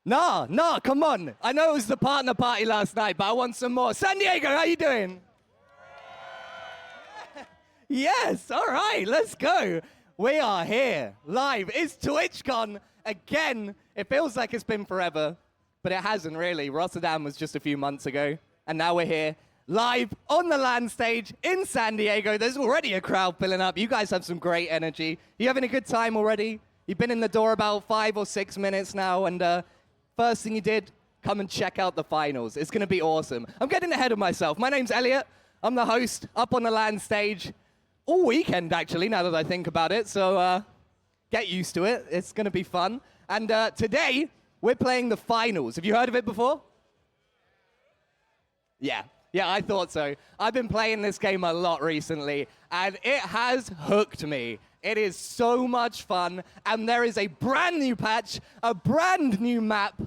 Nah, come on. I know it was the partner party last night, but I want some more. San Diego, how you doing? Yes, all right, let's go. We are here, live. It's TwitchCon again. It feels like it's been forever, but it hasn't really. Rotterdam was just a few months ago, and now we're here, live on the LAN stage in San Diego. There's already a crowd filling up. You guys have some great energy. You having a good time already? You've been in the door about 5 or 6 minutes now, and first thing you did, come and check out the finals. It's gonna be awesome. I'm getting ahead of myself. My name's Elliot. I'm the host up on the LAN stage all weekend, actually, now that I think about it. So get used to it. It's gonna be fun. And today, we're playing the finals. Have you heard of it before? Yeah, I thought so. I've been playing this game a lot recently, and it has hooked me. It is so much fun, and there is a brand new patch, a brand new map,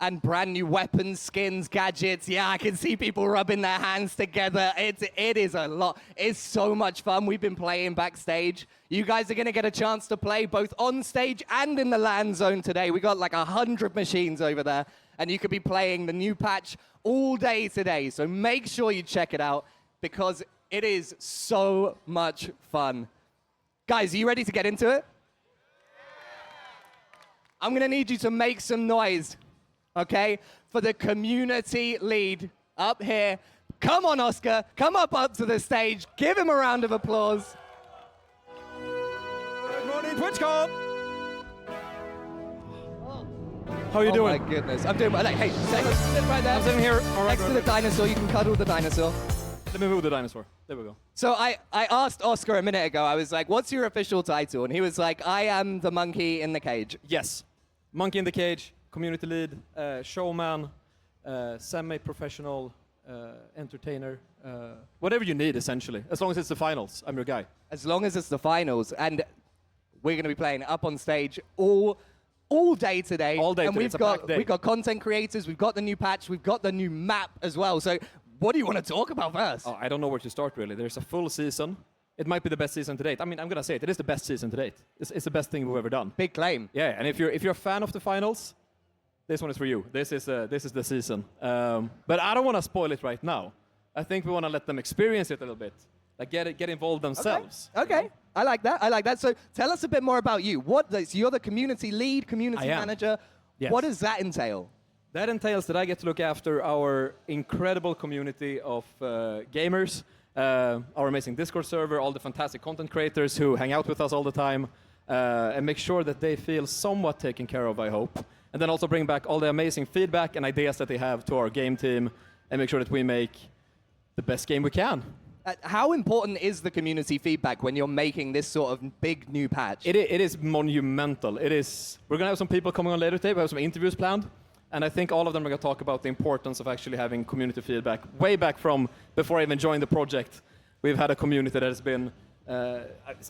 and brand new weapons, skins, gadgets. Yeah, I can see people rubbing their hands together. It is a lot. It's so much fun. We've been playing backstage. You guys are gonna get a chance to play both on stage and in the LAN zone today. We got like 100 machines over there, and you could be playing the new patch all day today. So make sure you check it out because it is so much fun. Guys, are you ready to get into it? I'm gonna need you to make some noise, okay? For the community lead up here. Come on, Oscar, come up to the stage. Give him a round of applause. Good morning, TwitchCon. How are you doing? Oh my goodness, I'm doing well. Hey, sit right there. I'm sitting here. All right, next to the dinosaur, you can cuddle the dinosaur. Let me move the dinosaur. There we go. So I asked Oscar a minute ago, I was like, what's your official title? And he was like, I am the monkey in the cage. Yes. Monkey in the cage, community lead, showman, semi-professional entertainer. Whatever you need, essentially. As long as it's the finals, I'm your guy. As long as it's the finals. And we're going to be playing up on stage all day today. All day and today. we've got content creators, we've got the new patch, we've got the new map as well. So what do you want to talk about first? Oh, I don't know where to start, really. There's a full season. It might be the best season to date. I mean, I'm going to say it. It is the best season to date. It's the best thing we've ever done. Big claim. Yeah, and if you're a fan of the finals, this one is for you. This is the season. But I don't want to spoil it right now. I think we want to let them experience it a little bit. Like get involved themselves. Okay. You know? I like that. So tell us a bit more about you. So you're the community lead, community manager. Yes. What does that entail? That entails that I get to look after our incredible community of gamers, our amazing Discord server, all the fantastic content creators who hang out with us all the time, and make sure that they feel somewhat taken care of, I hope. And then also bring back all the amazing feedback and ideas that they have to our game team, and make sure that we make the best game we can. How important is the community feedback when you're making this sort of big new patch? It is monumental. It is. We're going to have some people coming on later today. We have some interviews planned. And I think all of them are going to talk about the importance of actually having community feedback. Way back from before I even joined the project, we've had a community that has been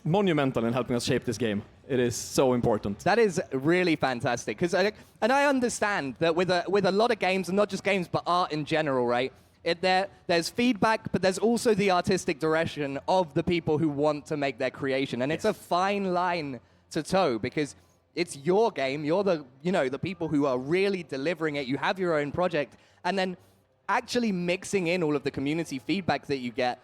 monumental in helping us shape this game. It is so important. That is really fantastic. And I understand that with a lot of games, and not just games, but art in general, right? There's feedback, but there's also the artistic direction of the people who want to make their creation. And it's a fine line to toe because it's your game. You're the people who are really delivering it. You have your own project. And then actually mixing in all of the community feedback that you get,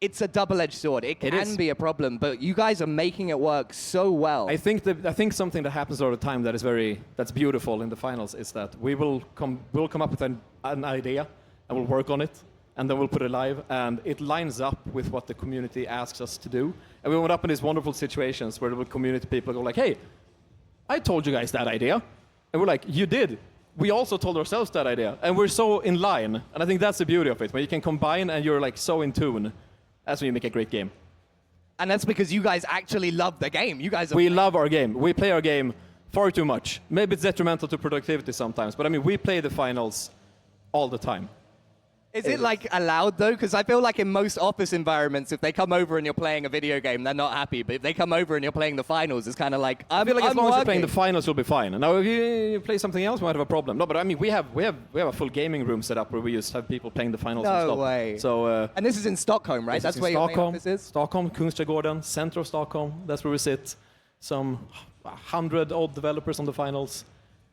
it's a double-edged sword. It can be a problem, but you guys are making it work so well. I think something that happens all the time that's beautiful in the finals is that we'll come up with an idea and we'll work on it and then we'll put it live and it lines up with what the community asks us to do. And we went up in these wonderful situations where the community people go like, hey, I told you guys that idea. And we're like, you did. We also told ourselves that idea. And we're so in line. And I think that's the beauty of it, when you can combine and you're like so in tune. That's when you make a great game. And that's because you guys actually love the game. We love our game. We play our game far too much. Maybe it's detrimental to productivity sometimes, but I mean, we play the finals all the time. Is it like allowed though? Because I feel like in most office environments, if they come over and you're playing a video game, they're not happy. But if they come over and you're playing the finals, it's kind of like, I feel like as long as you're playing the finals, you'll be fine. Now, if you play something else, we might have a problem. No, but I mean, we have a full gaming room set up where we just have people playing the finals. No way. So. And this is in Stockholm, right? That's where your main office is. Stockholm, Kungsträdgården, center of Stockholm. That's where we sit. Some 100 odd developers on the finals.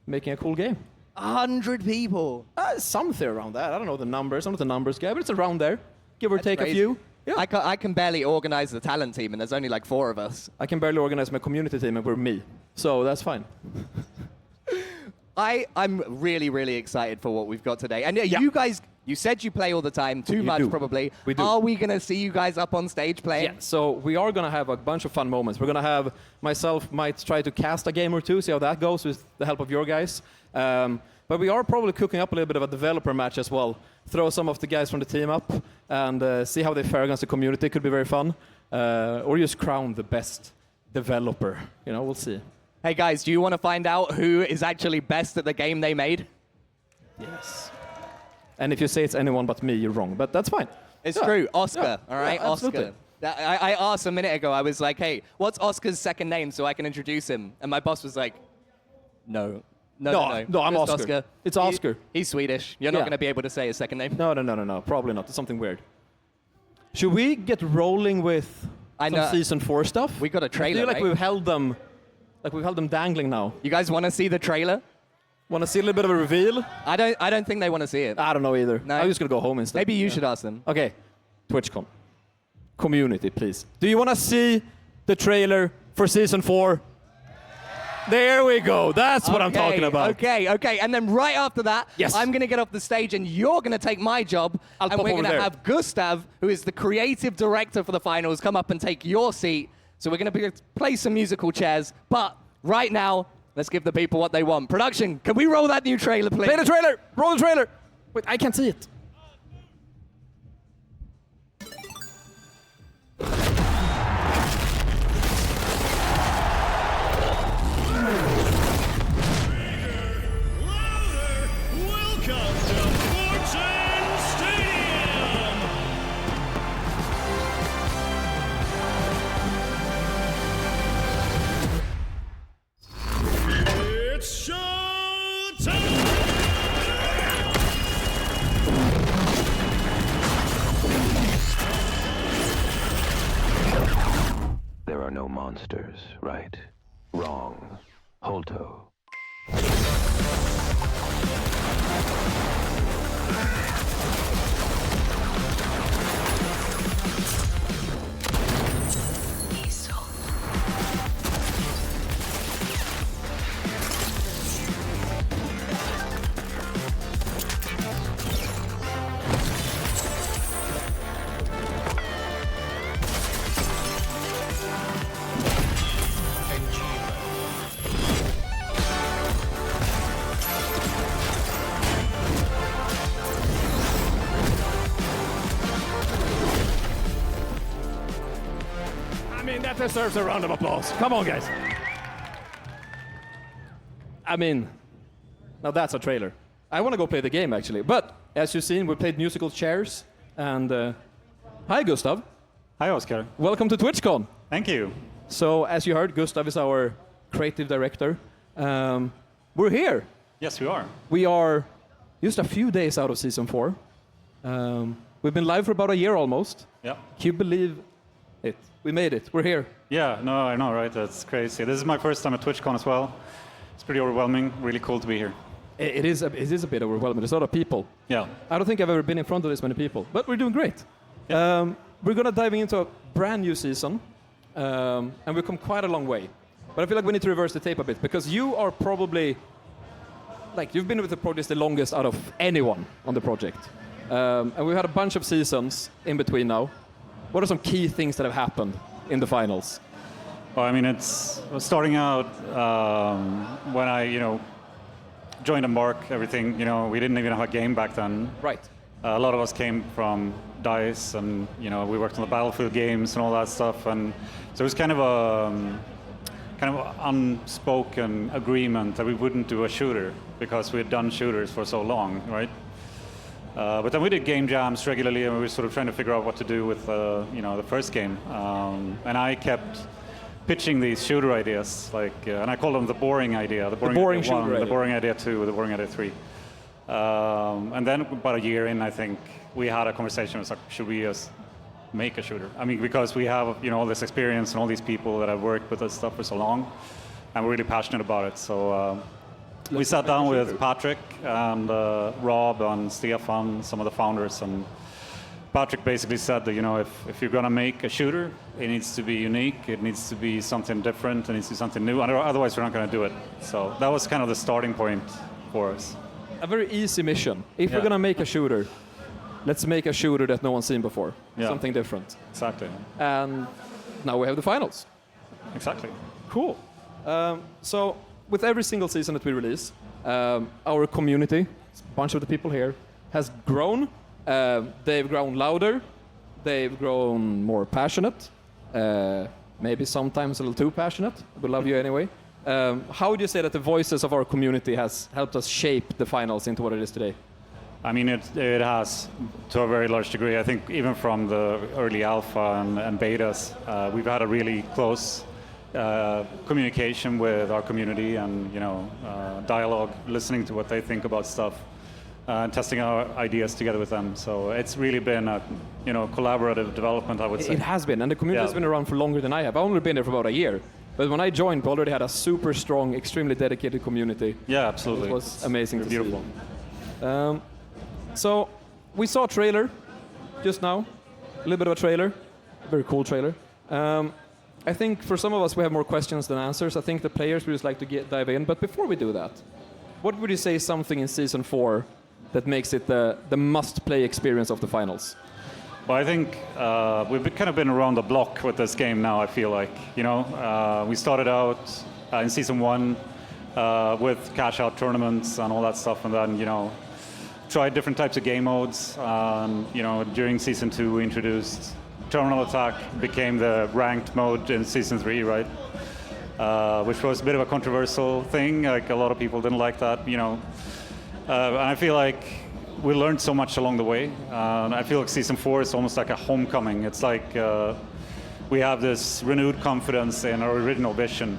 making a cool game. 100 people. Something around that. I don't know the numbers. I'm not the numbers guy, but it's around there. Give or take crazy. a few. Yeah. I can barely organize the talent team, and there's only like 4 of us. I can barely organize my community team, and we're me. So that's fine. I'm really, really excited for what we've got today. And you guys, you said you play all the time, too much do. probably. We do. Are we going to see you guys up on stage playing? Yeah, so we are going to have a bunch of fun moments. We're going to have, myself might try to cast a game or two, see how that goes with the help of your guys. But we are probably cooking up a little bit of a developer match as well. Throw some of the guys from the team up and see how they fare against the community. Could be very fun. Or just crown the best developer. You know, we'll see. Hey guys, do you want to find out who is actually best at the game they made? Yes. And if you say it's anyone but me, you're wrong. But that's fine. It's true. Oscar, all right? Yeah, Oscar. I asked a minute ago, I was like, hey, what's Oscar's second name so I can introduce him? And my boss was like, no. No, I'm Just Oscar. It's Oscar. He's Swedish. You're not going to be able to say his second name. No. Probably not. It's something weird. Should we get rolling with some season 4 stuff? We got a trailer, I feel like right? we've held them dangling now. You guys want to see the trailer? Want to see a little bit of a reveal? I don't think they want to see it. I don't know either. No. I'm just going to go home instead. Maybe you should ask them. Okay. TwitchCon. Community, please. Do you want to see the trailer for season 4? There we go. That's what I'm talking about. Okay. And then right after that, yes. I'm going to get off the stage and you're going to take my job. And we're going to have Gustav, who is the creative director for the finals, come up and take your seat. So we're going to play some musical chairs. But right now, let's give the people what they want. Production, can we roll that new trailer, please? Play the trailer. Roll the trailer. Wait, I can't see it. There are no monsters, right? Wrong. Holto. That deserves a round of applause. Come on, guys. I mean, now that's a trailer. I want to go play the game, actually. But, as you've seen, we played musical chairs. And, hi, Gustav. Hi, Oscar. Welcome to TwitchCon. Thank you. So, as you heard, Gustav is our creative director. We're here. Yes, we are. We are just a few days out of Season 4. We've been live for about a year almost. Yeah. Can you believe it? We made it. We're here. Yeah, no, I know, right? That's crazy. This is my first time at TwitchCon as well. It's pretty overwhelming. Really cool to be here. It is a bit overwhelming. There's a lot of people. Yeah. I don't think I've ever been in front of this many people, but we're doing great. Yeah. We're going to dive into a brand new season, and we've come quite a long way. But I feel like we need to reverse the tape a bit, because you are probably, you've been with the project the longest out of anyone on the project. And we've had a bunch of seasons in between now. What are some key things that have happened in the finals? Well, I mean, it's starting out when I, joined Embark, everything, we didn't even have a game back then. Right. A lot of us came from DICE, and, we worked on the Battlefield games and all that stuff. And so it was kind of a unspoken agreement that we wouldn't do a shooter because we had done shooters for so long, right? But then we did game jams regularly, and we were sort of trying to figure out what to do with, the first game. And I kept pitching these shooter ideas, and I called them the boring idea, the boring idea 1, the boring idea 2, the boring idea 3. And then about a year in, I think, we had a conversation. It was like, should we just make a shooter? I mean, because we have, all this experience and all these people that have worked with this stuff for so long, and we're really passionate about it. So we sat down with Patrick and Rob and Stefan, some of the founders, and Patrick basically said that, you know, if you're going to make a shooter, it needs to be unique, it needs to be something different, it needs to be something new, otherwise we're not going to do it. So that was kind of the starting point for us. A very easy mission. If we're Yeah. going to make a shooter, let's make a shooter that no one's seen before. Yeah. Something different. Exactly. And now we have the finals. Exactly. Cool. So with every single season that we release, our community, a bunch of the people here, has grown. They've grown louder. They've grown more passionate. Maybe sometimes a little too passionate. We love you anyway. How would you say that the voices of our community has helped us shape the finals into what it is today? I mean, it has to a very large degree. I think even from the early alpha and betas, we've had a really close communication with our community and, you know, dialogue, listening to what they think about stuff, testing our ideas together with them. So it's really been a, you know, collaborative development, I would say. It has been, and the community has been around for longer than I have. I've only been there for about a year. But when I joined, we already had a super strong, extremely dedicated community. Yeah, absolutely. It was amazing to beautiful. see. So we saw a trailer just now, a little bit of a trailer, a very cool trailer. I think for some of us we have more questions than answers. I think the players would just like to dive in. But before we do that, what would you say is something in Season 4 that makes it the must-play experience of the finals? Well, I think we've kind of been around the block with this game now, I feel like. You know, we started out in Season 1 with cash-out tournaments and all that stuff, and then, you know, tried different types of game modes. You know, during Season 2 we introduced Terminal Attack, became the ranked mode in Season 3, right? Which was a bit of a controversial thing. Like, a lot of people didn't like that, you know. And I feel like we learned so much along the way. I feel like Season 4 is almost like a homecoming. It's like we have this renewed confidence in our original vision.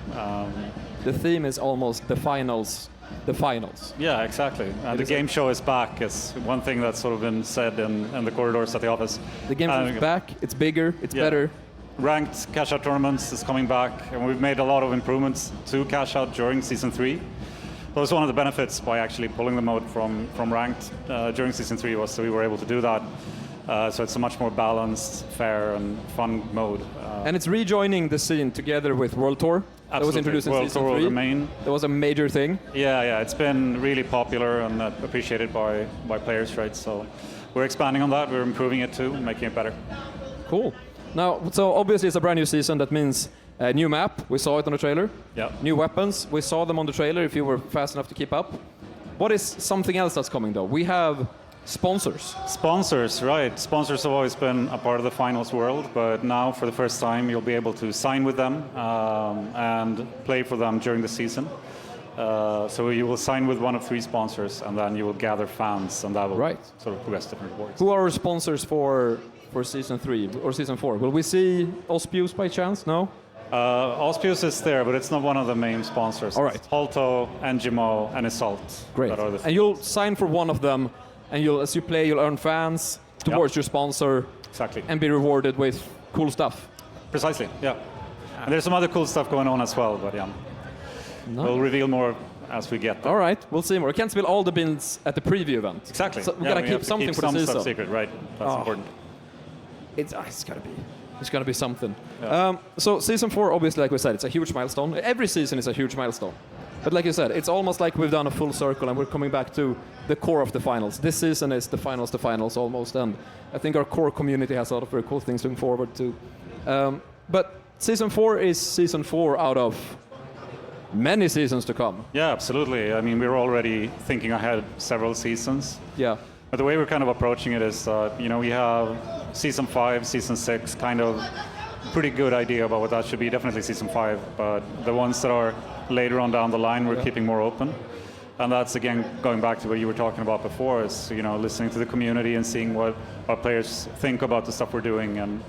The theme is almost the finals. The finals. Yeah, exactly. And the game show is back. It's one thing that's sort of been said in the corridors at the office. The game show is back. It's bigger. It's better. Ranked cash-out tournaments is coming back, and we've made a lot of improvements to cash-out during Season 3. That was one of the benefits by actually pulling the mode from ranked during Season 3 was that we were able to do that. So it's a much more balanced, fair, and fun mode. And it's rejoining the scene together with World Tour. That was introduced in World Season Tour 3. will remain. That was a major thing. Yeah, it's been really popular and appreciated by players, right? So we're expanding on that. We're improving it too, making it better. Cool. Now, so obviously it's a brand new season. That means a new map. We saw it on the trailer. Yeah. New weapons. We saw them on the trailer if you were fast enough to keep up. What is something else that's coming though? We have sponsors. Sponsors, right. Sponsors have always been a part of the finals world, but now for the first time you'll be able to sign with them and play for them during the season. So you will sign with one of 3 sponsors, and then you will gather fans, and that will sort of progress different rewards. Who are our sponsors for Season 3 or Season 4? Will we see Auspius by chance? No? Auspius is there, but it's not one of the main sponsors. All right. It's Holto, Engimo, and Assault. Great. That are the And you'll sign for one of them, and as you play, you'll earn fans towards your sponsor. Exactly. And be rewarded with cool stuff. Precisely, yeah. And there's some other cool stuff going on as well, but yeah. Nice. We'll reveal more as we get there. All right, we'll see more. I can't spill all the beans at the preview event. Exactly. So we gotta keep something for the season. Stuff secret, right? That's important. It's gotta be something. Yeah. So Season 4, obviously, like we said, it's a huge milestone. Every season is a huge milestone. But like you said, it's almost like we've done a full circle and we're coming back to the core of the finals. This season is the finals almost, and I think our core community has a lot of very cool things looking forward to. But Season 4 is Season 4 out of many seasons to come. Yeah, absolutely. I mean, we're already thinking ahead several seasons. Yeah. But the way we're kind of approaching it is, we have Season 5, Season 6, kind of pretty good idea about what that should be, definitely Season 5, but the ones that are later on down the line, we're keeping more open. And that's, again, going back to what you were talking about before, is, listening to the community and seeing what our players think about the stuff we're doing, and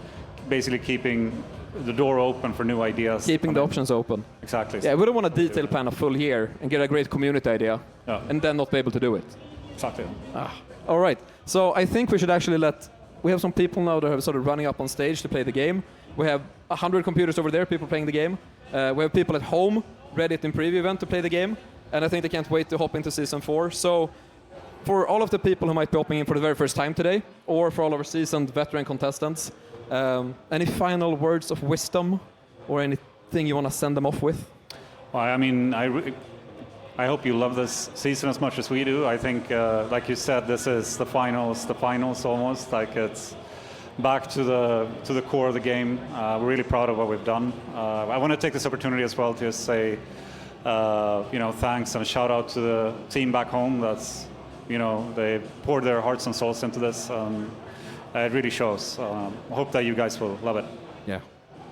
basically keeping the door open for new ideas. Keeping the options open. Exactly. Yeah, we don't want to detail plan a full year and get a great community idea and then not be able to do it. Exactly. All right. So I think we should actually we have some people now that are sort of running up on stage to play the game. We have 100 computers over there, people playing the game. We have people at home ready at the preview event to play the game. and I think they can't wait to hop into Season 4. So for all of the people who might be hopping in for the very first time today, or for all of our seasoned veteran contestants, any final words of wisdom or anything you want to send them off with? Well, I mean, I hope you love this season as much as we do. I think, like you said, this is the finals almost. Like it's back to the core of the game. We're really proud of what we've done. I want to take this opportunity as well to just say, thanks and a shout out to the team back home. That's, they poured their hearts and souls into this. It really shows. I hope that you guys will love it. Yeah.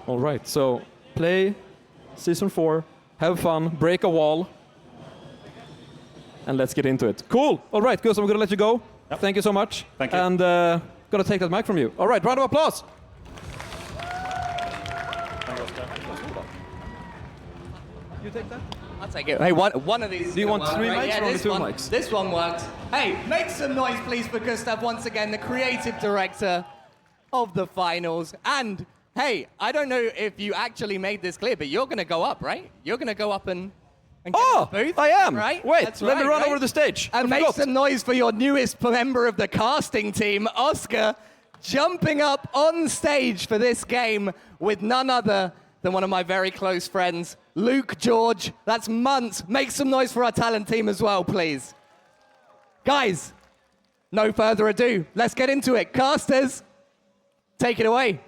All right. So play Season 4, have fun, break a wall, and let's get into it. Cool. All right, Gustav, I'm going to let you go. Yep. Thank you so much. Thank you. And going to take that mic from you. All right, round of applause. You take that? I'll take it. Hey, one of these. Do you want work, 3 right? mics Yeah, or only this 2 one, mics? This one works. Hey, make some noise, please, for Gustav once again, the creative director of the finals. And hey, I don't know if you actually made this clear, but you're going to go up, right? You're going to go up and get in the booth, I am. right? Wait, That's let me right, run right? over the stage. And I make forgot. some noise for your newest member of the casting team, Oscar, jumping up on stage for this game with none other than one of my very close friends, Luke George. That's months. Make some noise for our talent team as well, please. Guys, no further ado. Let's get into it. Casters, take it away.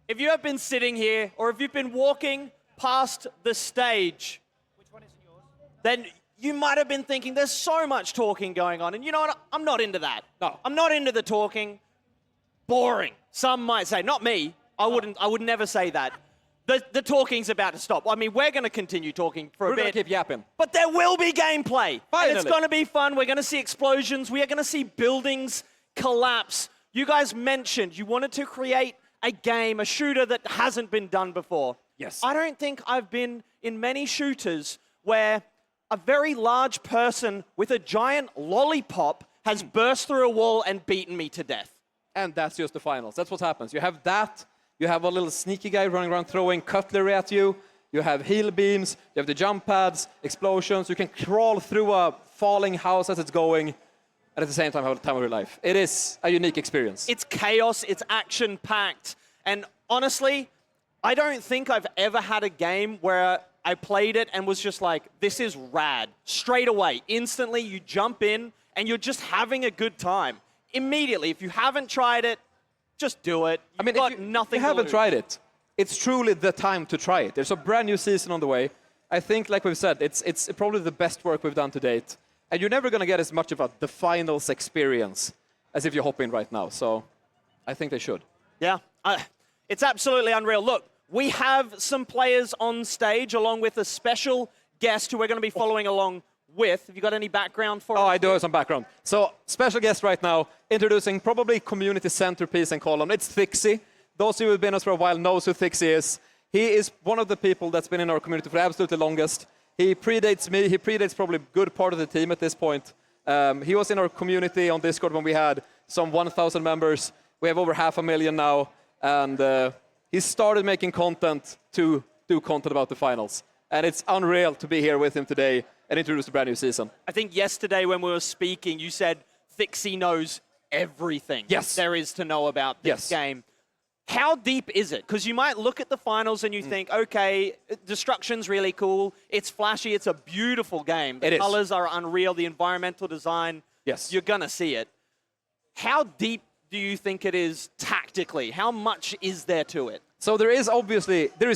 If you have been sitting here, or if you've been walking past the stage, then you might have been thinking there's so much talking going on. And you know what? I'm not into that. No. I'm not into the talking. Boring. Some might say. Not me. I would never say that. The talking's about to stop. I mean, we're going to continue talking for We're a going bit. to keep yapping. But there will be gameplay. And it's Finally. going to be fun. We're going to see explosions. We are going to see buildings collapse. You guys mentioned you wanted to create a game, a shooter that hasn't been done before. Yes. I don't think I've been in many shooters where a very large person with a giant lollipop has burst through a wall and beaten me to death. And that's just the finals. That's what happens. You have that. You have a little sneaky guy running around throwing cutlery at you. You have heal beams. You have the jump pads, explosions. You can crawl through a falling house as it's going, and at the same time have the time of your life. It is a unique experience. It's chaos, it's action-packed. And honestly, I don't think I've ever had a game where I played it and was just like, this is rad. Straight away, instantly, you jump in and you're just having a good time. Immediately, if you haven't tried it, just do it. You've got nothing if you to haven't lose. tried it, it's truly the time to try it. There's a brand new season on the way. I think, like we've said, it's probably the best work we've done to date. And you're never going to get as much of the finals experience as if you hop in right now. So I think they should. Yeah, it's absolutely unreal. Look, we have some players on stage along with a special guest who we're going to be following along with. Have you got any background for us? Oh, I do have some background. So, special guest right now, introducing probably community centerpiece and column. It's Thixie. Those of you who have been with us for a while knows who Thixie is. He is one of the people that's been in our community for the absolutely longest. He predates me. He predates probably a good part of the team at this point. He was in our community on Discord when we had some 1,000 members. We have over 500,000 now. And he started making content to do content about the finals. And it's unreal to be here with him today and introduce a brand new season. I think yesterday when we were speaking, you said Thixie knows everything there is to know about this game. How deep is it? Because you might look at the finals and you think, okay, Destruction's really cool. It's flashy. It's a beautiful game. The colors are unreal. The environmental design, you're going to see it. How deep do you think it is tactically? How much is there to it? So there is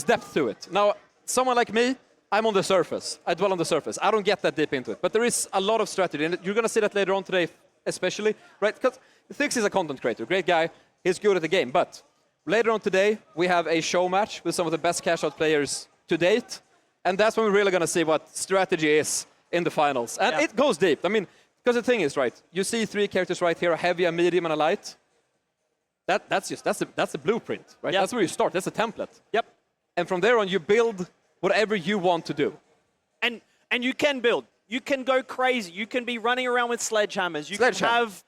depth to it. Now, someone like me, I'm on the surface. I dwell on the surface. I don't get that deep into it. But there is a lot of strategy. And you're going to see that later on today, especially, right? Because Thix is a content creator, great guy. He's good at the game. But later on today, we have a show match with some of the best cash-out players to date. And that's when we're really going to see what strategy is in the finals. And it goes deep. I mean, because the thing is, right, you see 3 characters right here, a heavy, a medium, and a light. That's the blueprint, right? That's where you start. That's the template. Yep. And from there on, you build whatever you want to do. And you can build. you can go crazy. You can be running around with sledgehammers. You can have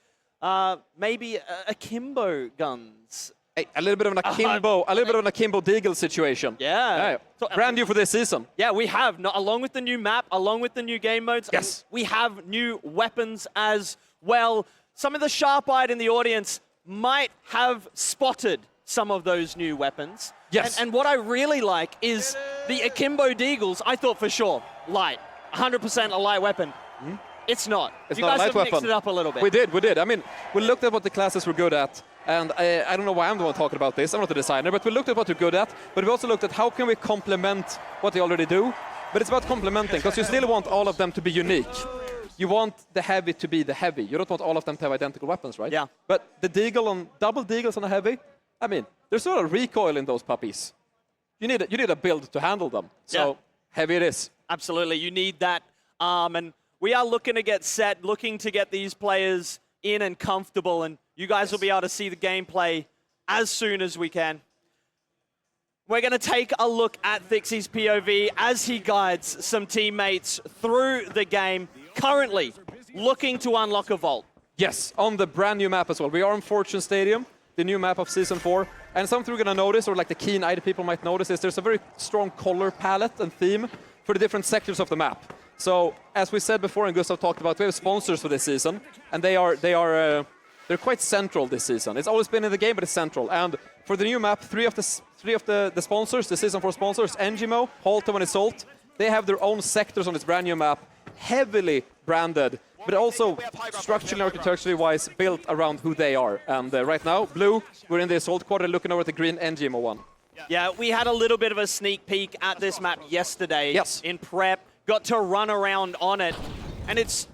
maybe akimbo guns. A little bit of an akimbo, a little bit of an akimbo deagle situation. Yeah. So, brand new for this season. Yeah, we have, along with the new map, along with the new game modes, yes, we have new weapons as well. Some of the sharp-eyed in the audience might have spotted some of those new weapons. Yes. And what I really like is the akimbo deagles. I thought for sure, light, 100% a light weapon. Mm-hmm. It's not. It's you not guys a light have mixed weapon. it up a little bit. We did. I mean, we looked at what the classes were good at. And I don't know why I'm the one talking about this. I'm not the designer, but we looked at what they're good at. But we also looked at how can we complement what they already do. But it's about complementing, because you still want all of them to be unique. You want the heavy to be the heavy. You don't want all of them to have identical weapons, right? Yeah. But the deagle on double deagles on a heavy, I mean, there's sort of recoil in those puppies. You need a build to handle them. So heavy it is. Absolutely. You need that. And we are looking to get set, looking to get these players in and comfortable, and you guys will be able to see the gameplay as soon as we can. We're going to take a look at Thixie's POV as he guides some teammates through the game, currently looking to unlock a vault. Yes, on the brand new map as well. We are on Fortune Stadium, the new map of Season 4. And something we're going to notice, or like the keen-eyed people might notice, is there's a very strong color palette and theme for the different sectors of the map. So, as we said before and Gustav talked about, we have sponsors for this season, and they're quite central this season. It's always been in the game, but it's central. And for the new map, three of the sponsors, the Season 4 sponsors, Engimo, Holto, and Assault, they have their own sectors on this brand new map, heavily branded, but also structurally, architecturally-wise, built around who they are. And right now, blue, we're in the Assault quarter looking over at the green Engimo one. Yeah, we had a little bit of a sneak peek at this map yesterday in prep. Got to run around on it, and it's,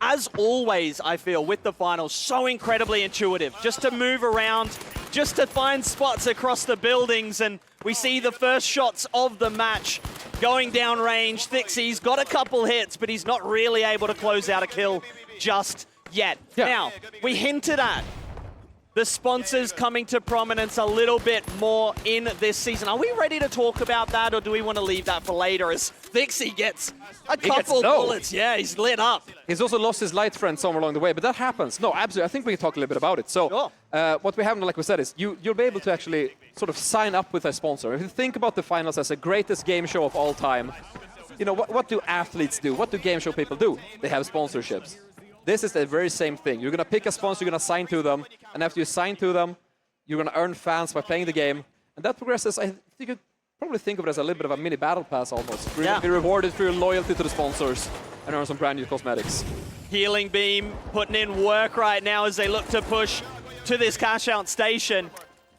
as always, I feel, with the finals, so incredibly intuitive. Just to move around, just to find spots across the buildings, and we see the first shots of the match going down range. Thixie's got a couple hits, but he's not really able to close out a kill just yet. Yeah. Now, we hinted at the sponsors coming to prominence a little bit more in this season. Are we ready to talk about that, or do we want to leave that for later as Thixie gets a couple bullets? Yeah, he's lit up. He's also lost his light friend somewhere along the way, but that happens. No, absolutely. I think we can talk a little bit about it. So what we have, like we said, is you'll be able to actually sort of sign up with a sponsor. If you think about the finals as the greatest game show of all time, you know, what do athletes do? What do game show people do? They have sponsorships. This is the very same thing. You're going to pick a sponsor, you're going to sign to them, and after you sign to them, you're going to earn fans by playing the game. And that progresses, I think you could probably think of it as a little bit of a mini battle pass almost. You're going to be rewarded for your loyalty to the sponsors and earn some brand new cosmetics. Healing Beam putting in work right now as they look to push to this cash out station.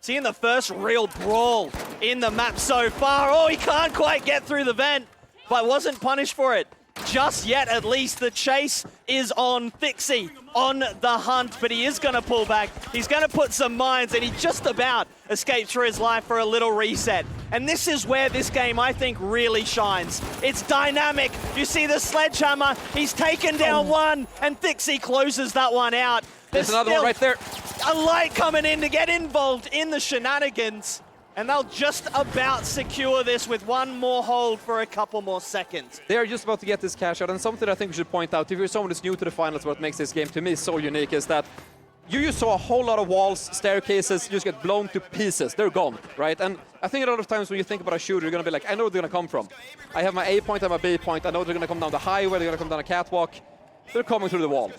Seeing the first real brawl in the map so far. Oh, he can't quite get through the vent, but wasn't punished for it just yet. At least the chase is on Thixie, on the hunt, but he is going to pull back. He's going to put some mines, and he just about escapes for his life for a little reset. And this is where this game, I think, really shines. It's dynamic. You see the sledgehammer. He's taken down one, and Thixie closes that one out. There's another one right there. A light coming in to get involved in the shenanigans. And they'll just about secure this with one more hold for a couple more seconds. They are just about to get this cash out, and something I think we should point out, if you're someone who's new to the finals, what makes this game to me so unique is that you just saw a whole lot of walls, staircases, you just get blown to pieces. They're gone, right? And I think a lot of times when you think about a shooter, you're going to be like, I know where they're going to come from. I have my A point, I have my B point, I know they're going to come down the highway, they're going to come down a catwalk. They're coming through the wall.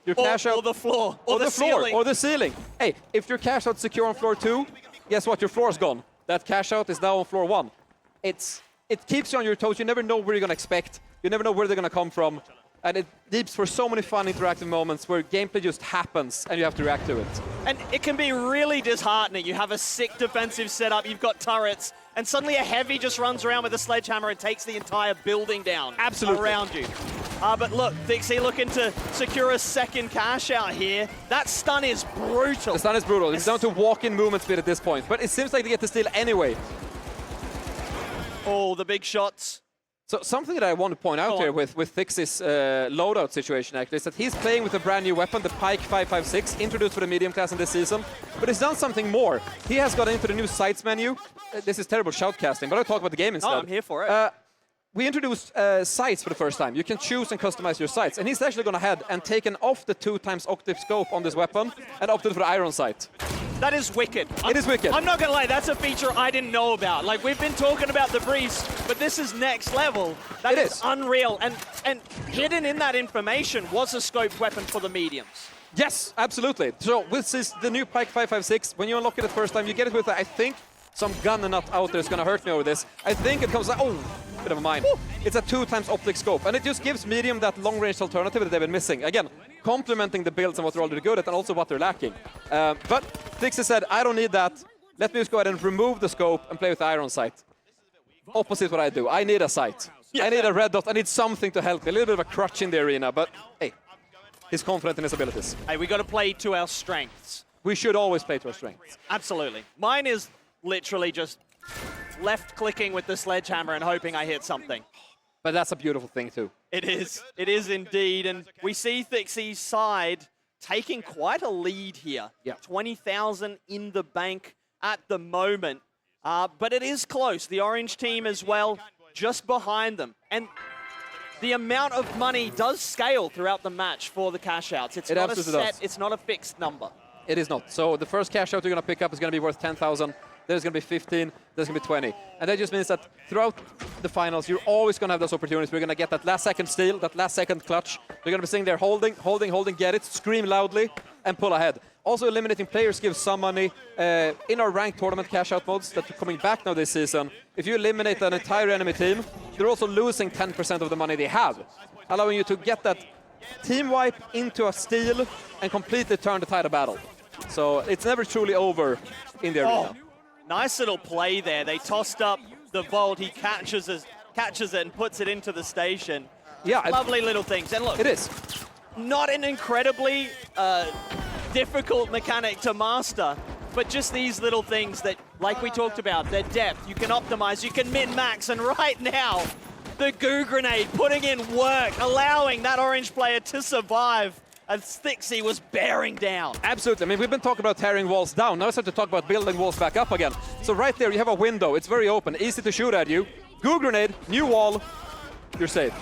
Your cash out, or the floor, or the ceiling. Or the ceiling. Hey, if your cash out secure on floor 2, guess what? Your floor's gone. That cash out is now on floor 1. It keeps you on your toes. You never know where you're going to expect. You never know where they're going to come from. And it leaves for so many fun interactive moments where gameplay just happens and you have to react to it. And it can be really disheartening. You have a sick defensive setup, you've got turrets, and suddenly a heavy just runs around with a sledgehammer and takes the entire building down around you. But look, Thixie looking to secure a second cash out here. That stun is brutal. The stun is brutal. It's down to walk-in movement speed at this point. But it seems like they get the steal anyway. Oh, the big shots. So something that I want to point out here with Thixie's loadout situation actually is that he's playing with a brand new weapon, the Pike 556, introduced for the medium class in this season. But he's done something more. He has got into the new sights menu. This is terrible shoutcasting, but I'll talk about the game instead. No, I'm here for it. we introduced sights for the first time. You can choose and customize your sights. And he's actually gone ahead and taken off the 2x octave scope on this weapon and opted for the iron sight. That is wicked. It is wicked. I'm not gonna lie, that's a feature I didn't know about. Like, we've been talking about the briefs, but this is next level. That is unreal. And hidden in that information was a scoped weapon for the mediums. Yes, absolutely. So this is the new Pike 556. When you unlock it the first time, you get it with, I think, some gun nut out there is going to hurt me over this. I think it comes like, oh, bit of a mine. It's a 2x optic scope, and it just gives medium that long-range alternative that they've been missing. Again, complementing the builds and what they're already good at, and also what they're lacking. But Dixie said, I don't need that. Let me just go ahead and remove the scope and play with the iron sight. Opposite what I do. I need a sight. I need a red dot. I need something to help me. A little bit of a crutch in the arena, but hey, he's confident in his abilities. Hey, we got to play to our strengths. We should always play to our strengths. Absolutely. Mine is literally just left-clicking with the sledgehammer and hoping I hit something. But that's a beautiful thing, too. It is. It is indeed. And we see Thixie's side taking quite a lead here. Yeah. 20,000 in the bank at the moment. But it is close. The orange team as well, just behind them. And the amount of money does scale throughout the match for the cash outs. It's not a set, it's not a fixed number. It is not. So the first cash out you're going to pick up is going to be worth 10,000. There's going to be 15, there's going to be 20. And that just means that throughout the finals, you're always going to have those opportunities. We're going to get that last second steal, that last second clutch. You're going to be sitting there holding, get it, scream loudly, and pull ahead. Also, eliminating players gives some money. In our ranked tournament cash out modes that are coming back now this season, if you eliminate an entire enemy team, they're also losing 10% of the money they have, allowing you to get that team wipe into a steal and completely turn the tide of battle. So it's never truly over in the arena. Nice little play there. They tossed up the vault. He catches it and puts it into the station. Yeah, lovely little things. And look, it is not an incredibly difficult mechanic to master, but just these little things that, like we talked about, their depth. You can optimize, you can min-max, and right now, the goo grenade putting in work, allowing that orange player to survive as Thixie was bearing down. Absolutely. I mean, we've been talking about tearing walls down. Now it's time to talk about building walls back up again. So right there, you have a window. It's very open, easy to shoot at you. Goo grenade, new wall, you're safe.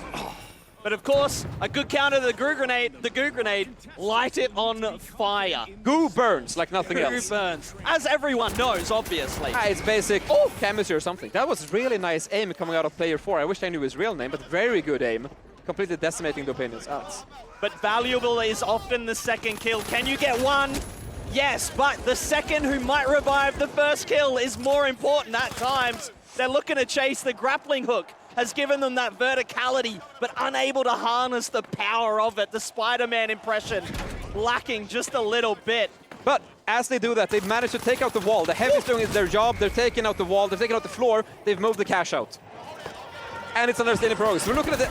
But of course, a good counter to the goo grenade, light it on fire. Goo burns like nothing else. Goo burns, as everyone knows, obviously. It's basic chemistry or something. That was really nice aim coming out of player 4. I wish I knew his real name, but very good aim. Completely decimating the opponent's outs. But valuable is often the second kill. Can you get one? Yes, but the second who might revive the first kill is more important at times. They're looking to chase the grappling hook. Has given them that verticality, but unable to harness the power of it. The Spider-Man impression lacking just a little bit. But as they do that, they've managed to take out the wall. The Heavy's doing their job. They're taking out the wall. They're taking out the floor. They've moved the cash out. And it's another steady progress. We're looking at it.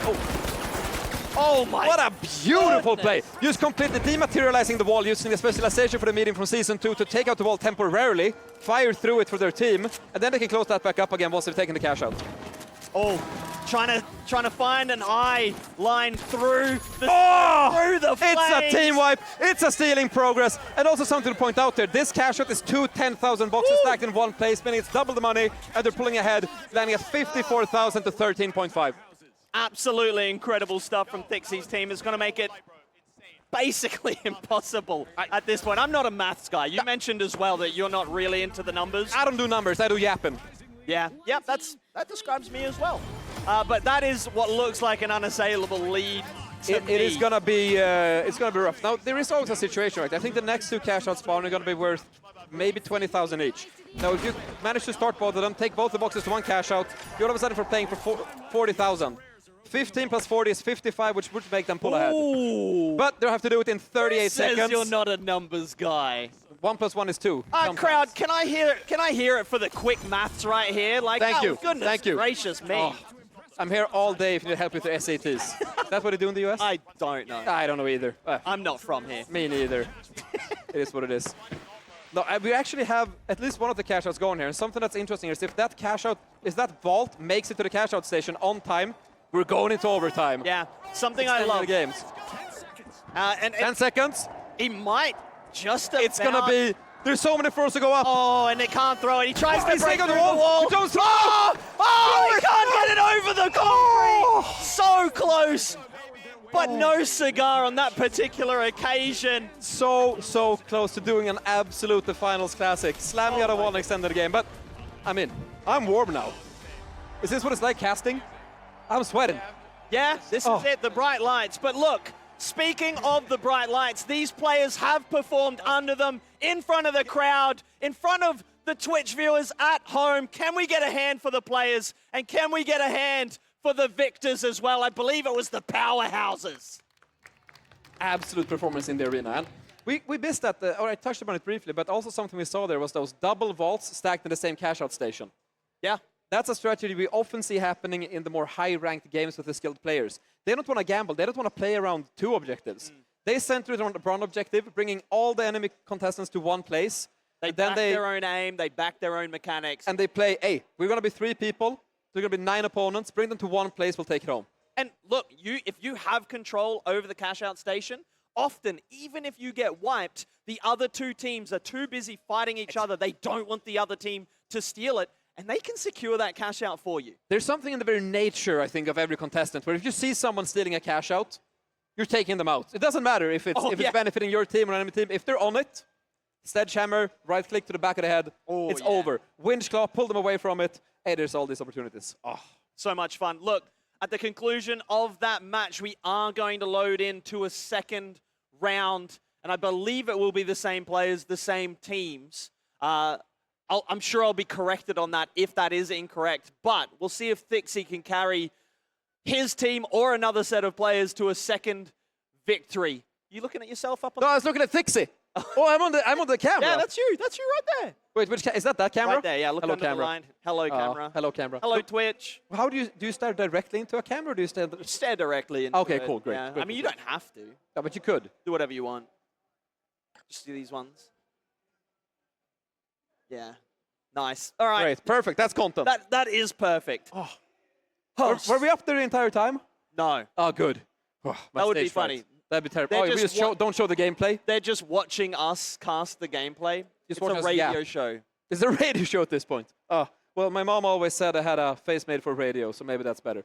Oh my! What a beautiful play. Just completely dematerializing the wall using the specialization for the medium from Season 2 to take out the wall temporarily, fire through it for their team, and then they can close that back up again once they've taken the cash out. Oh, trying to find an eye line through the flames. It's a team wipe. It's a stealing progress. And also something to point out there, this cash out is 2 10,000 boxes stacked in one place, meaning it's double the money, and they're pulling ahead, landing at 54,000 to 13.5. Absolutely incredible stuff from Thixie's team. It's going to make it basically impossible at this point. I'm not a maths guy. You mentioned as well that you're not really into the numbers. I don't do numbers. I do yapping. Yeah, yep, that describes me as well. But that is what looks like an unassailable lead to me. It is gonna be rough. Now there is always a situation, right? I think the next 2 cash out spawn are gonna be worth maybe 20,000 each. Now if you manage to start both of them, take both the boxes to 1 cash out, you're all of a sudden playing for 40,000. 15 plus 40 is 55, which would make them pull ahead. But they'll have to do it in 38 seconds. Says you're not a numbers guy. 1 plus 1 is 2. Crowd, can I hear it for the quick maths right here? Like, Thank you. Goodness Thank you. gracious me. Oh, I'm here all day if you need help with the SATs. That's what they do in the US? I don't know. I don't know either. I'm not from here. Me neither. It is what it is. No, we actually have at least one of the cash outs going here. And something that's interesting is if that cash out, vault makes it to the cash out station on time, we're going into overtime. Yeah, something I love. The games. 10 seconds. He might just about. It's gonna be. There's so many floors to go up. Oh, and they can't throw it. He tries to break through the wall. wall. He don't throw. Oh, he can't get it over the goal. close, but no cigar on that particular occasion. So close to doing an absolute The Finals classic. Slamming out of one extended game, but I mean, I'm warm now. Is this what it's like casting? I'm sweating. Yeah, this is it, the bright lights. But look, speaking of the bright lights, these players have performed under them, in front of the crowd, in front of the Twitch viewers at home. Can we get a hand for the players? And can we get a hand for the victors as well? I believe it was the powerhouses. Absolute performance in the arena. And we missed that, or I touched upon it briefly, but also something we saw there was those double vaults stacked in the same cash-out station. Yeah. That's a strategy we often see happening in the more high-ranked games with the skilled players. They don't want to gamble. They don't want to play around two objectives. They center it on one objective, bringing all the enemy contestants to one place. They back their own aim. They back their own mechanics. And they play, hey, we're going to be 3 people. There's going to be 9 opponents. Bring them to one place. We'll take it home. And look, if you have control over the cash-out station, often, even if you get wiped, the other 2 teams are too busy fighting each other. They don't want the other team to steal it. And they can secure that cash out for you. There's something in the very nature, I think, of every contestant, where if you see someone stealing a cash out, you're taking them out. It doesn't matter if it's benefiting your team or enemy team. If they're on it, sledgehammer, right click to the back of the head, it's over. Winch claw, pull them away from it. Hey, there's all these opportunities. Oh. So much fun. Look, at the conclusion of that match, we are going to load into a second round, and I believe it will be the same players, the same teams. I'm sure I'll be corrected on that if that is incorrect, but we'll see if Thixie can carry his team or another set of players to a second victory. You looking at yourself up on No, I was looking at Thixie. Oh, I'm on the camera. Yeah, that's you. That's you right there. Wait, is that camera? Right there, yeah. Look hello, under camera. the line. Hello, camera. Hello, camera. Hello, Twitch. How do you stare directly into a camera, or do you Stare directly into Okay, it. cool, great. Yeah. Good, I mean, you good. don't have to. Yeah, but you could. Do whatever you want. Just do these ones. Yeah. Nice. All right. Great, perfect. That's content. That is perfect. Oh. Were we up there the entire time? No. Oh, good. Oh, That would be funny. That'd be terrible. They're Oh, just don't show the gameplay. They're just watching us cast the gameplay. It's watch a us radio yap. show. It's a radio show at this point. Oh, well, my mom always said I had a face made for radio, so maybe that's better.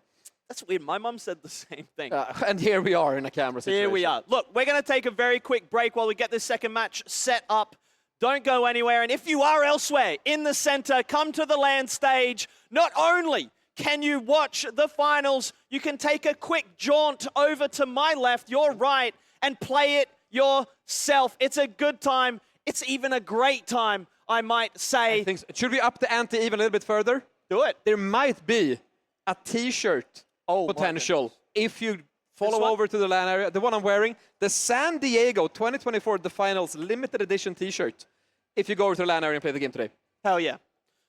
That's weird. My mum said the same thing. And here we are in a camera situation. Here we are. Look, we're going to take a very quick break while we get this second match set up. Don't go anywhere. And if you are elsewhere in the center, come to the LAN stage. Not only can you watch the finals, you can take a quick jaunt over to my left, your right, and play it yourself. It's a good time. It's even a great time, I might say. I think so. Should we up the ante even a little bit further? Do it. There might be a T-shirt potential if you follow over to the LAN area. The one I'm wearing, the San Diego 2024 The Finals limited edition T-shirt. If you go over to the LAN area and play the game today. Hell yeah.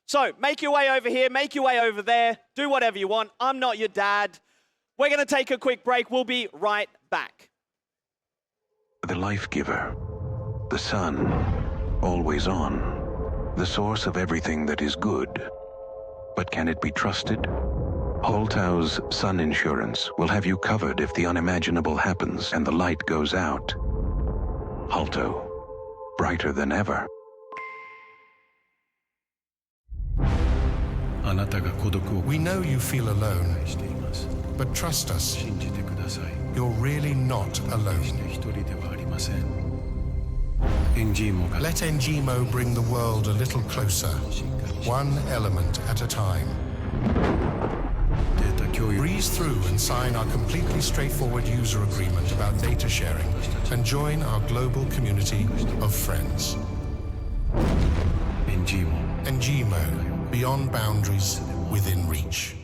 So make your way over here, make your way over there, do whatever you want. I'm not your dad. We're going to take a quick break. We'll be right back. The life giver, the sun, always on, the source of everything that is good. But can it be trusted? Holtau's Sun Insurance will have you covered if the unimaginable happens and the light goes out. Holto, brighter than ever. We know you feel alone, but trust us, you're really not alone. Let Ngimo bring the world a little closer, one element at a time. Breeze through and sign our completely straightforward user agreement about data sharing and join our global community of friends. Ngimo, beyond boundaries, within reach.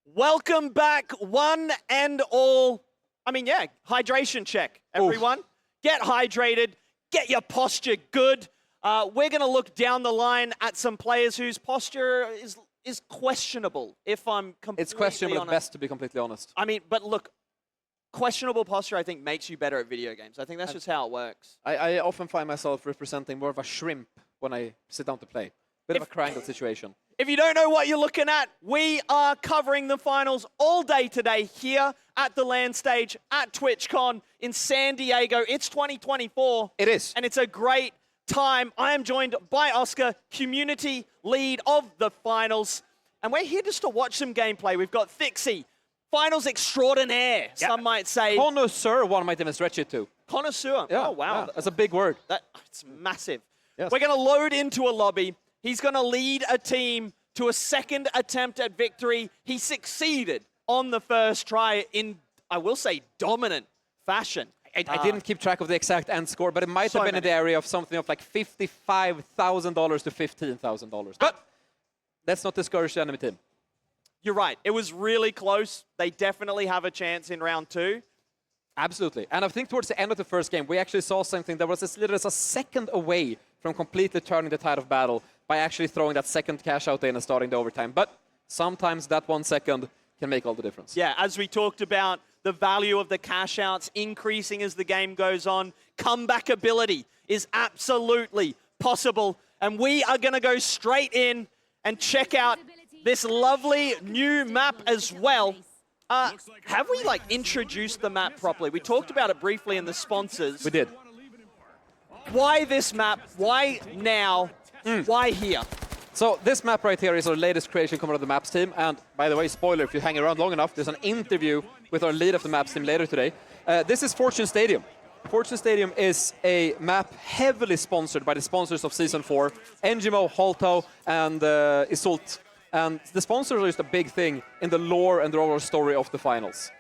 Welcome back, one and all. I mean, yeah, hydration check, everyone. Oof. Get hydrated, get your posture good. We're going to look down the line at some players whose posture is questionable, if I'm completely honest. It's questionable at best, to be completely honest. I mean, but look, questionable posture, I think, makes you better at video games. I think that's just how it works. I often find myself representing more of a shrimp when I sit down to play. Bit of a triangle situation. If you don't know what you're looking at, we are covering the finals all day today here at the LAN stage at TwitchCon in San Diego. It's 2024. It is. And it's a great time. I am joined by Oscar, community lead of the finals. And we're here just to watch some gameplay. We've got Thixie finals extraordinaire, some might say. Connoisseur, one might even stretch it to. Connoisseur. Yeah, Oh, wow. yeah, that's a big word. It's massive. Yes. We're going to load into a lobby. He's going to lead a team to a second attempt at victory. He succeeded on the first try in, I will say, dominant fashion. I didn't keep track of the exact end score, but it might have been in the area of something of like $55,000 to $15,000. But let's not discourage the enemy team. You're right. It was really close. They definitely have a chance in round 2. Absolutely. And I think towards the end of the first game, we actually saw something that was as little as a second away from completely turning the tide of battle by actually throwing that second cash out in and starting the overtime. But sometimes that 1 second can make all the difference. Yeah, as we talked about, the value of the cash outs increasing as the game goes on. Comeback ability is absolutely possible. And we are going to go straight in and check out this lovely new map as well. Have we introduced the map properly? We talked about it briefly in the sponsors. We did. Why this map? Why now? Why here? So this map right here is our latest creation coming out of the maps team. And by the way, spoiler, if you hang around long enough, there's an interview with our lead of the maps team later today. This is Fortune Stadium. Fortune Stadium is a map heavily sponsored by the sponsors of Season 4, Engimo, Holto, and Isolt. And the sponsors are just a big thing in the lore and the overall story of the finals.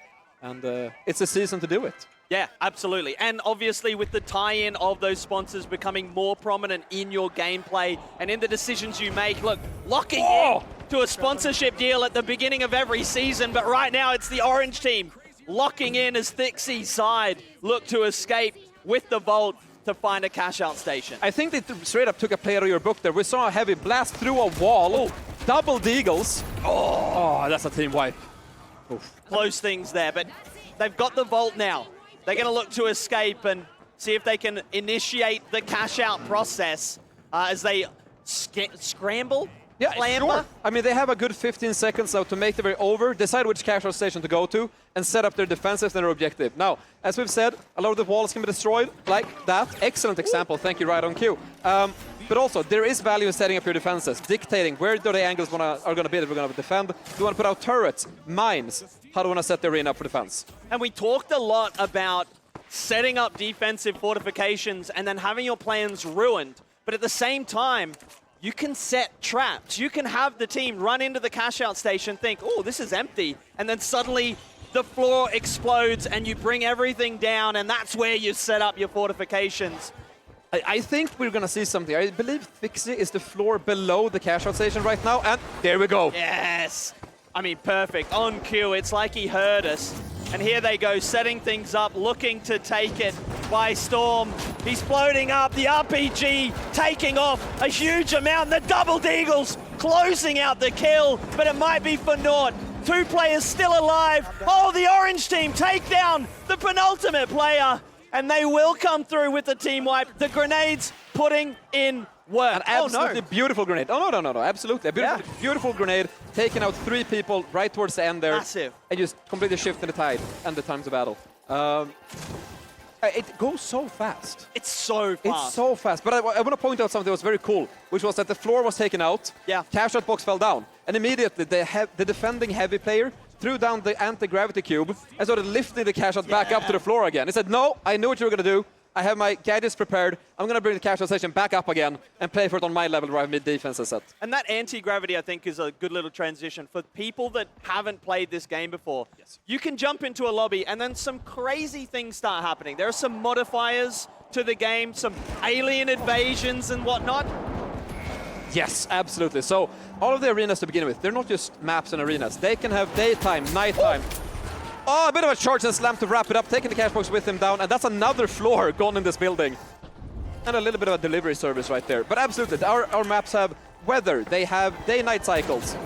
And it's a season to do it. Yeah, absolutely. And obviously with the tie-in of those sponsors becoming more prominent in your gameplay and in the decisions you make. Look, locking in to a sponsorship deal at the beginning of every season, but right now it's the Orange team locking in as Thixie's side look to escape with the Vault to find a cash-out station. I think they straight up took a play out of your book there. We saw a heavy blast through a wall. Double deagles. Oh, that's a team wipe. Oof. Close things there, but they've got the Vault now. They're going to look to escape and see if they can initiate the cash-out process as they scramble. Yeah, sure. I mean, they have a good 15 seconds now to make the way over, decide which cash-out station to go to, and set up their defensive and their objective. Now, as we've said, a lot of the walls can be destroyed like that. Excellent example. Thank you, right on cue. But also, there is value in setting up your defenses, dictating where do the angles are going to be that we're going to defend. Do you want to put out turrets, mines? How do you want to set the arena up for defense? And we talked a lot about setting up defensive fortifications and then having your plans ruined. But at the same time, you can set traps. You can have the team run into the cash-out station, think, oh, this is empty, and then suddenly the floor explodes and you bring everything down, and that's where you set up your fortifications. I think we're going to see something. I believe Thixie is the floor below the cash-out station right now, and there we go. Yes. I mean, perfect. On cue. It's like he heard us. And here they go, setting things up, looking to take it by storm. He's floating up, the RPG taking off a huge amount. The double deagles closing out the kill, but it might be for naught. 2 players still alive. Oh, the Orange team take down the penultimate player. And they will come through with the team wipe. The grenades putting in work. An absolutely beautiful grenade. Oh, no, absolutely. A beautiful grenade, taking out 3 people right towards the end there. Massive. And just completely shifting the tide and the times of battle. It goes so fast. It's so fast. It's so fast. But I want to point out something that was very cool, which was that the floor was taken out. Yeah. Cash-out box fell down. And immediately the defending heavy player threw down the anti-gravity cube and started lifting the cash-out back up to the floor again. He said, no, I knew what you were going to do. I have my gadgets prepared. I'm going to bring the cash-out station back up again and play for it on my level where I have mid-defense set. And that anti-gravity, I think, is a good little transition. For people that haven't played this game before, you can jump into a lobby and then some crazy things start happening. There are some modifiers to the game, some alien invasions and whatnot. Yes, absolutely. So all of the arenas to begin with, they're not just maps and arenas. They can have daytime, nighttime. Oh, a bit of a charge and slam to wrap it up, taking the cash box with him down, and that's another floor gone in this building. And a little bit of a delivery service right there. But absolutely, our maps have weather, they have day-night cycles,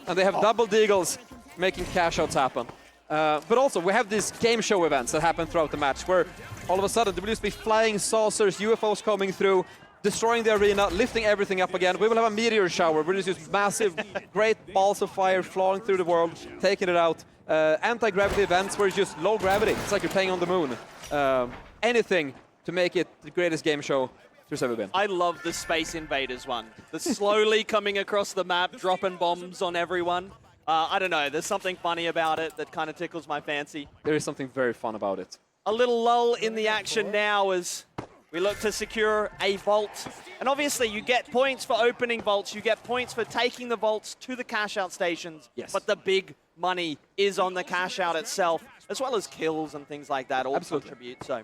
and they have double deagles making cash outs happen. But also, we have these game show events that happen throughout the match, where all of a sudden there will just be flying saucers, UFOs coming through, destroying the arena, lifting everything up again. We will have a meteor shower. We'll just use massive, great balls of fire flying through the world, taking it out. Anti-gravity events where it's just low gravity. It's like you're playing on the moon. Anything to make it the greatest game show there's ever been. I love the Space Invaders one. The slowly coming across the map, dropping bombs on everyone. I don't know, there's something funny about it that kind of tickles my fancy. There is something very fun about it. A little lull in the action now as we look to secure a vault. And obviously you get points for opening vaults, you get points for taking the vaults to the cash out stations. Yes. But the big money is on the cash out itself, as well as kills and things like that all contribute. So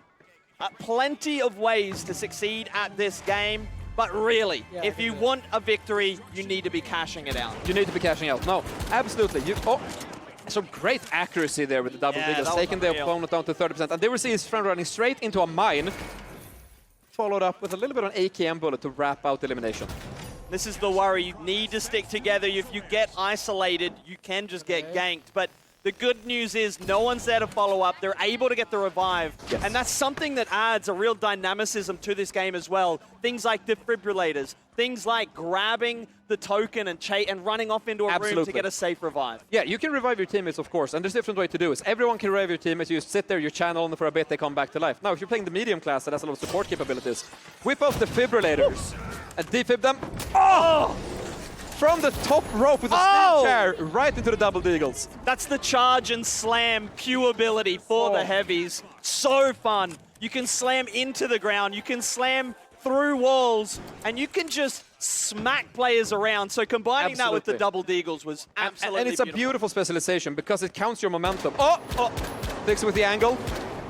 plenty of ways to succeed at this game. But really, if you want a victory, you need to be cashing it out. You need to be cashing out. No, absolutely. Some great accuracy there with the double deagles, taking the opponent down to 30%. And there we see his friend running straight into a mine, followed up with a little bit of an AKM bullet to wrap out the elimination. This is the worry. You need to stick together. If you get isolated, you can just get ganked. But the good news is no one's there to follow up. They're able to get the revive. Yes. And that's something that adds a real dynamicism to this game as well. Things like defibrillators, things like grabbing the token and running off into a room to get a safe revive. Yeah, you can revive your teammates, of course, and there's a different way to do it. Everyone can revive your teammates. You sit there, you channel them for a bit, they come back to life. Now, if you're playing the medium class that has a lot of support capabilities, whip out the defibrillators and defib them. Oh! From the top rope with a steel chair right into the double deagles. That's the charge and slam Q ability for the heavies. So fun. You can slam into the ground, you can slam through walls, and you can just smack players around. So combining that with the double deagles was absolutely And it's a beautiful specialization because it counts your momentum. Takes it with the angle.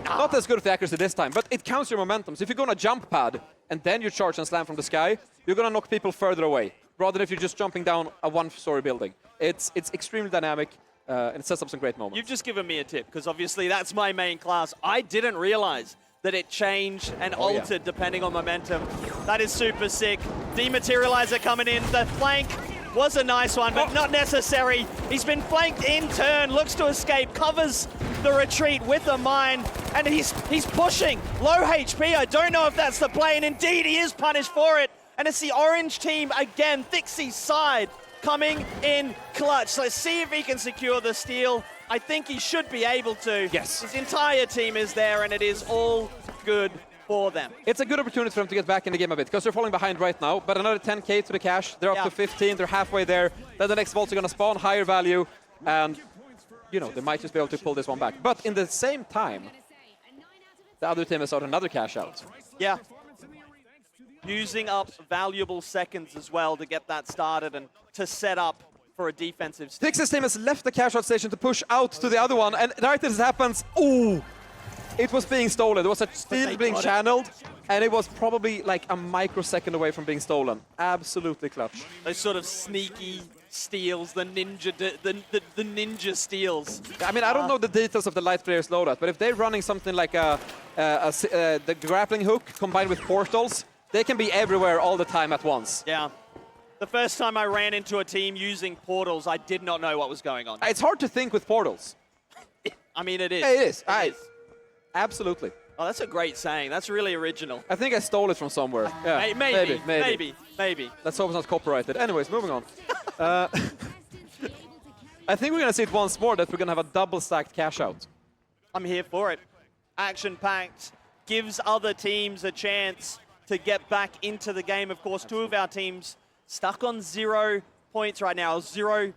Not as good with the accuracy this time, but it counts your momentum. So if you go on a jump pad and then you charge and slam from the sky, you're going to knock people further away, rather than if you're just jumping down a one-story building. It's extremely dynamic, and it sets up some great moments. You've just given me a tip, because obviously that's my main class. I didn't realize that it changed and altered depending on momentum. That is super sick. Dematerializer coming in. The flank was a nice one, but not necessary. He's been flanked in turn, looks to escape, covers the retreat with a mine, and he's pushing. Low HP, I don't know if that's the play, and indeed he is punished for it. And it's the orange team again, Thixie's side, coming in clutch. Let's see if he can secure the steal. I think he should be able to. Yes. His entire team is there, and it is all good for them. It's a good opportunity for them to get back in the game a bit, because they're falling behind right now, but another 10k to the cash. They're up to 15, they're halfway there. Then the next vaults are going to spawn higher value, and, you know, they might just be able to pull this one back. But in the same time, the other team has out another cash out. Yeah. Using up valuable seconds as well to get that started and to set up for a defensive stage. Thixie's team has left the cash out station to push out to the other one, and right as it happens, ooh! It was being stolen. There was a steal being channeled, and it was probably like a microsecond away from being stolen. Absolutely clutch. Those sort of sneaky steals, the ninja steals. I mean, I don't know the details of the light players loadout, but if they're running something like the grappling hook combined with portals, they can be everywhere all the time at once. Yeah. The first time I ran into a team using portals, I did not know what was going on. It's hard to think with portals. I mean, it is. It is. It is. Absolutely. Oh, that's a great saying. That's really original. I think I stole it from somewhere. Yeah, maybe. Let's hope it's not copyrighted. Anyways, moving on. I think we're going to see it once more, that we're going to have a double-stacked cash out. I'm here for it. Action-packed. Gives other teams a chance to get back into the game. Of course, two of our teams stuck on 0 points right now. $0.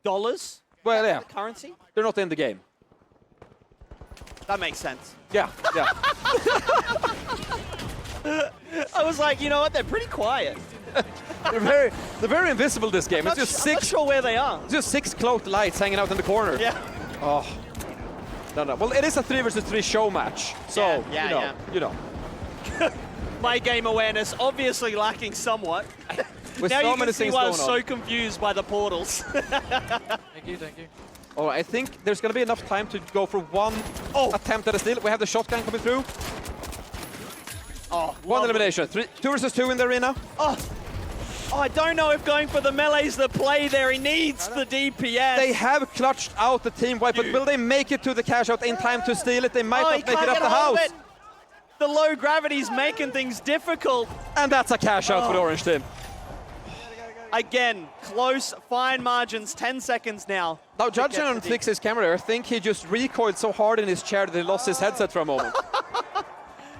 Well, yeah. The currency? They're not in the game. That makes sense. Yeah. I was like, you know what? They're pretty quiet. They're very invisible this game. It's just I'm not sure where they are. It's just 6 cloaked lights hanging out in the corner. Yeah. Oh. No. Well, it is a 3 versus 3 show match. So, you know. My game awareness obviously lacking somewhat. With now so you many can see things why I going was on. so confused by the portals. Thank you. Oh, I think there's going to be enough time to go for one attempt at a steal. We have the shotgun coming through. Oh, one elimination. 2 versus 2 in the arena. Oh, I don't know if going for the melee's the play there. He needs the DPS. They have clutched out the team wipe, but will they make it to the cash out in time to steal it? They might not make it up the house. The low gravity's making things difficult. And that's a cash out for the orange team. Again, close, fine margins, 10 seconds now. Now, judging on Thixie's camera, I think he just recoiled so hard in his chair that he lost his headset for a moment.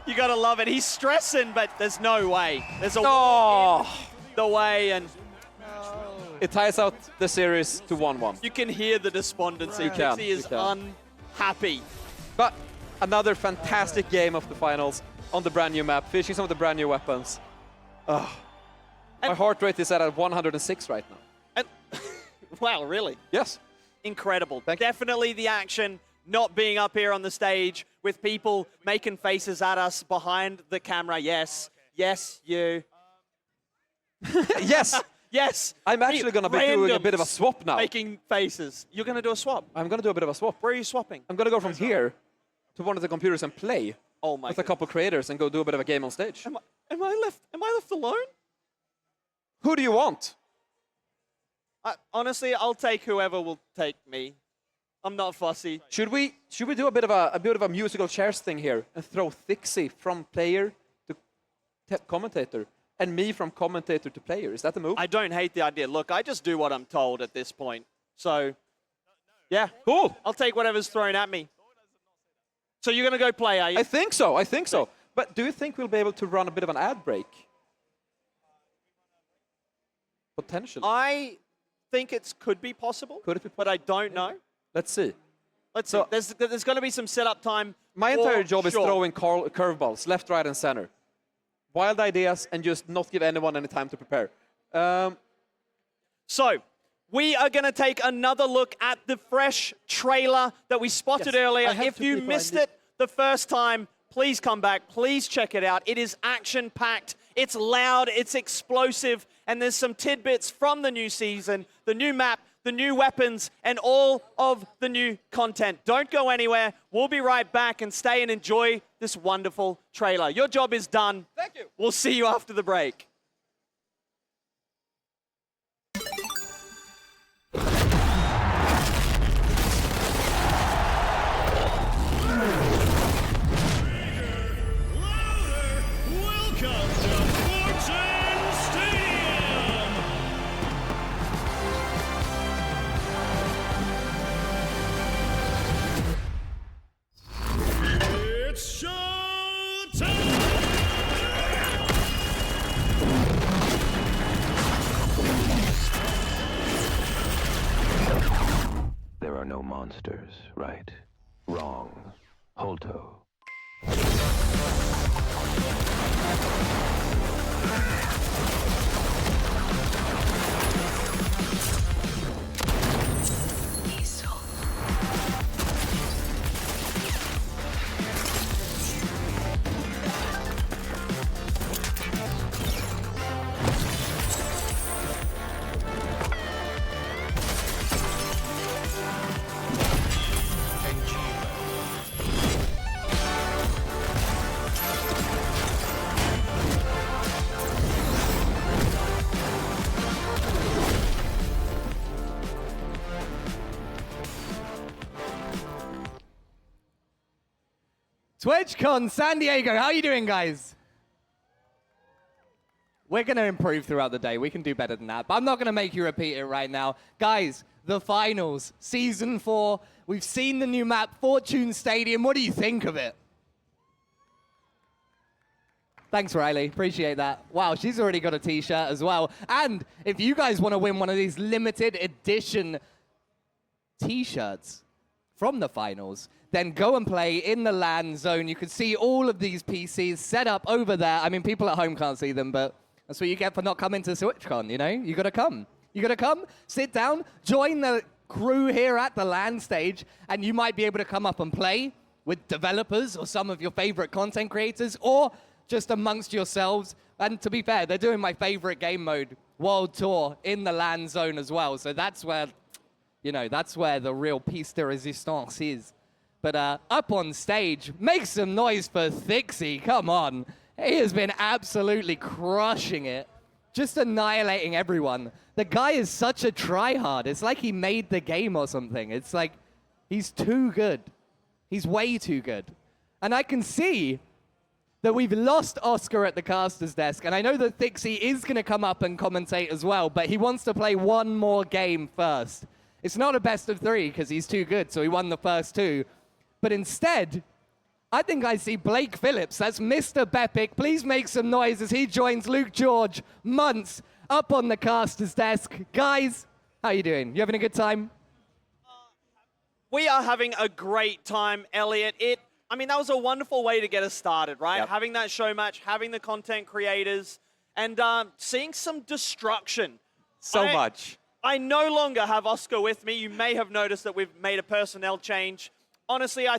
You gotta love it. He's stressing, but there's no way. There's a wall in the way, and it ties out the series to 1-1. You can hear the despondency. You can, Dixie is you can. unhappy. But another fantastic game of the finals on the brand new map, fishing some of the brand new weapons. Ugh. My heart rate is at 106 right now. And wow, really? Yes. Incredible. Definitely the action not being up here on the stage with people making faces at us behind the camera. Yes. Yes, you. Yes. Yes. I'm actually going to be doing a bit of a swap now. Making faces. You're going to do a swap? I'm going to do a bit of a swap. Where are you swapping? I'm going to go from here to one of the computers and play with a couple creators and go do a bit of a game on stage. Am I left alone? Who do you want? Honestly, I'll take whoever will take me. I'm not fussy. Should we do a bit of a musical chairs thing here and throw Thixie from player to commentator and me from commentator to player? Is that the move? I don't hate the idea. Look, I just do what I'm told at this point. So, yeah. Cool. I'll take whatever's thrown at me. So you're going to go play, are you? I think so. But do you think we'll be able to run a bit of an ad break? Potentially. I think it could be possible, but I don't know. Let's see. Let's see. There's going to be some setup time. My entire job is throwing curveballs, left, right, and center. Wild ideas, and just not give anyone any time to prepare. So, we are going to take another look at the fresh trailer that we spotted earlier. If you missed it the first time, please come back. Please check it out. It is action-packed. It's loud. It's explosive. And there's some tidbits from the new season, the new map, the new weapons, and all of the new content. Don't go anywhere. We'll be right back, and stay and enjoy this wonderful trailer. Your job is done. Thank you. We'll see you after the break. There are no monsters, right? Wrong. Holto. TwitchCon San Diego, how are you doing, guys? We're going to improve throughout the day. We can do better than that, but I'm not going to make you repeat it right now. Guys, the finals, Season 4. We've seen the new map, Fortune Stadium. What do you think of it? Thanks, Riley. Appreciate that. Wow, she's already got a T-shirt as well. And if you guys want to win one of these limited edition T-shirts from the finals, then go and play in the LAN zone. You can see all of these PCs set up over there. I mean, people at home can't see them, but that's what you get for not coming to TwitchCon, you know? You gotta come. You gotta come, sit down, join the crew here at the LAN stage, and you might be able to come up and play with developers or some of your favorite content creators, or just amongst yourselves. And to be fair, they're doing my favorite game mode, World Tour, in the LAN zone as well. So that's where, you know, that's where the real piece de resistance is. But up on stage, make some noise for Thixie. Come on. He has been absolutely crushing it. Just annihilating everyone. The guy is such a tryhard. It's like he made the game or something. It's like he's too good. He's way too good. And I can see that we've lost Oscar at the caster's desk. And I know that Thixie is going to come up and commentate as well, but he wants to play one more game first. It's not a best of 3 because he's too good, so he won the first 2. But instead, I think I see Blake Phillips. That's Mr. Bepic. Please make some noise as he joins Luke George, Muntz, up on the caster's desk. Guys, how you doing? You having a good time? We are having a great time, Elliot. I mean, that was a wonderful way to get us started, right? Yep. Having that show match, having the content creators, and seeing some destruction. So much. I no longer have Oscar with me. You may have noticed that we've made a personnel change. Honestly, I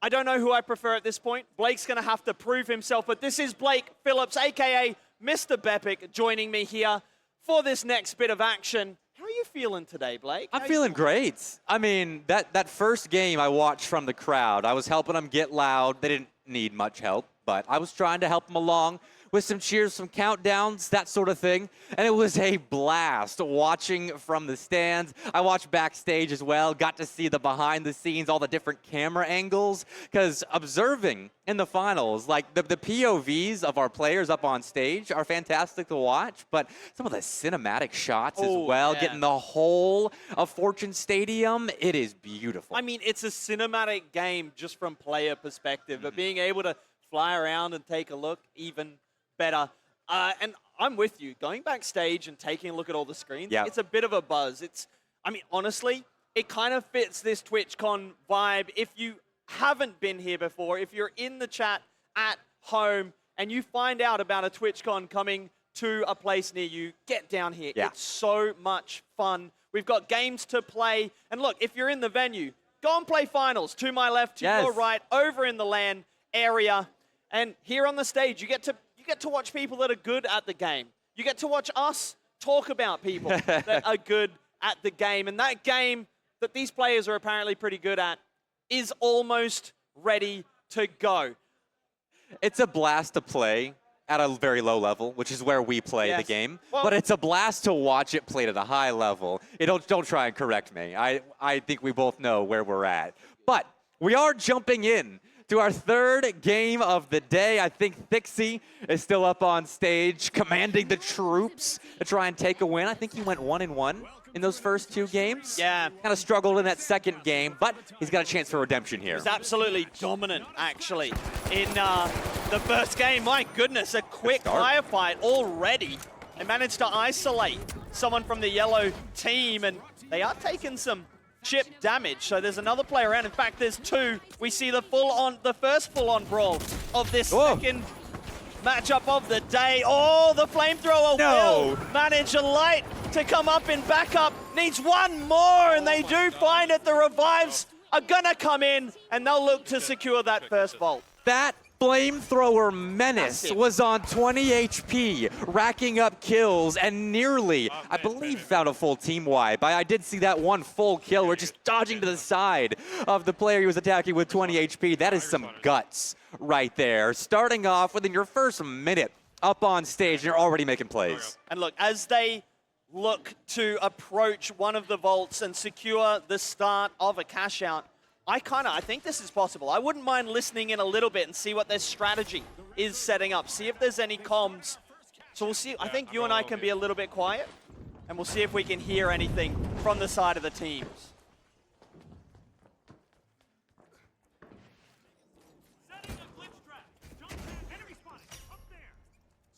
don't know who I prefer at this point. Blake's going to have to prove himself, but this is Blake Phillips, a.k.a. Mr. Bepic, joining me here for this next bit of action. How are you feeling today, Blake? I'm feeling great. I mean, that first game I watched from the crowd, I was helping them get loud. They didn't need much help, but I was trying to help them along with some cheers, some countdowns, that sort of thing. And it was a blast watching from the stands. I watched backstage as well, got to see the behind the scenes, all the different camera angles, because observing in the finals, like the POVs of our players up on stage are fantastic to watch, but some of the cinematic shots as well, getting the whole of Fortune Stadium, it is beautiful. I mean, it's a cinematic game just from player perspective, but being able to fly around and take a look, even better. And I'm with you. Going backstage and taking a look at all the screens, it's a bit of a buzz. I mean, honestly, it kind of fits this TwitchCon vibe. If you haven't been here before, if you're in the chat at home and you find out about a TwitchCon coming to a place near you, get down here. It's so much fun. We've got games to play. And look, if you're in the venue, go and play finals. To my left, to your right, over in the LAN area. And here on the stage, you get to watch people that are good at the game. You get to watch us talk about people that are good at the game. And that game that these players are apparently pretty good at is almost ready to go. It's a blast to play at a very low level, which is where we play the game. Well, but it's a blast to watch it played at a high level. Don't try and correct me. I think we both know where we're at. But we are jumping in to our third game of the day. I think Thixie is still up on stage commanding the troops to try and take a win. I think he went 1-1 in those first two games. Yeah. Kind of struggled in that second game, but he's got a chance for redemption here. He's absolutely dominant, actually, in the first game. My goodness, a quick firefight already. They managed to isolate someone from the yellow team, and they are taking some chip damage, so there's another player around. In fact, there's two. We see the first full-on brawl of this second matchup of the day. Oh, the flamethrower will manage a light to come up in backup. Needs one more, and they do find it. The revives are gonna come in, and they'll look to secure that first vault. That flamethrower menace was on 20 HP, racking up kills, and nearly, I believe, found a full team wipe. I did see that one full kill. We're just dodging to the side of the player he was attacking with 20 HP. That is some guts right there. Starting off within your first minute up on stage, and you're already making plays. And look, as they look to approach one of the vaults and secure the start of a cash out, I think this is possible. I wouldn't mind listening in a little bit and see what their strategy is setting up. See if there's any comms. So we'll see. I think you and I can be a little bit quiet, and we'll see if we can hear anything from the side of the teams. Setting a glitch trap. Jump in. Enemy spotted. Up there.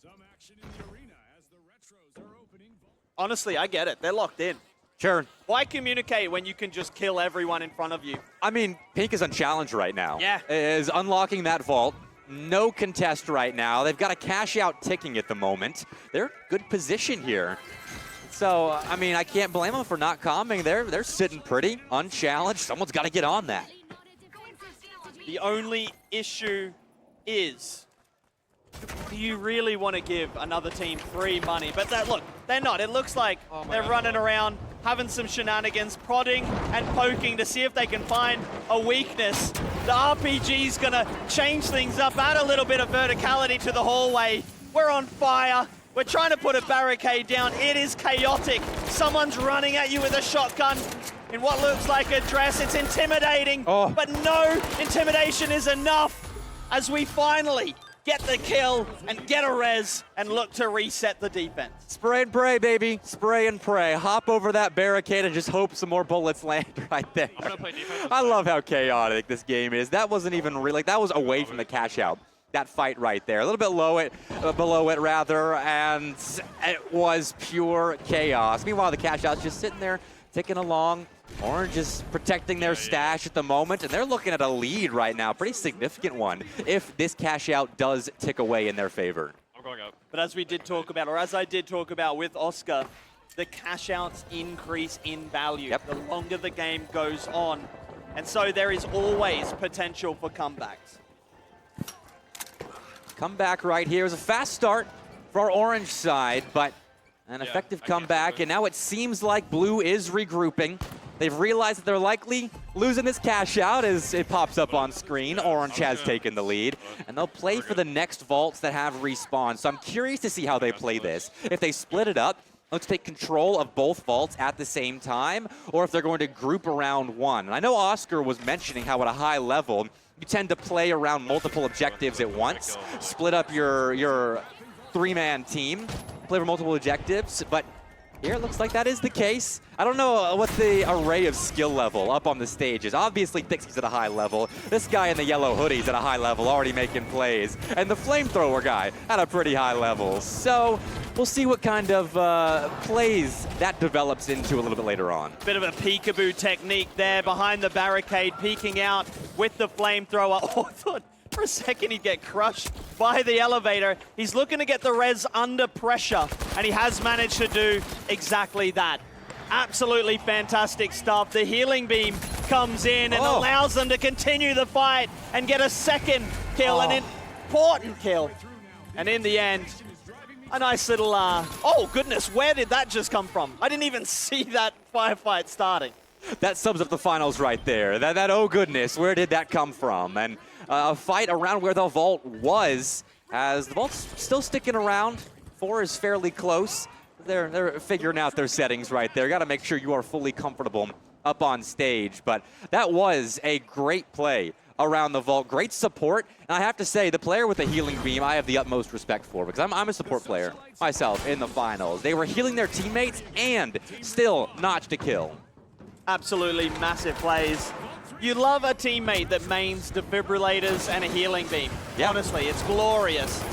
Some action in the arena as the retros are opening. Honestly, I get it. They're locked in. Sure. Why communicate when you can just kill everyone in front of you? I mean, Pink is unchallenged right now. Yeah. Is unlocking that vault. No contest right now. They've got a cash out ticking at the moment. They're in good position here. So, I mean, I can't blame them for not calming. They're sitting pretty, unchallenged. Someone's got to get on that. The only issue is, do you really want to give another team free money? But look, they're not. It looks like they're running around, having some shenanigans, prodding and poking to see if they can find a weakness. The RPG's going to change things up, add a little bit of verticality to the hallway. We're on fire. We're trying to put a barricade down. It is chaotic. Someone's running at you with a shotgun in what looks like a dress. It's intimidating, but no intimidation is enough as we finally get the kill and get a res and look to reset the defense. Spray and pray, baby. Spray and pray. Hop over that barricade and just hope some more bullets land right there. I'm gonna play defense. I love how chaotic this game is. That wasn't even really, that was away from the cash out. that fight right there. A little bit below it rather, and it was pure chaos. Meanwhile, the cash out's just sitting there, ticking along. Orange is protecting their stash at the moment, and they're looking at a lead right now, pretty significant one, if this cash out does tick away in their favor. I'm going up. But as we did talk about, or as I did talk about with Oscar, the cash outs increase in value the longer the game goes on. And so there is always potential for comebacks. Comeback right here. It was a fast start for our Orange side, but an effective comeback, and now it seems like Blue is regrouping. They've realized that they're likely losing this cash out as it pops up on screen. Orange has taken the lead, and they'll play for the next vaults that have respawn. So I'm curious to see how they play this. If they split it up, let's take control of both vaults at the same time, or if they're going to group around one. And I know Oscar was mentioning how at a high level, you tend to play around multiple objectives at once, split up your three-man team, play for multiple objectives, but here it looks like that is the case. I don't know what the array of skill level up on the stage is. Obviously, Thixie's at a high level. This guy in the yellow hoodie's at a high level, already making plays. And the flamethrower guy at a pretty high level. So we'll see what kind of plays that develops into a little bit later on. Bit of a peekaboo technique there behind the barricade, peeking out with the flamethrower. Oh, I thought for a second he'd get crushed by the elevator. He's looking to get the res under pressure, and he has managed to do exactly that. Absolutely fantastic stuff. The healing beam comes in and allows them to continue the fight and get a second kill, an important kill. And in the end, a nice little, oh goodness, where did that just come from? I didn't even see that firefight starting. That sums up the finals right there. That oh goodness, where did that come from? And a fight around where the vault was, as the vault's still sticking around. 4 is fairly close. They're figuring out their settings right there. Got to make sure you are fully comfortable up on stage. But that was a great play around the vault. Great support. And I have to say, the player with the healing beam, I have the utmost respect for, because I'm a support player myself in the finals. They were healing their teammates and still notched a kill. Absolutely massive plays. You love a teammate that mains defibrillators and a healing beam. Yep. Honestly, it's glorious.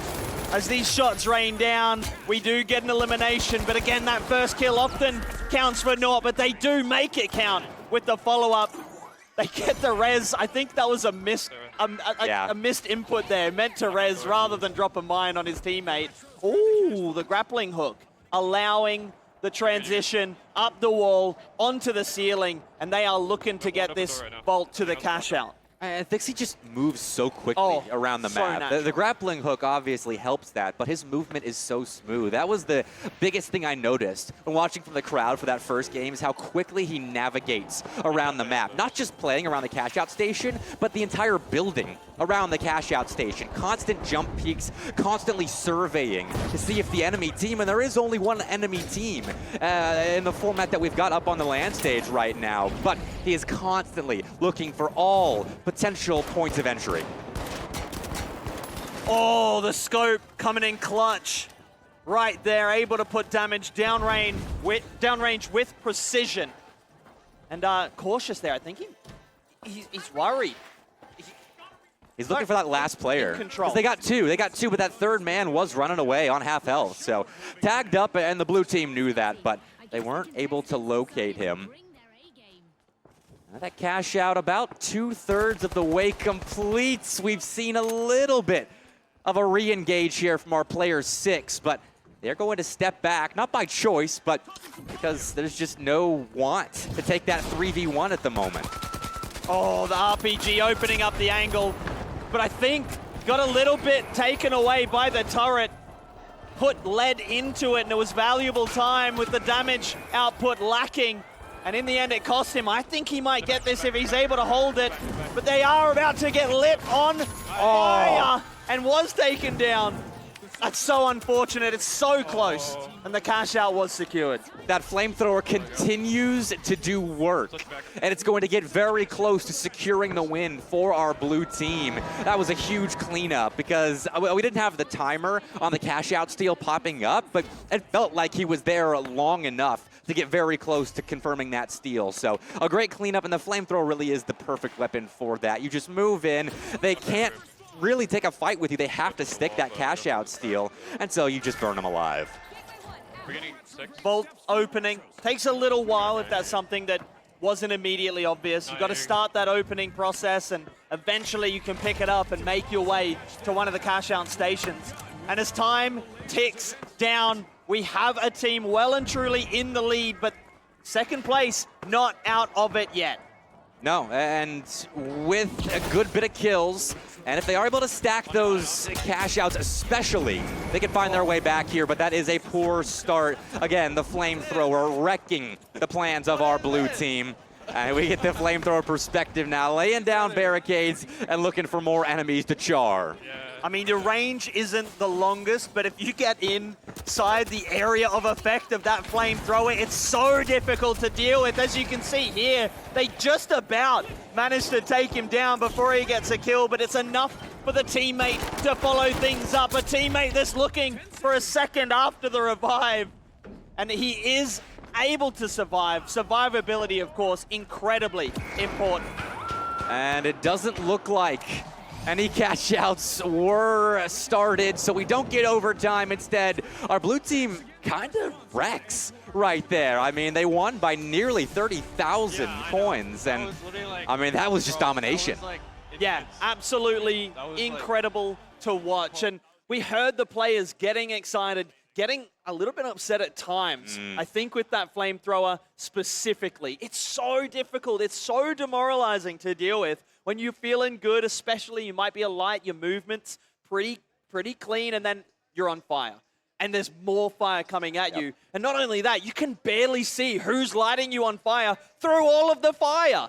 As these shots rain down, we do get an elimination, but again, that first kill often counts for naught, but they do make it count with the follow-up. They get the res. I think that was a missed input there, meant to res rather than drop a mine on his teammate. Ooh, the grappling hook, allowing the transition up the wall, onto the ceiling, and they are looking to get this vault to the cash out. And Thixie just moves so quickly around the map. The grappling hook obviously helps that, but his movement is so smooth. That was the biggest thing I noticed when watching from the crowd for that first game, is how quickly he navigates around the map. Not just playing around the cash out station, but the entire building around the cash out station. Constant jump peaks, constantly surveying to see if the enemy team, and there is only one enemy team in the format that we've got up on the land stage right now, but he is constantly looking for all potential points of entry. Oh, the scope coming in clutch. Right there, able to put damage downrange with precision. And cautious there, I think he's worried. He's looking for that last player. Control. They got two, but that third man was running away on half health. So tagged up, and the blue team knew that, but they weren't able to locate him. That cash out about 2/3 of the way completes. We've seen a little bit of a re-engage here from our player 6, but they're going to step back, not by choice, but because there's just no want to take that 3v1 at the moment. Oh, the RPG opening up the angle, but I think got a little bit taken away by the turret. Put lead into it, and it was valuable time with the damage output lacking. And in the end, it cost him. I think he might get this if he's able to hold it. But they are about to get lit on fire and was taken down. That's so unfortunate. It's so close. And the cash out was secured. That flamethrower continues to do work. And it's going to get very close to securing the win for our blue team. That was a huge cleanup because we didn't have the timer on the cash out steal popping up, but it felt like he was there long enough to get very close to confirming that steal. So a great cleanup, and the flamethrower really is the perfect weapon for that. You just move in. They can't really take a fight with you. They have to stick that cash out steal, and so you just burn them alive. We're getting 6. Vault opening. Takes a little while if that's something that wasn't immediately obvious. You've got to start that opening process, and eventually you can pick it up and make your way to one of the cash out stations. And as time ticks down, we have a team well and truly in the lead, but second place not out of it yet. No, and with a good bit of kills, and if they are able to stack those cash outs especially, they can find their way back here, but that is a poor start. Again, the flamethrower wrecking the plans of our blue team. And we get the flamethrower perspective now, laying down barricades and looking for more enemies to char. I mean, the range isn't the longest, but if you get inside the area of effect of that flamethrower, it's so difficult to deal with. As you can see here, they just about managed to take him down before he gets a kill, but it's enough for the teammate to follow things up. A teammate that's looking for a second after the revive, and he is able to survive. Survivability, of course, incredibly important. And it doesn't look like any cash outs were started, so we don't get overtime. Instead, our blue team kind of wrecks right there. I mean, they won by nearly 30,000 coins, and I mean, that was just domination. Yeah, absolutely incredible to watch. And we heard the players getting excited, getting a little bit upset at times. I think with that flamethrower specifically, it's so difficult, it's so demoralizing to deal with. When you're feeling good, especially, you might be a light, your movement's pretty clean, and then you're on fire. And there's more fire coming at you. And not only that, you can barely see who's lighting you on fire through all of the fire.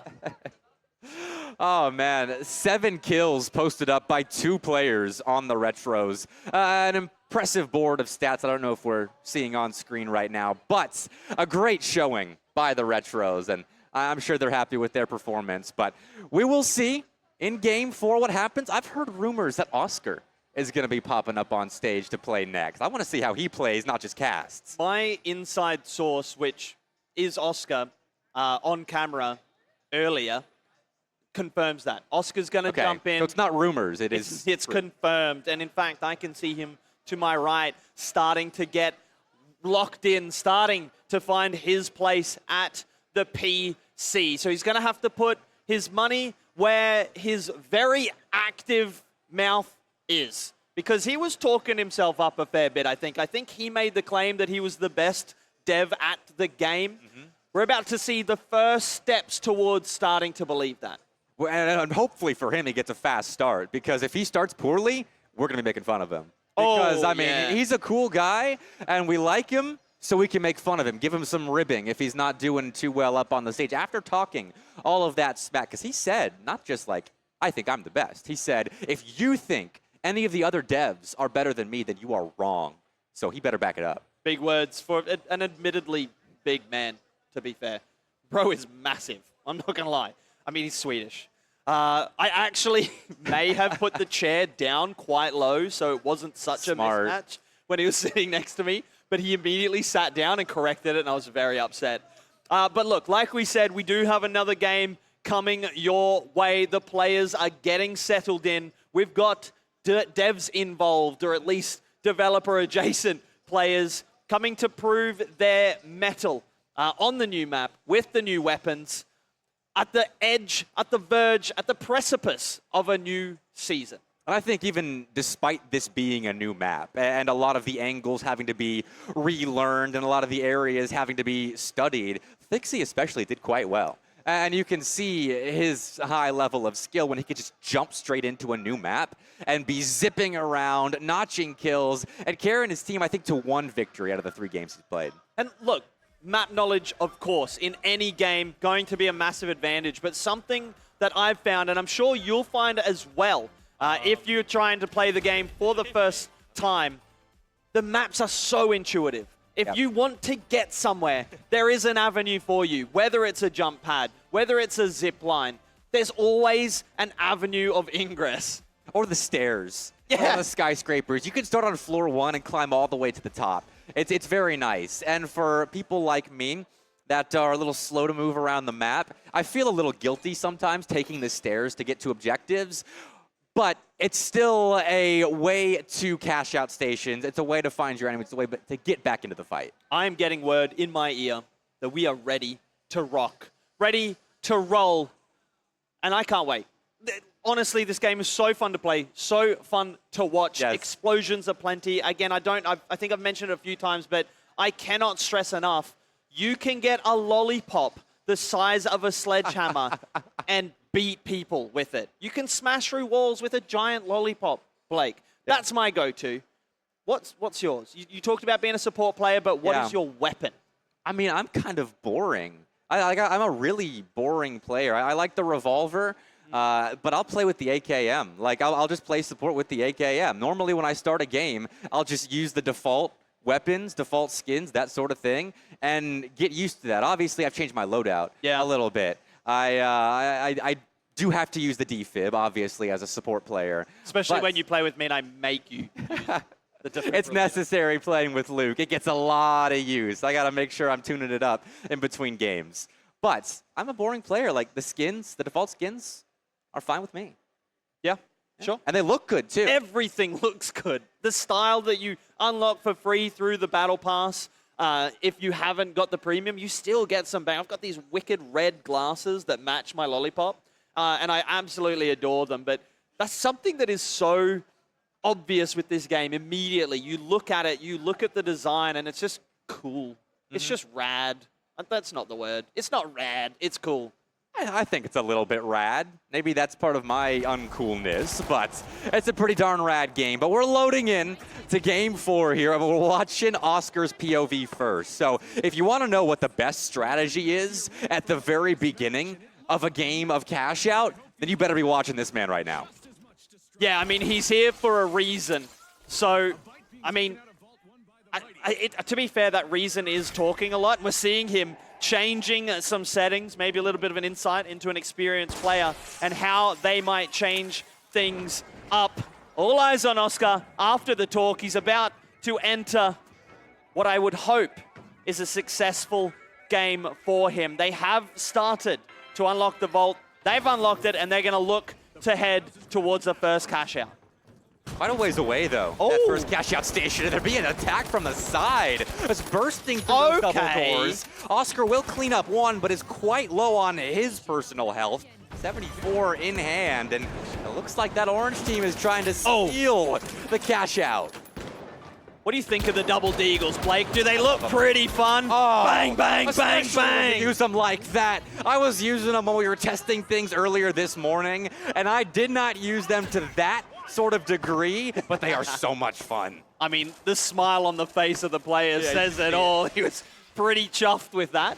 Oh, man. 7 kills posted up by 2 players on the Retros. An impressive board of stats I don't know if we're seeing on screen right now, but a great showing by the Retros, and I'm sure they're happy with their performance. But we will see in Game 4 what happens. I've heard rumors that Oscar is going to be popping up on stage to play next. I want to see how he plays, not just casts. My inside source, which is Oscar on camera earlier, confirms that. Oscar's going to jump in. So it's not rumors, It's confirmed. And in fact, I can see him to my right starting to get locked in, starting to find his place at the PC. So he's going to have to put his money where his very active mouth is, because he was talking himself up a fair bit, I think. I think he made the claim that he was the best dev at the game. We're about to see the first steps towards starting to believe that. Well, and hopefully for him, he gets a fast start, because if he starts poorly, we're going to be making fun of him. Because, I mean, he's a cool guy, and we like him, so we can make fun of him, give him some ribbing if he's not doing too well up on the stage. After talking all of that smack, because he said, not just like, I think I'm the best. He said, if you think any of the other devs are better than me, then you are wrong. So he better back it up. Big words for an admittedly big man, to be fair. Bro is massive. I'm not going to lie. I mean, he's Swedish. I actually may have put the chair down quite low, so it wasn't such a mismatch when he was sitting next to me. But he immediately sat down and corrected it, and I was very upset. But look, like we said, we do have another game coming your way. The players are getting settled in. We've got devs involved, or at least developer-adjacent players coming to prove their mettle on the new map with the new weapons at the edge, at the verge, at the precipice of a new season. And I think even despite this being a new map and a lot of the angles having to be relearned and a lot of the areas having to be studied, Thixie especially did quite well. And you can see his high level of skill when he could just jump straight into a new map and be zipping around, notching kills, and carrying his team, I think, to 1 victory out of the 3 games he's played. And look, map knowledge, of course, in any game, going to be a massive advantage, but something that I've found, and I'm sure you'll find as well, if you're trying to play the game for the first time, the maps are so intuitive. If you want to get somewhere, there is an avenue for you, whether it's a jump pad, whether it's a zip line. There's always an avenue of ingress. Or the stairs, or the skyscrapers. You can start on floor 1 and climb all the way to the top. It's very nice. And for people like me that are a little slow to move around the map, I feel a little guilty sometimes taking the stairs to get to objectives. But it's still a way to cash out stations. It's a way to find your enemies. It's a way to get back into the fight. I'm getting word in my ear that we are ready to rock, ready to roll, and I can't wait. Honestly, this game is so fun to play, so fun to watch. Yes. Explosions aplenty. Again, I think I've mentioned it a few times, but I cannot stress enough. You can get a lollipop the size of a sledgehammer and beat people with it. You can smash through walls with a giant lollipop, Blake. That's my go-to. What's yours? You talked about being a support player, but what is your weapon? I mean, I'm kind of boring. I'm a really boring player. I like the revolver. But I'll play with the AKM. Like, I'll just play support with the AKM. Normally, when I start a game, I'll just use the default weapons, default skins, that sort of thing, and get used to that. Obviously, I've changed my loadout a little bit. I do have to use the defib, obviously, as a support player. Especially when you play with me and I make you use the different It's necessary playing with Luke. It gets a lot of use. I got to make sure I'm tuning it up in between games. But I'm a boring player. Like, the skins, the default skins, are fine with me. Yeah, sure. And they look good, too. Everything looks good. The style that you unlock for free through the Battle Pass, if you haven't got the premium, you still get some bang. I've got these wicked red glasses that match my lollipop, and I absolutely adore them. But that's something that is so obvious with this game immediately. You look at it, you look at the design, and it's just cool. It's just rad. That's not the word. It's not rad. It's cool. I think it's a little bit rad. Maybe that's part of my uncoolness, but it's a pretty darn rad game. But we're loading in to Game 4 here, and we're watching Oscar's POV first. So if you want to know what the best strategy is at the very beginning of a game of Cash Out, then you better be watching this man right now. Yeah, I mean, he's here for a reason. So, I mean, to be fair, that reason is talking a lot. We're seeing him changing some settings, maybe a little bit of an insight into an experienced player and how they might change things up. All eyes on Oscar after the talk. He's about to enter what I would hope is a successful game for him. They have started to unlock the vault. They've unlocked it, and they're going to look to head towards the first cash out. Quite a ways away, though. That first cash-out station. They're being attacked from the side. It's bursting through those double doors. Oscar will clean up one, but is quite low on his personal health. 74 in hand, and it looks like that orange team is trying to steal the cash-out. What do you think of the double deagles, Blake? Do they look pretty fun? Bang, bang, bang, bang. Use them like that. I was using them when we were testing things earlier this morning, and I did not use them to that sort of degree, but they are so much fun. I mean, the smile on the face of the player says it all. He was pretty chuffed with that.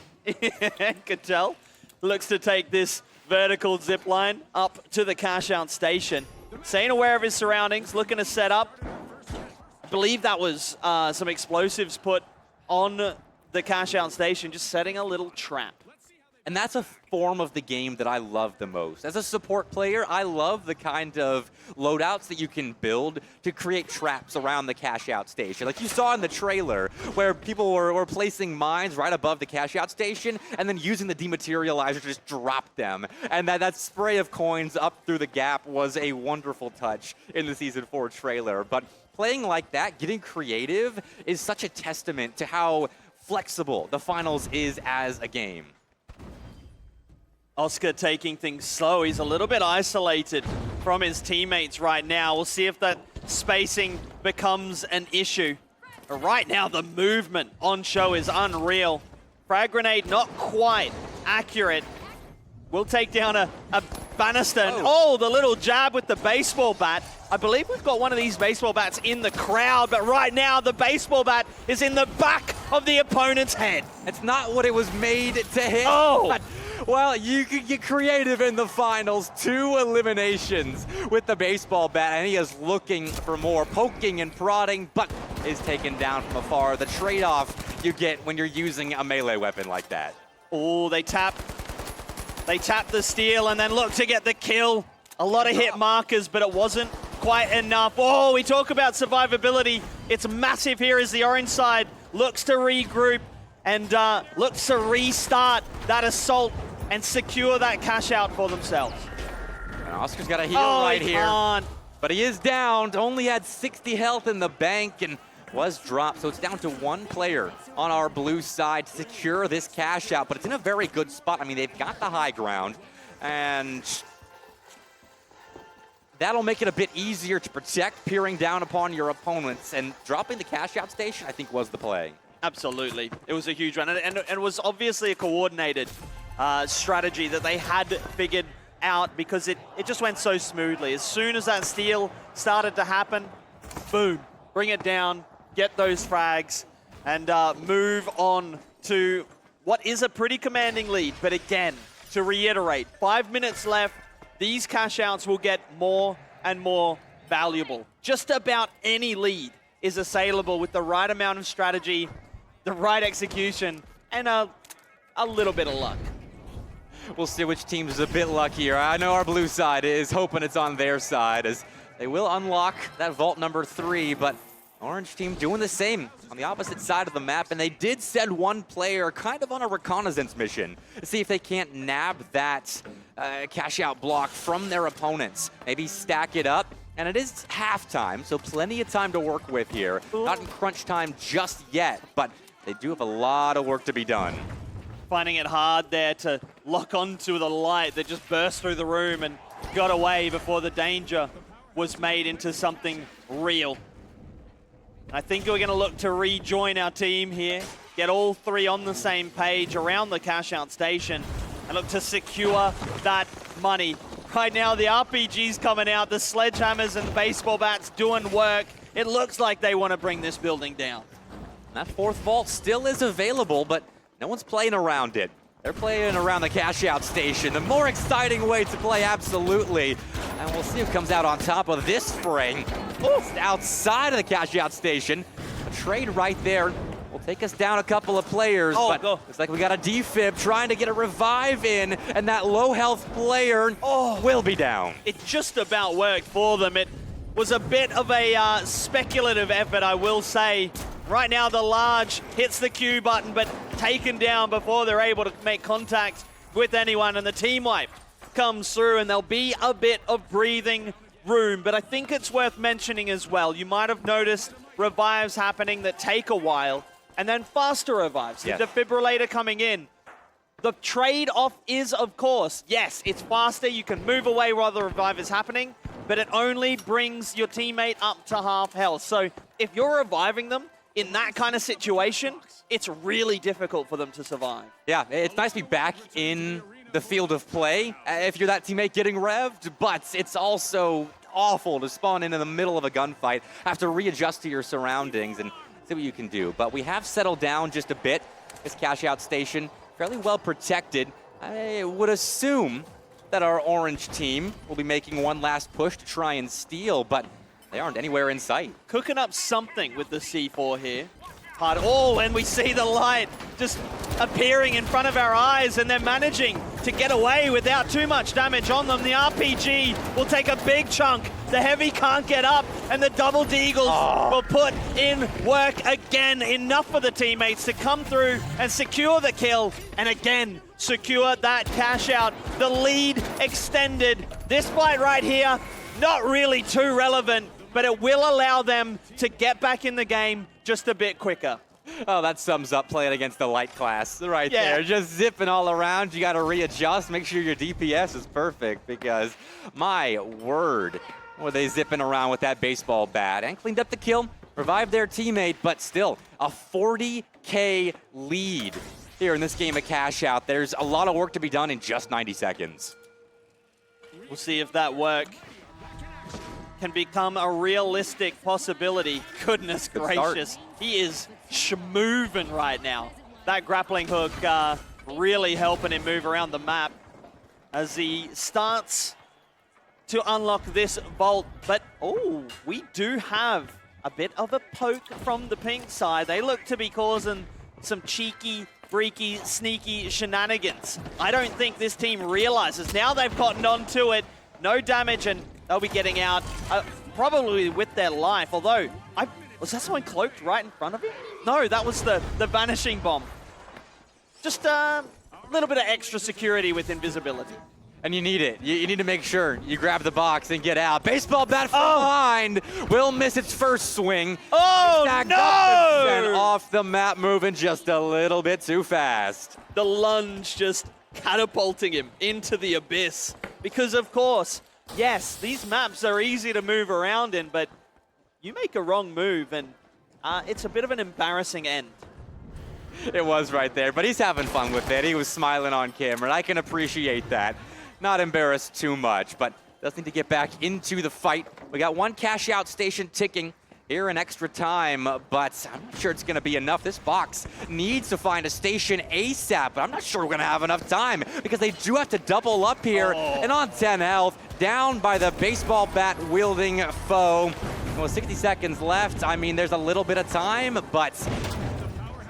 Could tell. Looks to take this vertical zip line up to the cash out station. Staying aware of his surroundings, looking to set up. I believe that was some explosives put on the cash out station, just setting a little trap. And that's a form of the game that I love the most. As a support player, I love the kind of loadouts that you can build to create traps around the cash-out station. Like you saw in the trailer, where people were placing mines right above the cash-out station and then using the dematerializer to just drop them. And that spray of coins up through the gap was a wonderful touch in the Season 4 trailer. But playing like that, getting creative, is such a testament to how flexible the finals is as a game. Oscar taking things slow. He's a little bit isolated from his teammates right now. We'll see if that spacing becomes an issue. But right now, the movement on show is unreal. Frag grenade not quite accurate. We'll take down a banister. Oh, the little jab with the baseball bat. I believe we've got one of these baseball bats in the crowd, but right now the baseball bat is in the back of the opponent's head. It's not what it was made to hit. Oh! But, well, you could get creative in the finals. 2 eliminations with the baseball bat, and he is looking for more, poking and prodding, but is taken down from afar. The trade-off you get when you're using a melee weapon like that. Oh, they tap the steal and then look to get the kill. A lot of hit markers, but it wasn't quite enough. Oh, we talk about survivability. It's massive here as the orange side looks to regroup and looks to restart that assault and secure that cash out for themselves. And Oscar's got a heal right here. But he is down, only had 60 health in the bank and was dropped. So it's down to one player on our blue side to secure this cash out, but it's in a very good spot. I mean, they've got the high ground, and that'll make it a bit easier to protect peering down upon your opponents, and dropping the cash out station, I think, was the play. Absolutely. It was a huge run, and it was obviously a coordinated strategy that they had figured out because it just went so smoothly. As soon as that steal started to happen, boom, bring it down, get those frags, and move on to what is a pretty commanding lead. But again, to reiterate, 5 minutes left, these cash outs will get more and more valuable. Just about any lead is assailable with the right amount of strategy, the right execution, and a little bit of luck. We'll see which team is a bit luckier. I know our blue side is hoping it's on their side, as they will unlock that vault number 3, but orange team doing the same on the opposite side of the map, and they did send one player kind of on a reconnaissance mission to see if they can't nab that cash out block from their opponents. Maybe stack it up, and it is halftime, so plenty of time to work with here. Not in crunch time just yet, but they do have a lot of work to be done. Finding it hard there to lock onto the light that just burst through the room and got away before the danger was made into something real. I think we're going to look to rejoin our team here, get all three on the same page around the cash out station, and look to secure that money. Right now, the RPG's coming out, the sledgehammers and the baseball bats doing work. It looks like they want to bring this building down. That fourth vault still is available, but no one's playing around it. They're playing around the cash out station. The more exciting way to play, absolutely. And we'll see who comes out on top of this fray. Outside of the cash out station. A trade right there will take us down a couple of players, but looks like we got a defib trying to get a revive in, and that low health player will be down. It just about worked for them. It was a bit of a speculative effort, I will say. Right now, the large hits the Q button, but taken down before they're able to make contact with anyone, and the team wipe comes through, and there'll be a bit of breathing room. But I think it's worth mentioning as well, you might have noticed revives happening that take a while, and then faster revives. The defibrillator coming in. The trade-off is, of course, yes, it's faster, you can move away while the revive is happening, but it only brings your teammate up to half health. So if you're reviving them, in that kind of situation, it's really difficult for them to survive. Yeah, it's nice to be back in the field of play if you're that teammate getting revved, but it's also awful to spawn in the middle of a gunfight, have to readjust to your surroundings and see what you can do. But we have settled down just a bit. This cash out station, fairly well protected. I would assume that our orange team will be making one last push to try and steal, but they aren't anywhere in sight. Cooking up something with the C4 here. And we see the light just appearing in front of our eyes, and they're managing to get away without too much damage on them. The RPG will take a big chunk. The heavy can't get up, and the double deagles will put in work again. Enough for the teammates to come through and secure the kill, and again, secure that cash out. The lead extended. This fight right here, not really too relevant, but it will allow them to get back in the game just a bit quicker. Oh, that sums up playing against the light class right there. Just zipping all around. You got to readjust. Make sure your DPS is perfect because, my word, were they zipping around with that baseball bat and cleaned up the kill, revived their teammate, but still a 40K lead here in this game of Cash Out. There's a lot of work to be done in just 90 seconds. We'll see if that work can become a realistic possibility. Goodness gracious. He is schmoovin' right now. That grappling hook really helping him move around the map as he starts to unlock this vault. But, we do have a bit of a poke from the pink side. They look to be causing some cheeky, freaky, sneaky shenanigans. I don't think this team realizes. Now they've gotten onto it. No damage, and they'll be getting out probably with their life. Although, was that someone cloaked right in front of him? No, that was the vanishing bomb. Just a little bit of extra security with invisibility. And you need it. You need to make sure you grab the box and get out. Baseball bat from behind will miss its first swing. Oh, Stacked no! up and sent off the map, moving just a little bit too fast. The lunge just catapulting him into the abyss. Because, of course, yes, these maps are easy to move around in, but you make a wrong move, and it's a bit of an embarrassing end. It was right there, but he's having fun with it. He was smiling on camera, and I can appreciate that. Not embarrassed too much, but does need to get back into the fight. We got one cash out station ticking here in extra time, but I'm not sure it's going to be enough. This box needs to find a station ASAP, but I'm not sure we're going to have enough time because they do have to double up here. And on 10 health, down by the baseball bat wielding foe. Well, 60 seconds left. I mean, there's a little bit of time, but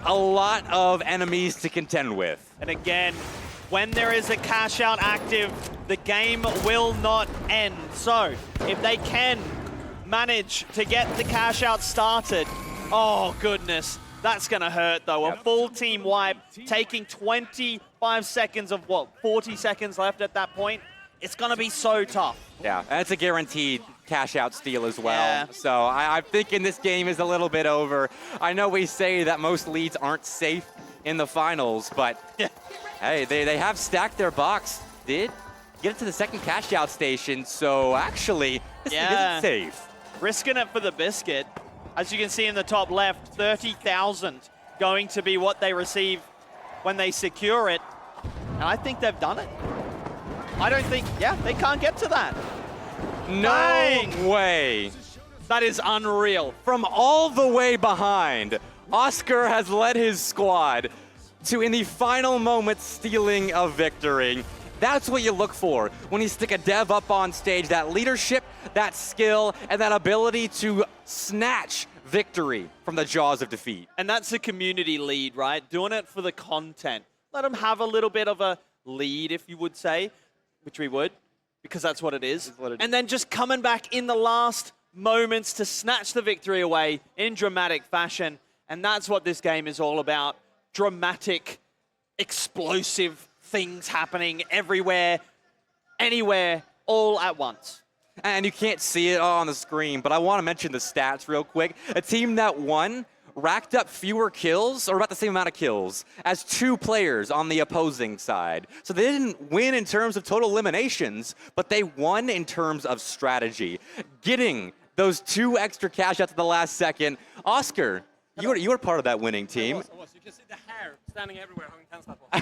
a lot of enemies to contend with. And again, when there is a cash out active, the game will not end. So if they can manage to get the cash out started, oh goodness, that's gonna hurt though. A full team wipe, taking 25 seconds of 40 seconds left at that point. It's gonna be so tough. Yeah, and it's a guaranteed cash out steal as well. Yeah. So I'm thinking this game is a little bit over. I know we say that most leads aren't safe in the finals, but hey, they have stacked their box. Did get it to the second cash out station, so actually this lead isn't safe. Risking it for the biscuit. As you can see in the top left, 30,000 going to be what they receive when they secure it. And I think they've done it. I don't think, they can't get to that. No way. That is unreal. From all the way behind, Oscar has led his squad to, in the final moments, stealing a victory. That's what you look for when you stick a dev up on stage, that leadership, that skill, and that ability to snatch victory from the jaws of defeat. And that's a community lead, right? Doing it for the content. Let them have a little bit of a lead, if you would say, which we would, because that's what it is. And then just coming back in the last moments to snatch the victory away in dramatic fashion. And that's what this game is all about. Dramatic, explosive things happening everywhere, anywhere, all at once. And you can't see it all on the screen, but I want to mention the stats real quick. A team that won racked up fewer kills, or about the same amount of kills, as 2 players on the opposing side. So they didn't win in terms of total eliminations, but they won in terms of strategy. Getting those 2 extra cash outs at the last second. Oscar, you were part of that winning team. I was. You can see the hair standing everywhere. How intense that was.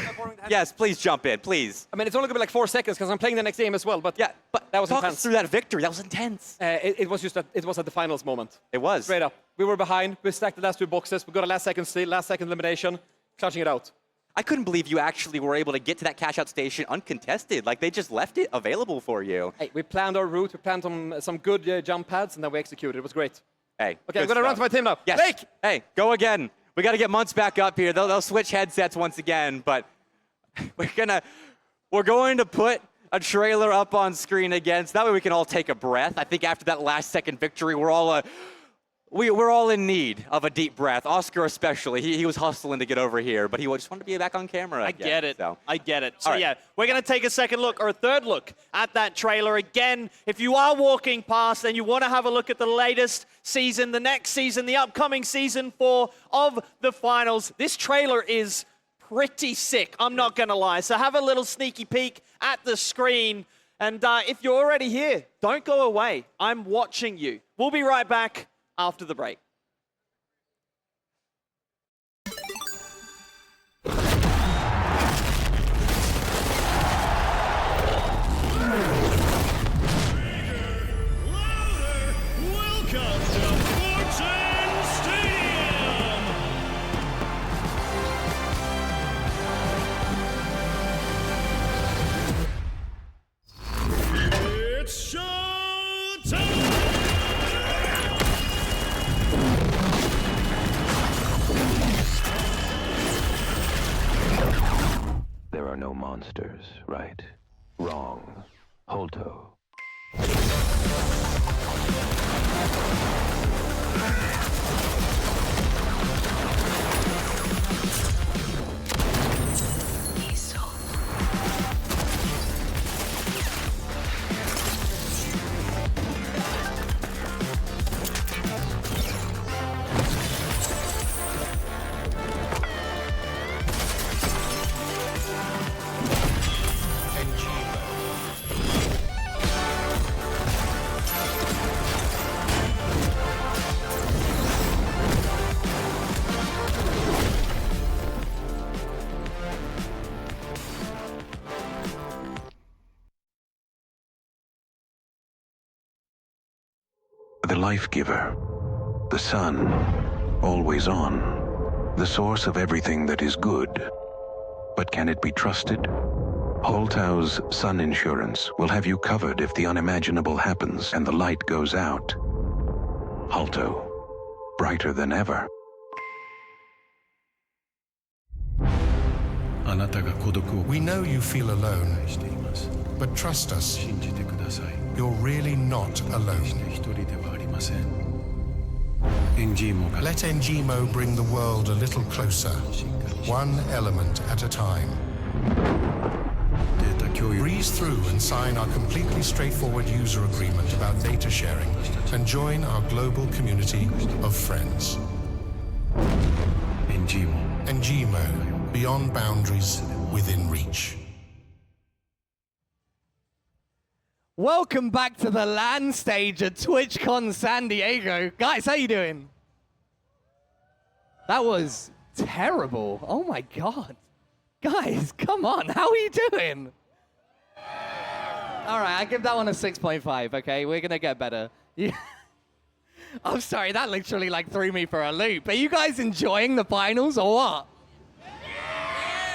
Yes, please jump in, please. I mean, it's only going to be like 4 seconds because I'm playing the next game as well. But Yeah, but that was talk intense. us through that victory. That was intense. It was just it was at the finals moment. It was. Straight up. We were behind. We stacked the last 2 boxes. We got a last second steal, last second elimination, clutching it out. I couldn't believe you actually were able to get to that cash out station uncontested. Like, they just left it available for you. Hey, we planned our route. We planned some good jump pads, and then we executed. It was great. Hey. Okay, I'm going to run to my team now. Yes. Blake! Hey, go again. We got to get Muntz back up here. They'll switch headsets once again, but we're going to put a trailer up on screen again, so that way we can all take a breath. I think after that last second victory, we're all in need of a deep breath. Oscar especially. He was hustling to get over here, but he just wanted to be back on camera. I get it. So. I get it. So All right. yeah, we're going to take a second look, or a third look, at that trailer. Again, if you are walking past and you want to have a look at the latest season, the next season, the upcoming season 4 of the finals, this trailer is pretty sick. I'm not going to lie. So have a little sneaky peek at the screen. And if you're already here, don't go away. I'm watching you. We'll be right back after the break. Welcome to Fortune Stadium! It's showtime! There are no monsters, right? Wrong. Holto. the life giver, the sun, always on, the source of everything that is good. But can it be trusted? Holtau's Sun Insurance will have you covered if the unimaginable happens and the light goes out. Holto, brighter than ever. We know you feel alone, but trust us, you're really not alone. Let Engimo bring the world a little closer, one element at a time. Breeze through and sign our completely straightforward user agreement about data sharing and join our global community of friends. Engimo, beyond boundaries, within reach. Welcome back to the LAN stage at TwitchCon San Diego. Guys, how you doing? That was terrible. Oh my God. Guys, come on. How are you doing? All right, I give that one a 6.5, okay? We're going to get better. Yeah. I'm sorry, that literally like threw me for a loop. Are you guys enjoying the finals or what?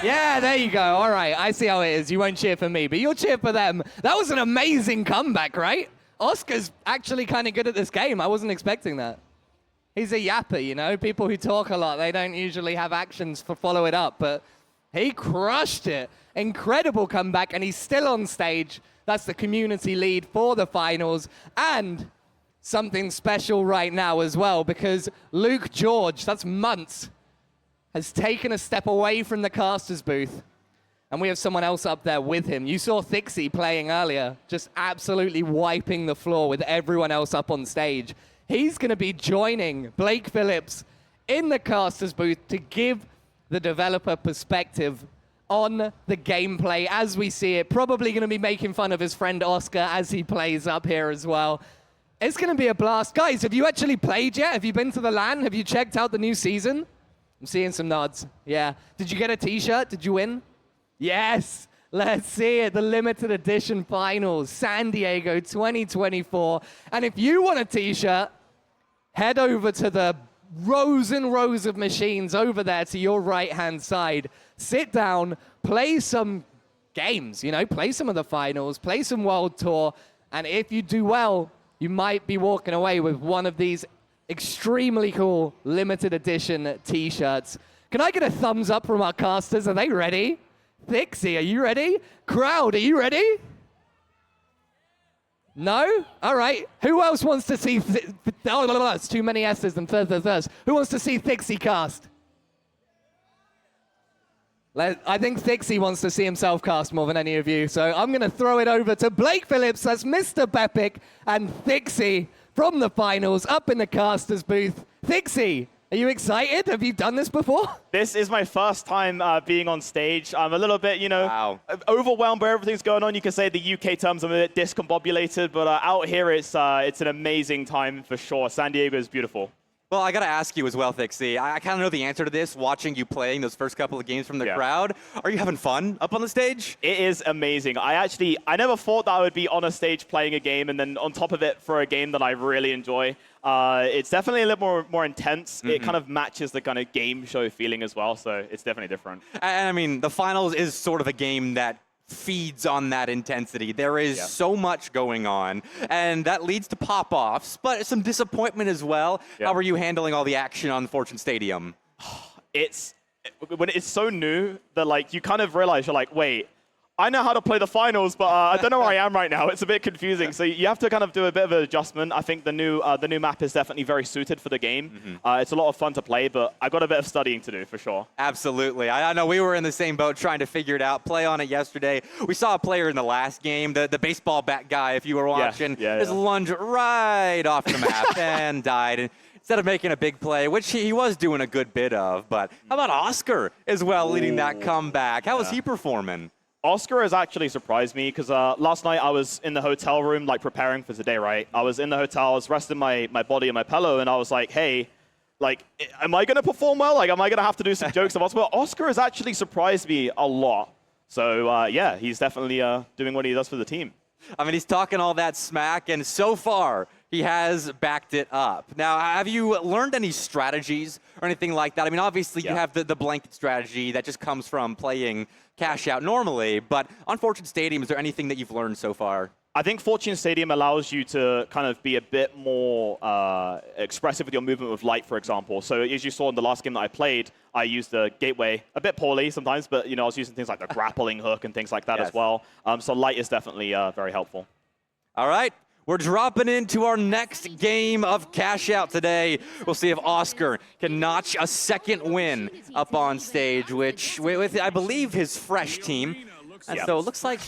Yeah, there you go. All right, I see how it is. You won't cheer for me, but you'll cheer for them. That was an amazing comeback, right? Oscar's actually kind of good at this game. I wasn't expecting that. He's a yapper, you know? People who talk a lot, they don't usually have actions to follow it up, but he crushed it. Incredible comeback, and he's still on stage. That's the community lead for the finals, and something special right now as well, because Luke George, that's months, has taken a step away from the caster's booth, and we have someone else up there with him. You saw Thixie playing earlier, just absolutely wiping the floor with everyone else up on stage. He's going to be joining Blake Phillips in the caster's booth to give the developer perspective on the gameplay as we see it. Probably going to be making fun of his friend Oscar as he plays up here as well. It's going to be a blast. Guys, have you actually played yet? Have you been to the LAN? Have you checked out the new season? I'm seeing some nods. Yeah. Did you get a t-shirt? Did you win? Yes. Let's see it. The limited edition finals, San Diego 2024. And if you want a t-shirt, head over to the rows and rows of machines over there to your right-hand side. Sit down, play some games, you know, play some of the finals, play some World Tour. And if you do well, you might be walking away with one of these extremely cool limited edition t-shirts. Can I get a thumbs up from our casters? Are they ready? Thixie, are you ready? Crowd, are you ready? No? All right. Who else wants to see... it's too many S's and third. Who wants to see Thixie cast? I think Thixie wants to see himself cast more than any of you. So I'm going to throw it over to Blake Phillips as Mr. Bepic and Thixie from the finals up in the caster's booth. Thixie, are you excited? Have you done this before? This is my first time being on stage. I'm a little bit, you know, overwhelmed by everything's going on. You can say the UK terms, I'm a bit discombobulated, but out here it's an amazing time for sure. San Diego is beautiful. Well, I got to ask you as well, Thixie. I kind of know the answer to this, watching you playing those first couple of games from the crowd. Are you having fun up on the stage? It is amazing. I never thought that I would be on a stage playing a game, and then on top of it for a game that I really enjoy. It's definitely a little more intense. Mm-hmm. It kind of matches the kind of game show feeling as well, so it's definitely different. And I mean, the finals is sort of a game that feeds on that intensity. There is so much going on, and that leads to pop-offs, but some disappointment as well. How are you handling all the action on Fortune Stadium? When it's so new that like you kind of realize you're like, wait, I know how to play the finals, but I don't know where I am right now. It's a bit confusing. So you have to kind of do a bit of an adjustment. I think the new map is definitely very suited for the game. Mm-hmm. It's a lot of fun to play, but I've got a bit of studying to do for sure. Absolutely. I know we were in the same boat trying to figure it out, play on it yesterday. We saw a player in the last game, the baseball bat guy, if you were watching, just lunged right off the map and died. And instead of making a big play, which he was doing a good bit of. But how about Oscar as well, leading that comeback? How was he performing? Oscar has actually surprised me because last night I was in the hotel room, like preparing for today, right? I was in the hotel, I was resting my body on my pillow, and I was like, hey, like, am I going to perform well? Like, am I going to have to do some jokes about Oscar? Oscar has actually surprised me a lot. So, yeah, he's definitely doing what he does for the team. I mean, he's talking all that smack, and so far, he has backed it up. Now, have you learned any strategies or anything like that? I mean, obviously, you have the blanket strategy that just comes from playing Cash Out normally, but on Fortune Stadium, is there anything that you've learned so far? I think Fortune Stadium allows you to kind of be a bit more expressive with your movement with light, for example. So as you saw in the last game that I played, I used the gateway a bit poorly sometimes, but I was using things like the grappling hook and things like that as well. So light is definitely very helpful. All right. We're dropping into our next game of Cash Out today. We'll see if Oscar can notch a second win up on stage, which with I believe his fresh team. And so it looks like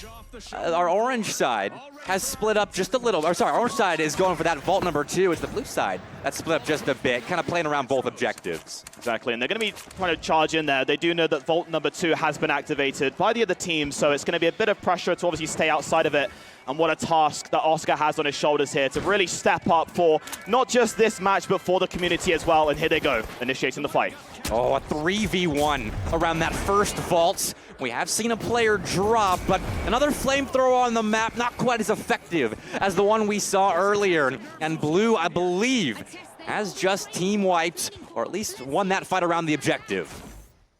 our orange side has split up just a little. Or sorry, our orange side is going for that vault number 2. It's the blue side that's split up just a bit, kind of playing around both objectives. Exactly, and they're going to be trying to charge in there. They do know that vault number 2 has been activated by the other team, so it's going to be a bit of pressure to obviously stay outside of it. And what a task that Oscar has on his shoulders here to really step up for not just this match, but for the community as well. And here they go, initiating the fight. Oh, a 3v1 around that first vault. We have seen a player drop, but another flamethrower on the map, not quite as effective as the one we saw earlier. And Blue, I believe, has just team wiped, or at least won that fight around the objective.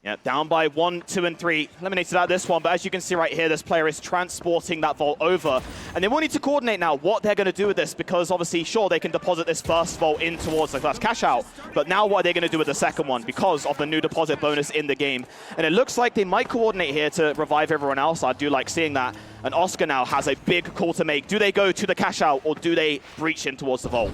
Yeah, down by 1, 2, and 3. Eliminated out of this one, but as you can see right here, this player is transporting that vault over. And they will need to coordinate now what they're going to do with this, because obviously, sure, they can deposit this first vault in towards the first cash out, but now what are they going to do with the second one because of the new deposit bonus in the game? And it looks like they might coordinate here to revive everyone else. I do like seeing that. And Oscar now has a big call to make. Do they go to the cash out, or do they breach in towards the vault?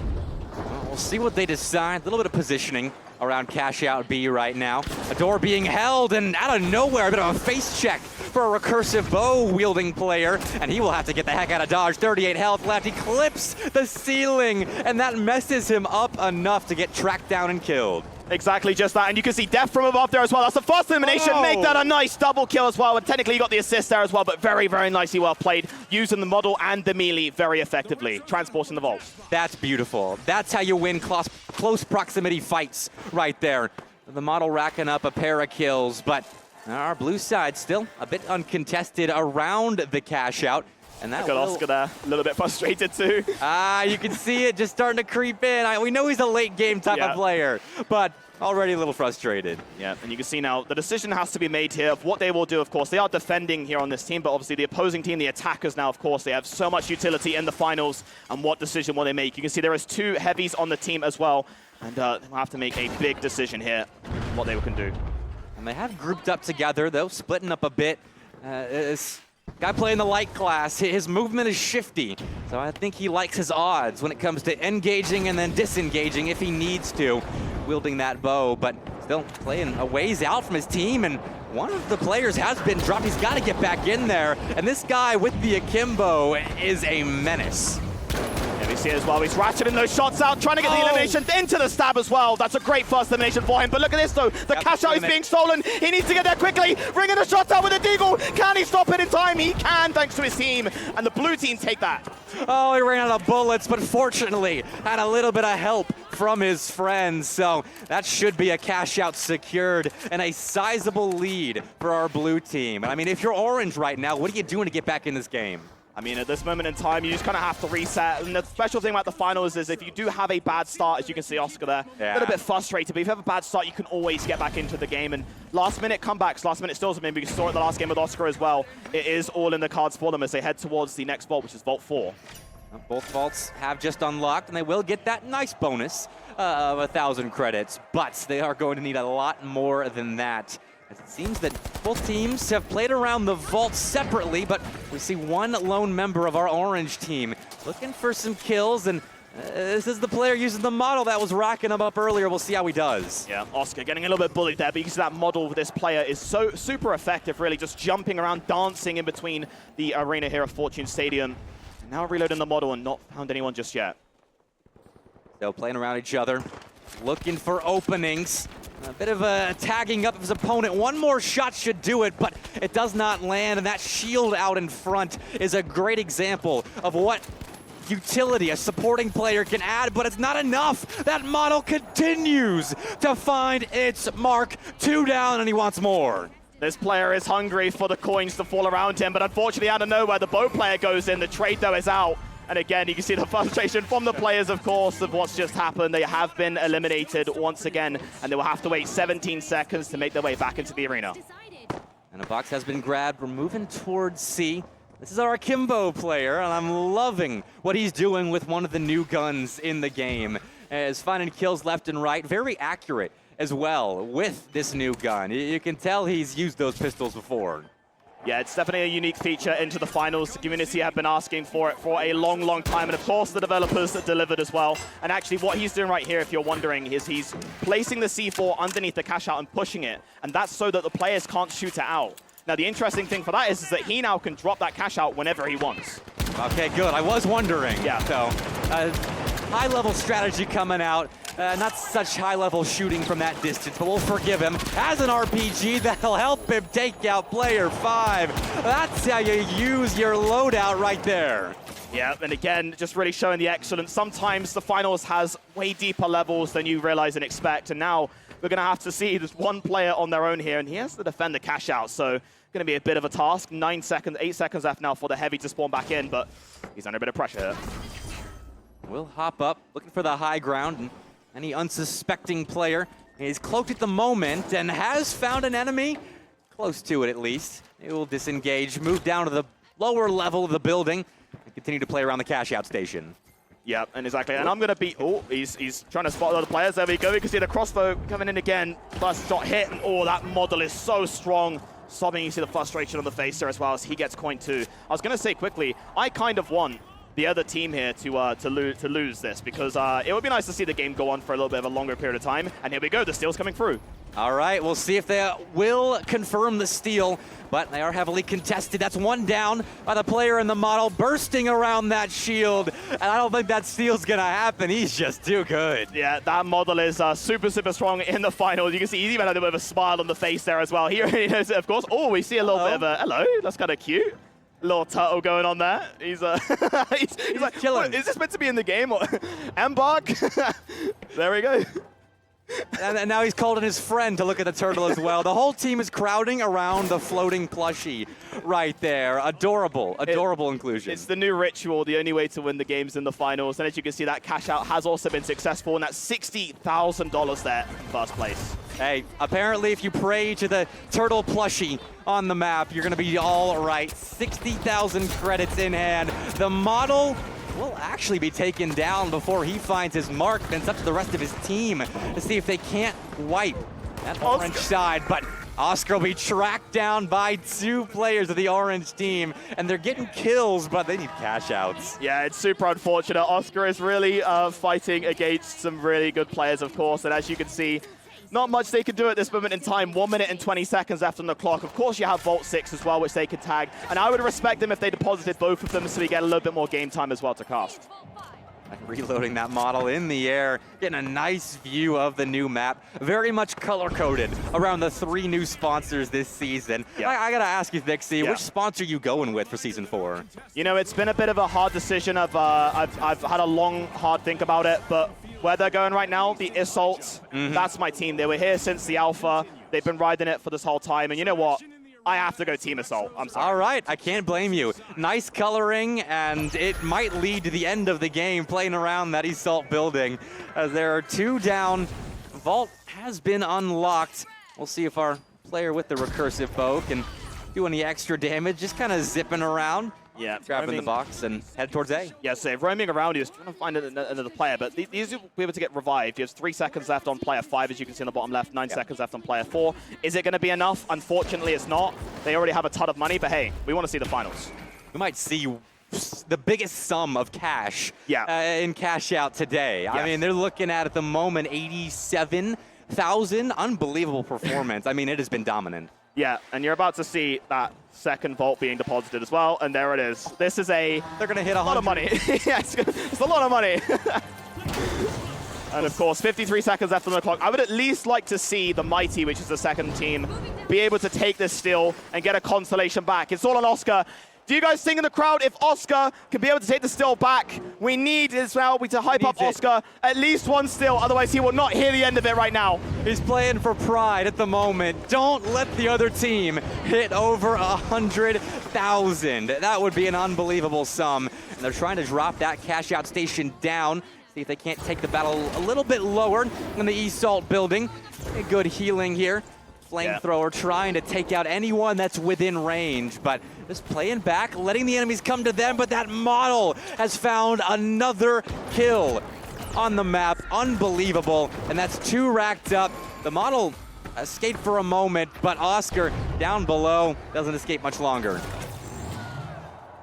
Well, we'll see what they decide. A little bit of positioning around Cash Out B right now. A door being held, and out of nowhere, a bit of a face check for a recursive bow-wielding player, and he will have to get the heck out of dodge. 38 health left. He clips the ceiling, and that messes him up enough to get tracked down and killed. Exactly, just that. And you can see death from above there as well. That's the first elimination. Oh. Make that a nice double kill as well. And technically, you got the assist there as well, but very, very nicely well played. Using the model and the melee very effectively. Transporting the vault. That's beautiful. That's how you win close proximity fights right there. The model racking up a pair of kills, but our blue side still a bit uncontested around the cash out. And that Look at Oscar there, a little bit frustrated too. You can see it just starting to creep in. We know he's a late game type of player, but already a little frustrated. Yeah, and you can see now the decision has to be made here of what they will do, of course. They are defending here on this team, but obviously the opposing team, the attackers now, of course, they have so much utility in the finals, and what decision will they make? You can see there is 2 heavies on the team as well, and they'll have to make a big decision here, what they can do. And they have grouped up together, though, splitting up a bit. Guy playing the light class, his movement is shifty, so I think he likes his odds when it comes to engaging and then disengaging if he needs to, wielding that bow, but still playing a ways out from his team, and one of the players has been dropped. He's got to get back in there, and this guy with the akimbo is a menace. Yeah, we see it as well. He's ratcheting those shots out, trying to get the elimination into the stab as well. That's a great first elimination for him. But look at this, though. The cash out is being stolen. He needs to get there quickly. Bringing the shots out with a deagle. Can he stop it in time? He can, thanks to his team. And the blue team take that. Oh, he ran out of bullets, but fortunately had a little bit of help from his friends. So that should be a cash out secured and a sizable lead for our blue team. And I mean, if you're orange right now, what are you doing to get back in this game? I mean, at this moment in time, you just kind of have to reset. And the special thing about the finals is if you do have a bad start, as you can see Oscar there, a little bit frustrated, but if you have a bad start, you can always get back into the game. And last-minute comebacks, last-minute stills, I mean, we saw it the last game with Oscar as well. It is all in the cards for them as they head towards the next vault, which is Vault 4. Both vaults have just unlocked, and they will get that nice bonus of 1,000 credits, but they are going to need a lot more than that. It seems that both teams have played around the vault separately, but we see one lone member of our orange team looking for some kills, and this is the player using the model that was racking him up earlier. We'll see how he does. Yeah, Oscar getting a little bit bullied there, but you can see that model with this player is so super effective, really, just jumping around, dancing in between the arena here at Fortune Stadium. And now reloading the model and not found anyone just yet. Still playing around each other, looking for openings. A bit of a tagging up of his opponent. One more shot should do it, but it does not land, and that shield out in front is a great example of what utility a supporting player can add, but it's not enough. That model continues to find its mark. 2 down, and he wants more. This player is hungry for the coins to fall around him, but unfortunately out of nowhere, the bow player goes in. The trade, though, is out. And again, you can see the frustration from the players, of course, of what's just happened. They have been eliminated once again, and they will have to wait 17 seconds to make their way back into the arena. And a box has been grabbed. We're moving towards C. This is our Akimbo player, and I'm loving what he's doing with one of the new guns in the game. As finding kills left and right, very accurate as well with this new gun. You can tell he's used those pistols before. Yeah, it's definitely a unique feature into the finals. The community have been asking for it for a long, long time. And of course, the developers delivered as well. And actually, what he's doing right here, if you're wondering, is he's placing the C4 underneath the cash out and pushing it. And that's so that the players can't shoot it out. Now, the interesting thing for that is that he now can drop that cash out whenever he wants. Okay, good. I was wondering. Yeah. So, high-level strategy coming out. Not such high-level shooting from that distance, but we'll forgive him. As an RPG, that'll help him take out player 5. That's how you use your loadout right there. Yeah, and again, just really showing the excellence. Sometimes the finals has way deeper levels than you realize and expect, and now we're going to have to see this one player on their own here, and he has to defend the cash out, so going to be a bit of a task. 8 seconds left now for the heavy to spawn back in, but he's under a bit of pressure here. We'll hop up, looking for the high ground, and any unsuspecting player is cloaked at the moment and has found an enemy, close to it at least. He will disengage, move down to the lower level of the building, and continue to play around the cash out station. Yeah, and exactly. And I'm going to beat... Oh, he's trying to spot the other players. There we go. You can see the crossbow coming in again. First shot hit, and oh, that model is so strong. Sobbing, you see the frustration on the face there as well as he gets coin 2. I was going to say quickly, I kind of want the other team here to lose this, because it would be nice to see the game go on for a little bit of a longer period of time. And here we go, the steal's coming through. All right, we'll see if they will confirm the steal, but they are heavily contested. That's one down by the player in the model, bursting around that shield, and I don't think that steal's gonna happen. He's just too good. Yeah, that model is super, super strong in the finals. You can see he's even had a bit of a smile on the face there as well. He already knows it, of course. Oh, we see a little bit of a, hello, that's kind of cute. Little turtle going on there. He's he's like, chilling. Is this meant to be in the game? Or Embark? There we go. And now he's called in his friend to look at the turtle as well. The whole team is crowding around the floating plushie right there. Adorable, adorable inclusion. It's the new ritual, the only way to win the games in the finals. And as you can see, that cash out has also been successful, and that's $60,000 there in first place. Hey, apparently if you pray to the turtle plushie on the map, you're going to be all right. 60,000 credits in hand. The model will actually be taken down before he finds his mark. Then it's up to the rest of his team to see if they can't wipe that orange side. But Oscar will be tracked down by 2 players of the orange team, and they're getting kills, but they need cash outs. Yeah, it's super unfortunate. Oscar is really fighting against some really good players, of course, and as you can see, not much they can do at this moment in time. 1 minute and 20 seconds left on the clock. Of course, you have Vault 6 as well, which they could tag. And I would respect them if they deposited both of them so we get a little bit more game time as well to cast. Reloading that model in the air, getting a nice view of the new map. Very much color-coded around the 3 new sponsors this season. Yeah. I gotta ask you, Vixie, which sponsor are you going with for Season 4? You know, it's been a bit of a hard decision. I've had a long, hard think about it, but where they're going right now, the Assault, that's my team. They were here since the Alpha. They've been riding it for this whole time, and you know what? I have to go Team Assault. I'm sorry. All right, I can't blame you. Nice coloring, and it might lead to the end of the game playing around that Assault building. As there are 2 down. Vault has been unlocked. We'll see if our player with the recursive bow can do any extra damage. Just kind of zipping around. Yeah, grabbing the box and head towards A. Yeah, so roaming around, he was trying to find another player, but these will be able to get revived. He has 3 seconds left on player 5, as you can see on the bottom left, 9 seconds left on player 4. Is it going to be enough? Unfortunately, it's not. They already have a ton of money, but hey, we want to see the finals. We might see the biggest sum of cash in cash out today. Yes. I mean, they're looking at the moment 87,000. Unbelievable performance. I mean, it has been dominant. Yeah, and you're about to see that second vault being deposited as well, and there it is. This is they're going to hit a lot of money. Yeah, it's a lot of money. And of course, 53 seconds left on the clock. I would at least like to see the Mighty, which is the second team, be able to take this steal and get a consolation back. It's all on Oscar. Do you guys think in the crowd, if Oscar can be able to take the steal back, we need as well to hype up Oscar at least one steal, otherwise he will not hear the end of it right now. He's playing for pride at the moment. Don't let the other team hit over 100,000. That would be an unbelievable sum. And they're trying to drop that cash out station down. See if they can't take the battle a little bit lower in the E-Salt building. A good healing here. Flamethrower trying to take out anyone that's within range, but just playing back, letting the enemies come to them, but that model has found another kill on the map. Unbelievable, and that's 2 racked up. The model escaped for a moment, but Oscar down below doesn't escape much longer.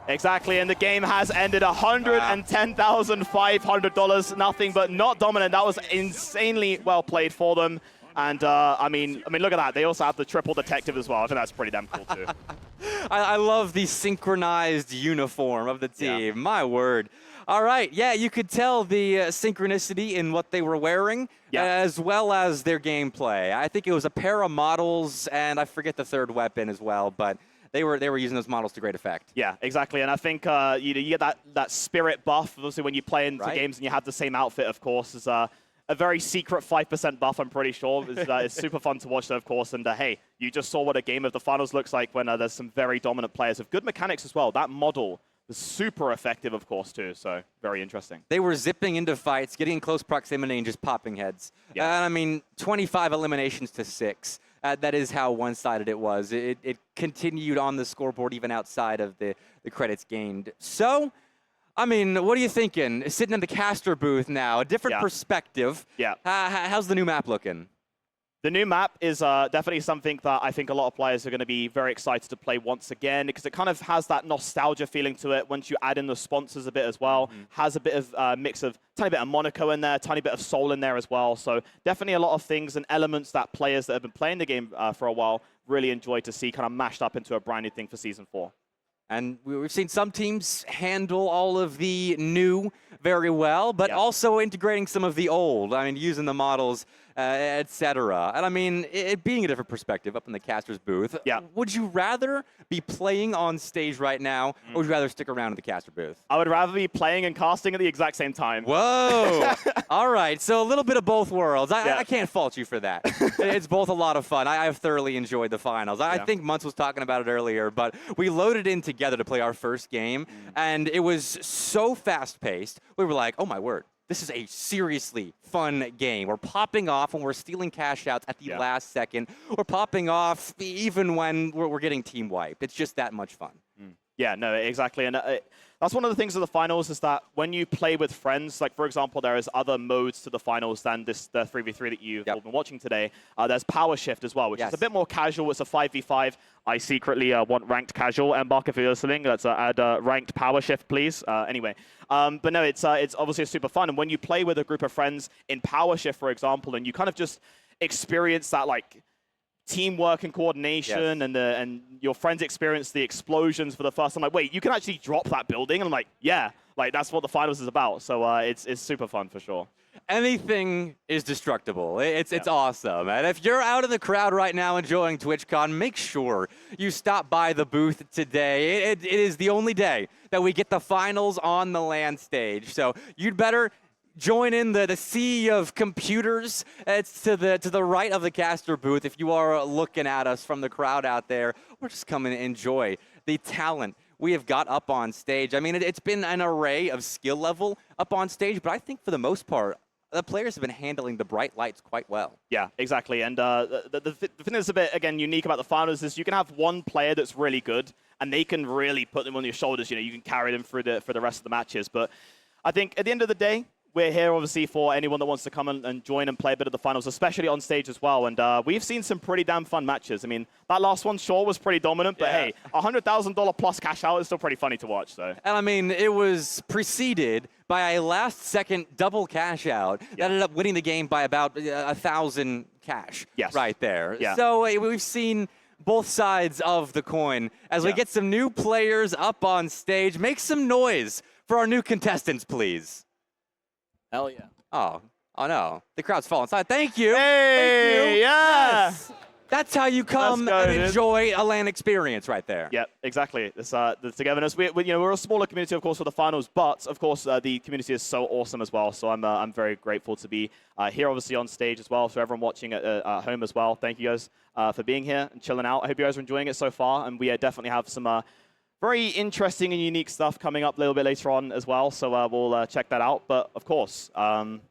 Exactly, and the game has ended $110,500. Nothing but not dominant. That was insanely well played for them. And I mean, look at that. They also have the triple detective as well. I think that's pretty damn cool too. I love the synchronized uniform of the team. Yeah. My word. All right, yeah, you could tell the synchronicity in what they were wearing, as well as their gameplay. I think it was a pair of models, and I forget the third weapon as well, but they were using those models to great effect. Yeah, exactly. And I think you get that spirit buff, obviously, when you play into games and you have the same outfit, of course, is a very secret 5% buff, I'm pretty sure. It's super fun to watch, though, of course. And hey, you just saw what a game of the finals looks like when there's some very dominant players with good mechanics as well. That model is super effective, of course, too. So very interesting. They were zipping into fights, getting in close proximity and just popping heads. Yeah. I mean, 25 eliminations to 6. That is how one-sided it was. It continued on the scoreboard even outside of the credits gained. So, I mean, what are you thinking? Sitting in the caster booth now, a different perspective. Yeah. How's the new map looking? The new map is definitely something that I think a lot of players are going to be very excited to play once again, because it kind of has that nostalgia feeling to it once you add in the sponsors a bit as well. Has a bit of mix of, tiny bit of Monaco in there, tiny bit of Soul in there as well. So definitely a lot of things and elements that players that have been playing the game for a while really enjoy to see kind of mashed up into a brand new thing for Season 4. And we've seen some teams handle all of the new very well, but also integrating some of the old. I mean, using the models, etc. And I mean, it being a different perspective up in the caster's booth. Yeah. Would you rather be playing on stage right now, or would you rather stick around in the caster booth? I would rather be playing and casting at the exact same time. Whoa! All right, so a little bit of both worlds. I can't fault you for that. It's both a lot of fun. I have thoroughly enjoyed the finals. I think Muntz was talking about it earlier, but we loaded in together to play our first game, and it was so fast-paced. We were like, oh my word. This is a seriously fun game. We're popping off when we're stealing cash outs at the last second. We're popping off even when we're getting team wiped. It's just that much fun. Yeah, no, exactly. And that's one of the things of the finals is that when you play with friends, like, for example, there is other modes to the finals than the 3v3 that you've all been watching today. There's Power Shift as well, which is a bit more casual. It's a 5v5. I secretly want ranked casual. And Mark, if you're listening, let's add ranked Power Shift, please. Anyway. But no, it's obviously super fun. And when you play with a group of friends in Power Shift, for example, and you kind of just experience that, like, teamwork and coordination, and your friends experience the explosions for the first time. Like, wait, you can actually drop that building? And I'm like, yeah, like that's what the finals is about. So it's super fun for sure. Anything is destructible. It's awesome. And if you're out in the crowd right now enjoying TwitchCon, make sure you stop by the booth today. It is the only day that we get the finals on the LAN stage. So you'd better join in the sea of computers. It's to the right of the caster booth if you are looking at us from the crowd out there, or just come and enjoy the talent we have got up on stage. I mean, it's been an array of skill level up on stage, but I think for the most part, the players have been handling the bright lights quite well. Yeah, exactly. And the thing that's a bit, again, unique about the finals is you can have one player that's really good, and they can really put them on your shoulders. You know, you can carry them for the rest of the matches. But I think at the end of the day, we're here, obviously, for anyone that wants to come and join and play a bit of the finals, especially on stage as well. And we've seen some pretty damn fun matches. I mean, that last one, sure, was pretty dominant. But hey, $100,000 plus cash out is still pretty funny to watch. So. And I mean, it was preceded by a last-second double cash out that ended up winning the game by about 1,000 cash right there. Yeah. So we've seen both sides of the coin as we get some new players up on stage. Make some noise for our new contestants, please. Hell yeah. Oh no. The crowd's falling inside. Thank you. Hey, Thank you. yeah. Yes. That's how you come and enjoy a LAN experience right there. Yeah, exactly. This, the togetherness. We're a smaller community, of course, for the finals, but of course the community is so awesome as well. So I'm very grateful to be here, obviously on stage as well. So everyone watching at home as well, thank you guys for being here and chilling out. I hope you guys are enjoying it so far, and we definitely have some very interesting and unique stuff coming up a little bit later on as well. So we'll check that out. But of course,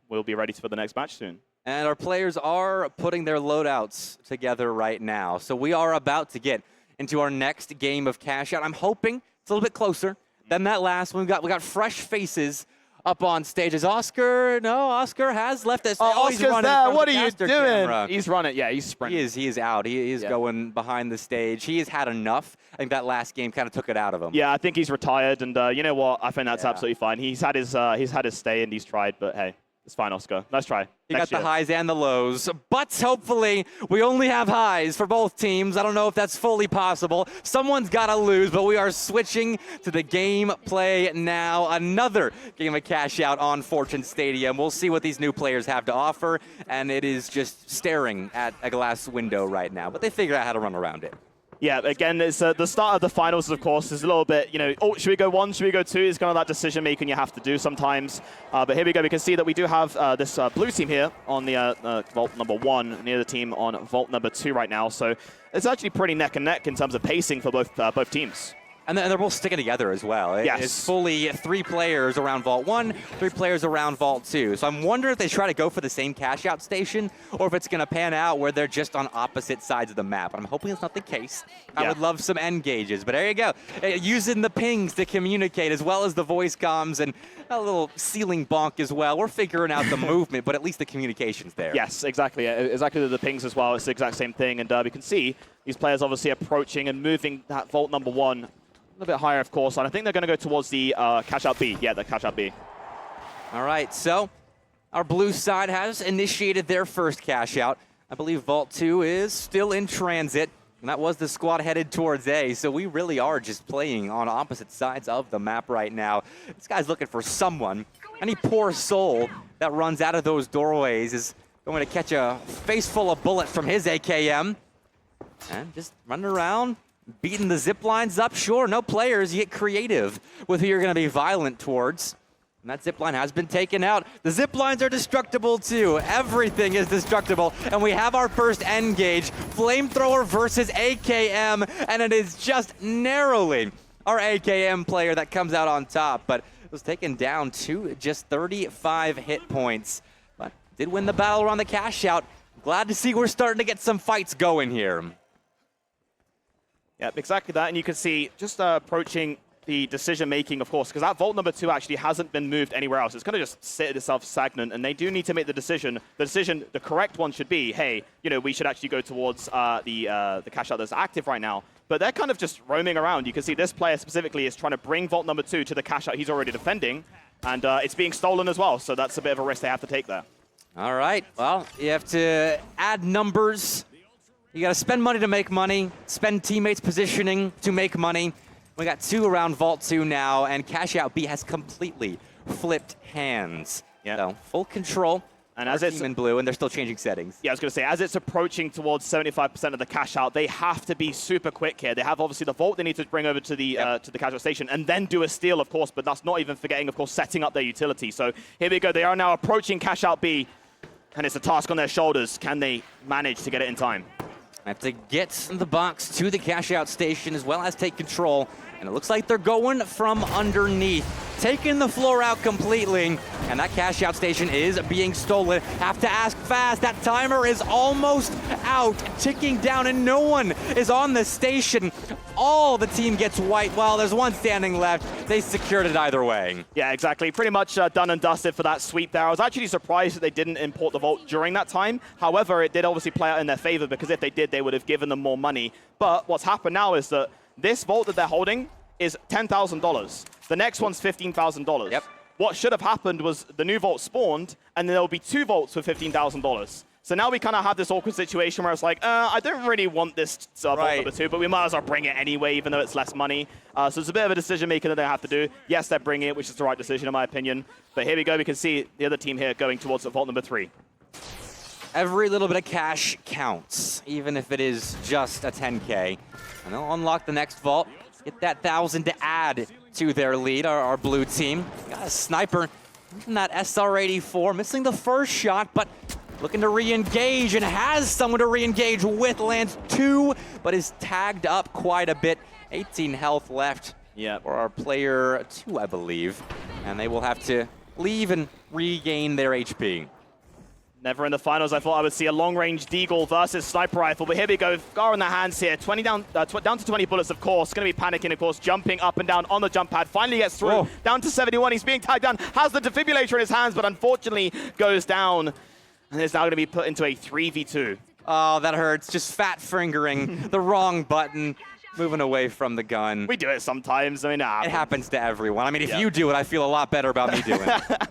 we'll be ready for the next match soon. And our players are putting their loadouts together right now. So we are about to get into our next game of Cash Out. I'm hoping it's a little bit closer than that last one. We got fresh faces up on stage. Is Oscar? No, Oscar has left us. Oh, he's Oscar's running there. from What the are you caster doing? camera. He's running. Yeah, he's sprinting. He is out. He is going behind the stage. He has had enough. I think that last game kind of took it out of him. Yeah, I think he's retired, and you know what? I think that's absolutely fine. He's had his stay and he's tried, but hey. It's fine, Oscar. Nice try. He got the highs and the lows, but hopefully we only have highs for both teams. I don't know if that's fully possible. Someone's got to lose, but we are switching to the gameplay now. Another game of Cash Out on Fortune Stadium. We'll see what these new players have to offer, and it is just staring at a glass window right now, but they figured out how to run around it. Yeah, again, it's the start of the finals, of course, is a little bit, oh, should we go 1, should we go 2? It's kind of that decision-making you have to do sometimes. But here we go. We can see that we do have this blue team here on the vault number 1, near the team on vault number 2 right now. So it's actually pretty neck and neck in terms of pacing for both teams. And they're both sticking together as well. It's fully 3 players around Vault 1, 3 players around Vault 2. So I'm wondering if they try to go for the same cash out station or if it's going to pan out where they're just on opposite sides of the map. I'm hoping it's not the case. I would love some end gauges, but there you go. Using the pings to communicate as well as the voice comms and a little ceiling bonk as well. We're figuring out the movement, but at least the communication's there. Yes, exactly. Exactly the pings as well. It's the exact same thing. And we can see these players obviously approaching and moving that Vault number 1 a little bit higher, of course, and I think they're going to go towards the cash out B. Yeah, the cash out B. All right, so our blue side has initiated their first cash out. I believe Vault 2 is still in transit, and that was the squad headed towards A, so we really are just playing on opposite sides of the map right now. This guy's looking for someone. Any poor soul that runs out of those doorways is going to catch a face full of bullets from his AKM. And just running around, beating the zip lines up. Sure, no players. You get creative with who you're going to be violent towards. And that zip line has been taken out. The zip lines are destructible too. Everything is destructible. And we have our first end gauge. Flamethrower versus AKM. And it is just narrowly our AKM player that comes out on top. But it was taken down to just 35 hit points. But did win the battle around the cash out. Glad to see we're starting to get some fights going here. Yep, exactly that. And you can see just approaching the decision-making, of course, because that vault number 2 actually hasn't been moved anywhere else. It's going to just sit itself stagnant, and they do need to make the decision. The correct one should be, hey, we should actually go towards the cash out that's active right now. But they're kind of just roaming around. You can see this player specifically is trying to bring vault number 2 to the cash out he's already defending, and it's being stolen as well. So that's a bit of a risk they have to take there. All right, well, you have to add numbers. You got to spend money to make money, spend teammates positioning to make money. We got 2 around Vault 2 now, and Cash Out B has completely flipped hands. Yeah. So full control. And as it's in blue, and they're still changing settings. Yeah, I was going to say, as it's approaching towards 75% of the cash out, they have to be super quick here. They have obviously the vault they need to bring over to the cash out station, and then do a steal, of course. But that's not even forgetting, of course, setting up their utility. So here we go. They are now approaching cash out B, and it's a task on their shoulders. Can they manage to get it in time? I have to get the box to the cash out station as well as take control. And it looks like they're going from underneath, taking the floor out completely. And that cash out station is being stolen. Have to ask fast. That timer is almost out, ticking down, and no one is on the station. All the team gets white. Well, there's one standing left. They secured it either way. Yeah, exactly. Pretty much done and dusted for that sweep there. I was actually surprised that they didn't import the vault during that time. However, it did obviously play out in their favor, because if they did, they would have given them more money. But what's happened now is that this vault that they're holding is $10,000. The next one's $15,000. Yep. What should have happened was the new vault spawned, and then there'll be 2 vaults for $15,000. So now we kind of have this awkward situation where it's like, I don't really want this vault number 2, but we might as well bring it anyway, even though it's less money. So it's a bit of a decision-making that they have to do. Yes, they're bringing it, which is the right decision, in my opinion. But here we go. We can see the other team here going towards vault number 3. Every little bit of cash counts, even if it is just a 10K. And they'll unlock the next vault, get that 1,000 to add to their lead, our blue team. Got a sniper using that SR-84, missing the first shot, but looking to re-engage and has someone to re-engage with. Lands 2, but is tagged up quite a bit. 18 health left for our player 2, I believe. And they will have to leave and regain their HP. Never in the finals I thought I would see a long-range deagle versus sniper rifle, but here we go. Scar in the hands here. 20 down to 20 bullets, of course. Going to be panicking, of course, jumping up and down on the jump pad. Finally gets through. Whoa. Down to 71. He's being tagged down. Has the defibrillator in his hands, but unfortunately goes down. And is now going to be put into a 3v2. Oh, that hurts. Just fat fingering the wrong button. Moving away from the gun. We do it sometimes. I mean, it happens to everyone. I mean, if you do it, I feel a lot better about me doing it.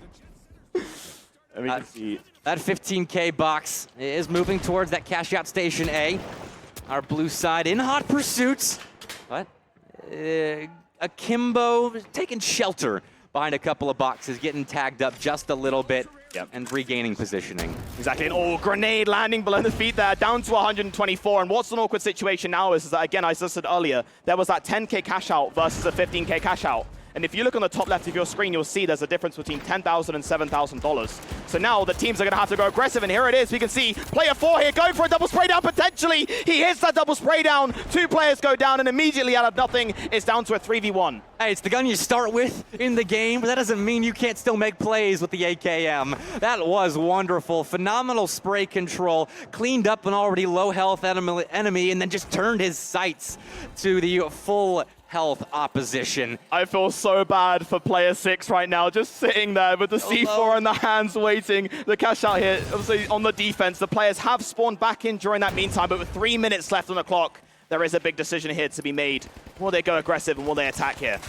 Let me see. That 15K box is moving towards that cash out station A. Our blue side in hot pursuits, but Akimbo taking shelter behind a couple of boxes, getting tagged up just a little bit and regaining positioning. Exactly, and grenade landing below the feet there, down to 124. And what's an awkward situation now is that, again, as I said earlier, there was that 10K cash out versus a 15K cash out. And if you look on the top left of your screen, you'll see there's a difference between $10,000 and $7,000. So now the teams are going to have to go aggressive, and here it is. We can see player 4 here going for a double spray down potentially. He hits that double spray down. 2 players go down, and immediately out of nothing, it's down to a 3v1. Hey, it's the gun you start with in the game, but that doesn't mean you can't still make plays with the AKM. That was wonderful. Phenomenal spray control. Cleaned up an already low health enemy and then just turned his sights to the full health opposition. I feel so bad for player 6 right now, just sitting there with the C4 in the hands waiting. The cash out here, obviously on the defense, the players have spawned back in during that meantime, but with 3 minutes left on the clock, there is a big decision here to be made. Will they go aggressive and will they attack here?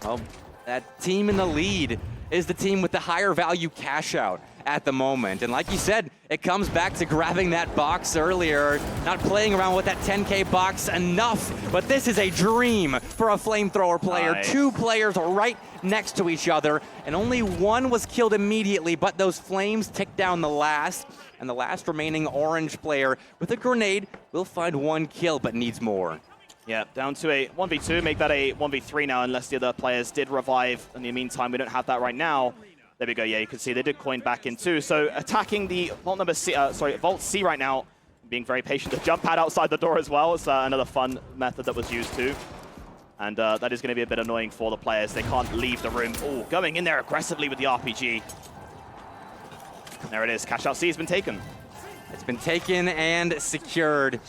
Well, that team in the lead is the team with the higher value cash out at the moment. And like you said, it comes back to grabbing that box earlier, not playing around with that 10K box enough, but this is a dream for a flamethrower player. Nice. 2 players right next to each other, and only 1 was killed immediately, but those flames tick down the last, and the last remaining orange player with a grenade will find 1 kill, but needs more. Yeah, down to a 1v2, make that a 1v3 now, unless the other players did revive. In the meantime, we don't have that right now. There we go, yeah, you can see they did coin back in too. So attacking the Vault C right now, being very patient. The jump pad outside the door as well. It's another fun method that was used too. And that is going to be a bit annoying for the players. They can't leave the room. Oh, going in there aggressively with the RPG. There it is, cash out C has been taken. It's been taken and secured.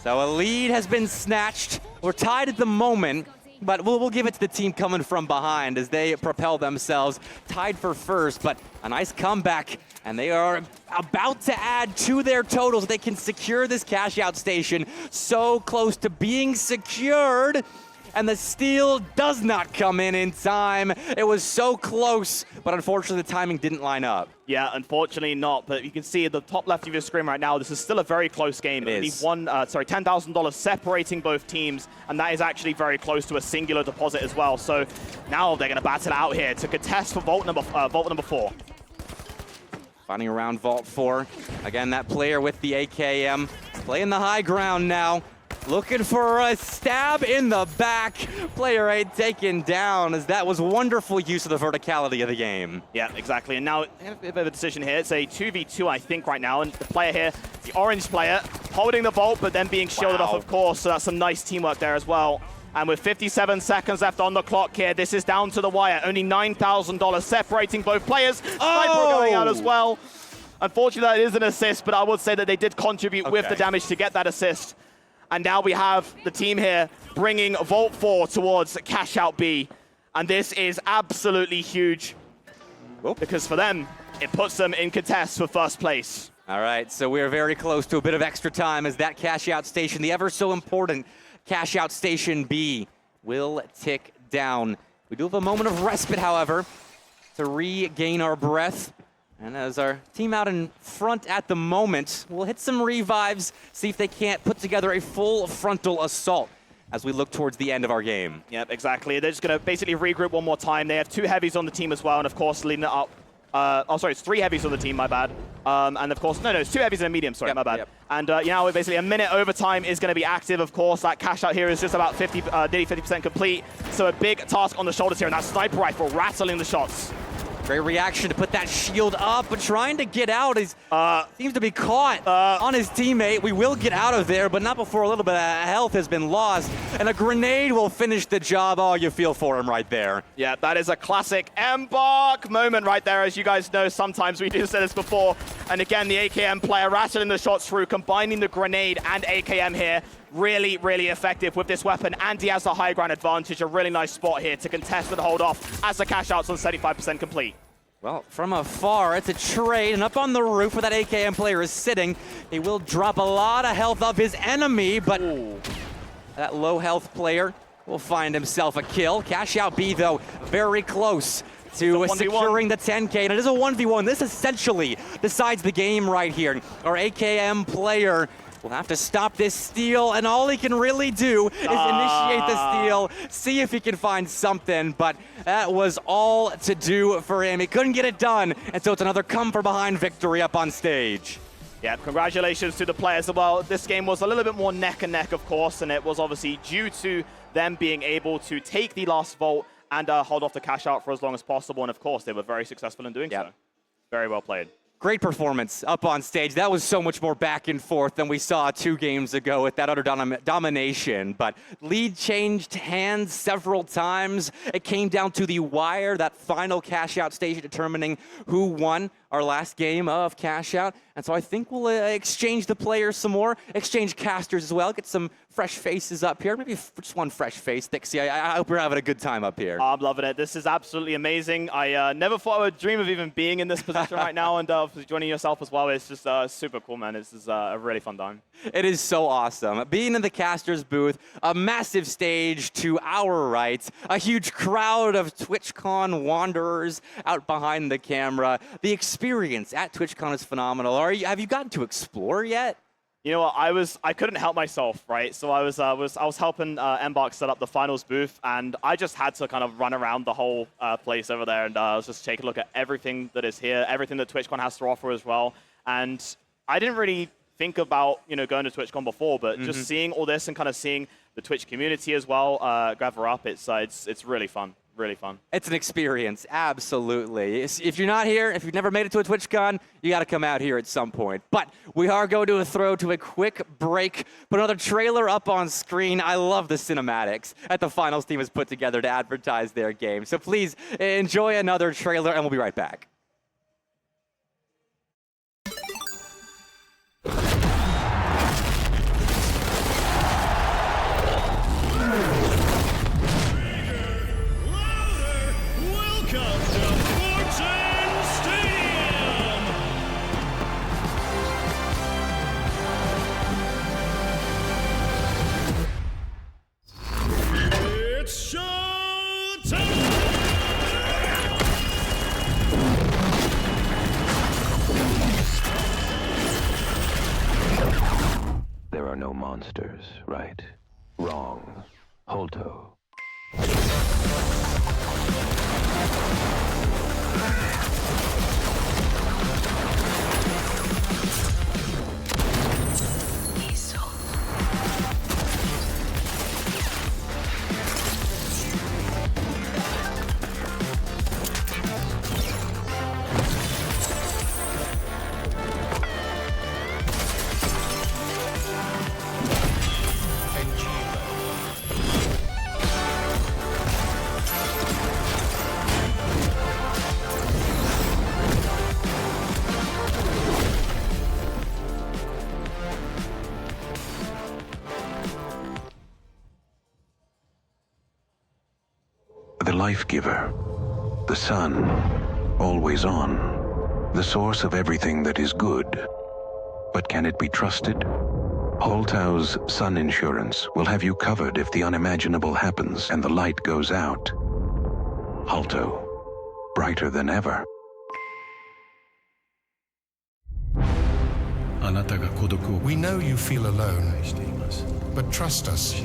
So a lead has been snatched. We're tied at the moment, but we'll give it to the team coming from behind as they propel themselves. Tied for first, but a nice comeback. And they are about to add to their totals. They can secure this cash out station. So close to being secured. And the steal does not come in time. It was so close, but unfortunately the timing didn't line up. Yeah, unfortunately not, but you can see at the top left of your screen right now, this is still a very close game. It is. $10,000 separating both teams, and that is actually very close to a singular deposit as well. So now they're going to battle out here to contest for vault number 4. Finding around Vault 4. Again, that player with the AKM playing the high ground now. Looking for a stab in the back. Player 8 taken down, as that was wonderful use of the verticality of the game. Yeah, exactly. And now a bit of a decision here. It's a 2v2, I think, right now. And the player here, the orange player, holding the vault, but then being shielded off, of course. So that's some nice teamwork there as well. And with 57 seconds left on the clock here, this is down to the wire. Only $9,000 separating both players. Sniper going out as well. Unfortunately, that is an assist, but I would say that they did contribute with the damage to get that assist. And now we have the team here bringing Vault 4 towards Cash Out B. And this is absolutely huge. Because for them, it puts them in contest for first place. All right, so we are very close to a bit of extra time as that cash out station, the ever so important cash out station B, will tick down. We do have a moment of respite, however, to regain our breath. And as our team out in front at the moment, we'll hit some revives, see if they can't put together a full frontal assault as we look towards the end of our game. Yep, exactly. They're just going to basically regroup one more time. They have 2 heavies on the team as well, and of course, leading it up. It's 3 heavies on the team, my bad. And of course, no, it's 2 heavies and a medium, sorry, my bad. And now basically a minute overtime is going to be active, of course. That cash out here is just about nearly 50% complete. So a big task on the shoulders here, and that sniper rifle rattling the shots. Great reaction to put that shield up, but trying to get out. He seems to be caught on his teammate. We will get out of there, but not before a little bit of health has been lost. And a grenade will finish the job. Oh, you feel for him right there. Yeah, that is a classic Embark moment right there. As you guys know, sometimes we do say this before. And again, the AKM player rattling the shots through, combining the grenade and AKM here. Really, really effective with this weapon, and he has the high ground advantage. A really nice spot here to contest and hold off as the cash out's on 75% complete. Well, from afar, it's a trade, and up on the roof where that AKM player is sitting, he will drop a lot of health of his enemy, but that low health player will find himself a kill. Cash out B, though, very close to securing the 10K, and it is a 1v1. This essentially decides the game right here. Our AKM player will have to stop this steal, and all he can really do is initiate the steal, see if he can find something, but that was all to do for him. He couldn't get it done, and so it's another come-from-behind victory up on stage. Yeah, congratulations to the players as well. This game was a little bit more neck and neck, of course, and it was obviously due to them being able to take the last vault and hold off the cash out for as long as possible, and of course, they were very successful in doing so. Very well played. Great performance up on stage. That was so much more back and forth than we saw 2 games ago with that utter domination. But lead changed hands several times. It came down to the wire, that final cash out stage determining who won our last game of cash out. And so I think we'll exchange the players some more, exchange casters as well, get some fresh faces up here. Maybe just one fresh face. Dixie, I hope you're having a good time up here. I'm loving it. This is absolutely amazing. I never thought I would dream of even being in this position right now, and joining yourself as well. It's just super cool, man. This is a really fun time. It is so awesome. Being in the casters booth, a massive stage to our right, a huge crowd of TwitchCon wanderers out behind the camera. The experience at TwitchCon is phenomenal. Have you gotten to explore yet? You know what? I couldn't help myself, right? So I was helping Embark set up the finals booth, and I just had to kind of run around the whole place over there, and I was just taking a look at everything that is here, everything that TwitchCon has to offer as well. And I didn't really think about going to TwitchCon before, but just seeing all this and kind of seeing the Twitch community as well gather up, it's really fun. Really fun. It's an experience, absolutely. If you're not here, if you've never made it to a TwitchCon, you got to come out here at some point. But we are going to throw to a quick break, put another trailer up on screen. I love the cinematics that the finals team has put together to advertise their game. So please enjoy another trailer, and we'll be right back. There are no monsters, right? Wrong. Holto. The life giver, the sun, always on, the source of everything that is good. But can it be trusted? Holtau's Sun Insurance will have you covered if the unimaginable happens and the light goes out. Holto, brighter than ever. We know you feel alone, but trust us,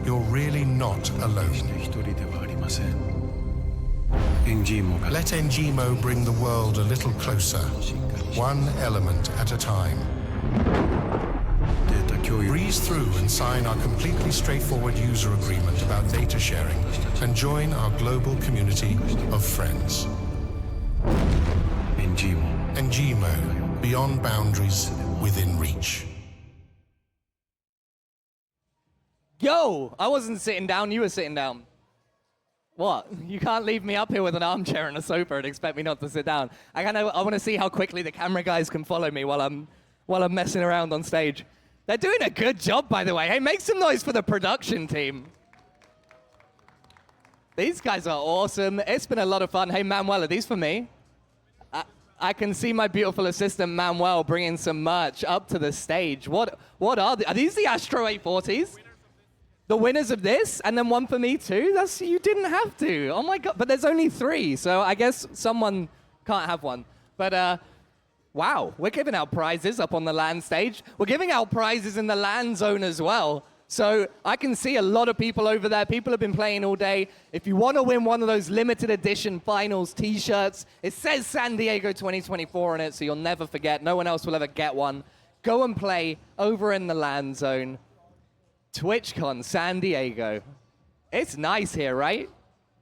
you're really not alone. Let Ngimo bring the world a little closer, one element at a time. Breeze through and sign our completely straightforward user agreement about data sharing and join our global community of friends. Ngimo, beyond boundaries, within reach. Yo, I wasn't sitting down, you were sitting down. What? You can't leave me up here with an armchair and a sofa and expect me not to sit down. I want to see how quickly the camera guys can follow me while I'm messing around on stage. They're doing a good job, by the way. Hey, make some noise for the production team. These guys are awesome. It's been a lot of fun. Hey, Manuel, are these for me? I can see my beautiful assistant, Manuel, bringing some merch up to the stage. What are these the Astro 840s? The winners of this, and then one for me too? You didn't have to. Oh my God, but there's only 3, so I guess someone can't have one. But wow, we're giving out prizes up on the LAN stage. We're giving out prizes in the LAN zone as well. So I can see a lot of people over there. People have been playing all day. If you want to win one of those limited edition finals t-shirts, it says San Diego 2024 on it, so you'll never forget. No one else will ever get one. Go and play over in the LAN zone. TwitchCon San Diego. It's nice here, right?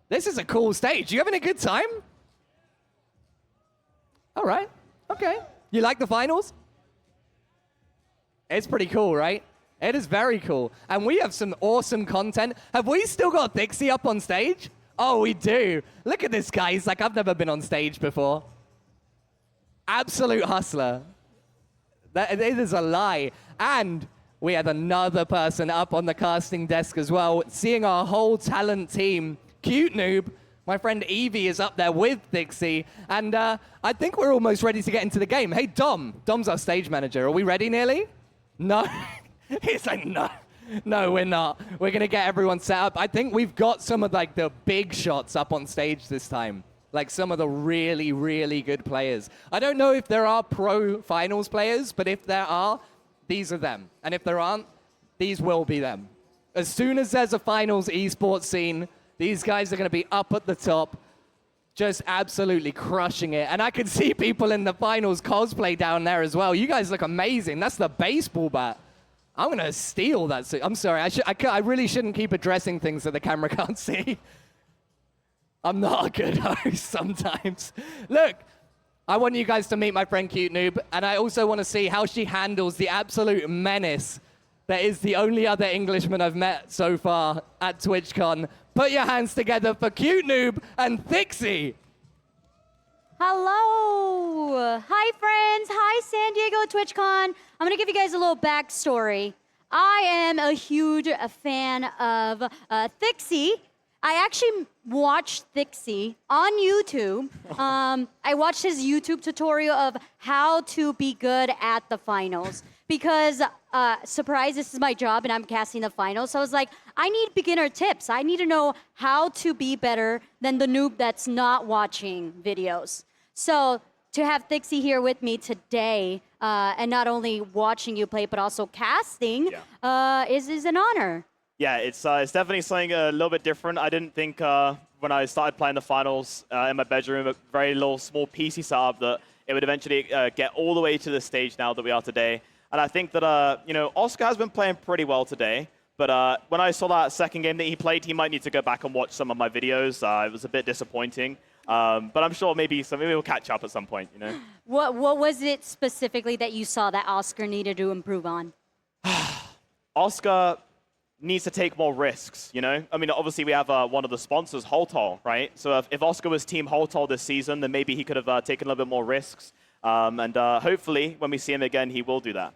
This is a cool stage. You having a good time? All right. Okay. You like the finals? It's pretty cool, right? It is very cool. And we have some awesome content. Have we still got Dixie up on stage? Oh, we do. Look at this guy. He's like, I've never been on stage before. Absolute hustler. It is a lie. And we had another person up on the casting desk as well, seeing our whole talent team. Cute Noob, my friend Evie is up there with Dixie, and I think we're almost ready to get into the game. Hey, Dom's our stage manager. Are we ready nearly? No? He's like, no. No, we're not. We're going to get everyone set up. I think we've got some of like the big shots up on stage this time. Like some of the really, really good players. I don't know if there are pro finals players, but if there are, these are them. And if there aren't, these will be them. As soon as there's a finals esports scene, these guys are going to be up at the top, just absolutely crushing it. And I can see people in the finals cosplay down there as well. You guys look amazing. That's the baseball bat. I'm going to steal that suit. I'm sorry. I really shouldn't keep addressing things that the camera can't see. I'm not a good host sometimes. Look. I want you guys to meet my friend Cute Noob, and I also want to see how she handles the absolute menace that is the only other Englishman I've met so far at TwitchCon. Put your hands together for Cute Noob and Thixie. Hello. Hi, friends. Hi, San Diego TwitchCon. I'm going to give you guys a little backstory. I am a huge fan of Thixie. I actually watched Thixie on YouTube. I watched his YouTube tutorial of how to be good at the finals. Because, surprise, this is my job and I'm casting the finals. So I was like, I need beginner tips. I need to know how to be better than the noob that's not watching videos. So to have Thixie here with me today, and not only watching you play, but also casting, is an honor. Yeah, it's definitely something a little bit different. I didn't think when I started playing the finals in my bedroom, a very little small PC setup, that it would eventually get all the way to the stage now that we are today. And I think that Oscar has been playing pretty well today. But when I saw that second game that he played, he might need to go back and watch some of my videos. It was a bit disappointing. But I'm sure maybe we'll catch up at some point. What was it specifically that you saw that Oscar needed to improve on? Oscar needs to take more risks, I mean, obviously we have one of the sponsors, Holtol, right? So if Oscar was Team Holtol this season, then maybe he could have taken a little bit more risks. And hopefully, when we see him again, he will do that.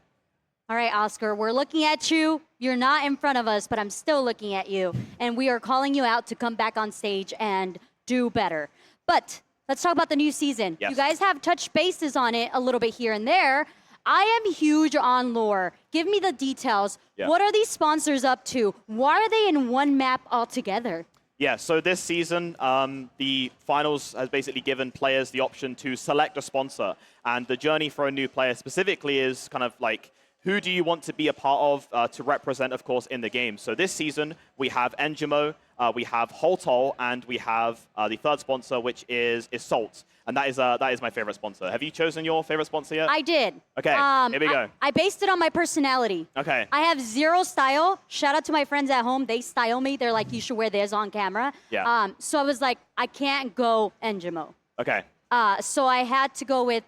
All right, Oscar, we're looking at you. You're not in front of us, but I'm still looking at you. And we are calling you out to come back on stage and do better. But let's talk about the new season. Yes. You guys have touched bases on it a little bit here and there. I am huge on lore. Give me the details. Yeah. What are these sponsors up to? Why are they in one map altogether? Yeah, so this season, the finals has basically given players the option to select a sponsor. And the journey for a new player specifically is kind of like who do you want to be a part of to represent, of course, in the game? So this season, we have Engimo, we have Holtol, and we have the third sponsor, which is Salt. And that is my favorite sponsor. Have you chosen your favorite sponsor yet? I did. Okay, here we go. I based it on my personality. Okay. I have zero style. Shout out to my friends at home. They style me. They're like, you should wear this on camera. Yeah. So I was like, I can't go Engimo. Okay. So I had to go with,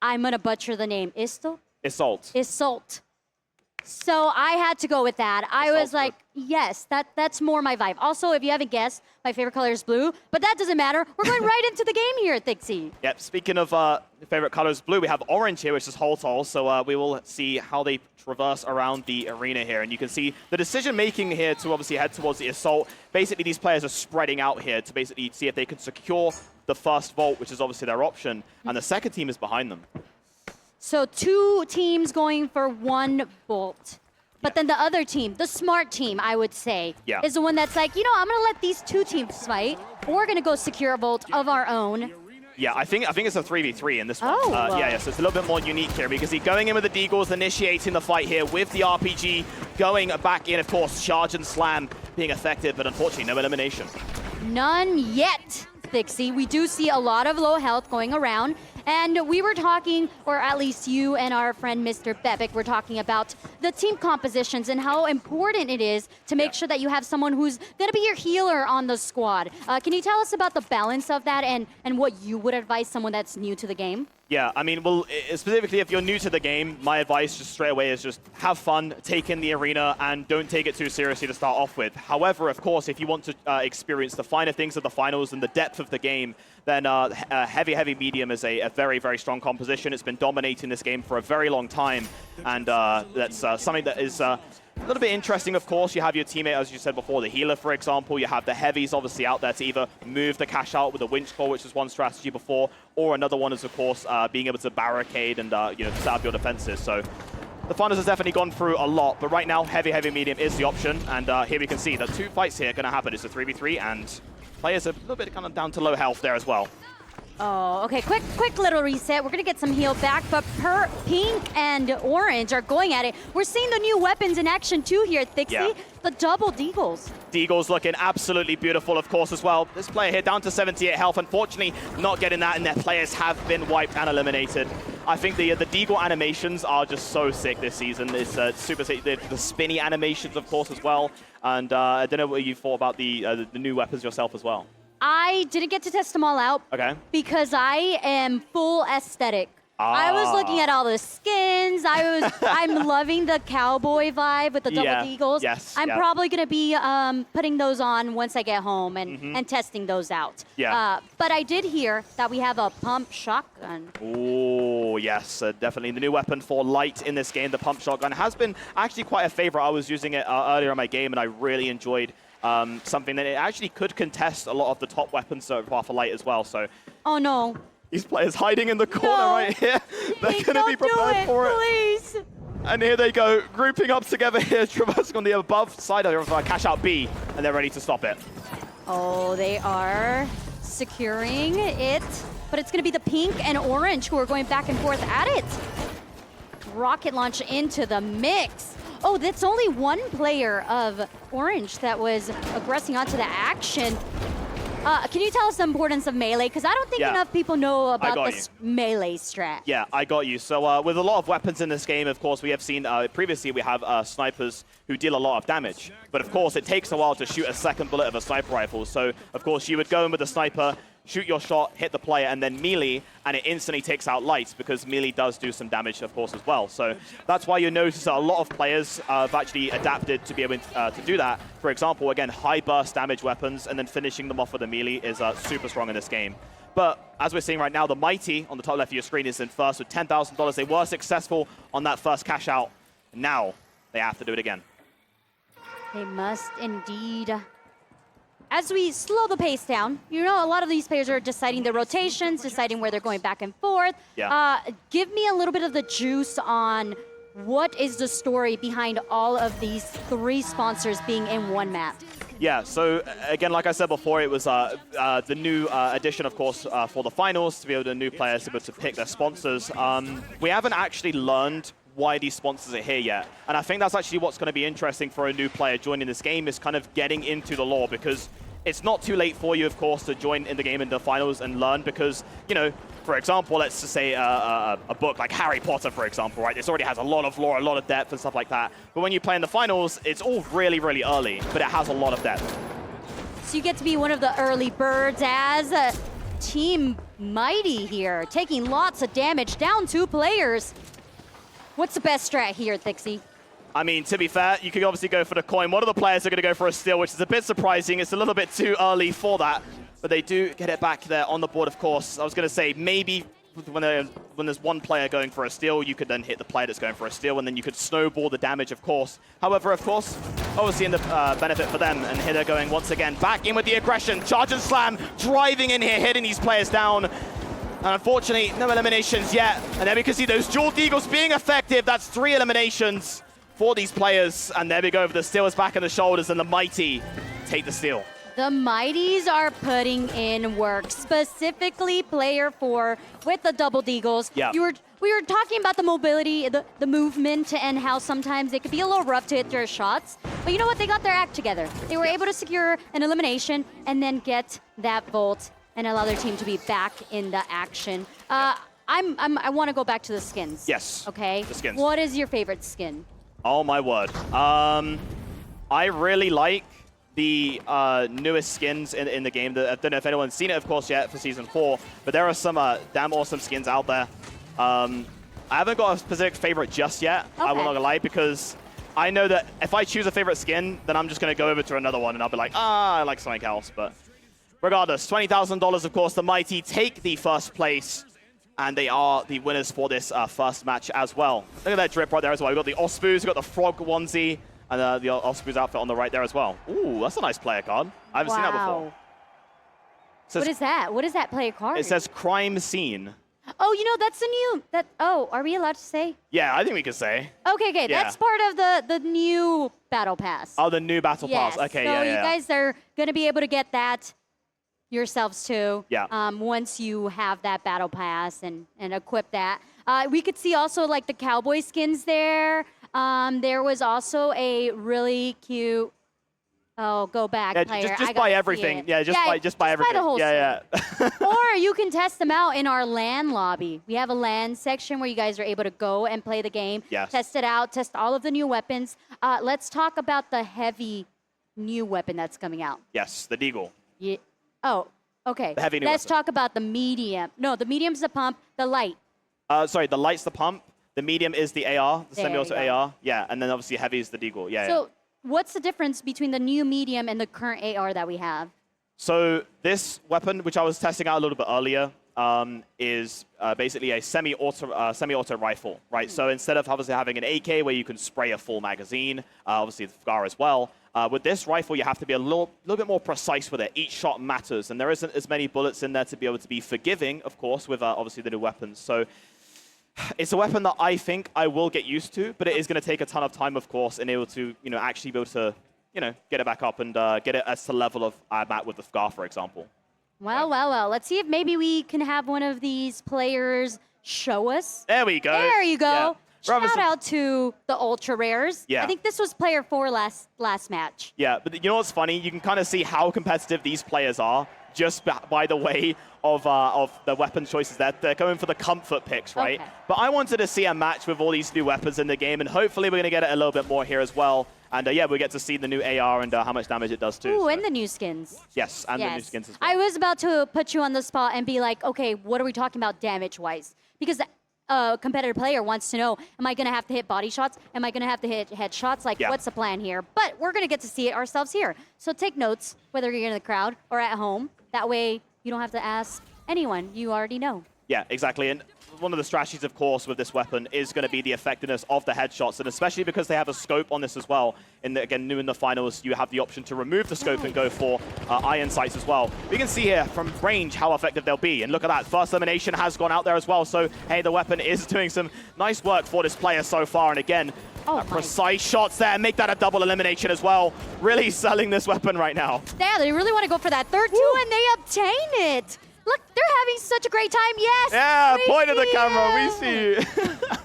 I'm going to butcher the name, Isto? Isolt. So I had to go with that. I was like, yes, that's more my vibe. Also, if you haven't guessed, my favorite color is blue, but that doesn't matter. We're going right into the game here at Thixie. Yep, speaking of favorite colors blue, we have orange here, which is Holtol. So we will see how they traverse around the arena here. And you can see the decision-making here to obviously head towards the Assault. Basically, these players are spreading out here to basically see if they can secure the first vault, which is obviously their option. And the second team is behind them. So 2 teams going for 1 vault. But then the other team, the smart team, I would say, is the one that's like, you know, I'm going to let these 2 teams fight. We're going to go secure a vault of our own. Yeah, I think it's a 3v3 in this one. Oh. Yeah, so it's a little bit more unique here because he's going in with the Deagles, initiating the fight here with the RPG, going back in, of course, charge and slam being effective, but unfortunately no elimination. None yet, Thixie. We do see a lot of low health going around. And we were talking, or at least you and our friend Mr. Bebic were talking about the team compositions and how important it is to make sure that you have someone who's going to be your healer on the squad. Can you tell us about the balance of that and what you would advise someone that's new to the game? Yeah, I mean, well, specifically if you're new to the game, my advice just straight away is just have fun, take in the arena, and don't take it too seriously to start off with. However, of course, if you want to experience the finer things of the finals and the depth of the game, then heavy medium is a very, very strong composition. It's been dominating this game for a very long time, and that's something that is a little bit interesting, of course. You have your teammate, as you said before, the healer, for example. You have the heavies, obviously, out there to either move the cash out with a winch core, which was one strategy before, or another one is, of course, being able to barricade and set up your defenses. So the finals has definitely gone through a lot, but right now, heavy medium is the option, and here we can see that 2 fights here are going to happen. It's a 3v3, and players are a little bit kind of down to low health there as well. Oh, okay, quick little reset. We're gonna get some heal back, but pink and orange are going at it. We're seeing the new weapons in action too here, Thixie. Yeah. The double Deagles. Deagles looking absolutely beautiful, of course, as well. This player here down to 78 health, unfortunately not getting that, and their players have been wiped and eliminated. I think the Deagle animations are just so sick this season. It's super sick. The spinny animations, of course, as well. And I don't know what you thought about the new weapons yourself as well. I didn't get to test them all out because I am full aesthetic. I was looking at all the skins. I'm loving the cowboy vibe with the double Deagles. Yes. I'm probably going to be putting those on once I get home and testing those out. Yeah. But I did hear that we have a pump shotgun. Oh, yes, definitely. The new weapon for light in this game, the pump shotgun, has been actually quite a favorite. I was using it earlier in my game, and I really enjoyed something that it actually could contest a lot of the top weapons so far for light as well. So. Oh, no. These players hiding in the corner right here. They're going to be prepared for it. Please. And here they go, grouping up together here, traversing on the above side of cash out B, and they're ready to stop it. Oh, they are securing it, but it's going to be the pink and orange who are going back and forth at it. Rocket launch into the mix. Oh, that's only one player of orange that was aggressing onto the action. Can you tell us the importance of melee? Because I don't think enough people know about this melee strat. Yeah, I got you. So with a lot of weapons in this game, of course, we have seen previously we have snipers who deal a lot of damage. But of course, it takes a while to shoot a second bullet of a sniper rifle. So of course, you would go in with a sniper, shoot your shot, hit the player, and then melee, and it instantly takes out lights because melee does do some damage, of course, as well. So that's why you notice that a lot of players have actually adapted to be able to do that. For example, again, high burst damage weapons, and then finishing them off with a melee is super strong in this game. But as we're seeing right now, the Mighty on the top left of your screen is in first with $10,000. They were successful on that first cash out. Now they have to do it again. They must indeed. As we slow the pace down, you know, a lot of these players are deciding their rotations, deciding where they're going back and forth. Yeah. Give me a little bit of the juice on what is the story behind all of these 3 sponsors being in one map. Yeah, so again, like I said before, it was the new addition, of course, for the finals, to be able to new players to be able to pick their sponsors. We haven't actually learned why these sponsors are here yet. And I think that's actually what's going to be interesting for a new player joining this game, is kind of getting into the lore, because it's not too late for you, of course, to join in the game in the finals and learn, because, you know, for example, let's just say a book like Harry Potter, for example, right? This already has a lot of lore, a lot of depth and stuff like that. But when you play in the finals, it's all really, really early, but it has a lot of depth. So you get to be one of the early birds as Team Mighty here, taking lots of damage, down 2 players. What's the best strat here, Thixie? I mean, to be fair, you could obviously go for the coin. One of the players are going to go for a steal, which is a bit surprising. It's a little bit too early for that, but they do get it back there on the board, of course. I was going to say, maybe when there's one player going for a steal, you could then hit the player that's going for a steal, and then you could snowball the damage, of course. However, of course, obviously in the benefit for them, and here they're going once again back in with the aggression. Charge and slam, driving in here, hitting these players down. And unfortunately, no eliminations yet. And there we can see those Jewel Deagles being effective. That's 3 eliminations for these players. And there we go, the steal is back on the shoulders, and the Mighty take the steal. The Mighties are putting in work, specifically player 4 with the double deagles. Yeah. We were talking about the mobility, the movement, and how sometimes it could be a little rough to hit their shots. But you know what? They got their act together. They were able to secure an elimination and then get that vault and allow their team to be back in the action. I want to go back to the skins. Yes. Okay. The skins. What is your favorite skin? Oh my word. I really like the newest skins in the game. I don't know if anyone's seen it, of course, yet for Season 4, but there are some damn awesome skins out there. I haven't got a specific favorite just yet, I will not lie, because I know that if I choose a favorite skin, then I'm just going to go over to another one, and I'll be like, I like something else. But regardless, $20,000, of course, the Mighty take the first place, and they are the winners for this first match as well. Look at that drip right there as well. We've got the Ospus, we've got the Frog onesie, and the Ospus outfit on the right there as well. Ooh, that's a nice player card. I haven't seen that before. Says, what is that? What is that player card? It says Crime Scene. Oh, you know, that's the new... Oh, are we allowed to say? Yeah, I think we could say. Okay, yeah. That's part of the new Battle Pass. Oh, the new Battle Pass. Okay, so yeah. you guys are going to be able to get that yourselves too. Yeah. Once you have that Battle Pass and equip that. We could see also like the cowboy skins there. There was also a really cute... Oh, go back, player. Just buy everything. Yeah, just buy everything. Buy the whole yeah. Or you can test them out in our LAN lobby. We have a LAN section where you guys are able to go and play the game. Yes. Test it out, test all of the new weapons. Let's talk about the heavy new weapon that's coming out. Yes, the Deagle. Yeah. Oh, okay. The heavy new Let's weapon. talk about the medium. No, the medium's the pump, the light. Sorry, the light's the pump. The medium is the AR, the There semi-auto you go. AR. Yeah, and then obviously heavy is the Deagle. Yeah. So what's the difference between the new medium and the current AR that we have? So this weapon, which I was testing out a little bit earlier, is basically a semi-auto rifle, right? So instead of obviously having an AK where you can spray a full magazine, obviously the FGAR as well, with this rifle you have to be a little bit more precise with it. Each shot matters, and there isn't as many bullets in there to be able to be forgiving, of course, with obviously the new weapons. So it's a weapon that I think I will get used to, but it is going to take a ton of time, of course, and able to, actually be able to, get it back up and get it as to the level of I'm at with the FGAR, for example. Well. Let's see if maybe we can have one of these players show us. There we go. There you go. Yeah. Shout out to the Ultra Rares. Yeah. I think this was player 4 last match. Yeah, but you know what's funny? You can kind of see how competitive these players are just by the way of the weapon choices that they're going for the comfort picks, right? Okay. But I wanted to see a match with all these new weapons in the game, and hopefully we're going to get it a little bit more here as well. And yeah, we get to see the new AR and how much damage it does too. Ooh, so. and the new skins. Yes, and the new skins as well. I was about to put you on the spot and be like, okay, what are we talking about damage-wise? Because a competitive player wants to know, am I going to have to hit body shots? Am I going to have to hit headshots? Like, what's the plan here? But we're going to get to see it ourselves here. So take notes, whether you're in the crowd or at home. That way, you don't have to ask anyone. You already know. Yeah, exactly. And one of the strategies, of course, with this weapon is going to be the effectiveness of the headshots, and especially because they have a scope on this as well. Again, new in the finals, you have the option to remove the scope and go for iron sights as well. We can see here from range how effective they'll be, and look at that. First elimination has gone out there as well, so hey, the weapon is doing some nice work for this player so far, and again, precise shots there, make that a double elimination as well. Really selling this weapon right now. Yeah, they really want to go for that third two, and they obtain it. Look, they're having such a great time. Yes. Yeah, we point at the see camera. you. We see you.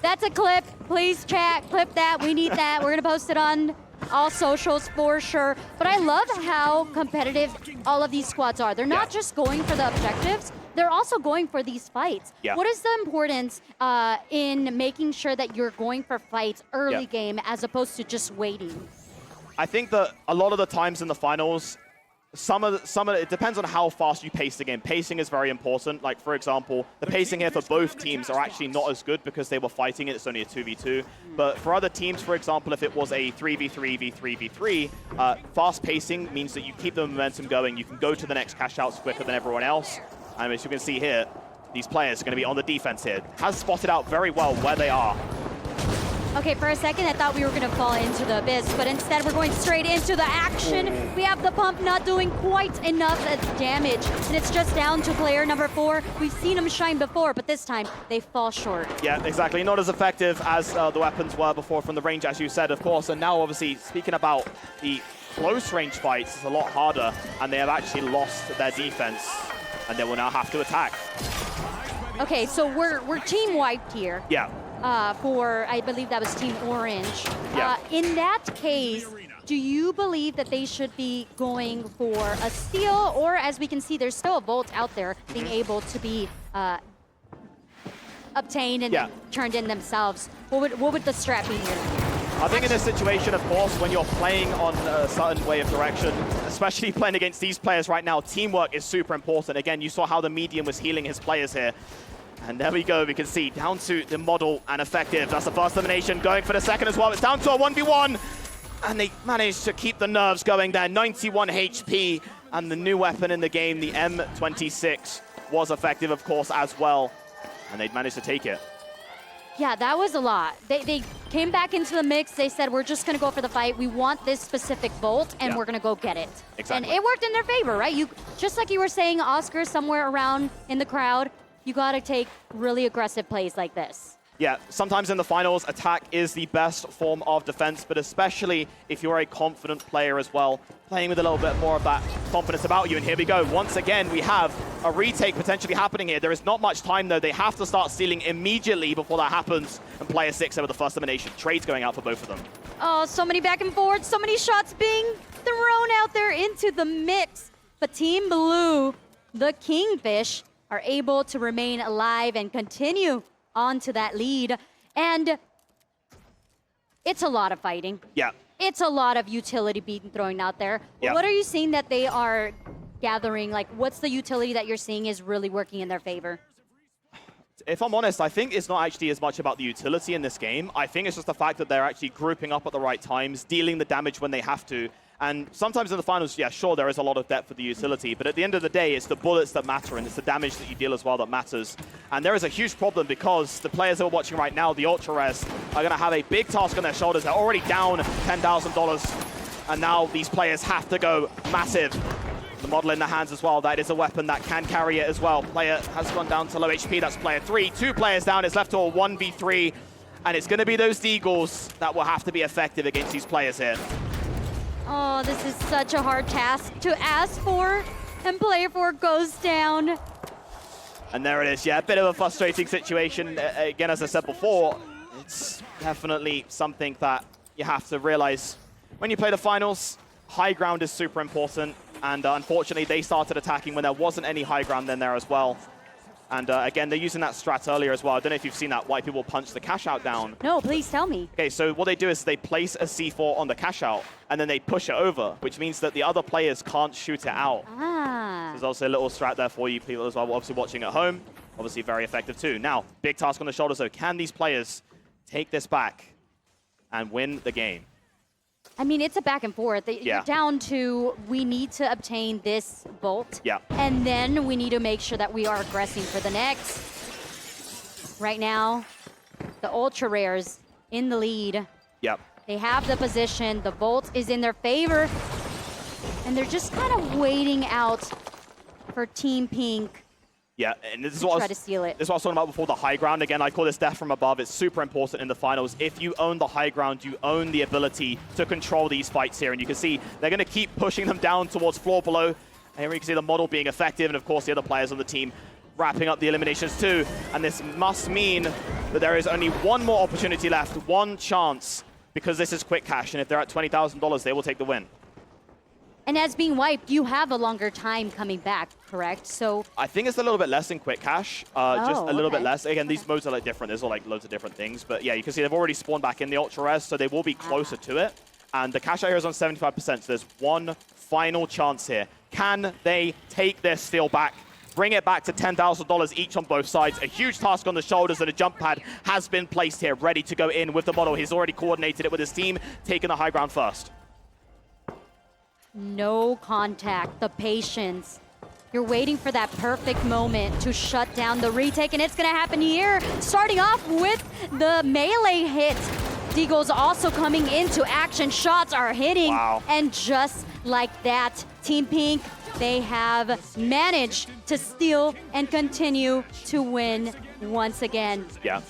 That's a clip. Please chat, clip that. We need that. We're gonna post it on all socials for sure. But I love how competitive all of these squads are. They're not just going for the objectives, they're also going for these fights. Yeah. What is the importance in making sure that you're going for fights early game as opposed to just waiting? I think that a lot of the times in the finals, it depends on how fast you pace the game. Pacing is very important. Like, for example, the pacing here for both teams are actually not as good because they were fighting it. It's only a 2v2. But for other teams, for example, if it was a 3v3, v3, v3, fast pacing means that you keep the momentum going. You can go to the next cash outs quicker than everyone else. And as you can see here, these players are going to be on the defense here. Has spotted out very well where they are. Okay, for a second I thought we were going to fall into the abyss, but instead we're going straight into the action. We have the pump not doing quite enough damage, and it's just down to player number 4. We've seen him shine before, but this time they fall short. Yeah, exactly. Not as effective as the weapons were before from the range, as you said, of course. And now, obviously, speaking about the close range fights, it's a lot harder, and they have actually lost their defense, and they will now have to attack. Okay, so we're team wiped here. Yeah. For, I believe that was Team Orange. Yeah. In that case, do you believe that they should be going for a steal, or as we can see, there's still a Volt out there being able to be obtained and turned in themselves? What would the strat be here? I think in this situation, of course, when you're playing on a certain way of direction, especially playing against these players right now, teamwork is super important. Again, you saw how the medium was healing his players here. And there we go, we can see down to the model and effective. That's the first elimination, going for the second as well. It's down to a 1v1. And they managed to keep the nerves going there. 91 HP, and the new weapon in the game, the M26, was effective, of course, as well. And they'd managed to take it. Yeah, that was a lot. They came back into the mix. They said, we're just going to go for the fight. We want this specific Volt, and we're going to go get it. Exactly. And it worked in their favor, right? Just like you were saying, Oscar, somewhere around in the crowd, you got to take really aggressive plays like this. Yeah, sometimes in the finals, attack is the best form of defense, but especially if you're a confident player as well, playing with a little bit more of that confidence about you. And here we go. Once again, we have a retake potentially happening here. There is not much time, though. They have to start stealing immediately before that happens. And player 6 over the first elimination. Trades going out for both of them. Oh, so many back and forth, so many shots being thrown out there into the mix. But Team Blue, the Kingfish, are able to remain alive and continue on to that lead. And it's a lot of fighting. Yeah. It's a lot of utility being thrown out there. Yeah. What are you seeing that they are gathering? Like, what's the utility that you're seeing is really working in their favor? If I'm honest, I think it's not actually as much about the utility in this game. I think it's just the fact that they're actually grouping up at the right times, dealing the damage when they have to. And sometimes in the finals, yeah, sure, there is a lot of depth for the utility, but at the end of the day, it's the bullets that matter, and it's the damage that you deal as well that matters. And there is a huge problem because the players who are watching right now, the Ultra Rares, are going to have a big task on their shoulders. They're already down $10,000, and now these players have to go massive. The model in the hands as well, that is a weapon that can carry it as well. Player has gone down to low HP, that's player 3. 2 players down, it's left to a 1v3, and it's going to be those Deagles that will have to be effective against these players here. Oh, this is such a hard task to ask for, and player 4 goes down. And there it is, yeah, a bit of a frustrating situation. Again, as I said before, it's definitely something that you have to realize. When you play the finals, high ground is super important, and unfortunately they started attacking when there wasn't any high ground then there as well. And again, they're using that strat earlier as well. I don't know if you've seen that, why people punch the cash out down. No, please tell me. Okay, so what they do is they place a C4 on the cash out, and then they push it over, which means that the other players can't shoot it out. Ah. There's also a little strat there for you people as well, obviously watching at home. Obviously very effective too. Now, big task on the shoulders though. Can these players take this back and win the game? I mean, it's a back and forth. You're down to, we need to obtain this Bolt. Yeah. And then we need to make sure that we are aggressing for the next. Right now, the Ultra Rares in the lead. Yep. They have the position. The Bolt is in their favor. And they're just kind of waiting out for Team Pink. Yeah, and this is what try to steal it. This is what I was talking about before, the high ground. Again, I call this death from above. It's super important in the finals. If you own the high ground, you own the ability to control these fights here. And you can see they're going to keep pushing them down towards floor below. And here you can see the model being effective, and of course the other players on the team wrapping up the eliminations too. And this must mean that there is only one more opportunity left, one chance, because this is quick cash. And if they're at $20,000, they will take the win. And as being wiped, you have a longer time coming back, correct? So I think it's a little bit less in quick cash, just a little bit okay. less. Again, these modes are like different. There's like loads of different things, but yeah, you can see they've already spawned back in the ultra res, so they will be closer to it. And the cash out here is on 75%, so there's one final chance here. Can they take their steal back? Bring it back to $10,000 each on both sides. A huge task on the shoulders, and a jump pad has been placed here, ready to go in with the model. He's already coordinated it with his team, taking the high ground first. no contact, the patience. You're waiting for that perfect moment to shut down the retake, and it's gonna happen here. Starting off with the melee hit. Deagle's also coming into action. Shots are hitting, and just like that, Team Pink, they have managed to steal and continue to win once again. Yeah.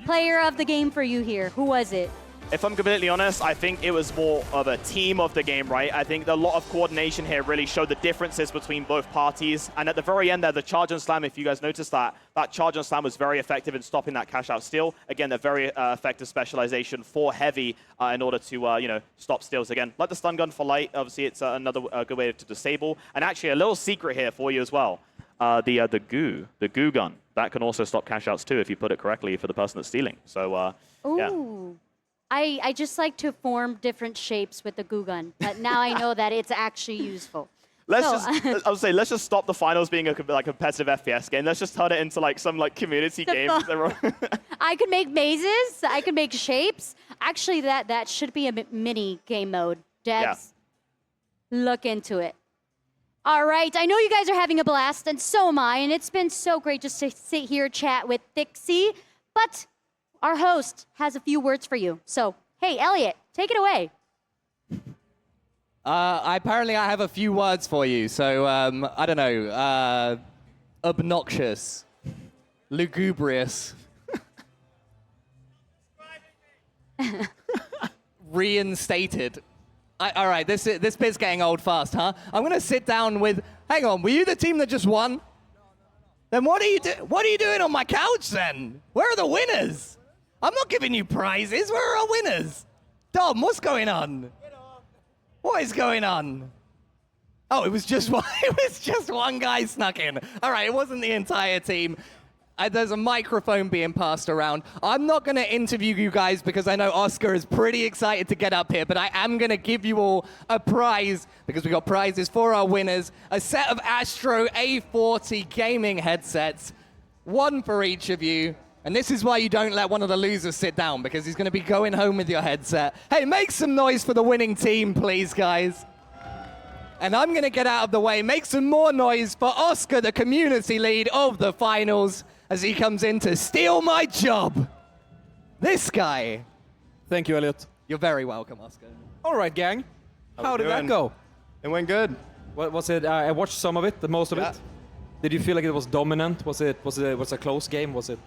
Player of the game for you here, who was it? If I'm completely honest, I think it was more of a team of the game, right? I think a lot of coordination here really showed the differences between both parties. And at the very end there, the charge and slam, if you guys noticed that charge and slam was very effective in stopping that cash out steal. Again, a very effective specialization for heavy in order to, stop steals. Again, like the stun gun for light, obviously it's another good way to disable. And actually a little secret here for you as well. The goo gun, that can also stop cash outs too if you put it correctly for the person that's stealing. So, yeah. I just like to form different shapes with the goo gun, but now I know that it's actually useful. I would say let's just stop the finals being a competitive FPS game. Let's just turn it into some community game. I could make mazes. I could make shapes. Actually, that should be a mini game mode. Devs, look into it. All right, I know you guys are having a blast, and so am I, and it's been so great just to sit here chat with Thixie, but our host has a few words for you. So, hey, Elliot, take it away. Apparently I have a few words for you. So, I don't know. Obnoxious. Lugubrious. Reinstated. All right, this bit's getting old fast, huh? I'm going to sit down with... Hang on, were you the team that just won? Then what are you doing on my couch, then? Where are the winners? I'm not giving you prizes. Where are our winners? Dom, what's going on? What is going on? Oh, it was just one. It was just one guy snuck in. All right, it wasn't the entire team. There's a microphone being passed around. I'm not going to interview you guys because I know Oscar is pretty excited to get up here, but I am going to give you all a prize because we got prizes for our winners. A set of Astro A40 gaming headsets, one for each of you. And this is why you don't let one of the losers sit down, because he's going to be going home with your headset. Hey, make some noise for the winning team, please, guys. And I'm going to get out of the way. Make some more noise for Oscar, the community lead of the finals, as he comes in to steal my job. This guy. Thank you, Elliot. You're very welcome, Oscar. All right, gang. How did that go? It went good. What was it? I watched some of it, most of it. Did you feel like it was dominant? Was it a close game? Was it?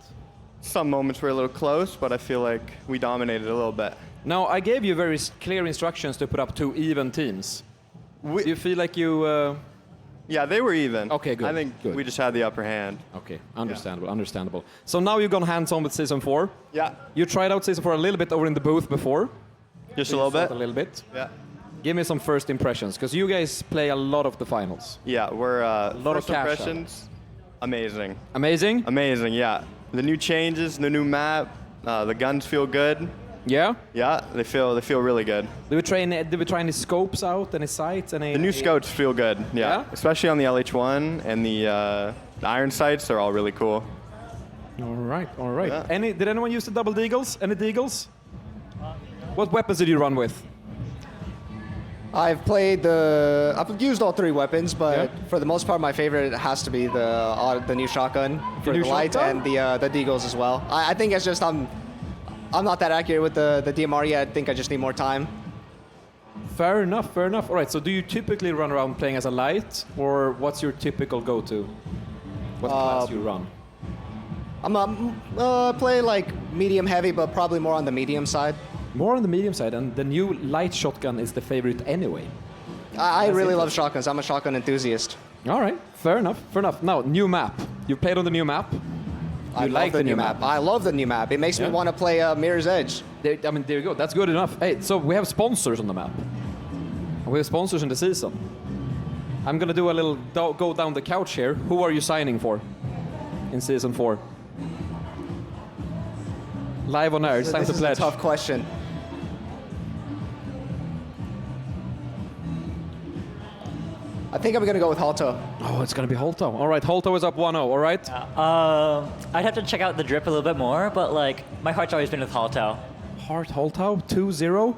Some moments were a little close, but I feel like we dominated a little bit. Now, I gave you very clear instructions to put up 2 even teams. Do you feel like you... Yeah, they were even. Okay, good. I think we just had the upper hand. Okay, understandable, understandable. So now you've gone hands-on with Season 4. Yeah. You tried out Season 4 a little bit over in the booth before. Just a little bit? A little bit. Yeah. Give me some first impressions, because you guys play a lot of the finals. Yeah, we're... a lot first of cash impressions, amazing. Amazing? Amazing, yeah. The new changes, the new map, the guns feel good. Yeah? Yeah, they feel really good. Did we try any scopes out, any sights? The new scopes feel good, yeah. Especially on the LH1 and the iron sights, they're all really cool. All right, all right. Yeah. Did anyone use the double deagles? Any deagles? What weapons did you run with? I've used all 3 weapons, but for the most part, my favorite has to be the new shotgun for the light and the deagles as well. I think it's just I'm not that accurate with the DMR yet. I think I just need more time. Fair enough, fair enough. All right, so do you typically run around playing as a light, or what's your typical go-to? What class do you run? I'm play like medium heavy, but probably more on the medium side. More on the medium side, and the new light shotgun is the favorite anyway. I really love shotguns. I'm a shotgun enthusiast. All right, fair enough, fair enough. Now, new map. You played on the new map. I like the new map. I love the new map. It makes me want to play Mirror's Edge. There you go. That's good enough. Hey, so we have sponsors on the map. We have sponsors in the season. I'm gonna do a little go down the couch here. Who are you signing for in season 4? Live on air. It's time to pledge. This is a tough question. I think I'm gonna go with Halto. Oh, it's gonna be Halto. All right, Halto is up 1-0. All right. I'd have to check out the drip a little bit more, but like my heart's always been with Halto. Halto 2-0.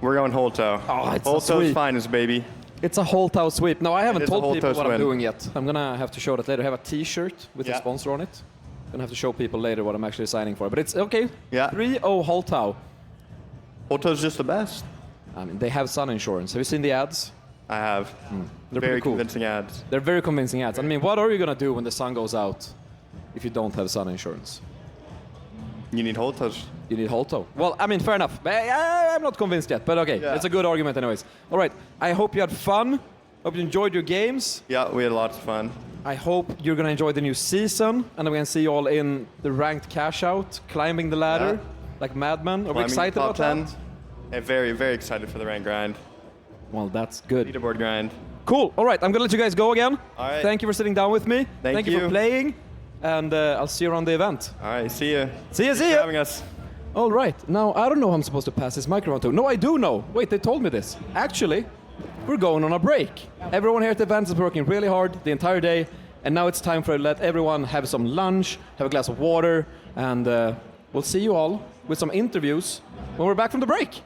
We're going Holto. Oh, it's Holto's finest, baby. It's a Holto sweep. No, I haven't told people what I'm win. doing yet. I'm gonna have to show that later. I have a T-shirt with a sponsor on it. Gonna have to show people later what I'm actually signing for. But it's okay. Yeah. 3-0 Holto. Holto's just the best. I mean, they have sun insurance. Have you seen the ads? I have. They're very pretty cool. convincing ads. They're very convincing ads. I mean, what are you gonna do when the sun goes out if you don't have sun insurance? You need Holto's. You need Holto. Well, I mean, fair enough. I'm not convinced yet, but okay. It's a good argument anyways. All right. I hope you had fun. Hope you enjoyed your games. Yeah, we had lots of fun. I hope you're going to enjoy the new season, and we can see you all in the ranked cash out, climbing the ladder like madmen. Are we excited about that? Yeah, very, very excited for the rank grind. Well, that's good. Leaderboard grind. Cool. All right, I'm going to let you guys go again. All right. Thank you for sitting down with me. Thank you for playing, and I'll see you around the event. All right, see you. See you. Thanks for having us. All right. Now, I don't know who I'm supposed to pass this microphone to. No, I do know. Wait, they told me this. Actually, we're going on a break. Everyone here at the event is working really hard the entire day, and now it's time for let everyone have some lunch, have a glass of water, and we'll see you all with some interviews when we're back from the break.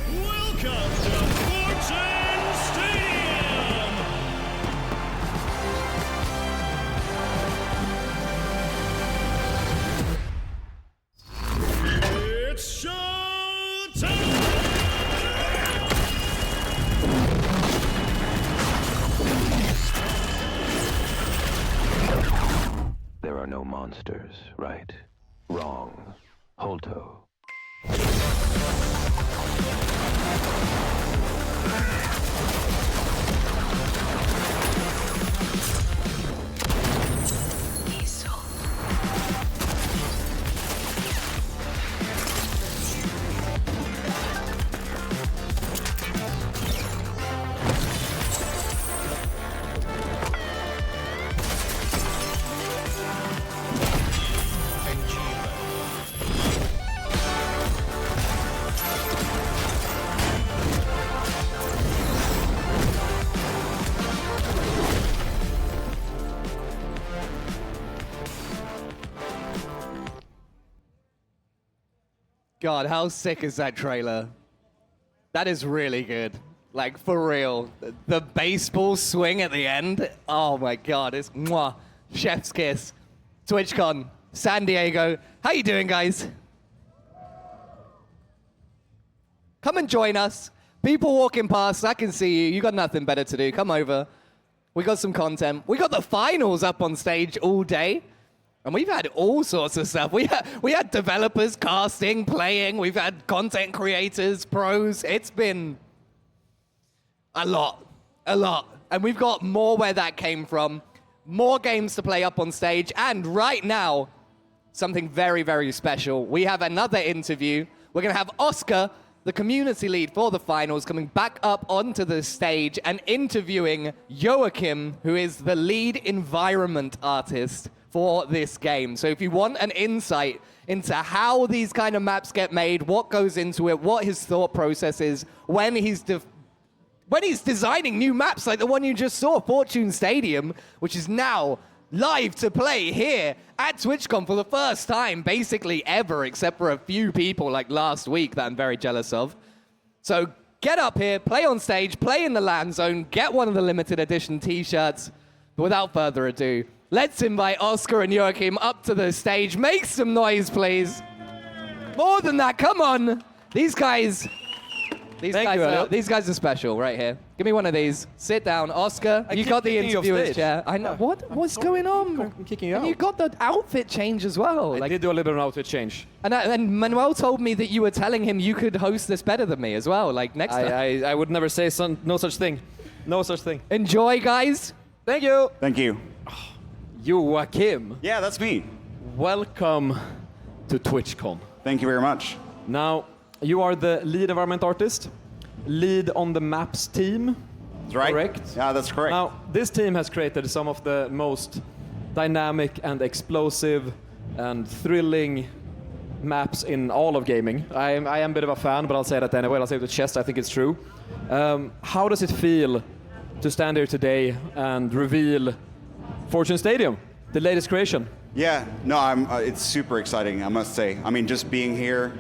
Welcome to Fortune Stadium! It's showtime! There are no monsters, right? Wrong. Holto. God, how sick is that trailer? That is really good. Like, for real. The baseball swing at the end, oh my God, it's mwah. Chef's kiss. TwitchCon San Diego. How you doing, guys? Come and join us. People walking past, I can see you. You got nothing better to do. Come over. We got some content. We got the finals up on stage all day. And we've had all sorts of stuff. We had developers casting, playing. We've had content creators, pros. It's been a lot. And we've got more where that came from. More games to play up on stage. And right now, something very, very special. We have another interview. We're going to have Oscar, the community lead for the finals, coming back up onto the stage and interviewing Joachim, who is the lead environment artist for this game. So if you want an insight into how these kind of maps get made, what goes into it, what his thought process is when he's designing new maps like the one you just saw, Fortune Stadium, which is now live to play here at TwitchCon for the first time, basically ever, except for a few people like last week that I'm very jealous of. So get up here, play on stage, play in the land zone, get one of the limited edition t-shirts. But without further ado, let's invite Oscar and Joachim up to the stage. Make some noise, please. More than that, come on. These guys are special right here. Give me one of these. Sit down. Oscar, you got the interviewer's chair. I know. What's going on? I'm kicking you out. And you got the outfit change as well. I did do a little bit of an outfit change. And Manuel told me that you were telling him you could host this better than me as well, like next time. I would never say no such thing. No such thing. Enjoy, guys. Thank you. Thank you. Joachim. Yeah, that's me. Welcome to TwitchCon. Thank you very much. Now, you are the lead environment artist, lead on the maps team. That's right. Correct? Yeah, that's correct. Now, this team has created some of the most dynamic and explosive and thrilling maps in all of gaming. I am a bit of a fan, but I'll say that anyway. I'll say it with chest. I think it's true. How does it feel to stand here today and reveal Fortune Stadium, the latest creation? Yeah, no, it's super exciting, I must say. I mean, just being here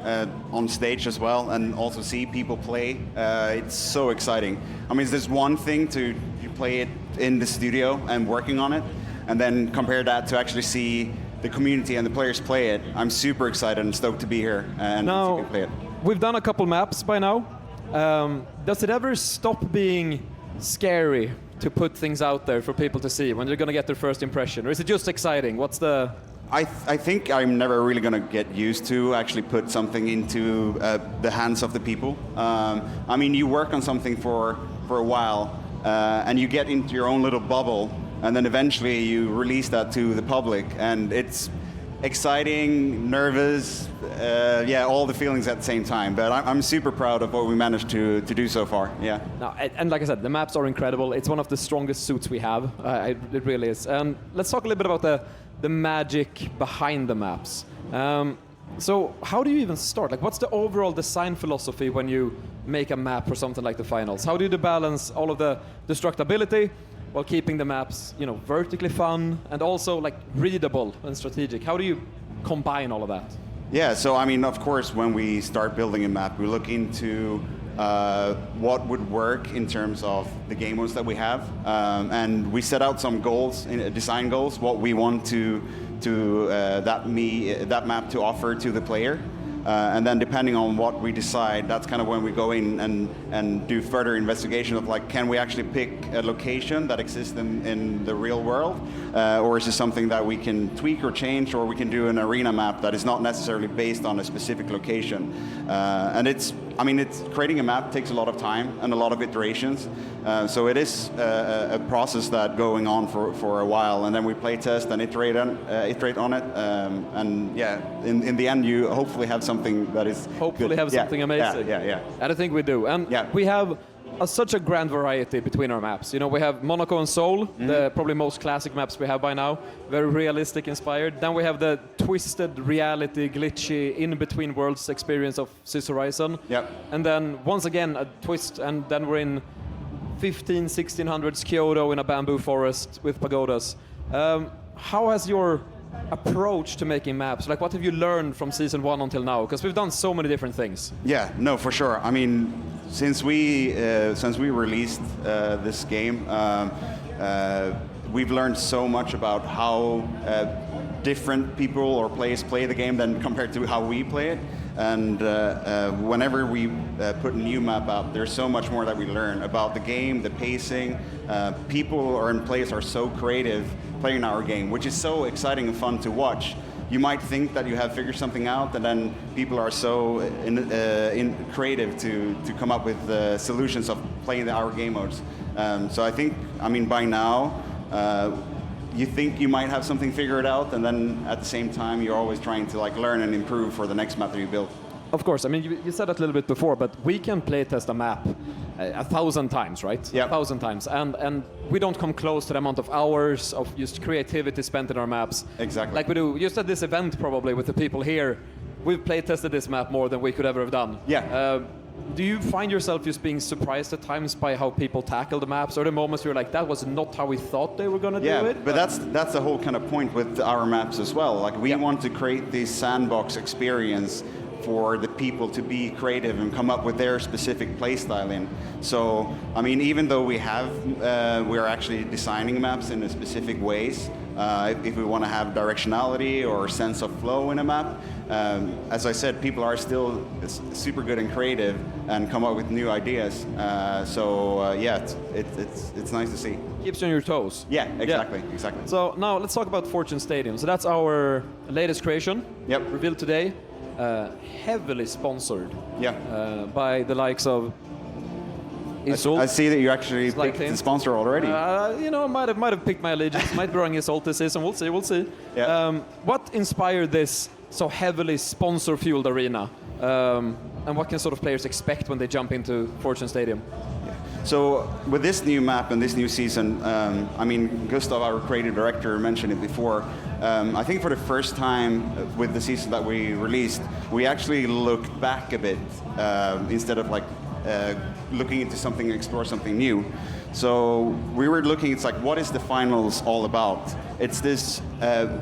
on stage as well and also see people play, it's so exciting. I mean, there's one thing to play it in the studio and working on it, and then compare that to actually see the community and the players play it. I'm super excited and stoked to be here and now, to play it. We've done a couple maps by now. Does it ever stop being scary to put things out there for people to see when they're going to get their first impression? Or is it just exciting? What's the... I think I'm never really going to get used to actually put something into the hands of the people. I mean, you work on something for a while, and you get into your own little bubble, and then eventually you release that to the public, and it's exciting, nervous, yeah, all the feelings at the same time. But I'm super proud of what we managed to do so far. Yeah. No, and like I said, the maps are incredible. It's one of the strongest suits we have. It really is. And let's talk a little bit about the magic behind the maps. So how do you even start? Like, what's the overall design philosophy when you make a map for something like the finals? How do you balance all of the destructibility while keeping the maps, you know, vertically fun and also like readable and strategic? How do you combine all of that? Yeah, so I mean, of course, when we start building a map, we look into what would work in terms of the game modes that we have, and we set out some goals, design goals, what we want that map to offer to the player. And then depending on what we decide, that's kind of when we go in and do further investigation of like, can we actually pick a location that exists in the real world? Or is it something that we can tweak or change, or we can do an arena map that is not necessarily based on a specific location? And creating a map takes a lot of time and a lot of iterations. So it is a process that going on for a while, and then we play test and iterate on it. And yeah, in the end, you hopefully have something that is hopefully good. Have something amazing. Yeah. And I think we do. And we have such a grand variety between our maps. You know, we have Monaco and Seoul, the probably most classic maps we have by now, very realistic inspired. Then we have the twisted reality, glitchy, in-between worlds experience of Cis Horizon. Yep. And then once again a twist, and then we're in 1600s Kyoto in a bamboo forest with pagodas. How has your approach to making maps, like what have you learned from season 1 until now? Because we've done so many different things. Yeah, no, for sure. I mean, since we released this game, we've learned so much about how different people or players play the game than compared to how we play it. And whenever we put a new map up, there's so much more that we learn about the game, the pacing. People and players are so creative playing our game, which is so exciting and fun to watch. You might think that you have figured something out, and then people are so creative to come up with solutions of playing our game modes. So I think, I mean, by now, you think you might have something figured out, and then at the same time, you're always trying to like learn and improve for the next map that you build. Of course, I mean, you said that a little bit before, but we can playtest a map 1,000 times, right? Yeah. 1,000 times, and we don't come close to the amount of hours of just creativity spent in our maps. Exactly. Like we do, just at this event probably with the people here, we've playtested this map more than we could ever have done. Yeah. Do you find yourself just being surprised at times by how people tackle the maps, or the moments you're like, that was not how we thought they were going to do it? Yeah, but that's the whole kind of point with our maps as well. Like we want to create this sandbox experience for the people to be creative and come up with their specific playstyle in. So, I mean, even though we're actually designing maps in a specific ways, if we want to have directionality or sense of flow in a map, as I said, people are still super good and creative and come up with new ideas. Yeah, it's nice to see. Keeps you on your toes. Yeah, exactly. So now let's talk about Fortune Stadium. So that's our latest creation. Yep. Revealed today. Heavily sponsored. Yeah. By the likes of Isolt. I see that you actually picked the sponsor already. You know, might have picked my allegiance. Might be running Isolt this season. We'll see. Yeah. What inspired this so heavily sponsor-fueled arena? And what can sort of players expect when they jump into Fortune Stadium? So with this new map and this new season, I mean, Gustav, our creative director, mentioned it before. I think for the first time with the season that we released, we actually looked back a bit instead of like looking into something and explore something new. So we were looking, it's like, what is the finals all about? It's this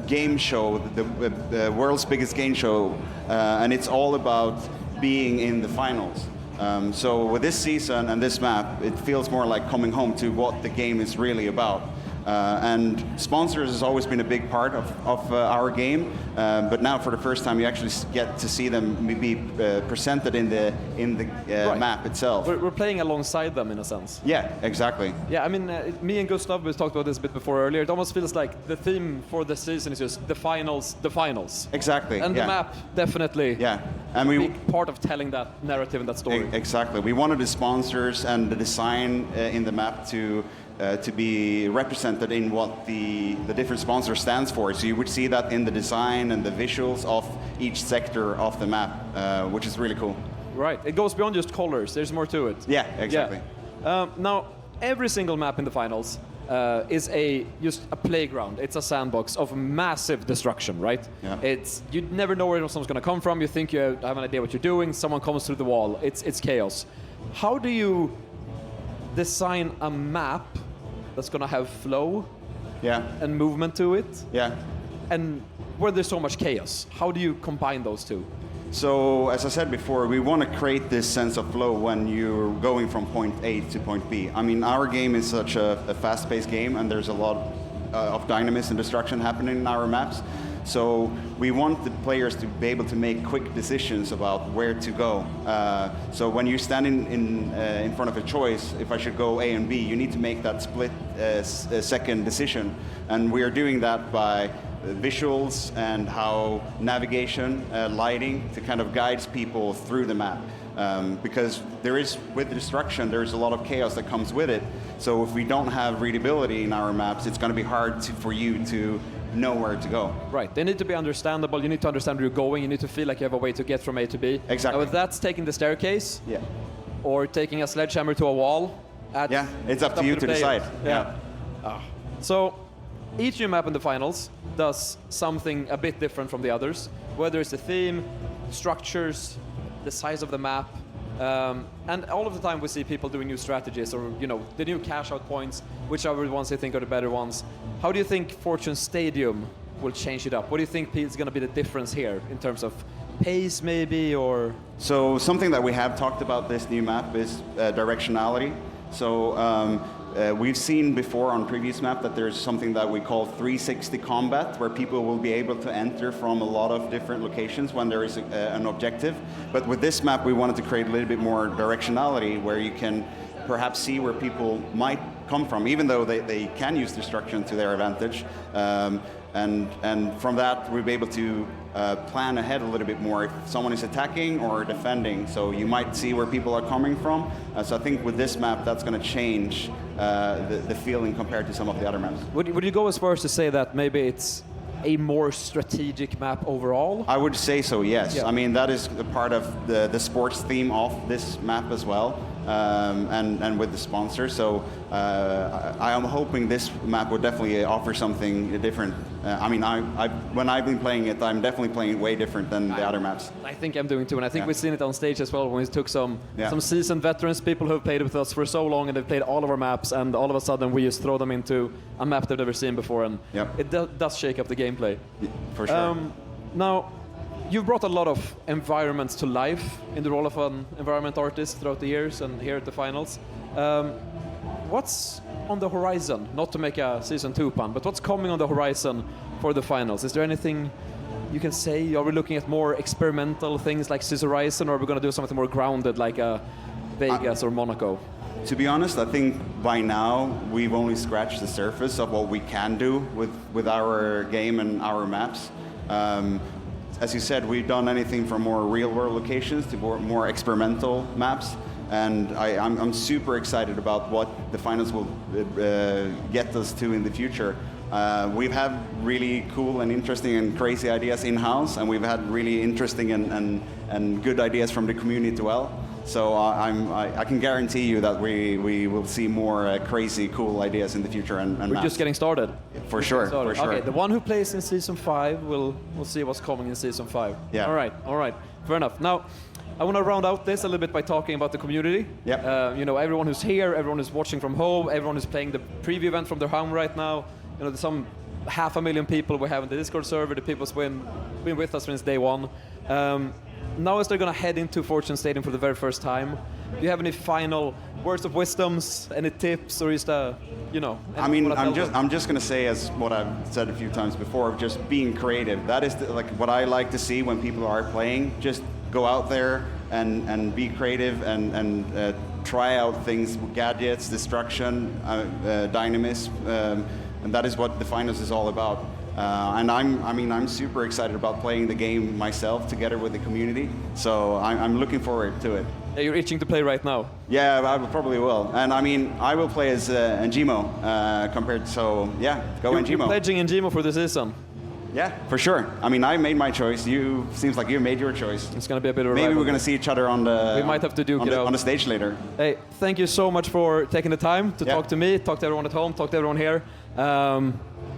game show, the world's biggest game show, and it's all about being in the finals. So with this season and this map, it feels more like coming home to what the game is really about. And sponsors has always been a big part of our game, but now for the first time you actually get to see them be presented in the Right. map itself. We're playing alongside them in a sense. Yeah, exactly. Yeah, I mean, me and Gustav, we talked about this a bit before earlier. It almost feels like the theme for the season is just the finals. Exactly. And the map definitely. Yeah, and a big part of telling that narrative and that story. Exactly. We wanted the sponsors and the design in the map to to be represented in what the different sponsor stands for. So you would see that in the design and the visuals of each sector of the map, which is really cool. Right, it goes beyond just colors. There's more to it. Yeah, exactly. Yeah. Now, every single map in the finals is just a playground. It's a sandbox of massive destruction, right? Yeah. You never know where someone's going to come from. You think you have an idea what you're doing. Someone comes through the wall. It's chaos. How do you design a map that's going to have flow and movement to it? Yeah. And where there's so much chaos, how do you combine those two? So, as I said before, we want to create this sense of flow when you're going from point A to point B. I mean, our game is such a fast-paced game, and there's a lot of dynamism and destruction happening in our maps. So we want the players to be able to make quick decisions about where to go. So when you stand in front of a choice, if I should go A and B, you need to make that split second decision. And we are doing that by visuals and how navigation, lighting, to kind of guides people through the map. Because with the destruction, there's a lot of chaos that comes with it. So if we don't have readability in our maps, it's going to be hard for you to know where to go. Right, they need to be understandable. You need to understand where you're going. You need to feel like you have a way to get from A to B. Exactly. Now, if that's taking the staircase, or taking a sledgehammer to a wall, it's up to you to decide. Yeah. So each new map in the finals does something a bit different from the others, whether it's the theme, structures, the size of the map, and all of the time we see people doing new strategies, or the new cash out points, whichever ones they think are the better ones. How do you think Fortune Stadium will change it up? What do you think is going to be the difference here in terms of pace, maybe, or? So something that we have talked about this new map is directionality. So we've seen before on previous map that there's something that we call 360 combat, where people will be able to enter from a lot of different locations when there is an objective. But with this map, we wanted to create a little bit more directionality, where you can perhaps see where people might come from, even though they can use destruction to their advantage. And from that, we'll be able to plan ahead a little bit more if someone is attacking or defending. So you might see where people are coming from. So I think with this map, that's going to change the feeling compared to some of the other maps. Would you go as far as to say that maybe it's a more strategic map overall? I would say so, yes. Yeah. I mean, that is a part of the sports theme of this map as well, and with the sponsor. So I am hoping this map would definitely offer something different. I mean, when I've been playing it, I'm definitely playing it way different than the other maps. I think I'm doing too, and I think we've seen it on stage as well when we took some seasoned veterans, people who have played with us for so long, and they've played all of our maps, and all of a sudden we just throw them into a map they've never seen before, and it does shake up the gameplay. For sure. Now, you've brought a lot of environments to life in the role of an environment artist throughout the years and here at the finals. What's on the horizon? Not to make a season 2 pun, but what's coming on the horizon for the finals? Is there anything you can say? Are we looking at more experimental things like Scissor Horizon, or are we going to do something more grounded like Vegas or Monaco? To be honest, I think by now we've only scratched the surface of what we can do with our game and our maps. As you said, we've done anything from more real-world locations to more experimental maps. And I'm super excited about what the finals will get us to in the future. We've had really cool and interesting and crazy ideas in-house, and we've had really interesting and good ideas from the community as well. So I can guarantee you that we will see more crazy, cool ideas in the future. And we're maps. just getting started. For sure. Okay, the one who plays in season 5 we'll see what's coming in season 5. Yeah. All right. Fair enough. Now, I want to round out this a little bit by talking about the community. Yep. Everyone who's here, everyone who's watching from home, everyone who's playing the preview event from their home right now. There's some 500,000 people we have in the Discord server. The people's been with us since day one. Now, as they're going to head into Fortune Stadium for the very first time, do you have any final words of wisdoms, any tips, or is that, I mean, I'm just going to say, as what I've said a few times before, of just being creative. That is what I like to see when people are playing. Just go out there and be creative and try out things, gadgets, destruction, dynamism, and that is what the finals is all about. And I'm super excited about playing the game myself together with the community. So I'm looking forward to it. Yeah, you're itching to play right now. Yeah, I probably will. And I mean, I will play as Njimo compared. So yeah, go Njimo. You're pledging Njimo for the season. Yeah, for sure. I mean, I made my choice. You seems like you made your choice. It's gonna be a bit of a Maybe rivalry. we're gonna see each other on the. We might have to duke it out on the stage later. Hey, thank you so much for taking the time to talk to me, talk to everyone at home, talk to everyone here.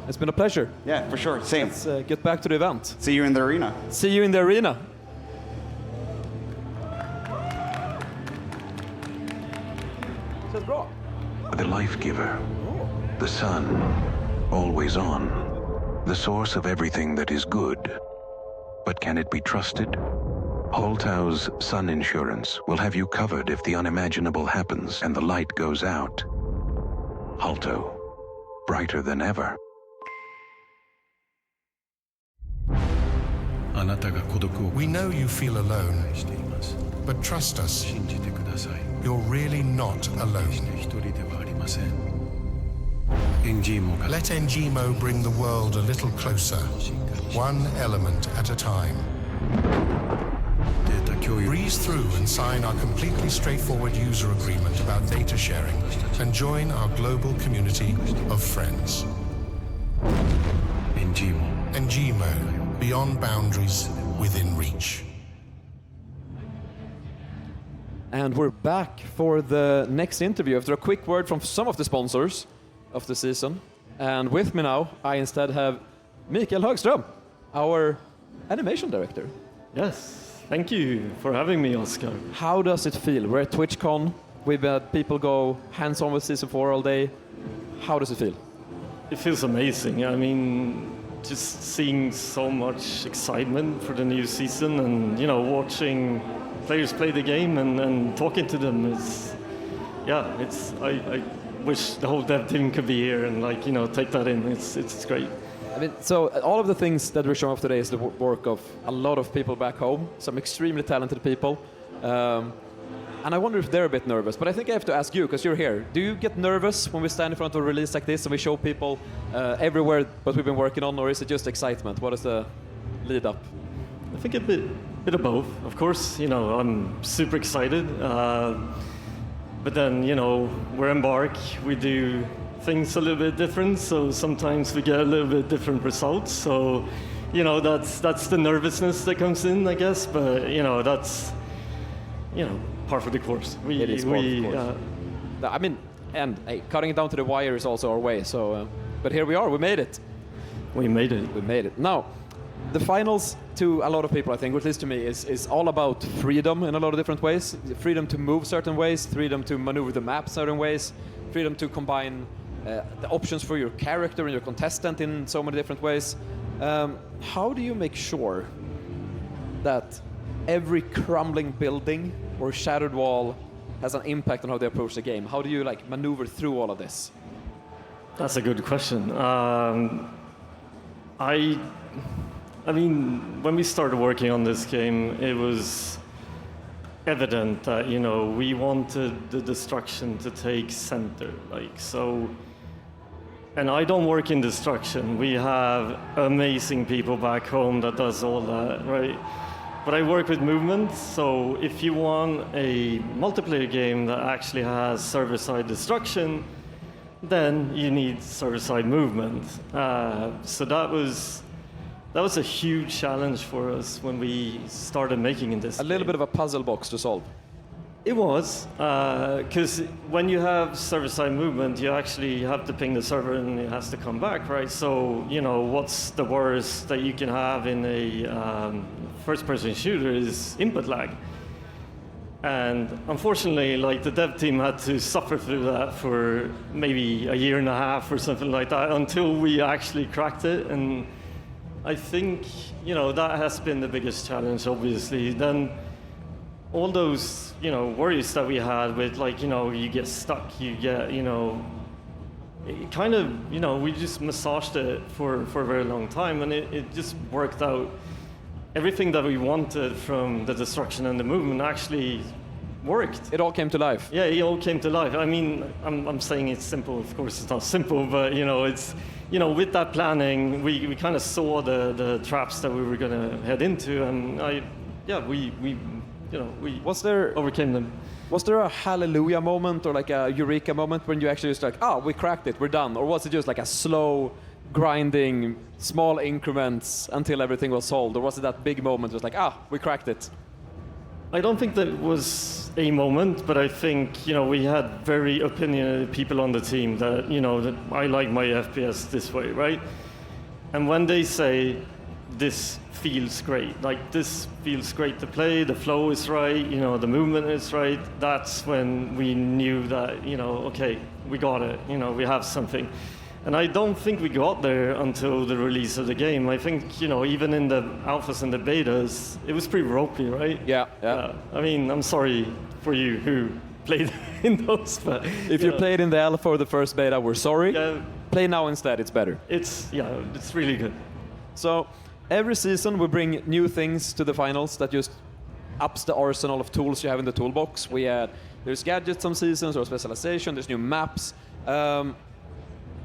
It's been a pleasure. Yeah, for sure. Same. Let's get back to the event. See you in the arena. See you in the arena. The life giver, the sun, always on, the source of everything that is good. But can it be trusted? Holtau's Sun Insurance will have you covered if the unimaginable happens and the light goes out. Holto, brighter than ever. We know you feel alone, but trust us, you're really not alone. Let Njimo bring the world a little closer, one element at a time. Breeze through and sign our completely straightforward user agreement about data sharing and join our global community of friends. Njimo, beyond boundaries, within reach. And we're back for the next interview after a quick word from some of the sponsors of the season. And with me now, I instead have Mikael Högström, our animation director. Yes, thank you for having me, Oscar. How does it feel? We're at TwitchCon. We've had people go hands-on with Season 4 all day. How does it feel? It feels amazing. I mean, just seeing so much excitement for the new season and, you know, watching players play the game and talking to them is, yeah, it's, I wish the whole dev team could be here and, like, you know, take that in. It's great. I mean, so all of the things that we're showing off today is the work of a lot of people back home, some extremely talented people. And I wonder if they're a bit nervous, but I think I have to ask you, because you're here. Do you get nervous when we stand in front of a release like this and we show people everywhere what we've been working on, or is it just excitement? What is the lead up? I think a bit of both. Of course, you know, I'm super excited. But then, you know, we're Embark, we do things a little bit different, so sometimes we get a little bit different results. So, you know, that's the nervousness that comes in, I guess. But, you know, that's, you know, par for the course. It is par for the course. I mean, and hey, cutting it down to the wire is also our way. So, but here we are. We made it. We made it. We made it. Now, the finals, to a lot of people, I think, or at least to me, is all about freedom in a lot of different ways. Freedom to move certain ways, freedom to maneuver the map certain ways, freedom to combine the options for your character and your contestant in so many different ways. How do you make sure that every crumbling building or shattered wall has an impact on how they approach the game? How do you like maneuver through all of this? That's a good question. I mean, when we started working on this game, it was evident that, you know, we wanted the destruction to take center, like, so. And I don't work in destruction. We have amazing people back home that does all that, right? But I work with movement, so if you want a multiplayer game that actually has server-side destruction, then you need server-side movement. So that was a huge challenge for us when we started making this. A little bit of a puzzle box to solve. It was, because when you have server-side movement, you actually have to ping the server and it has to come back, right? So, you know, what's the worst that you can have in a first-person shooter is input lag. And unfortunately, like, the dev team had to suffer through that for maybe a year and a half or something like that until we actually cracked it. And I think, you know, that has been the biggest challenge, obviously. Then all those, you know, worries that we had with, like, you know, you get stuck, you get, you know, it kind of, you know, we just massaged it for a very long time, and it just worked out. Everything that we wanted from the destruction and the movement actually worked. It all came to life. Yeah, it all came to life. I mean, I'm saying it's simple. Of course, it's not simple, but it's with that planning, we kind of saw the traps that we were going to head into, and we overcame them. Was there a hallelujah moment or like a eureka moment when you actually just like, we cracked it, we're done? Or was it just like a slow, grinding, small increments until everything was solved? Or was it that big moment, just like, we cracked it? I don't think that was a moment, but I think, we had very opinionated people on the team that, that I like my FPS this way, right? And when they say, this feels great, like this feels great to play, the flow is right, the movement is right, that's when we knew that, okay, we got it, we have something. And I don't think we got there until the release of the game. I think, even in the alphas and the betas, it was pretty ropey, right? Yeah. I mean, I'm sorry for you who played in those, but... If you played in the alpha or the first beta, we're sorry. Yeah. Play now instead, it's better. It's really good. So, every season we bring new things to the finals that just ups the arsenal of tools you have in the toolbox. There's gadgets some seasons or specialization, there's new maps.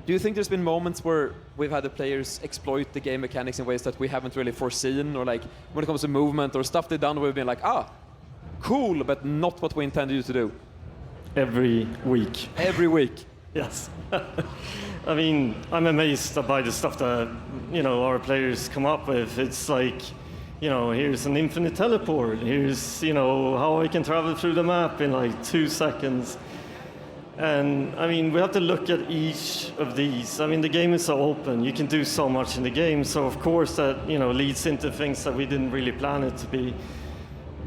Do you think there's been moments where we've had the players exploit the game mechanics in ways that we haven't really foreseen, or like when it comes to movement or stuff they've done, we've been like, cool, but not what we intended you to do? Every week. Every week. Yes. I mean, I'm amazed by the stuff that, our players come up with. It's like, here's an infinite teleport. Here's, how I can travel through the map in like 2 seconds. And I mean, we have to look at each of these. I mean, the game is so open. You can do so much in the game. So of course that, leads into things that we didn't really plan it to be.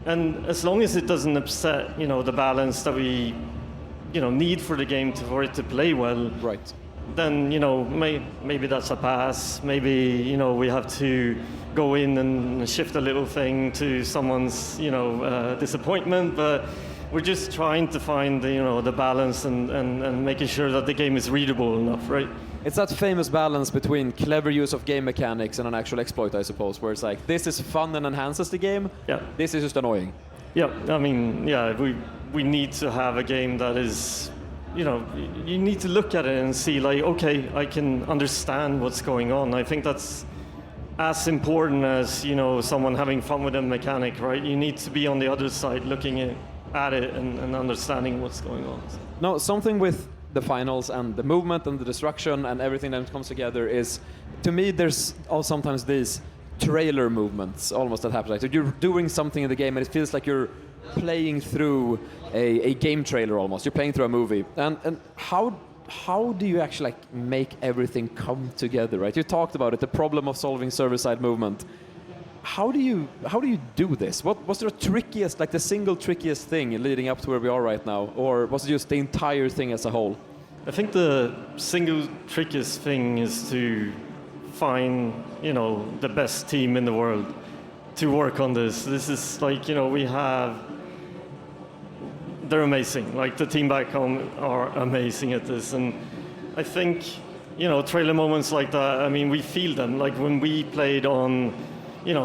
And as long as it doesn't upset, the balance that we, need for the game for it to play well. Right. Then, maybe that's a pass. Maybe, we have to go in and shift a little thing to someone's, disappointment. But we're just trying to find the balance and making sure that the game is readable enough, right? It's that famous balance between clever use of game mechanics and an actual exploit, I suppose, where it's like, this is fun and enhances the game, this is just annoying. Yeah, I mean, we need to have a game that is, you need to look at it and see like, okay, I can understand what's going on. I think that's as important as, someone having fun with a mechanic, right? You need to be on the other side looking at it and understanding what's going on. No, something with the finals and the movement and the destruction and everything that comes together is, to me, there's also sometimes these trailer movements almost that happen. Like you're doing something in the game and it feels like you're playing through a game trailer almost. You're playing through a movie. And how do you actually like make everything come together, right? You talked about it, the problem of solving server-side movement. How do you do this? What was the trickiest, like the single trickiest thing leading up to where we are right now, or was it just the entire thing as a whole? I think the single trickiest thing is to find, the best team in the world to work on this. This is like, they're amazing. Like the team back home are amazing at this, and I think, trailer moments like that. I mean, we feel them. Like when we played on.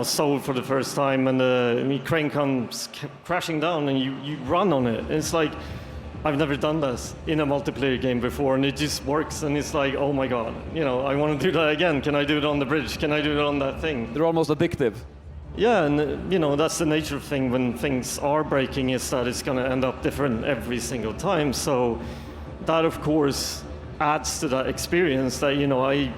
Soul for the first time, and the crane comes crashing down, and you run on it. And it's like, I've never done this in a multiplayer game before, and it just works. And it's like, oh my god, I want to do that again. Can I do it on the bridge? Can I do it on that thing? They're almost addictive. Yeah, and that's the nature of thing when things are breaking, is that it's going to end up different every single time. So that, of course, adds to that experience that I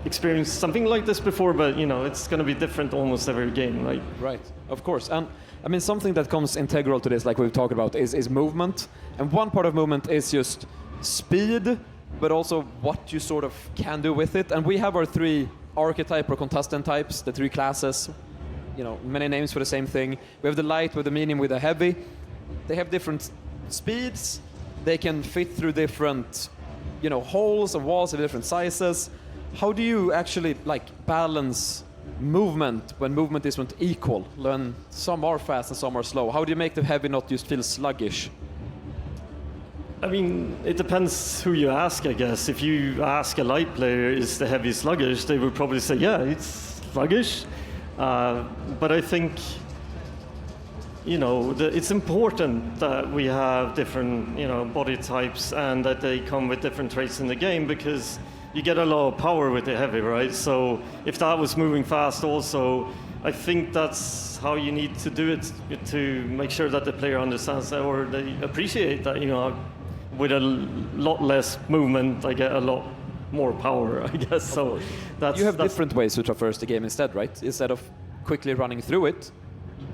experienced something like this before, but it's going to be different almost every game, right? Right, of course. And I mean, something that comes integral to this, like we've talked about, is movement. And one part of movement is just speed, but also what you sort of can do with it. And we have our 3 archetype or contestant types, the 3 classes, many names for the same thing. We have the light with the medium with the heavy. They have different speeds. They can fit through different, holes and walls of different sizes. How do you actually balance movement when movement isn't equal? When some are fast and some are slow. How do you make the heavy not just feel sluggish? I mean, it depends who you ask, I guess. If you ask a light player, is the heavy sluggish? They would probably say, yeah, it's sluggish. But I think you know, it's important that we have different, you know, body types and that they come with different traits in the game, because you get a lot of power with the heavy, right? So if that was moving fast also, I think that's how you need to do it to make sure that the player understands that, or they appreciate that, you know, with a lot less movement, I get a lot more power, I guess. So you have different ways to traverse the game instead, right? Instead of quickly running through it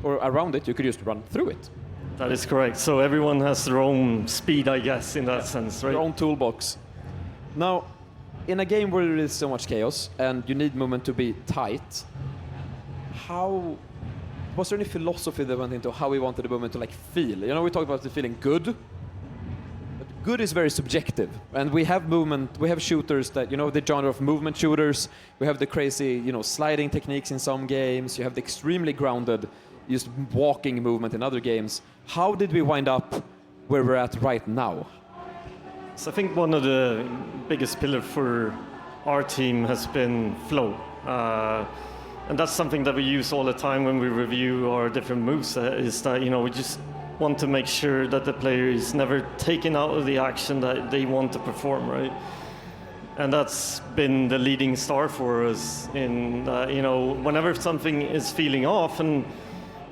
or around it, you could just run through it. That is correct. So everyone has their own speed, I guess, in that sense, right? Their own toolbox. Now, in a game where there is so much chaos and you need movement to be tight, was there any philosophy that went into how we wanted the movement to like feel? You know, we talked about it feeling good, but good is very subjective. And we have movement, we have shooters that, you know, the genre of movement shooters, we have the crazy, you know, sliding techniques in some games, you have the extremely grounded, just walking movement in other games. How did we wind up where we're at right now? So I think one of the biggest pillars for our team has been flow. And that's something that we use all the time when we review our different moves, is that, you know, we just want to make sure that the player is never taken out of the action that they want to perform, right? And that's been the leading star for us in, you know, whenever something is feeling off, and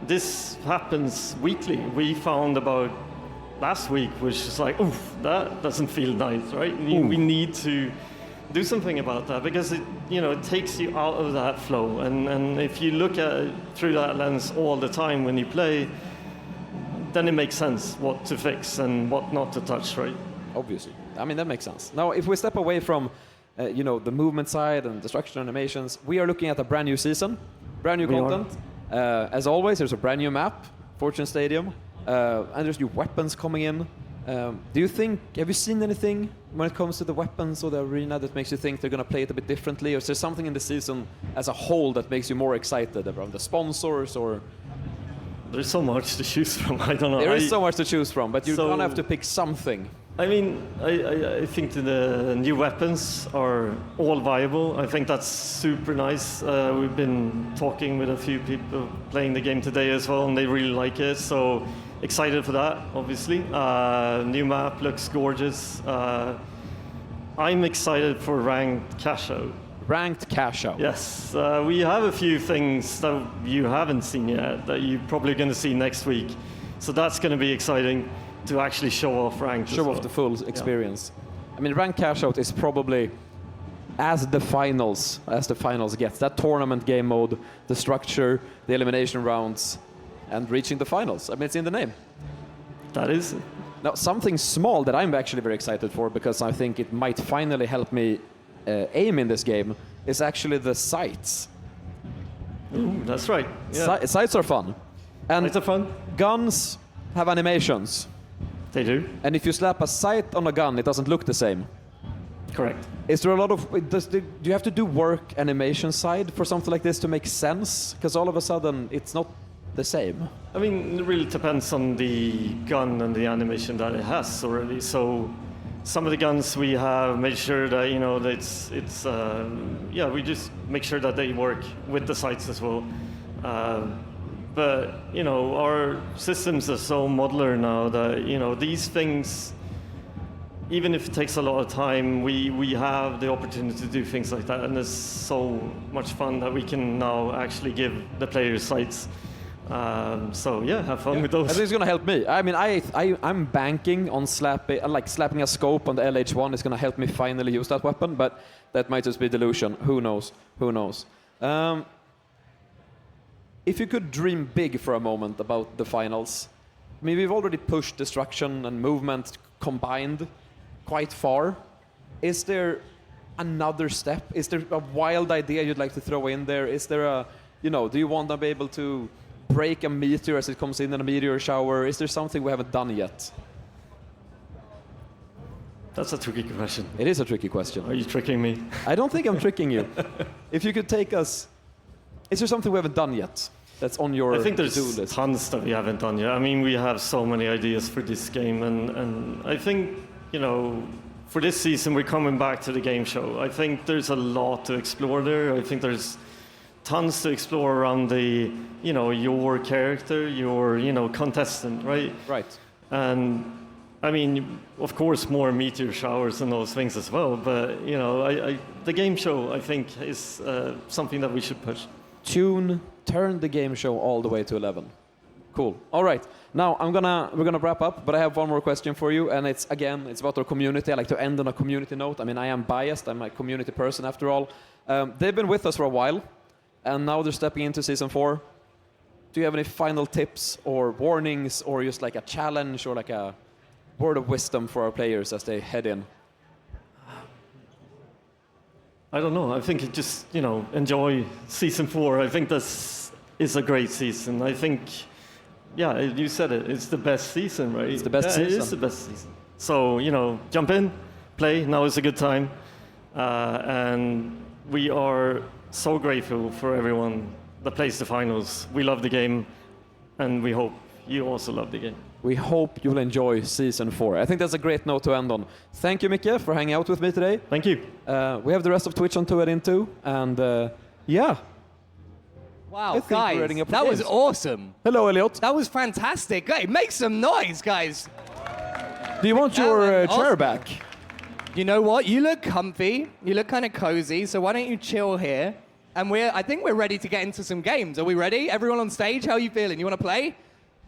this happens weekly. We found about last week, which is like, oof, that doesn't feel nice, right? We need to do something about that, because it, you know, it takes you out of that flow. And if you look at it through that lens all the time when you play, then it makes sense what to fix and what not to touch, right? Obviously. I mean, that makes sense. Now, if we step away from, you know, the movement side and destruction animations, we are looking at a brand new season, brand new content. As always, there's a brand new map, Fortune Stadium, and there's new weapons coming in. Do you think, have you seen anything when it comes to the weapons or the arena that makes you think they're going to play it a bit differently? Or is there something in the season as a whole that makes you more excited around the sponsors or? There's so much to choose from, I don't know. There is so much to choose from, but you're going to have to pick something. I mean, I think the new weapons are all viable. I think that's super nice. We've been talking with a few people playing the game today as well, and they really like it. So excited for that, obviously. New map looks gorgeous. I'm excited for ranked cash out. Ranked cash out. Yes, we have a few things that you haven't seen yet that you're probably going to see next week. So that's going to be exciting to actually show off ranked. Show off the full experience. Yeah. I mean, ranked cash out is probably as the finals gets. That tournament game mode, the structure, the elimination rounds, and reaching the finals. I mean, it's in the name. That is. Now, something small that I'm actually very excited for, because I think it might finally help me aim in this game, is actually the sights. Ooh, that's right. Yeah. Sights are fun. And sights are fun. Guns have animations. They do. And if you slap a sight on a gun, it doesn't look the same. Correct. Is there a lot of, do you have to do work animation side for something like this to make sense? Because all of a sudden, it's not the same. I mean, it really depends on the gun and the animation that it has already. So some of the guns we have made sure that, you know, that yeah, we just make sure that they work with the sights as well. But, you know, our systems are so modular now that, you know, these things, even if it takes a lot of time, we have the opportunity to do things like that. And it's so much fun that we can now actually give the players sights. So yeah, have fun with those. I think it's gonna help me. I mean, I'm banking on slapping a scope on the LH1 is gonna help me finally use that weapon, but that might just be delusion. Who knows? Who knows? If you could dream big for a moment about the finals, I mean, we've already pushed destruction and movement combined quite far. Is there another step? Is there a wild idea you'd like to throw in there? Is there a, you know, do you want to be able to break a meteor as it comes in a meteor shower? Is there something we haven't done yet? That's a tricky question. It is a tricky question. Are you tricking me? I don't think I'm tricking you. If you could take us, is there something we haven't done yet that's on your I think there's to-do list? Tons that we haven't done yet. I mean, we have so many ideas for this game, and I think, you know, for this season we're coming back to the game show. I think there's a lot to explore there. I think there's tons to explore around the, your character, your, contestant, right? Right. And I mean, of course, more meteor showers and those things as well. But the game show, I think, is something that we should push. Turn the game show all the way to 11. Cool. All right. Now we're gonna wrap up, but I have one more question for you, and it's about our community. I like to end on a community note. I mean, I am biased. I'm a community person after all. They've been with us for a while, and now they're stepping into season 4. Do you have any final tips or warnings, or just like a challenge or like a word of wisdom for our players as they head in? I don't know. I think just, enjoy season 4. I think this is a great season. I think, yeah, you said it. It's the best season, right? It's the best season. It is the best season. So, jump in, play. Now is a good time. And we are so grateful for everyone that plays the finals. We love the game, and we hope you also love the game. We hope you will enjoy season 4. I think that's a great note to end on. Thank you, Micke, for hanging out with me today. Thank you. We have the rest of Twitch on to it into, and yeah. Wow, guys, that was awesome. Hello, Elliot. That was fantastic. Hey, make some noise, guys. Do you want your chair back? You know what? You look comfy. You look kind of cozy. So why don't you chill here? And I think we're ready to get into some games. Are we ready? Everyone on stage, how are you feeling? You want to play?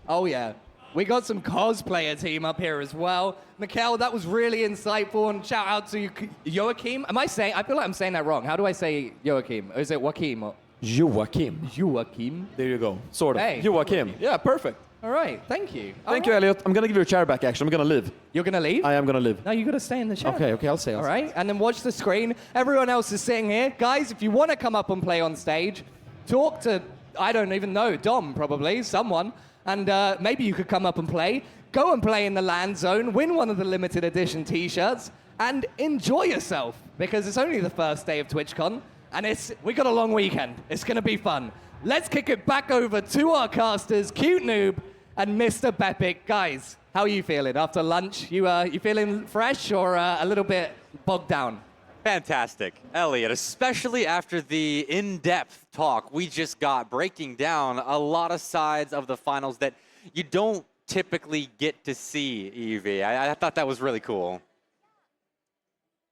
Oh, yeah. We got some cosplayer team up here as well. Mikkel, that was really insightful, and shout out to Joachim. I feel like I'm saying that wrong. How do I say Joachim? Or is it Joachim? Joachim. Joachim. There you go. Sort of. Hey. Joachim. Yeah, perfect. All right, thank you. Thank you, Elliot. I'm going to give you a chair back, actually. I'm going to leave. You're going to leave? I am going to leave. No, you got to stay in the chair. Okay, I'll stay. All right, and then watch the screen. Everyone else is sitting here. Guys, if you want to come up and play on stage, talk to, I don't even know, Dom probably, someone, and maybe you could come up and play. Go and play in the land zone, win one of the limited edition t-shirts, and enjoy yourself, because it's only the first day of TwitchCon, and we got a long weekend. It's going to be fun. Let's kick it back over to our casters, Cute Noob and Mr. Bepic. Guys, how are you feeling after lunch? You feeling fresh or a little bit bogged down? Fantastic. Elliot, especially after the in-depth talk we just got breaking down a lot of sides of the finals that you don't typically get to see, Evie. I thought that was really cool.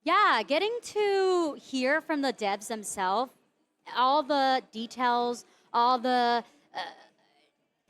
Yeah, getting to hear from the devs themselves, all the details, all the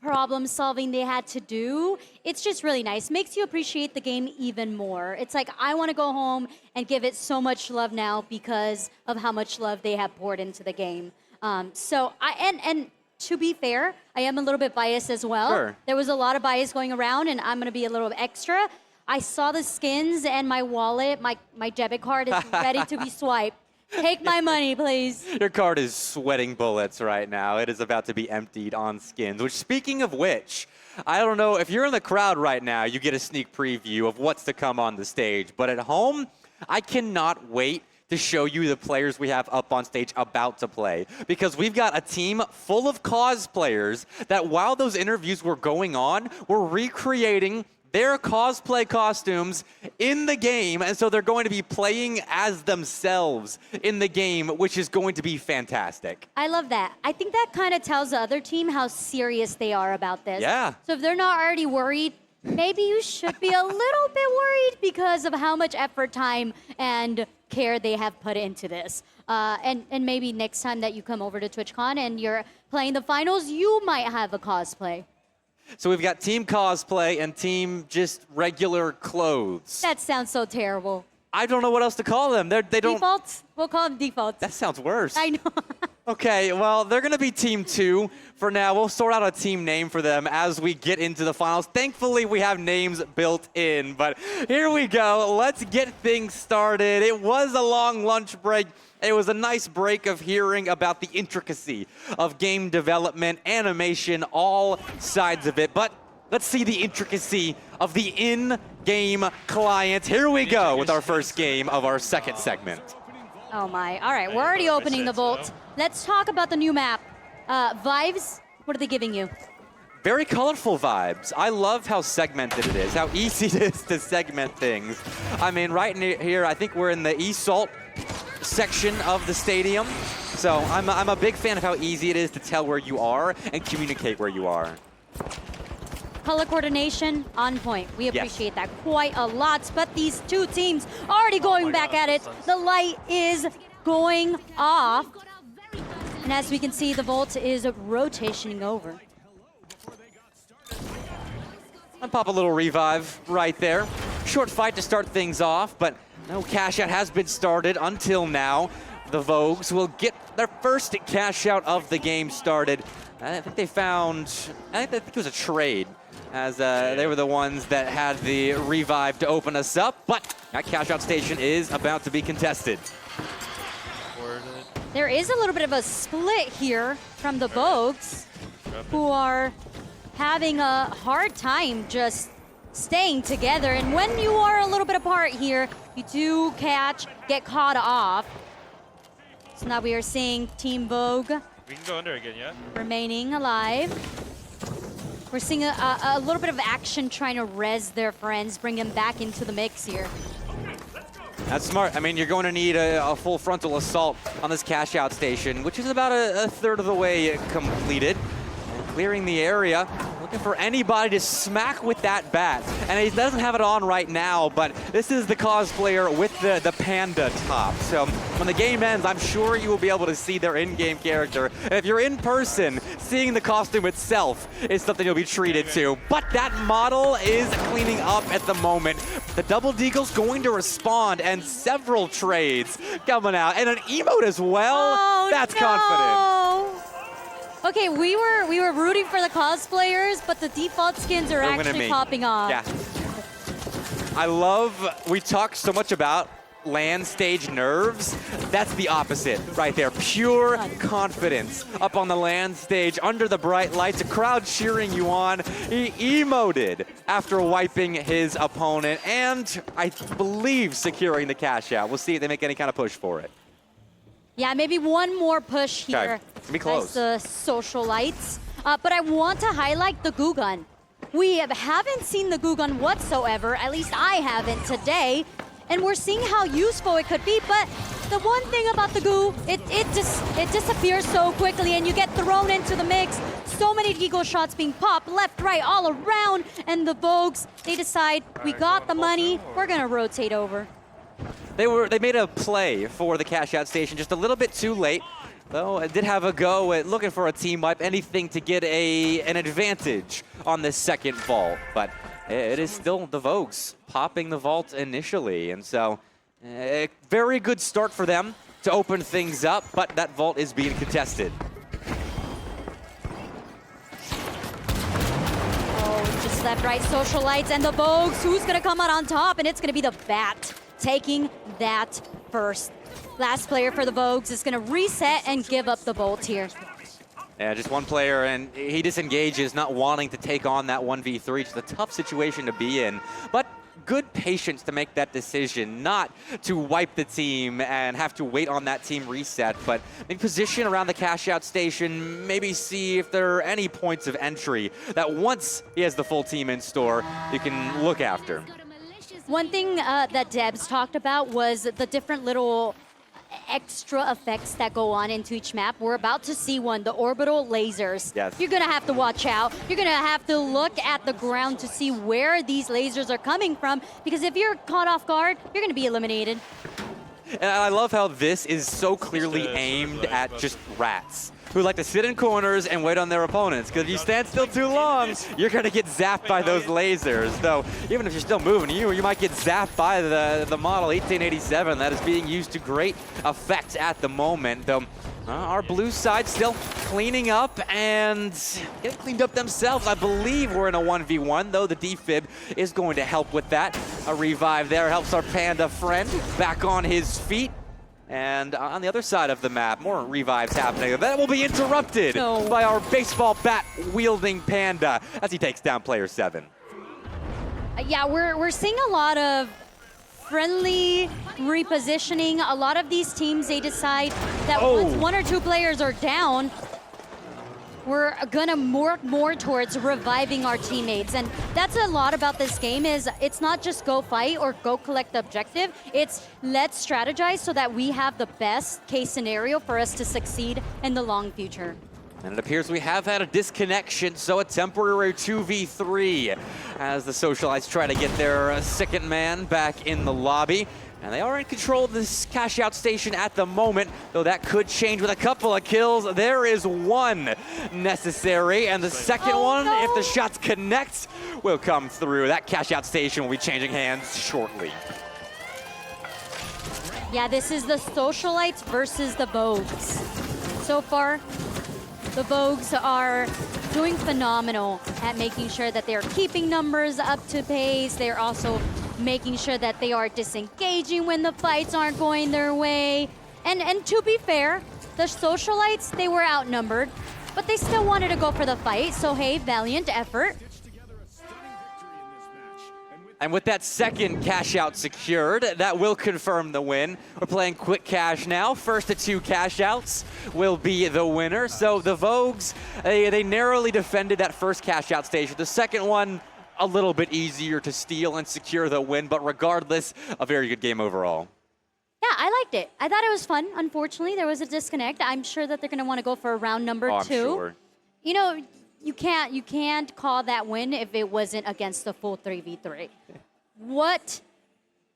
problem solving they had to do, it's just really nice. Makes you appreciate the game even more. It's like, I want to go home and give it so much love now because of how much love they have poured into the game. And to be fair, I am a little bit biased as well. Sure. There was a lot of bias going around, and I'm going to be a little extra. I saw the skins and my wallet, my debit card is ready to be swiped. Take my money, please. Your card is sweating bullets right now. It is about to be emptied on skins, which, speaking of which, I don't know, if you're in the crowd right now, you get a sneak preview of what's to come on the stage. But at home, I cannot wait to show you the players we have up on stage about to play. Because we've got a team full of cosplayers that, while those interviews were going on, were recreating their cosplay costumes in the game, and so they're going to be playing as themselves in the game, which is going to be fantastic. I love that. I think that kind of tells the other team how serious they are about this. Yeah. So if they're not already worried, maybe you should be a little bit worried because of how much effort, time, and care they have put into this. And maybe next time that you come over to TwitchCon and you're playing the finals, you might have a cosplay. So we've got team cosplay and team just regular clothes. That sounds so terrible. I don't know what else to call them. They don't. Defaults? We'll call them defaults. That sounds worse. I know. Okay, well, they're going to be Team 2 for now. We'll sort out a team name for them as we get into the finals. Thankfully, we have names built in, but here we go. Let's get things started. It was a long lunch break. It was a nice break of hearing about the intricacy of game development, animation, all sides of it. But let's see the intricacy of the in-game client. Here we go with our first game of our second segment. Oh my, all right, we're already opening the vault. Let's talk about the new map. Vibes, what are they giving you? Very colorful vibes. I love how segmented it is, how easy it is to segment things. I mean, right here, I think we're in the E-Salt section of the stadium. So I'm a big fan of how easy it is to tell where you are and communicate where you are. Color coordination on point. We Yes. appreciate that quite a lot. But these two teams already going back at it. The light is going off. And as we can see, the Volt is rotationing over. And pop a little revive right there. Short fight to start things off, but no cash out has been started until now. The Vogues will get their first cash out of the game started. I think they found, I think it was a trade, as they were the ones that had the revive to open us up, but that cash out station is about to be contested. There is a little bit of a split here from the Vogues, who are having a hard time just staying together. And when you are a little bit apart here, you do get caught off. So now we are seeing Team Vogue We can go under again, yeah? remaining alive. We're seeing a little bit of action trying to res their friends, bring them back into the mix here. That's smart. I mean, you're going to need a full frontal assault on this cash out station, which is about a third of the way completed. And clearing the area, looking for anybody to smack with that bat. And he doesn't have it on right now, but this is the cosplayer with the panda top. So when the game ends, I'm sure you will be able to see their in-game character. And if you're in person, seeing the costume itself is something you'll be treated to. But that model is cleaning up at the moment. The Double Deagle's going to respond, and several trades coming out, and an emote as well. Oh, That's no. confident. Okay, we were rooting for the cosplayers, but the default skins are They're winning actually me. popping off. Yeah. I love, we talk so much about land stage nerves. That's the opposite right there. Pure confidence up on the land stage under the bright lights, a crowd cheering you on. He emoted after wiping his opponent and I believe securing the cash out. We'll see if they make any kind of push for it. Yeah, maybe one more push here. Okay, it's gonna be close. As the social lights. But I want to highlight the goo gun. We haven't seen the goo gun whatsoever, at least I haven't today. And we're seeing how useful it could be, but the one thing about the goo, it disappears so quickly and you get thrown into the mix. So many Deagle shots being popped left, right, all around, and the Vogues, they decide, we got the money, we're gonna rotate over. They made a play for the cash out station just a little bit too late. Though it did have a go at looking for a team wipe, anything to get an advantage on this second vault. But it is still the Vogues popping the vault initially. And so a very good start for them to open things up, but that vault is being contested. Oh, just left, right, social lights, and the Vogues, who's gonna come out on top? And it's gonna be the Bat taking that first. Last player for the Vogues is gonna reset and give up the Bolt here. Yeah, just one player, and he disengages, not wanting to take on that 1v3. It's a tough situation to be in, but good patience to make that decision, not to wipe the team and have to wait on that team reset, but maybe position around the cash out station, maybe see if there are any points of entry that once he has the full team in store, you can look after. One thing that Debs talked about was the different little extra effects that go on into each map. We're about to see one, the orbital lasers. Yes. You're gonna have to watch out. You're gonna have to look at the ground to see where these lasers are coming from, because if you're caught off guard, you're gonna be eliminated. And I love how this is so clearly aimed at just rats who like to sit in corners and wait on their opponents. Because if you stand still too long, you're going to get zapped by those lasers. Though, even if you're still moving, you might get zapped by the model 1887 that is being used to great effect at the moment. Though, our blue side still cleaning up and getting cleaned up themselves. I believe we're in a 1v1, though the defib is going to help with that. A revive there helps our panda friend back on his feet. And on the other side of the map, more revives happening. That will be interrupted by our baseball bat wielding panda as he takes down player 7. Yeah, we're seeing a lot of friendly repositioning. A lot of these teams, they decide that once one or two players are down, we're gonna work more towards reviving our teammates. And that's a lot about this game is it's not just go fight or go collect the objective, it's let's strategize so that we have the best case scenario for us to succeed in the long future. And it appears we have had a disconnection, so a temporary 2v3 as the Socialites try to get their second man back in the lobby. And they are in control of this cash-out station at the moment, though that could change with a couple of kills. There is one necessary, and the second one, if the shots connect, will come through. That cash-out station will be changing hands shortly. Yeah, this is the Socialites versus the Vogues. So far, the Vogues are doing phenomenal at making sure that they're keeping numbers up to pace. They're also making sure that they are disengaging when the fights aren't going their way. And to be fair, the Socialites, they were outnumbered, but they still wanted to go for the fight. So hey, valiant effort. And with that second cash out secured, that will confirm the win. We're playing quick cash now. First of 2 cash outs will be the winner. So the Vogues, they narrowly defended that first cash out station. The second one, a little bit easier to steal and secure the win, but regardless, a very good game overall. Yeah, I liked it. I thought it was fun. Unfortunately, there was a disconnect. I'm sure that they're going to want to go for round number 2. I'm sure. You know, you can't call that win if it wasn't against a full 3v3. What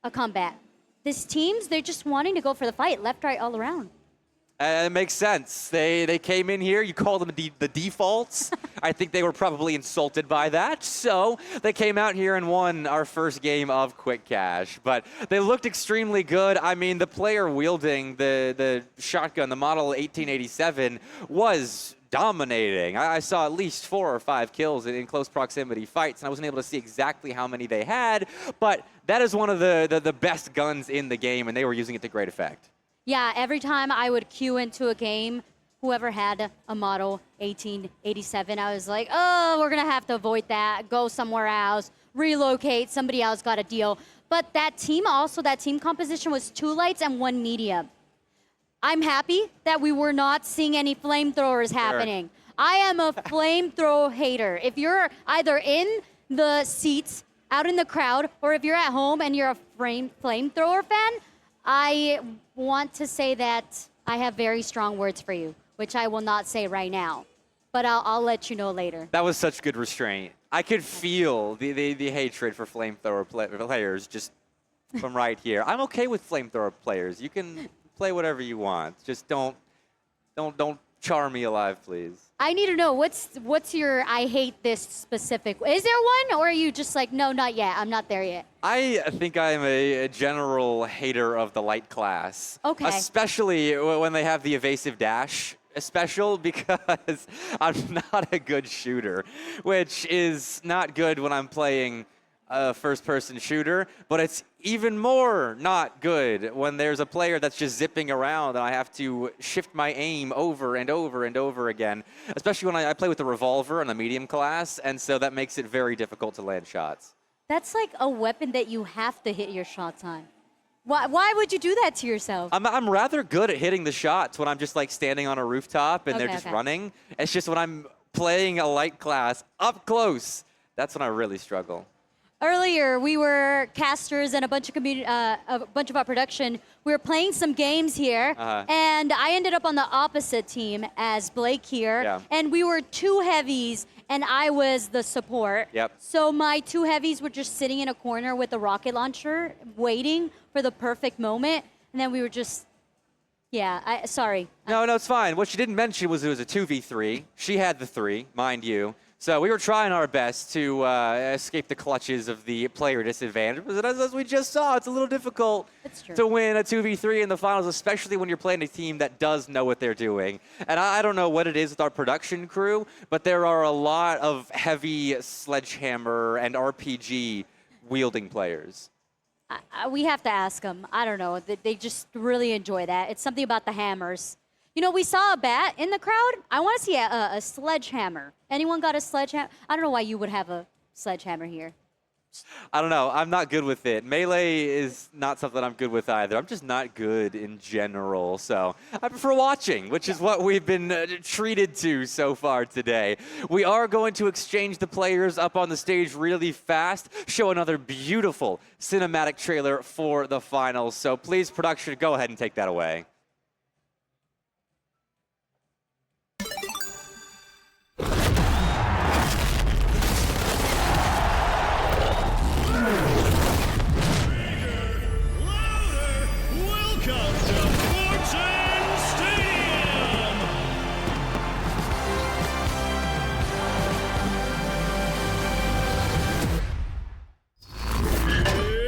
a comeback. These teams, they're just wanting to go for the fight, left, right, all around. It makes sense. They came in here, you call them the defaults. I think they were probably insulted by that. So they came out here and won our first game of Quick Cash. But they looked extremely good. I mean, the player wielding the shotgun, the model 1887, was dominating. I saw at least 4 or 5 kills in close proximity fights, and I wasn't able to see exactly how many they had. But that is one of the best guns in the game, and they were using it to great effect. Yeah, every time I would queue into a game, whoever had a model 1887, I was like, oh, we're going to have to avoid that, go somewhere else, relocate, somebody else got a deal. But that team also, that team composition was 2 lights and 1 medium. I'm happy that we were not seeing any flamethrowers happening. I am a flamethrower hater. If you're either in the seats, out in the crowd, or if you're at home and you're a flamethrower fan, I want to say that I have very strong words for you, which I will not say right now, but I'll let you know later. That was such good restraint. I could feel the hatred for flamethrower players just from right here. I'm okay with flamethrower players. You can play whatever you want. Just don't char me alive, please. I need to know, what's your I hate this specific? Is there one, or are you just like, no, not yet, I'm not there yet? I think I'm a general hater of the light class. Okay. Especially when they have the evasive dash special, because I'm not a good shooter, which is not good when I'm playing a first-person shooter, but it's even more not good when there's a player that's just zipping around and I have to shift my aim over and over and over again, especially when I play with the revolver on the medium class, and so that makes it very difficult to land shots. That's like a weapon that you have to hit your shots on. Why would you do that to yourself? I'm rather good at hitting the shots when I'm just like standing on a rooftop and they're just running. It's just when I'm playing a light class up close, that's when I really struggle. Earlier, we were casters and a bunch of our production. We were playing some games here, and I ended up on the opposite team as Blake here. Yeah. And we were 2 heavies, and I was the support. Yep. So my 2 heavies were just sitting in a corner with a rocket launcher, waiting for the perfect moment, and then we were just, yeah. Sorry. No, it's fine. What she didn't mention was it was a 2v3. She had the 3, mind you. So we were trying our best to escape the clutches of the player disadvantage. But as we just saw, it's a little difficult to win a 2v3 in the finals, especially when you're playing a team that does know what they're doing. And I don't know what it is with our production crew, but there are a lot of heavy sledgehammer and RPG wielding players. We have to ask them. I don't know. They just really enjoy that. It's something about the hammers. You know, we saw a bat in the crowd. I want to see a sledgehammer. Anyone got a sledgehammer? I don't know why you would have a sledgehammer here. I don't know. I'm not good with it. Melee is not something I'm good with either. I'm just not good in general. So I prefer watching, which is what we've been treated to so far today. We are going to exchange the players up on the stage really fast, show another beautiful cinematic trailer for the finals. So please, production, go ahead and take that away.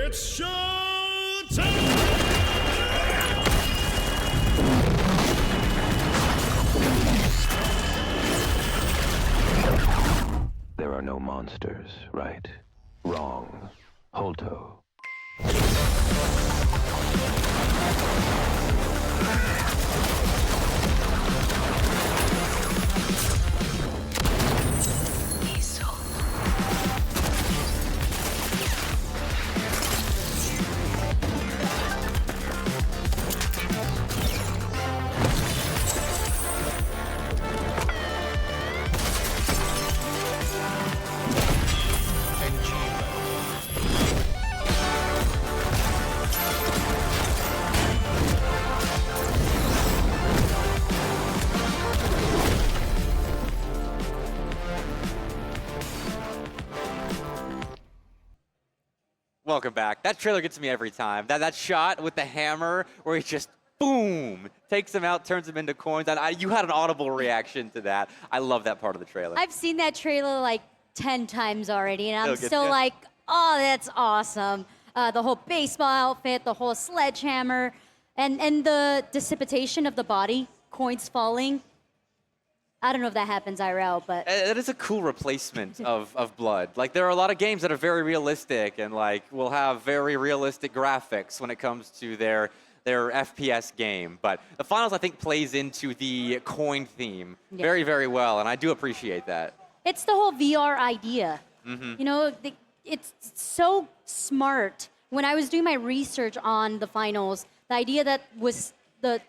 It's showtime! There are no monsters, right? Wrong. Holto. Welcome back. That trailer gets me every time. That shot with the hammer where he just, boom, takes him out, turns him into coins. You had an audible reaction to that. I love that part of the trailer. I've seen that trailer like 10 times already, and I'm Still still gets ya. like, oh, that's awesome. The whole baseball outfit, the whole sledgehammer, and the dissipation of the body, coins falling. I don't know if that happens IRL, but... It is a cool replacement of Blood. Like, there are a lot of games that are very realistic and, like, will have very realistic graphics when it comes to their FPS game. But the finals, I think, plays into the coin theme very, very well, and I do appreciate that. It's the whole VR idea. Mhm. You know, it's so smart. When I was doing my research on the finals, the idea that was the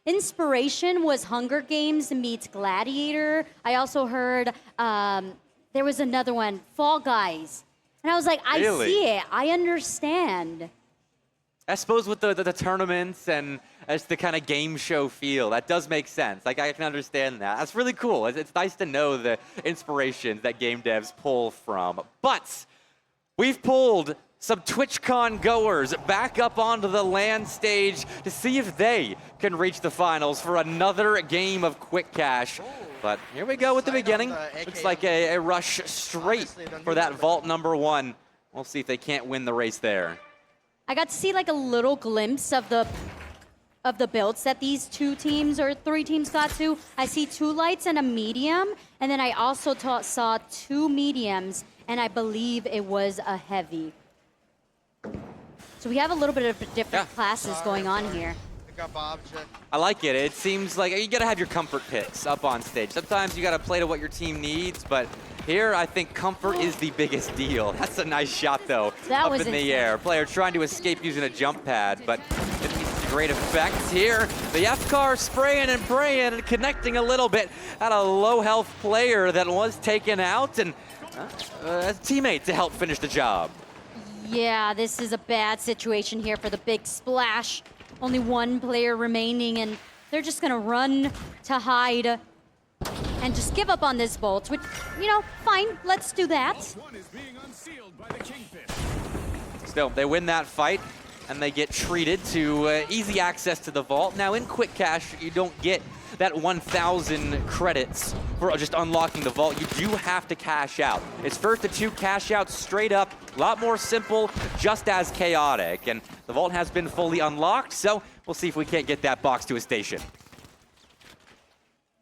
inspiration was Hunger Games meets Gladiator. I also heard there was another one, Fall Guys. And I was like, I Really? see it. I understand. I suppose with the tournaments and as the kind of game show feel, that does make sense. Like, I can understand that. That's really cool. It's nice to know the inspirations that game devs pull from. But we've pulled some TwitchCon goers back up onto the LAN stage to see if they can reach the finals for another game of Quick Cash. But here we go with the beginning. Looks like a rush straight for that vault #1. We'll see if they can't win the race there. I got to see like a little glimpse of the builds that these 2 teams or 3 teams got to. I see 2 lights and a medium, and then I also saw 2 mediums, and I believe it was a heavy. So we have a little bit of different classes going on here. I like it. It seems like you got to have your comfort picks up on stage. Sometimes you got to play to what your team needs, but here I think comfort is the biggest deal. That's a nice shot, though, That up was in the insane. air. Player trying to escape using a jump pad, but it leads to great effects here. The F-car spraying and praying and connecting a little bit at a low-health player that was taken out, and a teammate to help finish the job. Yeah, this is a bad situation here for the big splash. Only 1 player remaining, and they're just gonna run to hide and just give up on this vault, which, you know, fine, let's do that. Still, they win that fight, and they get treated to easy access to the vault. Now, in Quick Cash, you don't get that 1,000 credits for just unlocking the vault. You do have to cash out. It's first to 2 cash outs straight up, a lot more simple, just as chaotic. And the vault has been fully unlocked, so we'll see if we can't get that box to a station.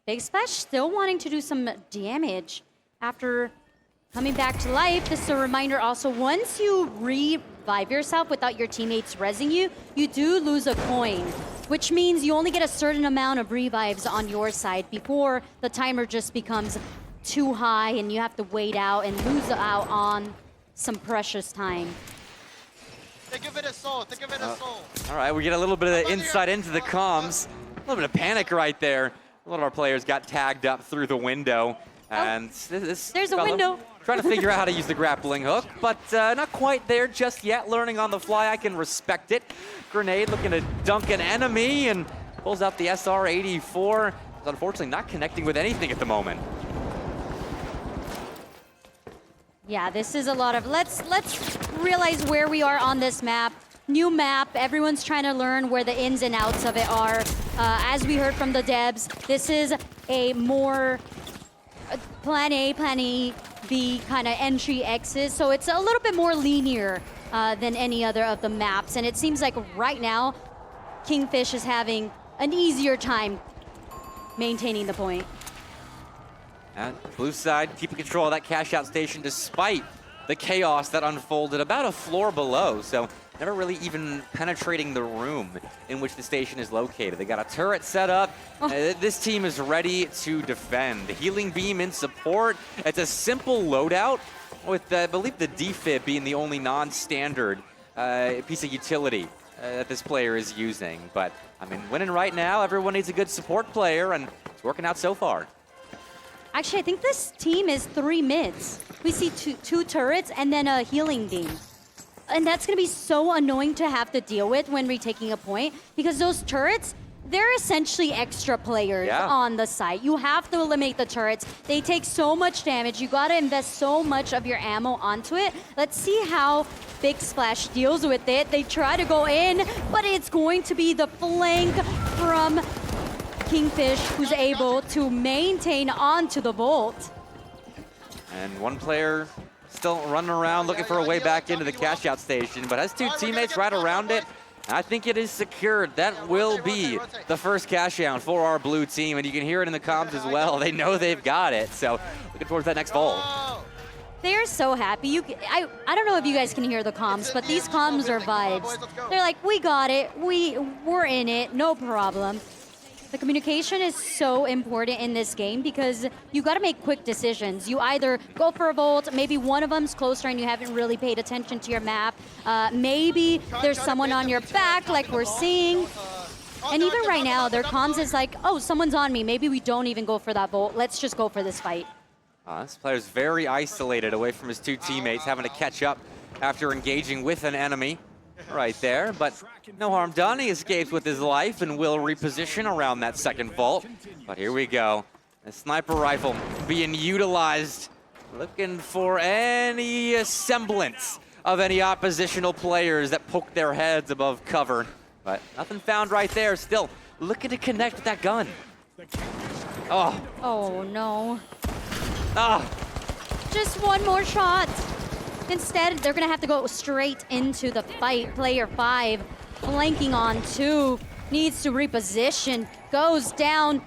Big Splash still wanting to do some damage after coming back to life. This is a reminder also, once you revive yourself without your teammates rezzing you, you do lose a coin, which means you only get a certain amount of revives on your side before the timer just becomes too high and you have to wait out and lose out on some precious time. Think of it as soul. Think of it as soul. All right, we get a little bit of insight into the comms. A little bit of panic right there. A lot of our players got tagged up through the window. And this There's a fellow window. trying to figure out how to use the grappling hook, but not quite there just yet. Learning on the fly, I can respect it. Grenade looking to dunk an enemy and pulls out the SR-84. Is unfortunately not connecting with anything at the moment. Yeah, this is a lot of, let's realize where we are on this map. New map, everyone's trying to learn where the ins and outs of it are. As we heard from the devs, this is a more plan A, plan E, B kind of entry exit, so it's a little bit more linear than any other of the maps, and it seems like right now, Kingfish is having an easier time maintaining the point. And blue side keeping control of that cash out station despite the chaos that unfolded about a floor below. So never really even penetrating the room in which the station is located. They got a turret set up. This team is ready to defend. Healing beam in support. It's a simple loadout with, I believe, the defib being the only non-standard piece of utility that this player is using. But, I mean, winning right now, everyone needs a good support player, and it's working out so far. Actually, I think this team is 3 mids. We see two turrets and then a healing beam. And that's going to be so annoying to have to deal with when retaking a point, because those turrets, they're essentially extra players on the site. You have to eliminate the turrets. They take so much damage. You got to invest so much of your ammo onto it. Let's see how Big Splash deals with it. They try to go in, but it's going to be the flank from Kingfish who's able to maintain onto the vault. And one player still running around looking for a way back into the cash out station, but has 2 teammates right around it. I think it is secured. That will be the first cash out for our blue team, and you can hear it in the comms as well. They know they've got it, so looking towards that next vault. They're so happy. I don't know if you guys can hear the comms, but these comms are vibes. They're like, we got it. We're in it. No problem. The communication is so important in this game because you got to make quick decisions. You either go for a vault, maybe one of them's closer and you haven't really paid attention to your map. Maybe there's someone on your back like we're seeing. And even right now, their comms is like, oh, someone's on me. Maybe we don't even go for that vault. Let's just go for this fight. This player's very isolated away from his 2 teammates, having to catch up after engaging with an enemy. Right there, but no harm done. He escapes with his life and will reposition around that second vault. But here we go. A sniper rifle being utilized, looking for any semblance of any oppositional players that poke their heads above cover. But nothing found right there. Still looking to connect with that gun. Oh. Oh, no. Ah. Just one more shot. Instead, they're going to have to go straight into the fight. Player 5 flanking on 2. Needs to reposition. Goes down.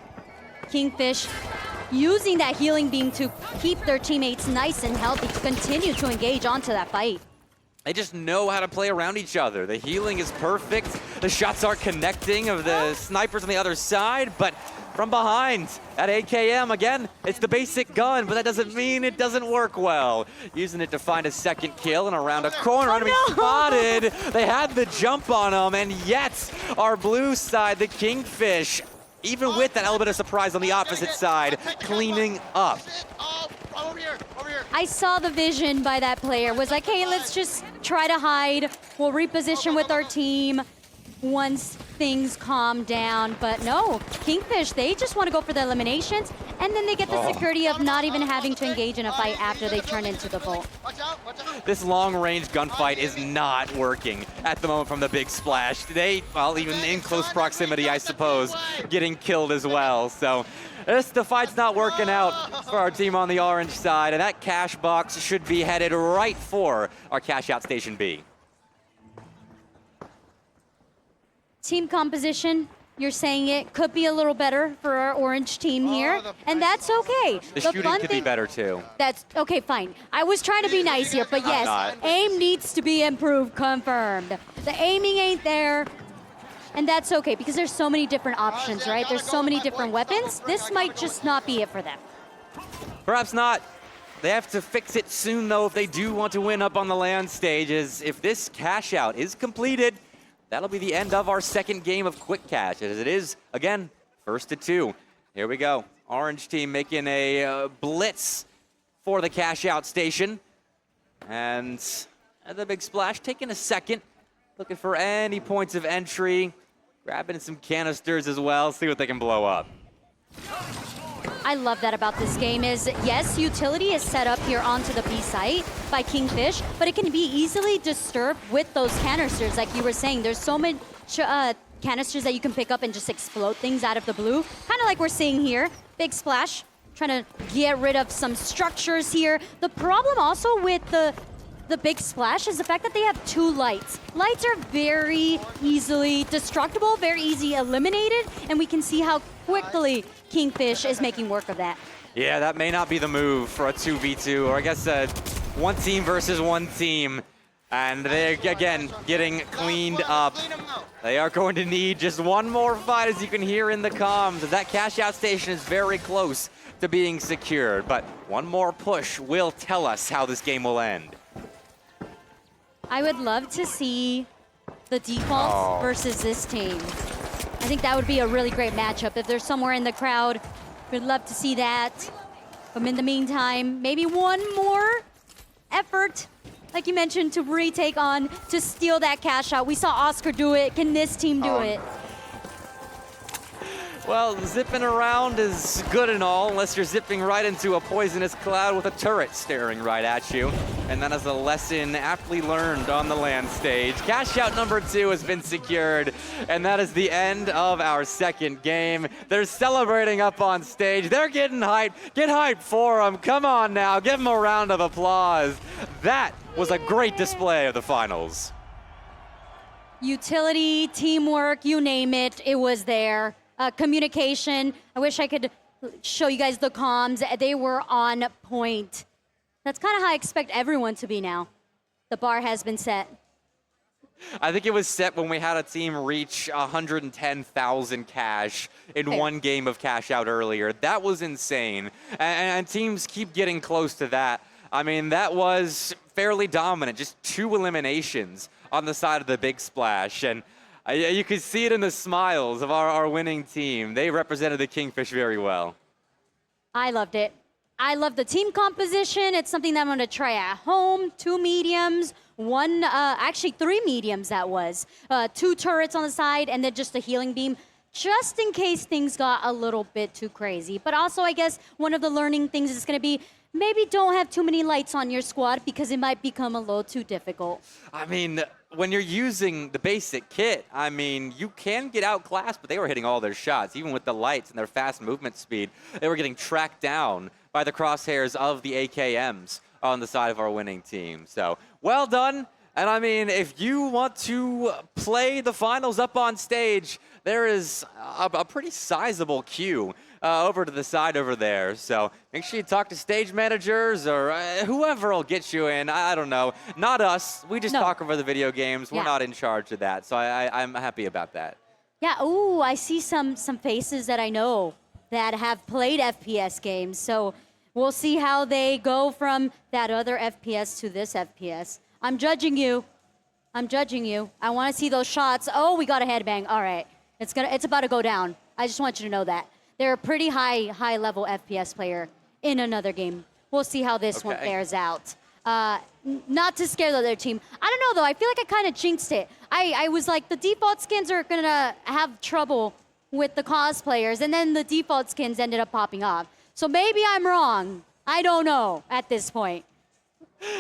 Kingfish using that healing beam to keep their teammates nice and healthy to continue to engage onto that fight. They just know how to play around each other. The healing is perfect. The shots aren't connecting of the snipers on the other side, but from behind at AKM, again, it's the basic gun, but that doesn't mean it doesn't work well. Using it to find a second kill and around a corner, enemy spotted. They had the jump on them, and yet our blue side, the Kingfish, even with that element of surprise on the opposite side, cleaning up. I saw the vision by that player. Was like, hey, let's just try to hide. We'll reposition with our team once things calm down. But no, Kingfish, they just want to go for the eliminations, and then they get the security of not even having to engage in a fight after they turn into the vault. This long-range gunfight is not working at the moment from the Big Splash. They, well, even in close proximity, I suppose, getting killed as well. So the fight's not working out for our team on the orange side, and that cash box should be headed right for our cash out station B. Team composition, you're saying it could be a little better for our orange team here, and that's okay. The shooting could be better too. That's okay, fine. I was trying to be nice here, but yes, aim needs to be improved, confirmed. The aiming ain't there, and that's okay because there's so many different options, right? There's so many different weapons. This might just not be it for them. Perhaps not. They have to fix it soon, though, if they do want to win up on the land stages. If this cash out is completed, that'll be the end of our second game of Quick Cash, as it is, again, 1st to 2. Here we go. Orange team making a blitz for the cash out station. And the big splash taking a second, looking for any points of entry, grabbing some canisters as well, see what they can blow up. I love that about this game is, yes, utility is set up here onto the B site by Kingfish, but it can be easily disturbed with those canisters. Like you were saying, there's so many canisters that you can pick up and just explode things out of the blue. Kind of like we're seeing here. Big splash, trying to get rid of some structures here. The problem also with the big splash is the fact that they have 2 lights. Lights are very easily destructible, very easy eliminated, and we can see how quickly Kingfish is making work of that. Yeah, that may not be the move for a 2v2, or I guess one team versus one team. And they're, again, getting cleaned up. They are going to need just one more fight, as you can hear in the comms. That cash out station is very close to being secured, but one more push will tell us how this game will end. I would love to see the defaults versus this team. I think that would be a really great matchup. If there's somewhere in the crowd, we'd love to see that. But in the meantime, maybe one more effort, like you mentioned, to retake on, to steal that cash out. We saw Oscar do it. Can this team do it? Well, zipping around is good and all, unless you're zipping right into a poisonous cloud with a turret staring right at you. And that is a lesson aptly learned on the land stage. Cash out number 2 has been secured, and that is the end of our second game. They're celebrating up on stage. They're getting hyped. Get hyped for them. Come on now, give them a round of applause. That was a great display of the finals. Utility, teamwork, you name it, it was there. Communication, I wish I could show you guys the comms. They were on point. That's kind of how I expect everyone to be now. The bar has been set. I think it was set when we had a team reach 110,000 cash in one game of cash out earlier. That was insane. And teams keep getting close to that. I mean, that was fairly dominant. Just 2 eliminations on the side of the big splash. And you could see it in the smiles of our winning team. They represented the Kingfish very well. I loved it. I love the team composition. It's something that I'm going to try at home. 2 mediums, actually 3 mediums that was. 2 turrets on the side, and then just a healing beam, just in case things got a little bit too crazy. But also, I guess, one of the learning things is going to be maybe don't have too many lights on your squad because it might become a little too difficult. I mean, when you're using the basic kit, I mean, you can get outclassed, but they were hitting all their shots. Even with the lights and their fast movement speed, they were getting tracked down by the crosshairs of the AKMs on the side of our winning team. So, well done. And I mean, if you want to play the finals up on stage, there is a pretty sizable queue over to the side over there. So make sure you talk to stage managers or whoever will get you in. I don't know. Not us. We just talk over the video games. We're not in charge of that. So I'm happy about that. Yeah, ooh, I see some faces that I know that have played FPS games. So we'll see how they go from that other FPS to this FPS. I'm judging you. I'm judging you. I want to see those shots. Oh, we got a headbang. All right. It's about to go down. I just want you to know that. They're a pretty high level FPS player in another game. We'll see how this one fares out. Not to scare the other team. I don't know, though. I feel like I kind of jinxed it. I was like, the default skins are going to have trouble with the cosplayers, and then the default skins ended up popping off. So maybe I'm wrong. I don't know at this point.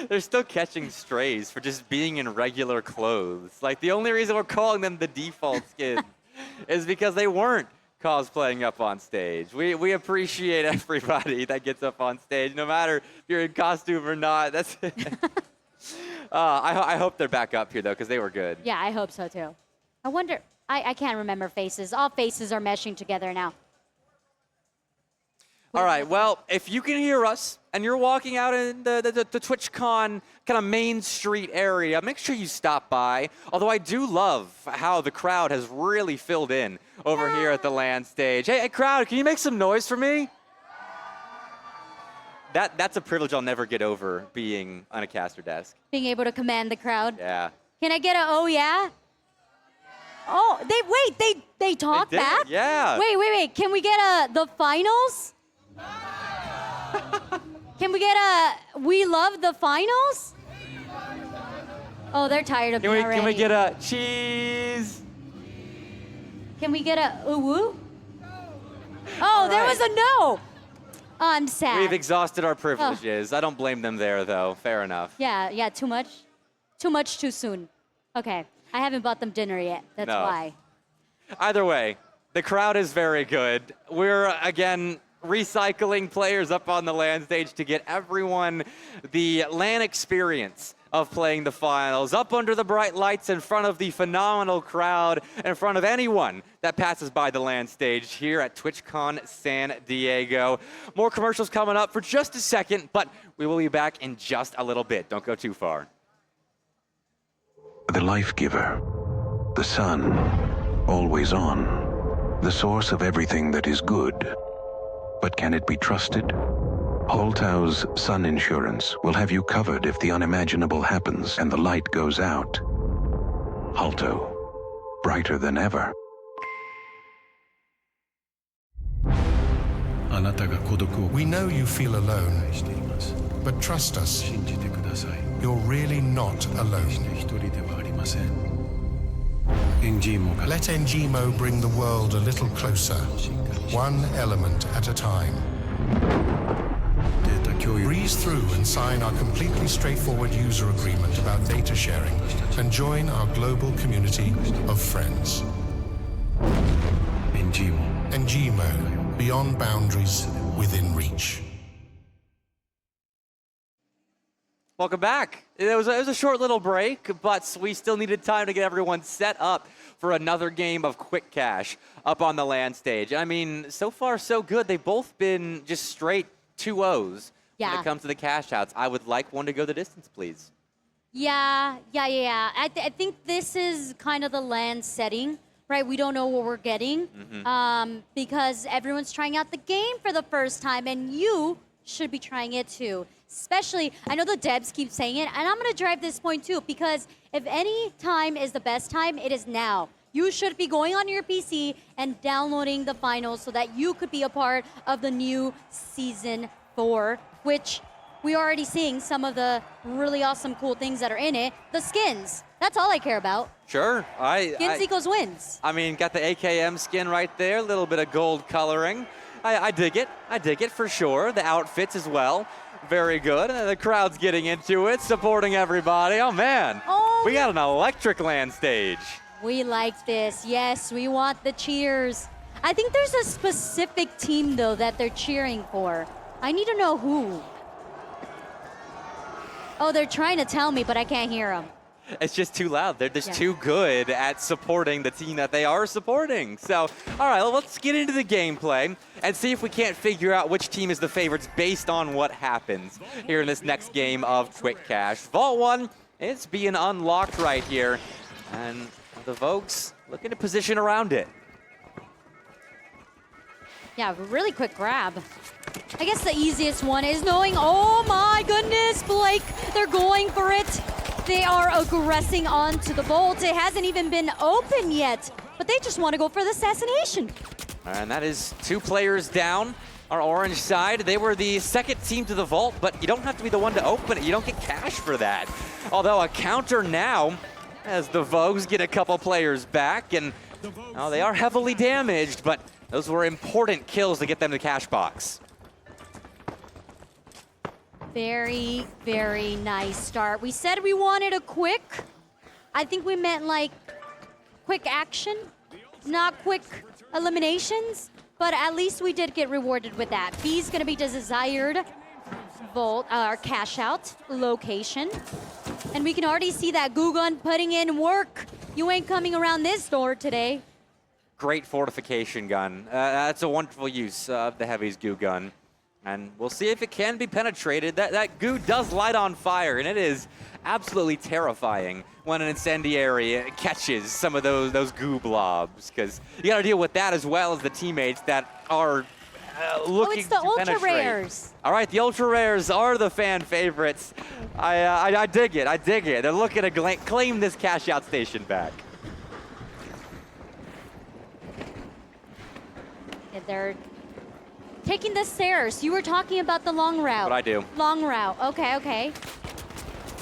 They're still catching strays for just being in regular clothes. Like, the only reason we're calling them the default skin is because they weren't cosplaying up on stage. We appreciate everybody that gets up on stage, no matter if you're in costume or not. That's it. I hope they're back up here, though, because they were good. Yeah, I hope so, too. I wonder, I can't remember faces. All faces are meshing together now. All right, well, if you can hear us and you're walking out in the TwitchCon kind of Main Street area, make sure you stop by. Although I do love how the crowd has really filled in over here at the land stage. Hey, crowd, can you make some noise for me? That's a privilege I'll never get over, being on a caster desk. Being able to command the crowd. Yeah. Can I get a oh yeah? Oh, they talk They did, back? yeah. Wait. Can we get a the finals? Can we get a we love the finals? Oh, they're tired of me already. Can we get a cheese? Can we get a ooh woo? Oh, there was a no. Oh, I'm sad. We've exhausted our privileges. I don't blame them there, though. Fair enough. Yeah, too much. Too much too soon. Okay, I haven't bought them dinner yet. That's No. why. Either way, the crowd is very good. We're, again, recycling players up on the LAN stage to get everyone the LAN experience of playing the finals, up under the bright lights in front of the phenomenal crowd, in front of anyone that passes by the LAN stage here at TwitchCon San Diego. More commercials coming up for just a second, but we will be back in just a little bit. Don't go too far. The life giver, the sun, always on, the source of everything that is good. But can it be trusted? Holtau's Sun Insurance will have you covered if the unimaginable happens and the light goes out. Holto, brighter than ever. We know you feel alone, but trust us, you're really not alone. Let Ngimo bring the world a little closer, one element at a time. Breeze through and sign our completely straightforward user agreement about data sharing and join our global community of friends. Ngimo, beyond boundaries, within reach. Welcome back. It was a short little break, but we still needed time to get everyone set up for another game of Quick Cash up on the LAN stage. I mean, so far so good. They've both been just straight 2-0s when it comes to the cash outs. I would like one to go the distance, please. Yeah. I think this is kind of the LAN setting, right? We don't know what we're getting because everyone's trying out the game for the first time, and you should be trying it too. Especially, I know the devs keep saying it, and I'm going to drive this point too, because if any time is the best time, it is now. You should be going on your PC and downloading the finals so that you could be a part of the new Season 4, which we're already seeing some of the really awesome, cool things that are in it. The skins. That's all I care about. Sure. Skins equals wins. I mean, got the AKM skin right there, a little bit of gold coloring. I dig it. I dig it for sure. The outfits as well. Very good. The crowd's getting into it, supporting everybody. Oh, man. We got an electric LAN stage. We like this. Yes, we want the cheers. I think there's a specific team, though, that they're cheering for. I need to know who. Oh, they're trying to tell me, but I can't hear them. It's just too loud. They're just too good at supporting the team that they are supporting. So, all right, well, let's get into the gameplay and see if we can't figure out which team is the favorites based on what happens here in this next game of Quick Cash. Vault 1 is being unlocked right here, and the Vogues looking to position around it. Yeah, really quick grab. I guess the easiest one is knowing, oh my goodness, Blake, they're going for it. They are aggressing onto the vault. It hasn't even been open yet, but they just want to go for the assassination. And that is 2 players down. Our orange side, they were the second team to the vault, but you don't have to be the one to open it. You don't get cash for that. Although a counter now as the Vogues get a couple players back, and they are heavily damaged, but those were important kills to get them to cash box. Very, very nice start. We said we wanted a quick. I think we meant like quick action, not quick eliminations, but at least we did get rewarded with that. B's gonna be the desired vault, our cash out location. And we can already see that Gugun putting in work. You ain't coming around this door today. Great fortification gun. That's a wonderful use of the Heavy's goo gun. And we'll see if it can be penetrated. That goo does light on fire, and it is absolutely terrifying when an incendiary catches some of those goo blobs, because you got to deal with that as well as the teammates that are looking it's the to ultra penetrate. rares. All right, the ultra rares are the fan favorites. I dig it. I dig it. They're looking to claim this cash out station back. Yeah, they're taking the stairs. You were talking about the long route. What I do. Long route. Okay, okay.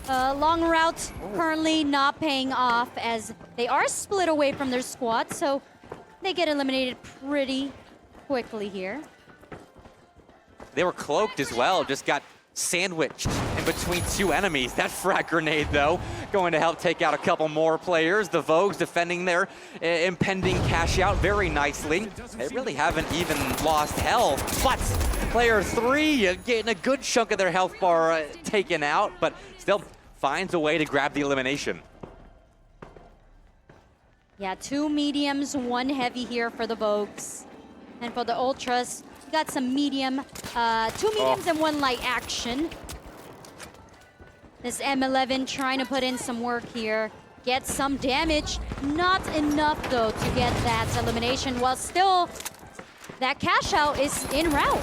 Long route currently not paying off as they are split away from their squad, so they get eliminated pretty quickly here. They were cloaked as well, just got sandwiched in between two enemies. That frag grenade, though, going to help take out a couple more players. The Vogues defending their impending cash out very nicely. They really haven't even lost health, but player 3 getting a good chunk of their health bar taken out, but still finds a way to grab the elimination. Yeah, 2 mediums, 1 heavy here for the Vogues. And for the Ultras, we got some medium, 2 mediums and 1 light action. This M11 trying to put in some work here. Get some damage. Not enough, though, to get that elimination, while still that cash out is en route.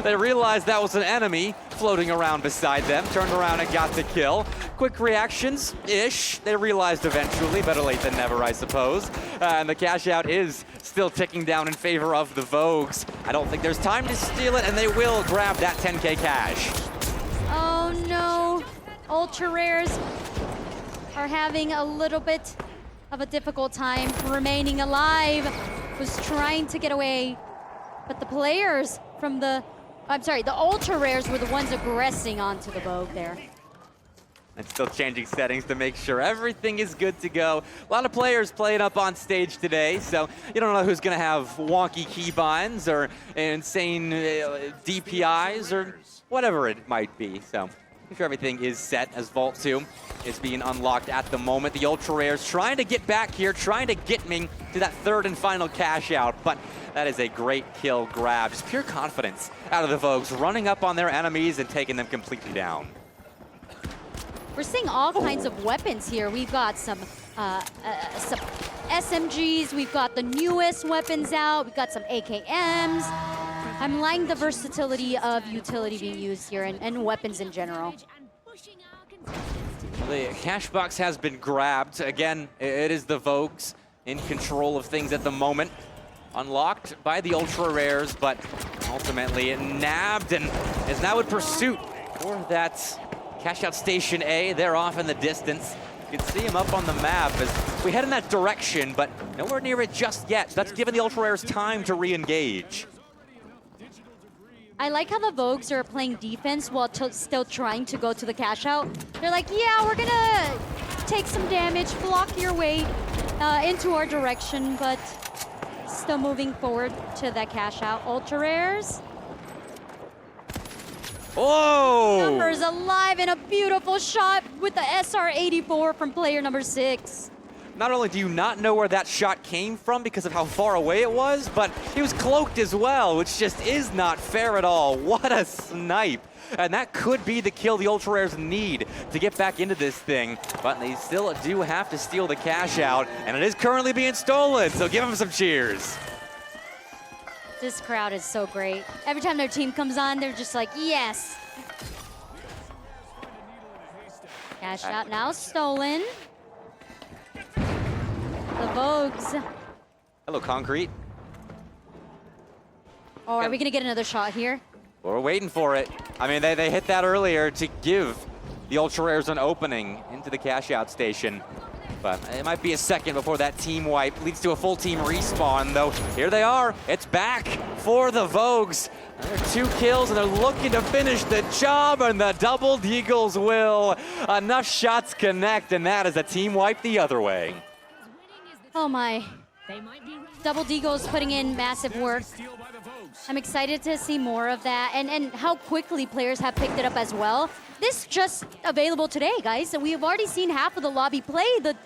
They realized that was an enemy floating around beside them, turned around and got the kill. Quick reactions-ish. They realized eventually, better late than never, I suppose. And the cash out is still ticking down in favor of the Vogues. I don't think there's time to steal it, and they will grab that 10K cash. Oh no, Ultra Rares are having a little bit of a difficult time remaining alive. Was trying to get away, but the players from the Ultra Rares were the ones aggressing onto the Vogue there. And still changing settings to make sure everything is good to go. A lot of players playing up on stage today, so you don't know who's going to have wonky keybinds or insane DPIs or whatever it might be. So I'm sure everything is set as Vault 2 is being unlocked at the moment. The Ultra Rares trying to get back here, trying to get me to that 3rd and final cash out, but that is a great kill grab. Just pure confidence out of the Vogues, running up on their enemies and taking them completely down. We're seeing all kinds of weapons here. We've got some SMGs, we've got the newest weapons out, we've got some AKMs. I'm liking the versatility of utility being used here and weapons in general. The cash box has been grabbed. Again, it is the Vogues in control of things at the moment. Unlocked by the Ultra Rares, but ultimately nabbed and is now in pursuit for that cash out station A. They're off in the distance. You can see him up on the map as we head in that direction, but nowhere near it just yet. So that's given the Ultra Rares time to re-engage. I like how the Vogues are playing defense while still trying to go to the cash out. They're like, yeah, we're gonna take some damage, block your way into our direction, but still moving forward to that cash out. Ultra Rares. Oh! Numbers alive and a beautiful shot with the SR-84 from player number 6. Not only do you not know where that shot came from because of how far away it was, but he was cloaked as well, which just is not fair at all. What a snipe. And that could be the kill the Ultra Rares need to get back into this thing. But they still do have to steal the cash out, and it is currently being stolen, so give them some cheers. This crowd is so great. Every time their team comes on, they're just like, yes. Cash out now stolen. The Vogues. Hello, Concrete. Oh, are we gonna get another shot here? Well, we're waiting for it. I mean, they hit that earlier to give the Ultra Rares an opening into the cash out station. But it might be a second before that team wipe leads to a full team respawn, though. Here they are. It's back for the Vogues. They're 2 kills, and they're looking to finish the job, and the Double Deagles will. Enough shots connect, and that is a team wipe the other way. Oh my. Double Deagles putting in massive work. I'm excited to see more of that and how quickly players have picked it up as well. This just available today, guys. So we have already seen half of the lobby play the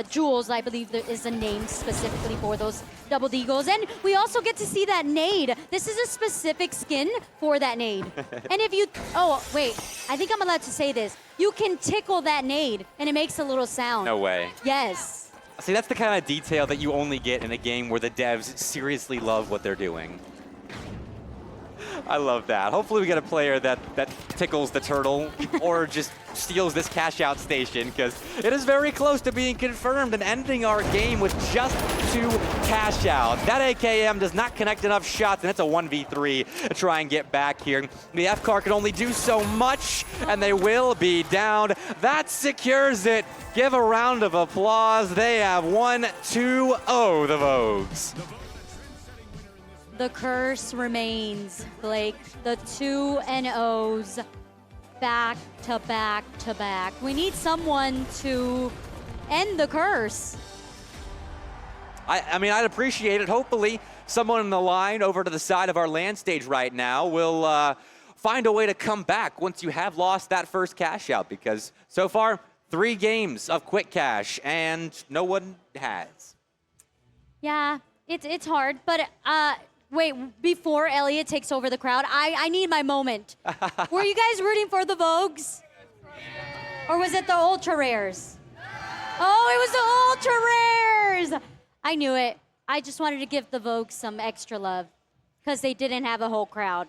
Jewels, I believe is the name specifically for those Double Deagles. And we also get to see that nade. This is a specific skin for that nade. And if you, oh wait, I think I'm allowed to say this. You can tickle that nade and it makes a little sound. No way. Yes. See, that's the kind of detail that you only get in a game where the devs seriously love what they're doing. I love that. Hopefully we get a player that tickles the turtle or just steals this cash out station, because it is very close to being confirmed and ending our game with just 2 cash out. That AKM does not connect enough shots, and it's a 1v3 to try and get back here. The FCAR can only do so much, and they will be down. That secures it. Give a round of applause. They have 1-2-0, the Vogues. The curse remains, Blake. The 2-0s back to back to back. We need someone to end the curse. I mean, I'd appreciate it. Hopefully, someone in the line over to the side of our land stage right now will find a way to come back once you have lost that first cash out, because so far, 3 games of quick cash, and no one has. Yeah, it's hard, but wait, before Elliot takes over the crowd, I need my moment. Were you guys rooting for the Vogues? Or was it the Ultra Rares? Oh, it was the Ultra Rares! I knew it. I just wanted to give the Vogues some extra love, because they didn't have a whole crowd.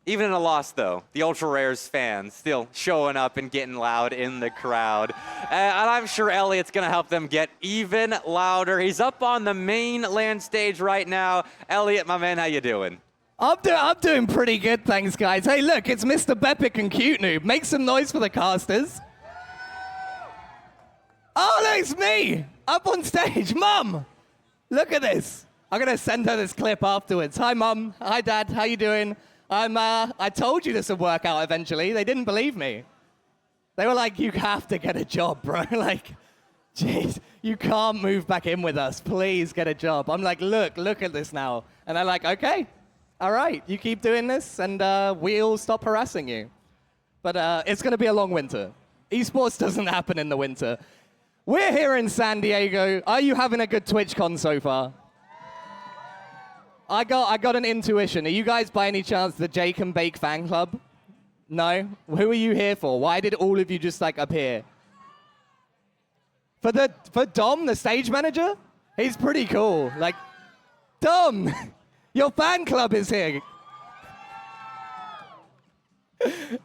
Even in a loss, though, the Ultra Rares fans still showing up and getting loud in the crowd. And I'm sure Elliot's going to help them get even louder. He's up on the main land stage right now. Elliot, my man, how you doing? I'm doing pretty good, thanks, guys. Hey, look, it's Mr. Bepic and Cute Noob. Make some noise for the casters. Oh, look, it's me, up on stage. Mum, look at this. I'm going to send her this clip afterwards. Hi, Mum. Hi, Dad. How you doing? I told you this would work out eventually. They didn't believe me. They were like, you have to get a job, bro. Like, jeez, you can't move back in with us. Please get a job. I'm like, look at this now. And they're like, okay, all right, you keep doing this and we'll stop harassing you. But it's going to be a long winter. Esports doesn't happen in the winter. We're here in San Diego. Are you having a good TwitchCon so far? I got an intuition. Are you guys by any chance the Jake and Bake fan club? No? Who are you here for? Why did all of you just like appear? For Dom, the stage manager? He's pretty cool. Like, Dom, your fan club is here.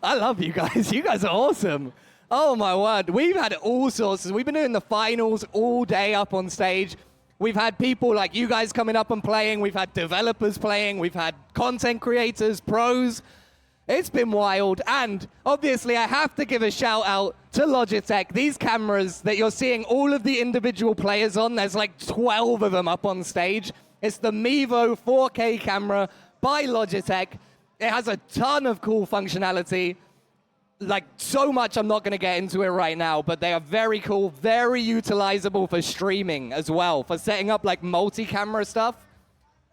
I love you guys. You guys are awesome. Oh my word. We've had all sorts. We've been doing the finals all day up on stage. We've had people like you guys coming up and playing. We've had developers playing. We've had content creators, pros. It's been wild. And obviously, I have to give a shout out to Logitech. These cameras that you're seeing all of the individual players on, there's like 12 of them up on stage. It's the Mevo 4K camera by Logitech. It has a ton of cool functionality. Like, so much I'm not going to get into it right now, but they are very cool, very utilizable for streaming as well, for setting up like multi-camera stuff.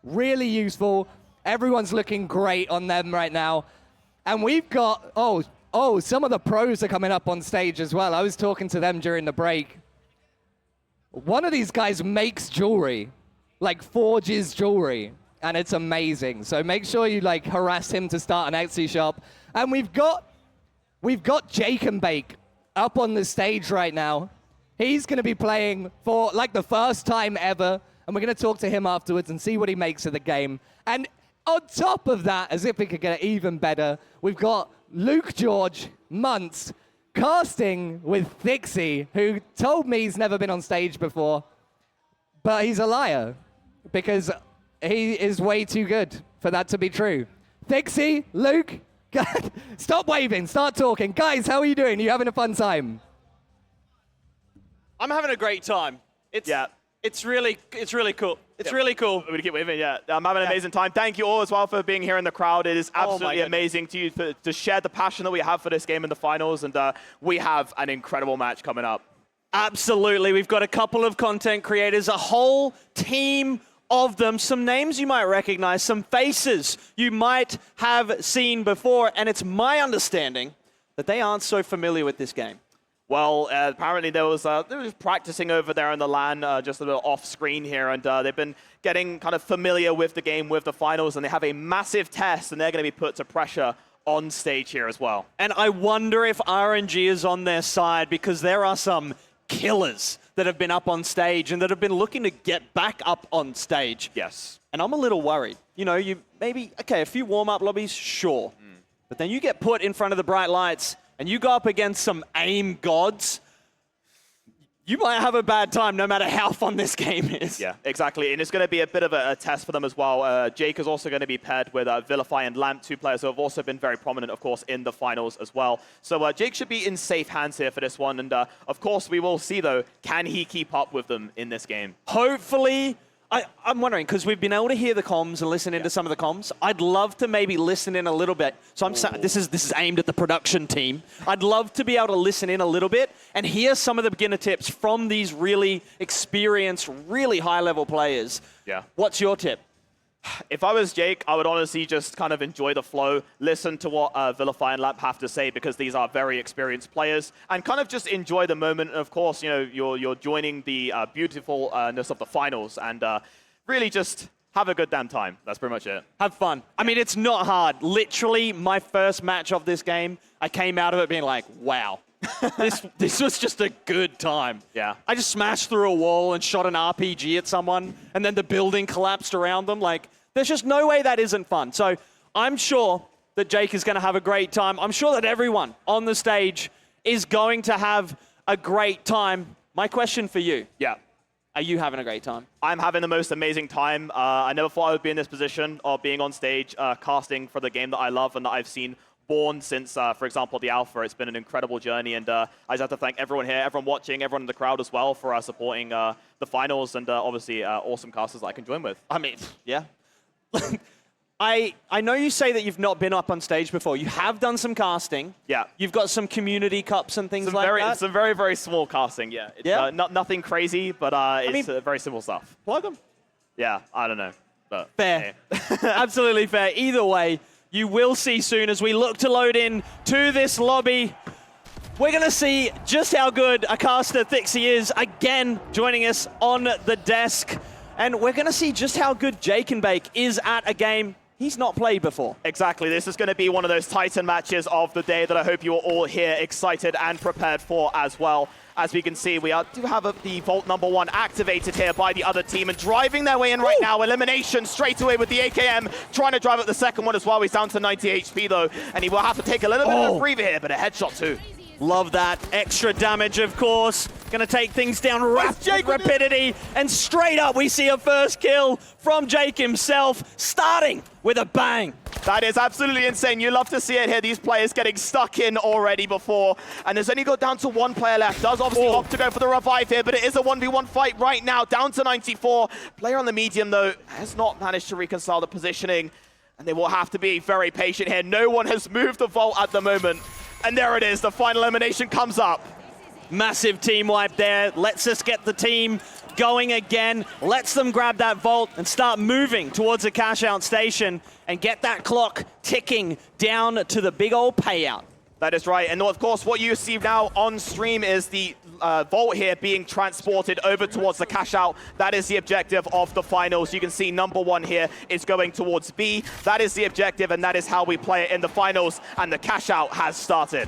Really useful. Everyone's looking great on them right now. And we've got, some of the pros are coming up on stage as well. I was talking to them during the break. One of these guys makes jewelry, like forges jewelry, and it's amazing. So make sure you like harass him to start an Etsy shop. And we've got Jake and Bake up on the stage right now. He's going to be playing for like the first time ever, and we're going to talk to him afterwards and see what he makes of the game. And on top of that, as if it could get even better, we've got Luke George Muntz casting with Thixie, who told me he's never been on stage before, but he's a liar because he is way too good for that to be true. Thixie, Luke, God, stop waving, start talking. Guys, how are you doing? Are you having a fun time? I'm having a great time. It's really cool. It's really cool. We keep waving, yeah. I'm having an amazing time. Thank you all as well for being here in the crowd. It is absolutely amazing to share the passion that we have for this game in the finals, and we have an incredible match coming up. Absolutely. We've got a couple of content creators, a whole team of them, some names you might recognize, some faces you might have seen before, and it's my understanding that they aren't so familiar with this game. Well, apparently they were just practicing over there in the LAN, just a little off screen here, and they've been getting kind of familiar with the game, with the finals, and they have a massive test, and they're going to be put to pressure on stage here as well. And I wonder if RNG is on their side, because there are some killers that have been up on stage and that have been looking to get back up on stage. Yes. And I'm a little worried. You know, you maybe, okay, a few warm-up lobbies, sure. But then you get put in front of the bright lights and you go up against some aim gods, you might have a bad time no matter how fun this game is. Yeah, exactly. And it's going to be a bit of a test for them as well. Jake is also going to be paired with Vilify and Lamp, 2 players who have also been very prominent, of course, in the finals as well. So Jake should be in safe hands here for this one. And of course, we will see, though, can he keep up with them in this game? Hopefully. I'm wondering, because we've been able to hear the comms and listen into some of the comms. I'd love to maybe listen in a little bit. So this is aimed at the production team. I'd love to be able to listen in a little bit and hear some of the beginner tips from these really experienced, really high-level players. Yeah. What's your tip? If I was Jake, I would honestly just kind of enjoy the flow, listen to what Vilify and Lamp have to say, because these are very experienced players, and kind of just enjoy the moment. And of course, you know, you're joining the beautifulness of the finals, and really just have a good damn time. That's pretty much it. Have fun. I mean, it's not hard. Literally, my first match of this game, I came out of it being like, wow. this was just a good time. Yeah. I just smashed through a wall and shot an RPG at someone, and then the building collapsed around them. Like, there's just no way that isn't fun. So I'm sure that Jake is going to have a great time. I'm sure that everyone on the stage is going to have a great time. My question for you. Yeah. Are you having a great time? I'm having the most amazing time. I never thought I would be in this position of being on stage, casting for the game that I love and that I've seen born since, for example, the alpha. It's been an incredible journey, and I just have to thank everyone here, everyone watching, everyone in the crowd as well for supporting the finals, and obviously awesome casters that I can join with. I mean, yeah. I know you say that you've not been up on stage before. You have done some casting. Yeah. You've got some community cups and things like that. Some very, very small casting, yeah. It's, nothing crazy, but it's very simple stuff. Plug them. Yeah, I don't know. But, fair. Absolutely fair. Either way, you will see soon as we look to load in to this lobby. We're going to see just how good a caster Thixie is, again joining us on the desk. And we're going to see just how good Jake and Bake is at a game he's not played before. Exactly. This is going to be one of those Titan matches of the day that I hope you are all here excited and prepared for as well. As we can see, we do have the Vault #1 activated here by the other team and driving their way in right now. Elimination straight away with the AKM, trying to drive up the second one as well. He's down to 90 HP though, and he will have to take a little bit of a breather here, but a headshot too. Love that. Extra damage, of course. Going to take things down with rapidity. And straight up, we see a first kill from Jake himself, starting with a bang. That is absolutely insane. You love to see it here. These players getting stuck in already before. And there's only got down to 1 player left. Does obviously opt to go for the revive here, but it is a 1v1 fight right now. Down to 94. Player on the medium, though, has not managed to reconcile the positioning. And they will have to be very patient here. No one has moved the vault at the moment. And there it is. The final elimination comes up. Massive team wipe there. Lets us get the team going again. Lets them grab that vault and start moving towards the cash out station and get that clock ticking down to the big old payout. That is right. And of course, what you see now on stream is the vault here being transported over towards the cash out. That is the objective of the finals. You can see #1 here is going towards B. That is the objective, and that is how we play it in the finals. And the cash out has started.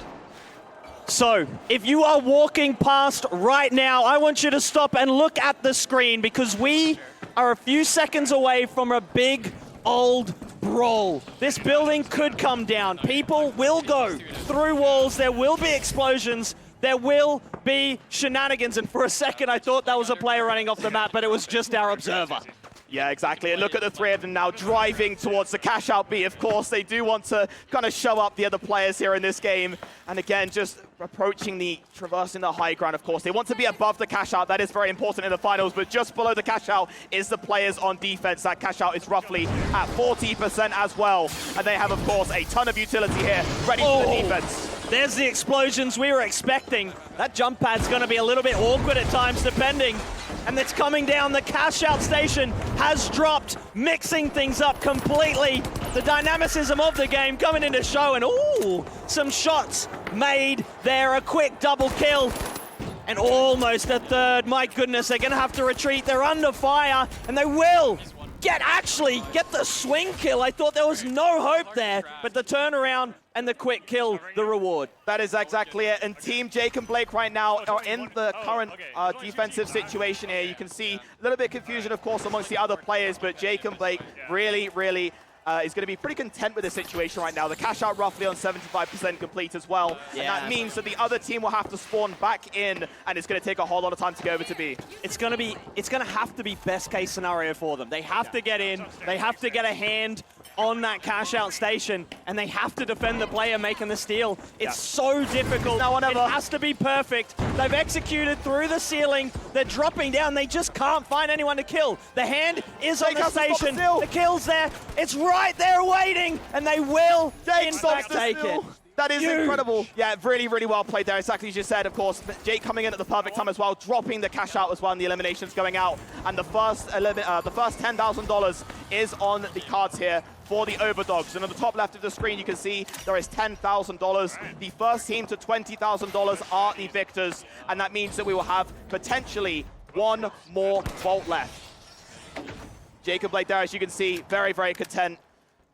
So, if you are walking past right now, I want you to stop and look at the screen, because we are a few seconds away from a big old brawl. This building could come down. People will go through walls. There will be explosions. There will be shenanigans. And for a second, I thought that was a player running off the map, but it was just our observer. Yeah, exactly. And look at the 3 of them now driving towards the cash out B. Of course, they do want to kind of show up the other players here in this game. And again, just approaching traversing the high ground, of course. They want to be above the cash out. That is very important in the finals. But just below the cash out is the players on defense. That cash out is roughly at 40% as well. And they have, of course, a ton of utility here ready for the defense. There's the explosions we were expecting. That jump pad's going to be a little bit awkward at times, depending. And it's coming down. The cash out station has dropped, mixing things up completely. The dynamicism of the game coming into show, and ooh, some shots made there. A quick double kill and almost a third. My goodness, they're going to have to retreat. They're under fire, and they will actually get the swing kill. I thought there was no hope there, but the turnaround and the quick kill, the reward. That is exactly it. And Team Jake and Blake right now are in the current defensive situation here. You can see a little bit of confusion, of course, amongst the other players, but Jake and Blake really is going to be pretty content with the situation right now. The cash out roughly on 75% complete as well. Yeah. And that means that the other team will have to spawn back in, and it's going to take a whole lot of time to go over to B. It's going to have to be best case scenario for them. They have to get in, they have to get a hand on that cash out station, and they have to defend the player making the steal. It's so difficult. No one ever. It has to be perfect. They've executed through the ceiling. They're dropping down. They just can't find anyone to kill. The hand is on the station. The kill's there. It's right there waiting, and they will in fact take it. That is incredible. Yeah, really, really well played there. Exactly as you said, of course. Jake coming in at the perfect time as well, dropping the cash out as well, and the eliminations going out. And the first $10,000 is on the cards here for the Overdogs. And on the top left of the screen, you can see there is $10,000. The first team to $20,000 are the victors, and that means that we will have potentially one more vault left. Jacob Blake there, as you can see, very, very content.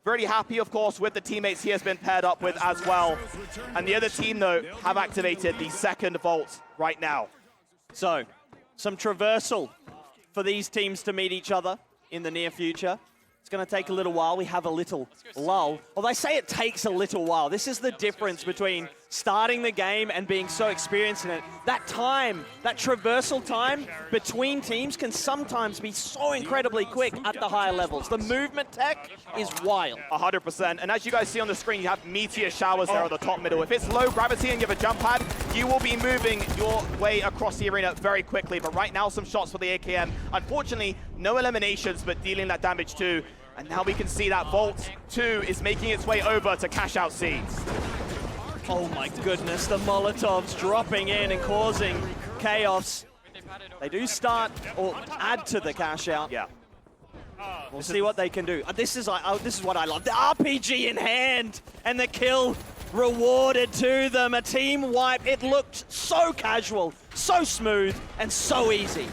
Very happy, of course, with the teammates he has been paired up with as well. And the other team, though, have activated the second vault right now. So, some traversal for these teams to meet each other in the near future. It's going to take a little while. We have a little lull. Although I say it takes a little while. This is the difference between starting the game and being so experienced in it. That time, that traversal time between teams can sometimes be so incredibly quick at the higher levels. The movement tech is wild. 100%. And as you guys see on the screen, you have meteor showers there at the top middle. If it's low gravity and you have a jump pad, you will be moving your way across the arena very quickly. But right now, some shots for the AKM. Unfortunately, no eliminations, but dealing that damage too. And now we can see that Vault 2 is making its way over to cash out C. Oh my goodness, the Molotovs dropping in and causing chaos. They do start or add to the cash out. Yeah. We'll see what they can do. This is what I love. The RPG in hand and the kill rewarded to them. A team wipe. It looked so casual, so smooth, and so easy.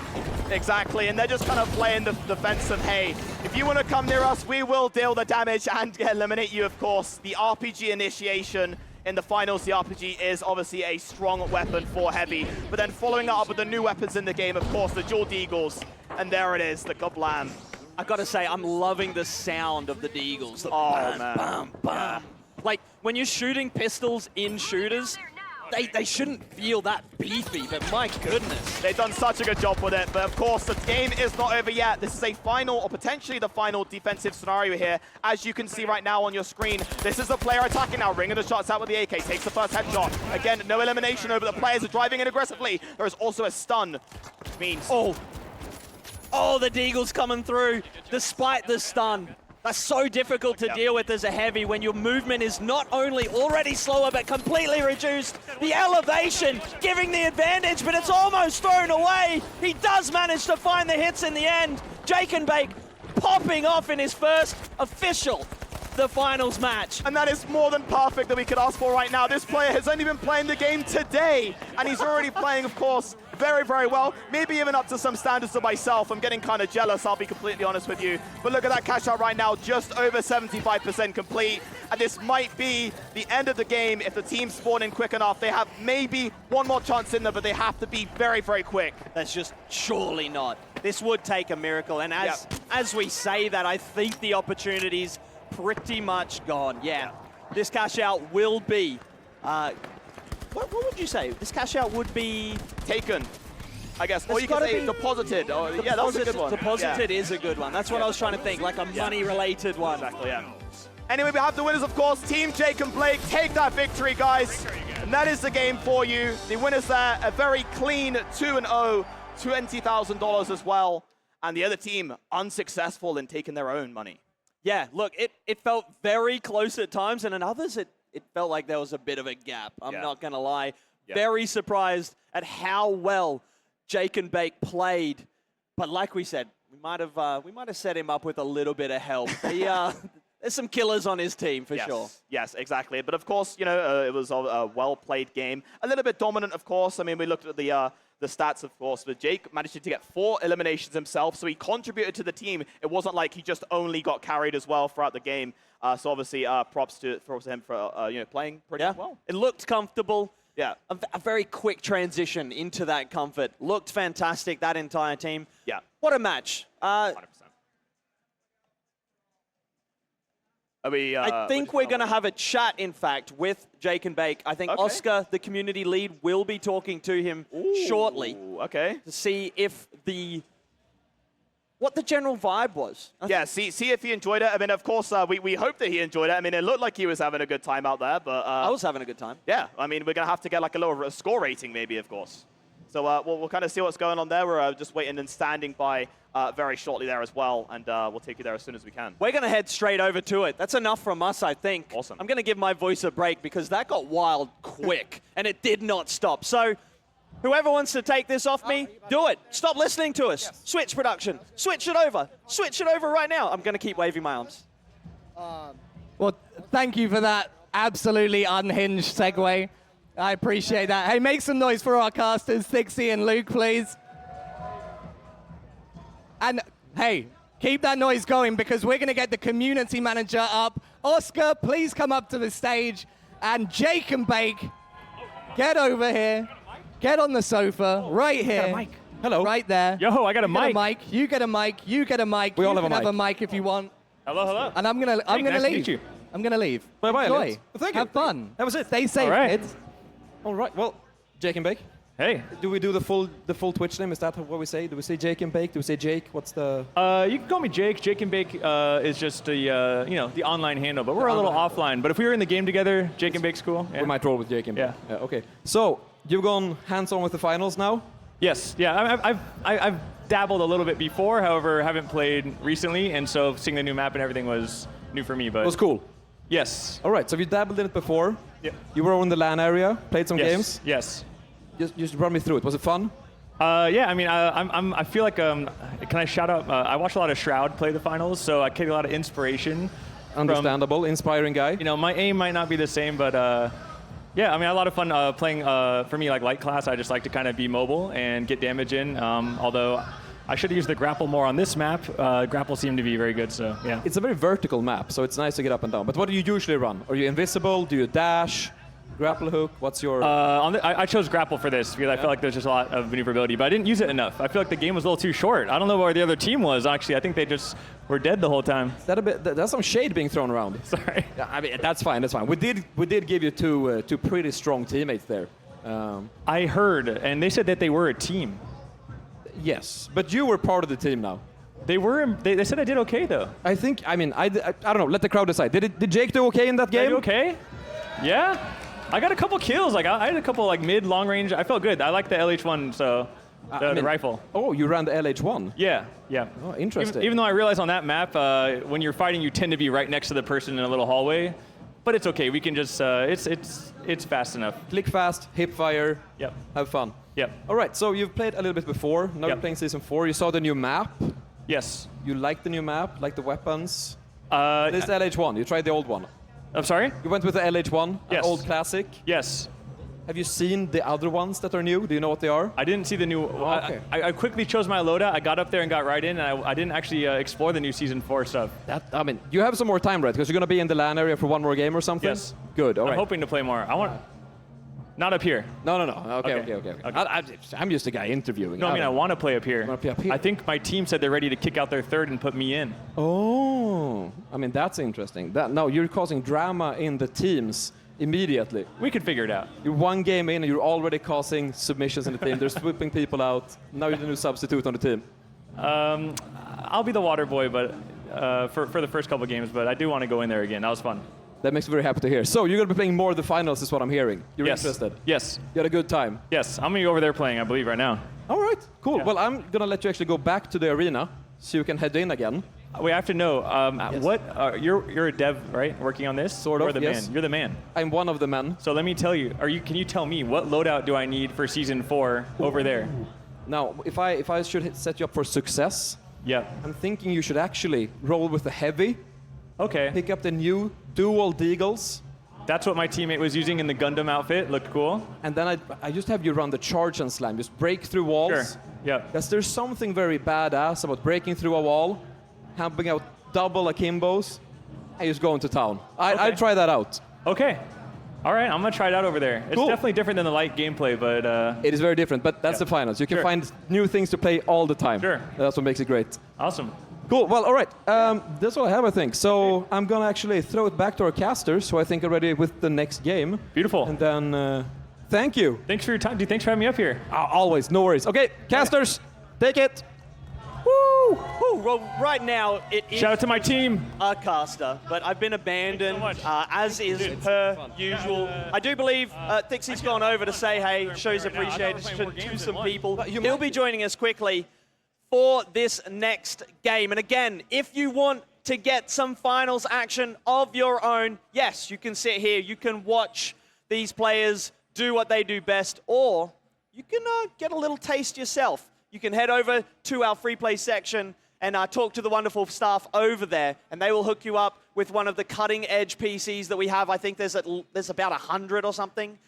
Exactly, and they're just kind of playing the defense of, hey, if you want to come near us, we will deal the damage and eliminate you, of course. The RPG initiation in the finals, the RPG is obviously a strong weapon for Heavy, but then following it up with the new weapons in the game, of course, the Dual Deagles, and there it is, the Goblam. I've got to say, I'm loving the sound of the Deagles. The oh, bam, man. Bam, bam. Yeah. Like, when you're shooting pistols in shooters, they shouldn't feel that beefy, but my goodness. They've done such a good job with it, but of course the game is not over yet. This is a final, or potentially the final defensive scenario here. As you can see right now on your screen, this is the player attacking now, ringing the shots out with the AK, takes the first headshot. Again, no elimination over the players are driving in aggressively. There is also a stun, which means... Oh, the Deagle's coming through, despite the stun. That's so difficult to deal with as a Heavy when your movement is not only already slower, but completely reduced. The elevation giving the advantage, but it's almost thrown away. He does manage to find the hits in the end. Jake and Bake popping off in his first official the finals match. And that is more than perfect that we could ask for right now. This player has only been playing the game today, and he's already playing, of course, very, very well. Maybe even up to some standards of myself. I'm getting kind of jealous, I'll be completely honest with you. But look at that cash out right now, just over 75% complete. And this might be the end of the game if the team spawn in quick enough. They have maybe one more chance in there, but they have to be very, very quick. That's just surely not. This would take a miracle. And as we say that, I think the opportunity's pretty much gone. Yeah, this cash out will be, what would you say? This cash out would be taken, I guess. Or you could say deposited. Oh, yeah, that's a good one. Deposited is a good one. That's what I was trying to think, like a money-related one. Exactly, yeah. Anyway, we have the winners, of course. Team Jake and Blake take that victory, guys. And that is the game for you. The winners there, a very clean 2-0, $20,000 as well. And the other team unsuccessful in taking their own money. Yeah, look, it felt very close at times, and in others it felt like there was a bit of a gap. I'm not going to lie. Very surprised at how well Jake and Bake played. But like we said, we might have set him up with a little bit of help. There's some killers on his team for sure. Yes, exactly. But of course, you know, it was a well-played game. A little bit dominant, of course. I mean, we looked at the the stats, of course, but Jake managed to get 4 eliminations himself, so he contributed to the team. It wasn't like he just only got carried as well throughout the game. So obviously, props to him for playing pretty well. It looked comfortable. Yeah. A very quick transition into that comfort. Looked fantastic, that entire team. Yeah. What a match. 100%. I think we're going to have a chat, in fact, with Jake and Bake. I think Oscar, the community lead, will be talking to him shortly. Okay. To see if what the general vibe was. Yeah, see if he enjoyed it. I mean, of course, we hope that he enjoyed it. I mean, it looked like he was having a good time out there, but... I was having a good time. Yeah, I mean, we're going to have to get like a lower score rating maybe, of course. So we'll kind of see what's going on there. We're just waiting and standing by very shortly there as well, and we'll take you there as soon as we can. We're going to head straight over to it. That's enough from us, I think. Awesome. I'm going to give my voice a break because that got wild quick, and it did not stop. So whoever wants to take this off me, do it. Stop listening to us. Yes. Switch production. Switch it over. Switch it over right now. I'm going to keep waving my arms. Well, thank you for that absolutely unhinged segue. I appreciate that. Hey, make some noise for our casters, Thixie and Luke, please. And hey, keep that noise going because we're going to get the community manager up. Oscar, please come up to the stage. And Jake and Bake, get over here. Get on the sofa, right here. I got a mic. Hello. Right there. Yo, I got a mic. You get a mic. You get a mic. We all you have can a mic. have a mic if you want. Hello, hello. And I'm gonna Nice to leave. meet you. I'm gonna leave. Bye-bye, Enjoy. Elliot. Well, thank you. Have fun. That was it. Stay safe, All right. kids. All right. Well, Jake and Bake. Hey. Do we do the full Twitch name? Is that what we say? Do we say Jake and Bake? Do we say Jake? What's the? You can call me Jake. Jake and Bake is just the the online handle, but we're a little offline. But if we were in the game together, Jake and Bake's cool. Yeah. We might roll with Jake and Bake. Yeah. Okay. So you've gone hands-on with the finals now. Yes. Yeah. I've dabbled a little bit before, however, haven't played recently, and so seeing the new map and everything was new for me. But It was cool. Yes. All right. So you dabbled in it before. Yeah. You were in the LAN area, played some Yes. games. Yes. Just run me through it. Was it fun? Yeah, I mean, I feel like, can I shout out, I watch a lot of Shroud play the finals, so I get a lot of inspiration. Understandable, inspiring guy. You know, my aim might not be the same, but yeah, I mean, I had a lot of fun playing, for me, like light class. I just like to kind of be mobile and get damage in, although I should have used the grapple more on this map. Grapple seemed to be very good, so yeah. It's a very vertical map, so it's nice to get up and down. But what do you usually run? Are you invisible? Do you dash? Grapple hook? What's your... I chose grapple for this because I feel like there's just a lot of maneuverability, but I didn't use it enough. I feel like the game was a little too short. I don't know where the other team was, actually. I think they just were dead the whole time. Is that a bit, that's some shade being thrown around. Sorry. Yeah, I mean, that's fine, that's fine. We did give you two pretty strong teammates there. I heard, and they said that they were a team. Yes, but you were part of the team now. They were. They said I did okay, though. I think, I mean, I don't know, let the crowd decide. Did Jake do okay in that Did I game? do okay? Yeah. I got a couple kills. Like I had a couple like mid, long range. I felt good. I like the LH1, so the rifle. Oh, you ran the LH1? Yeah, yeah. Oh, interesting. Even though I realize on that map, when you're fighting, you tend to be right next to the person in a little hallway. But it's okay. We can just. It's fast enough. Click fast, hip fire. Yep. Have fun. Yep. All right. So you've played a little bit before. Now you're playing season 4. You saw the new map. Yes. You like the new map? Like the weapons? This is LH1. You tried the old one. I'm sorry? You went with the LH1, yes. An old classic. Yes. Have you seen the other ones that are new? Do you know what they are? I didn't see the new. Okay. I quickly chose my loadout. I got up there and got right in, and I didn't actually explore the new season 4 stuff. I mean, you have some more time, right? Because you're going to be in the LAN area for one more game or something? Yes. Good, all right. I'm hoping to play more. I want. Not up here. No. Okay. I'm just a guy interviewing. No, I mean, I want to play up here. Want to play up here? I think my team said they're ready to kick out their third and put me in. Oh, I mean, that's interesting. No, you're causing drama in the teams immediately. We could figure it out. You're one game in and you're already causing submissions in the team. They're swooping people out. Now you're the new substitute on the team. I'll be the water boy, but for the first couple games, but I do want to go in there again. That was fun. That makes me very happy to hear. So you're going to be playing more of the finals is what I'm hearing. You're interested? Yes. You had a good time? Yes. I'm going to be over there playing, I believe, right now. All right. Cool. Yeah. Well, I'm going to let you actually go back to the arena so you can head in again. We have to know, what you're a dev, right? Working on this? Sort of, You're the yes. man. You're the man. I'm one of the men. So let me tell you, can you tell me what loadout do I need for season 4 over there? Now, if I should set you up for success, yeah, I'm thinking you should actually roll with the heavy. Okay. Pick up the new dual deagles. That's what my teammate was using in the Gundam outfit. Looked cool. And then I just have you run the charge and slam. Just break through walls. Sure. Yeah. Because there's something very badass about breaking through a wall, camping out double akimbos, and just going to town. I'd try that out. Okay. All right, I'm going to try it out over there. It's definitely different than the light gameplay, but... It is very different, but that's the finals. You can find new things to play all the time. Sure. That's what makes it great. Awesome. Cool. Well, all right. That's all I have, I think. So I'm going to actually throw it back to our casters, who I think are ready with the next game. Beautiful. And then, thank you. Thanks for your time, dude. Thanks for having me up here. Always. No worries. Okay, casters, take it. Woo! Well, right now it is. Shout out to my team. A caster, but I've been abandoned, as is per usual. I do believe Thixie's gone over to say hey, shows appreciation to some people. He'll be joining us quickly for this next game. And again, if you want to get some finals action of your own, yes, you can sit here, you can watch these players do what they do best, or you can get a little taste yourself. You can head over to our free play section and talk to the wonderful staff over there, and they will hook you up with one of the cutting-edge PCs that we have. I think there's about 100 or something.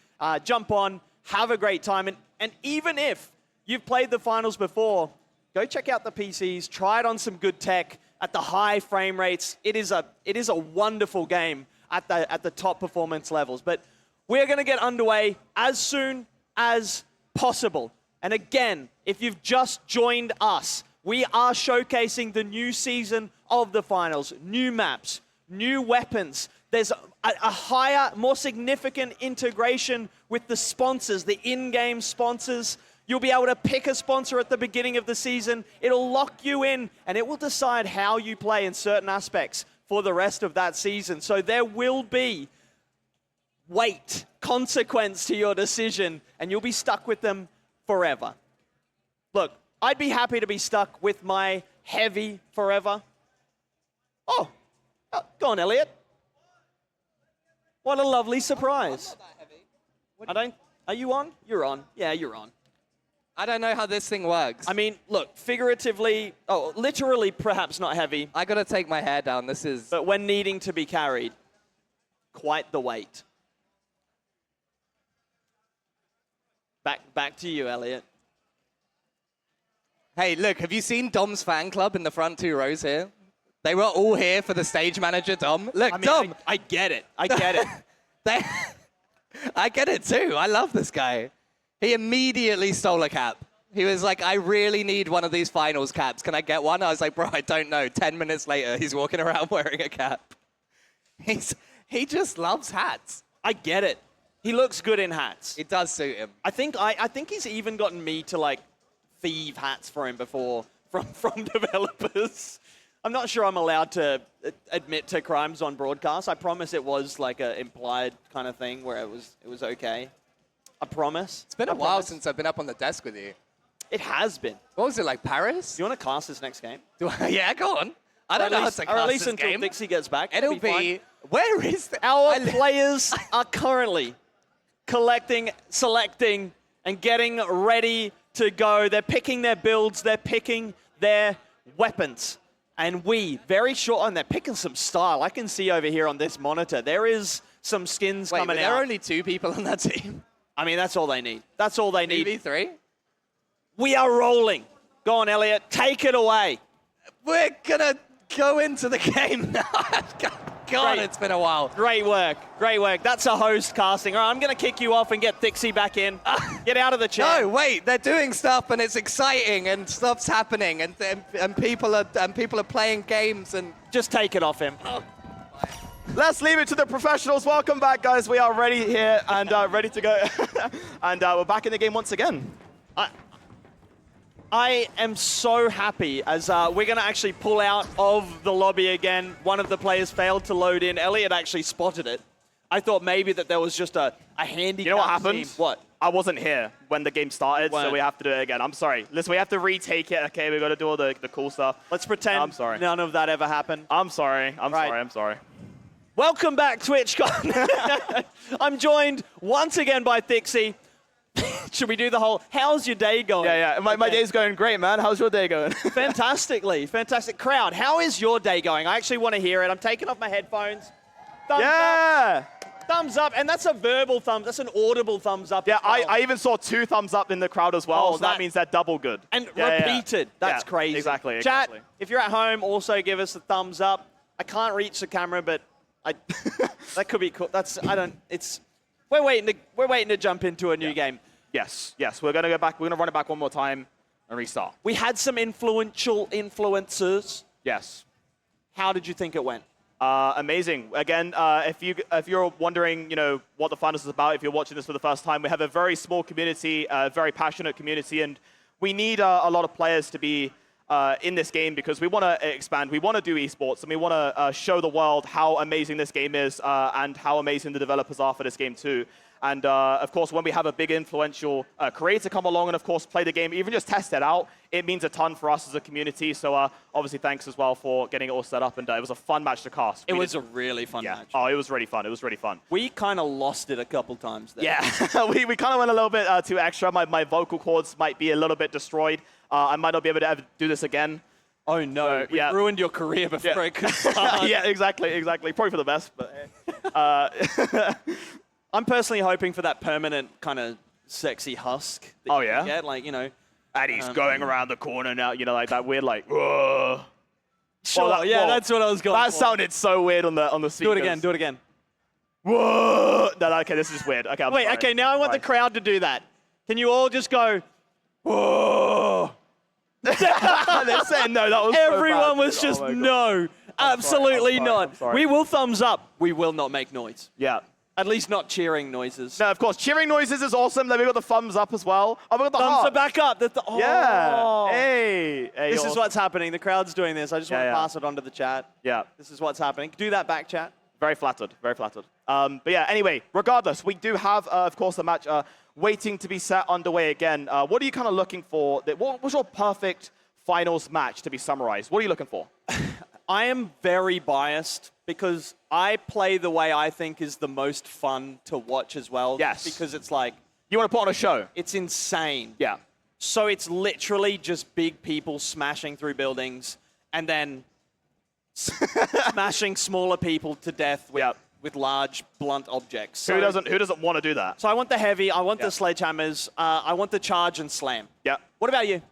Jump on, have a great time, and even if you've played the finals before, go check out the PCs, try it on some good tech at the high frame rates. It is a wonderful game at the top performance levels. But we're going to get underway as soon as possible. And again, if you've just joined us, we are showcasing the new season of the finals, new maps, new weapons. There's a higher, more significant integration with the sponsors, the in-game sponsors. You'll be able to pick a sponsor at the beginning of the season. It'll lock you in, and it will decide how you play in certain aspects for the rest of that season. So there will be weight, consequence to your decision, and you'll be stuck with them forever. Look, I'd be happy to be stuck with my heavy forever. Oh, go on, Elliot. What a lovely surprise. Are you on? You're on. Yeah, you're on. I don't know how this thing works. I mean, look, figuratively, literally perhaps not heavy. I gotta take my hair down. But when needing to be carried, quite the weight. Back to you, Elliot. Hey, look, have you seen Dom's fan club in the front 2 rows here? They were all here for the stage manager, Dom. Look, I mean, Dom. I get it. I get it. I get it too. I love this guy. He immediately stole a cap. He was like, I really need one of these finals caps. Can I get one? I was like, bro, I don't know. 10 minutes later, he's walking around wearing a cap. He just loves hats. I get it. He looks good in hats. It does suit him. I think he's even gotten me to like thieve hats for him before from developers. I'm not sure I'm allowed to admit to crimes on broadcast. I promise it was like an implied kind of thing where it was okay. I promise. It's been a while since I've been up on the desk with you. It has been. What was it, like Paris? Do you want to cast this next game? Yeah, go on. I don't know how to cast or at least this until game. Dixie gets back. It'll be where is our players are currently collecting, selecting, and getting ready to go. They're picking their builds. They're picking their weapons. And very short, and they're picking some style. I can see over here on this monitor, there is some skins coming out. There are only 2 people on that team. I mean, that's all they need. That's all they need. V3? We are rolling. Go on, Elliot. Take it away. We're going to go into the game now. God, Great. It's been a while. Great work. Great work. That's a host casting. All right, I'm going to kick you off and get Thixie back in. Get out of the chair. No, wait. They're doing stuff, and it's exciting, and stuff's happening, and people are playing games, and just take it off him. Oh. Let's leave it to the professionals. Welcome back, guys. We are ready here and ready to go. And we're back in the game once again. I am so happy as we're going to actually pull out of the lobby again. One of the players failed to load in. Elliot actually spotted it. I thought maybe that there was just a handicap. You know what happened? Team. What? I wasn't here when the game started, so we have to do it again. I'm sorry. Listen, we have to retake it. Okay, we got to do all the cool stuff. Let's pretend I'm sorry. None of that ever happened. I'm sorry. I'm sorry. Welcome back, TwitchCon. I'm joined once again by Thixie. Should we do the whole, how's your day going? Yeah. My day's going great, man. How's your day going? Fantastically. Fantastic. Crowd, how is your day going? I actually want to hear it. I'm taking off my headphones. Thumbs yeah. up. Thumbs up, and that's a verbal thumbs. That's an audible thumbs up. Yeah, as well. I even saw 2 thumbs up in the crowd as well, Oh, so that means they're double good. And Yeah. repeated. That's Yeah, crazy. Exactly. Chat, if you're at home, also give us a thumbs up. I can't reach the camera, but that could be cool. We're waiting to jump into a new game. Yes. We're gonna go back. We're gonna run it back one more time and restart. We had some influential influencers. Yes. How did you think it went? Amazing. Again, if you're wondering, what the finals is about, if you're watching this for the first time, we have a very small community, a very passionate community, and we need a lot of players to be in this game because we want to expand. We want to do esports, and we want to show the world how amazing this game is and how amazing the developers are for this game too. And of course, when we have a big influential creator come along and of course play the game, even just test it out, it means a ton for us as a community. So obviously thanks as well for getting it all set up. And it was a fun match to cast. It was a really fun match. Oh, it was really fun. It was really fun. We kind of lost it a couple times there. Yeah, we kind of went a little bit too extra. My vocal cords might be a little bit destroyed. I might not be able to ever do this again. Oh no, we ruined your career before it could start. Yeah, exactly. Probably for the best, but I'm personally hoping for that permanent kind of sexy husk. That Oh, you yeah? get, and he's going around the corner now, like that weird, whoa. Sure, that's what I was going That for. sounded so weird on the speakers. Do it again. Whoa. No, okay, this is weird. Okay, I'm Wait, sorry. okay, now I want the crowd to do that. Can you all just go, whoa? They're saying no, that was so Everyone bad. was just Oh my God. no, absolutely I'm not. sorry. We will thumbs up. We will not make noise. Yeah. At least not cheering noises. No, of course, cheering noises is awesome. Then we got the thumbs up as well. Oh, we got the Thumbs heart. are back up. Yeah. Hey. This is awesome. what's happening. The crowd's doing this. I just want to pass it on to the chat. Yeah. This is what's happening. Do that back, chat. Very flattered. Very flattered. But yeah, anyway, regardless, we do have, of course, the match waiting to be set underway again. What are you kind of looking for? What was your perfect finals match to be summarized? What are you looking for? I am very biased because I play the way I think is the most fun to watch as well. Yes. Because it's like... You want to put on a show? It's insane. Yeah. So it's literally just big people smashing through buildings and then smashing smaller people to death with large, blunt objects. Who doesn't want to do that? So I want the heavy, I want the sledgehammers, I want the charge and slam. Yeah. What about you?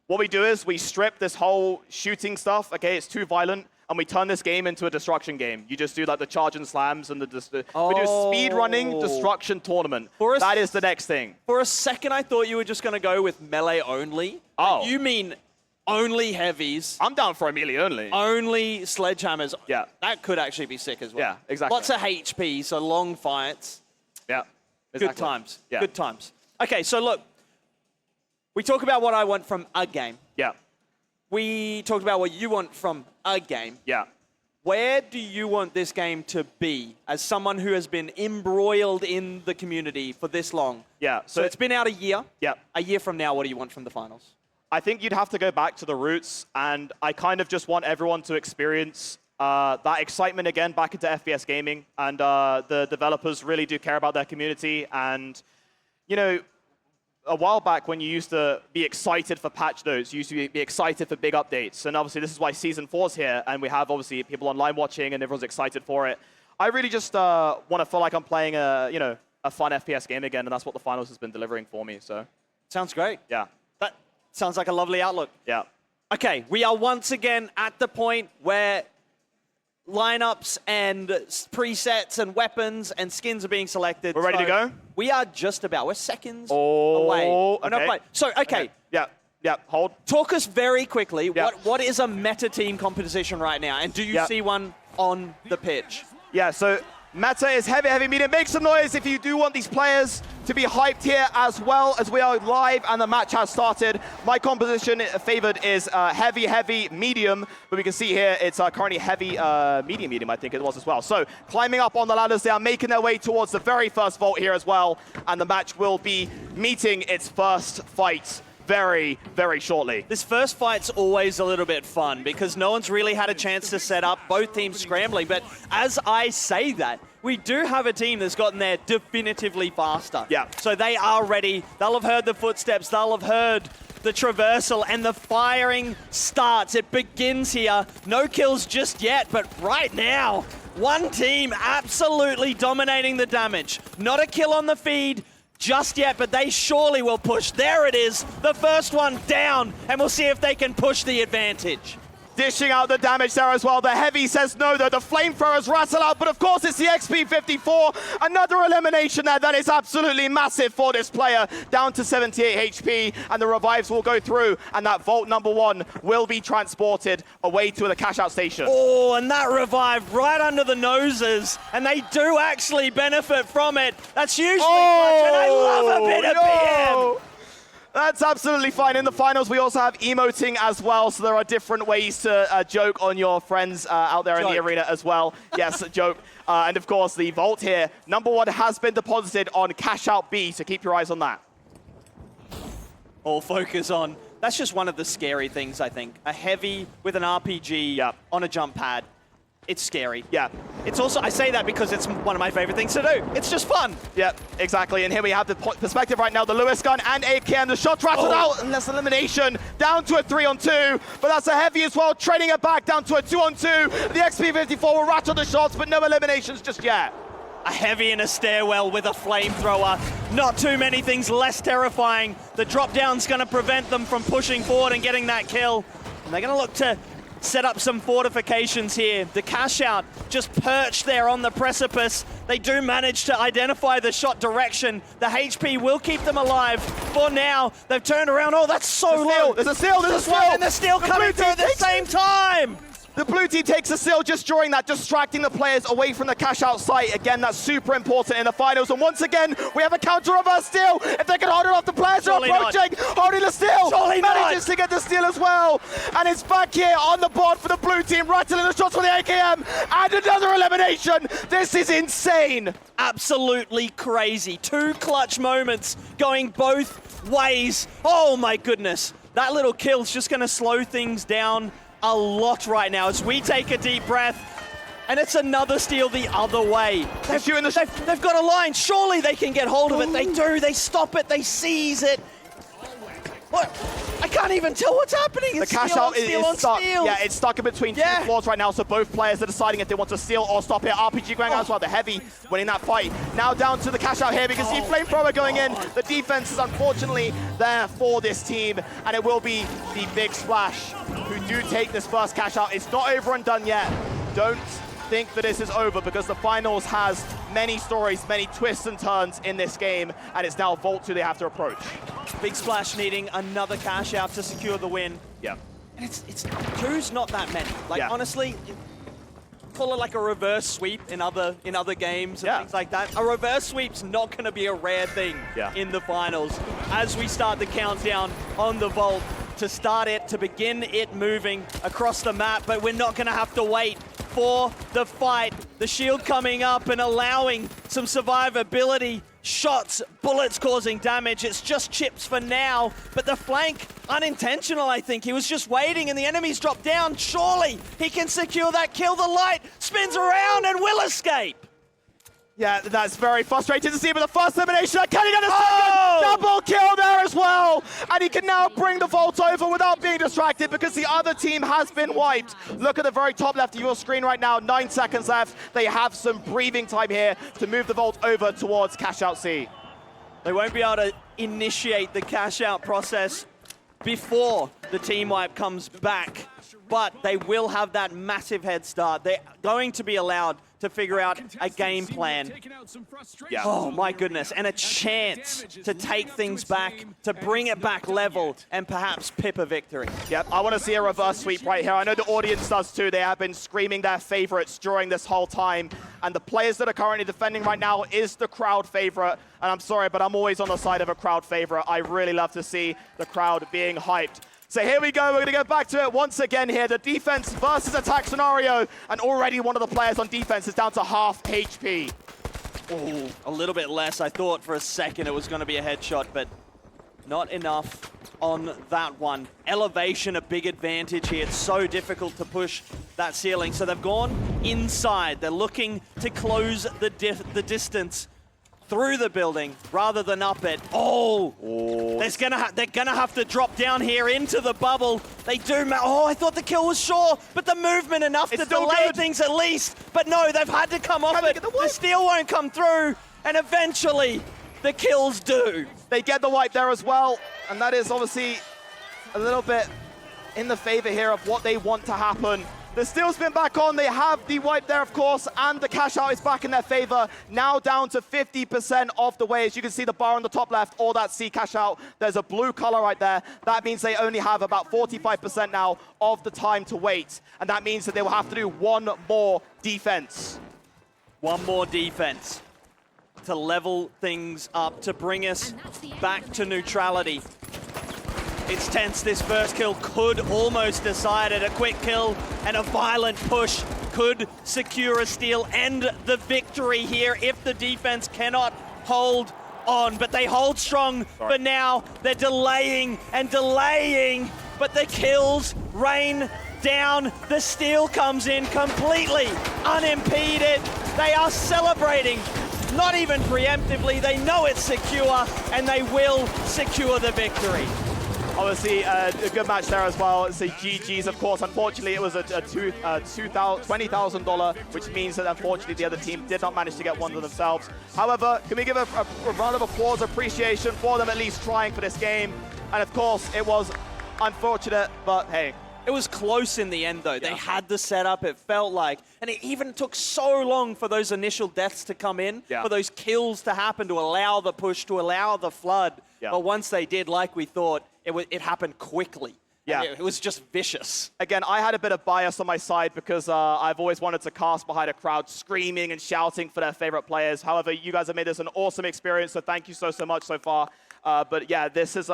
What we do is we strip this whole shooting stuff. Okay, it's too violent, and we turn this game into a destruction game. You just do like the charge and slams and we do speed running destruction tournament. That is the next thing. For a second, I thought you were just going to go with melee only. Oh. You mean only heavies? I'm down for a melee only. Only sledgehammers. Yeah. That could actually be sick as well. Yeah, exactly. Lots of HP, so long fights. Yeah. Good Exactly. times. Yeah. Good times. Okay, so look. We talk about what I want from a game. Yeah. We talked about what you want from a game. Yeah. Where do you want this game to be as someone who has been embroiled in the community for this long? Yeah. So it's been out a year. Yeah. A year from now, what do you want from the finals? I think you'd have to go back to the roots, and I kind of just want everyone to experience that excitement again back into FPS gaming. And the developers really do care about their community. And, a while back when you used to be excited for patch notes, you used to be excited for big updates. And obviously this is why Season 4's here, and we have obviously people online watching and everyone's excited for it. I really just want to feel like I'm playing a fun FPS game again, and that's what the finals has been delivering for me. So sounds great. Yeah. That sounds like a lovely outlook. Yeah. Okay, we are once again at the point where lineups and presets and weapons and skins are being selected. We're ready to go? We are just about. We're seconds away. Okay. Not quite. So, okay. Yeah, hold. Talk us very quickly. What is a meta team composition right now? And do you see one on the pitch? Yeah, so meta is heavy, heavy, medium. Make some noise if you do want these players to be hyped here as well, as we are live and the match has started. My composition favored is heavy, heavy, medium, but we can see here it's currently heavy, medium, medium, I think it was as well. So climbing up on the ladders, they are making their way towards the very first vault here as well, and the match will be meeting its first fight very, very shortly. This first fight's always a little bit fun because no one's really had a chance to set up, both teams scrambling. But as I say that, we do have a team that's gotten there definitively faster. Yeah. So they are ready. They'll have heard the footsteps. They'll have heard the traversal, and the firing starts. It begins here. No kills just yet, but right now, One team absolutely dominating the damage. Not a kill on the feed just yet, but they surely will push. There it is, the first one down, and we'll see if they can push the advantage. Dishing out the damage there as well. The heavy says no, though. The flamethrowers rattle out, but of course it's the XP54. Another elimination there. That is absolutely massive for this player. Down to 78 HP, and the revives will go through, and that vault number 1 will be transported away to the cash-out station. Oh, and that revive right under the noses, and they do actually benefit from it. That's usually clutch, and I love a bit of PM. That's absolutely fine. In the finals, we also have emoting as well, so there are different ways to joke on your friends out there in the arena as well. Yes, joke. And of course, the vault here, number 1 has been deposited on cash out B, so keep your eyes on that. All focus on. That's just one of the scary things, I think. A heavy with an RPG on a jump pad. It's scary. Yeah. It's also, I say that because it's one of my favorite things to do. It's just fun. Yeah, exactly. And here we have the perspective right now. The Lewis gun and AKM. The shot rattled out, and that's elimination. Down to a 3-on-2, but that's a heavy as well. Trading it back down to a 2-on-2. The XP54 will rattle the shots, but no eliminations just yet. A heavy in a stairwell with a flamethrower. Not too many things less terrifying. The drop down's going to prevent them from pushing forward and getting that kill. And they're going to look to set up some fortifications here. The cash out just perched there on the precipice. They do manage to identify the shot direction. The HP will keep them alive for now. They've turned around. Oh, that's so low. There's a steal, there's a steal. And the steal coming through at the same time. The blue team takes a steal just during that, distracting the players away from the cash-out site. Again, that's super important in the finals. And once again, we have a counter-reverse steal. If they can hold it off, the players are approaching. Holding the steal. Manages to get the steal as well. And it's back here on the board for the blue team, rattling the shots for the AKM. And another elimination. This is insane. Absolutely crazy. 2 clutch moments going both ways. Oh my goodness. That little kill's just going to slow things down a lot right now as we take a deep breath, and it's another steal the other way. They've got a line. Surely they can get hold of it. They do. They stop it. They seize it. What? I can't even tell what's happening. The cash out is stuck. Yeah, it's stuck in between two floors right now, so both players are deciding if they want to steal or stop it. RPG going out as well. The heavy winning that fight. Now down to the cash out here because the flamethrower going in. The defense is unfortunately there for this team, and it will be the Big Splash who do take this first cash out. It's not over and done yet. Don't think that this is over because the finals has many stories, many twists and turns in this game, and it's now Vault 2 they have to approach. Big Splash needing another cash out to secure the win. Yeah. And it's 2's not that many. Like honestly, call it like a reverse sweep in other games and things like that. A reverse sweep's not going to be a rare thing in the finals. As we start the countdown on the Vault to start it, to begin it moving across the map, but we're not going to have to wait for the fight. The shield coming up and allowing some survivability. Shots, bullets causing damage. It's just chips for now, but the flank, unintentional, I think. He was just waiting and the enemies drop down. Surely he can secure that kill. The light spins around and will escape. Yeah, that's very frustrating to see, but the first elimination, can he get a second? Double kill there as well! And he can now bring the Vault over without being distracted because the other team has been wiped. Look at the very top left of your screen right now, 9 seconds left. They have some breathing time here to move the Vault over towards cash out C. They won't be able to initiate the cash out process before the team wipe comes back, but they will have that massive head start. They're going to be allowed to figure out a game plan. Yeah. Oh my goodness, and a chance to take things back, to bring it back level, and perhaps pip a victory. Yep, I want to see a reverse sweep right here. I know the audience does too. They have been screaming their favorites during this whole time. And the players that are currently defending right now is the crowd favorite. And I'm sorry, but I'm always on the side of a crowd favorite. I really love to see the crowd being hyped. So here we go, we're going to go back to it once again here. The defense versus attack scenario, and already one of the players on defense is down to half HP. Oh, a little bit less. I thought for a second it was going to be a headshot, but not enough on that one. Elevation, a big advantage here. It's so difficult to push that ceiling. So they've gone inside. They're looking to close the distance through the building rather than up it. Oh, they're gonna have to drop down here into the bubble. They do. Oh, I thought the kill was sure, but the movement enough to delay things at least. But no, they've had to come off it. The steal won't come through, and eventually the kills do. They get the wipe there as well, and that is obviously a little bit in the favor here of what they want to happen. The steal's been back on. They have the wipe there, of course, and the cash out is back in their favor. Now down to 50% of the way. As you can see the bar on the top left, all that C cash out. There's a blue color right there. That means they only have about 45% now of the time to wait. And that means that they will have to do one more defense. One more defense to level things up, to bring us back to neutrality. It's tense. This first kill could almost decide it. A quick kill and a violent push could secure a steal and the victory here if the defense cannot hold on. But they hold strong for now. They're delaying and delaying, but the kills rain down. The steal comes in completely unimpeded. They are celebrating, not even preemptively. They know it's secure and they will secure the victory. Obviously, a good match there as well. It's a GG's, of course. Unfortunately, it was a $20,000, which means that unfortunately the other team did not manage to get one to themselves. However, can we give a round of applause, appreciation for them at least trying for this game? And of course, it was unfortunate, but hey. It was close in the end, though. Yeah. They had the setup, it felt like. And it even took so long for those initial deaths to come in, for those kills to happen, to allow the push, to allow the flood. Yeah. But once they did, like we thought, it happened quickly. Yeah. It was just vicious. Again, I had a bit of bias on my side because I've always wanted to cast behind a crowd screaming and shouting for their favorite players. However, you guys have made this an awesome experience, so thank you so much so far. But yeah, this is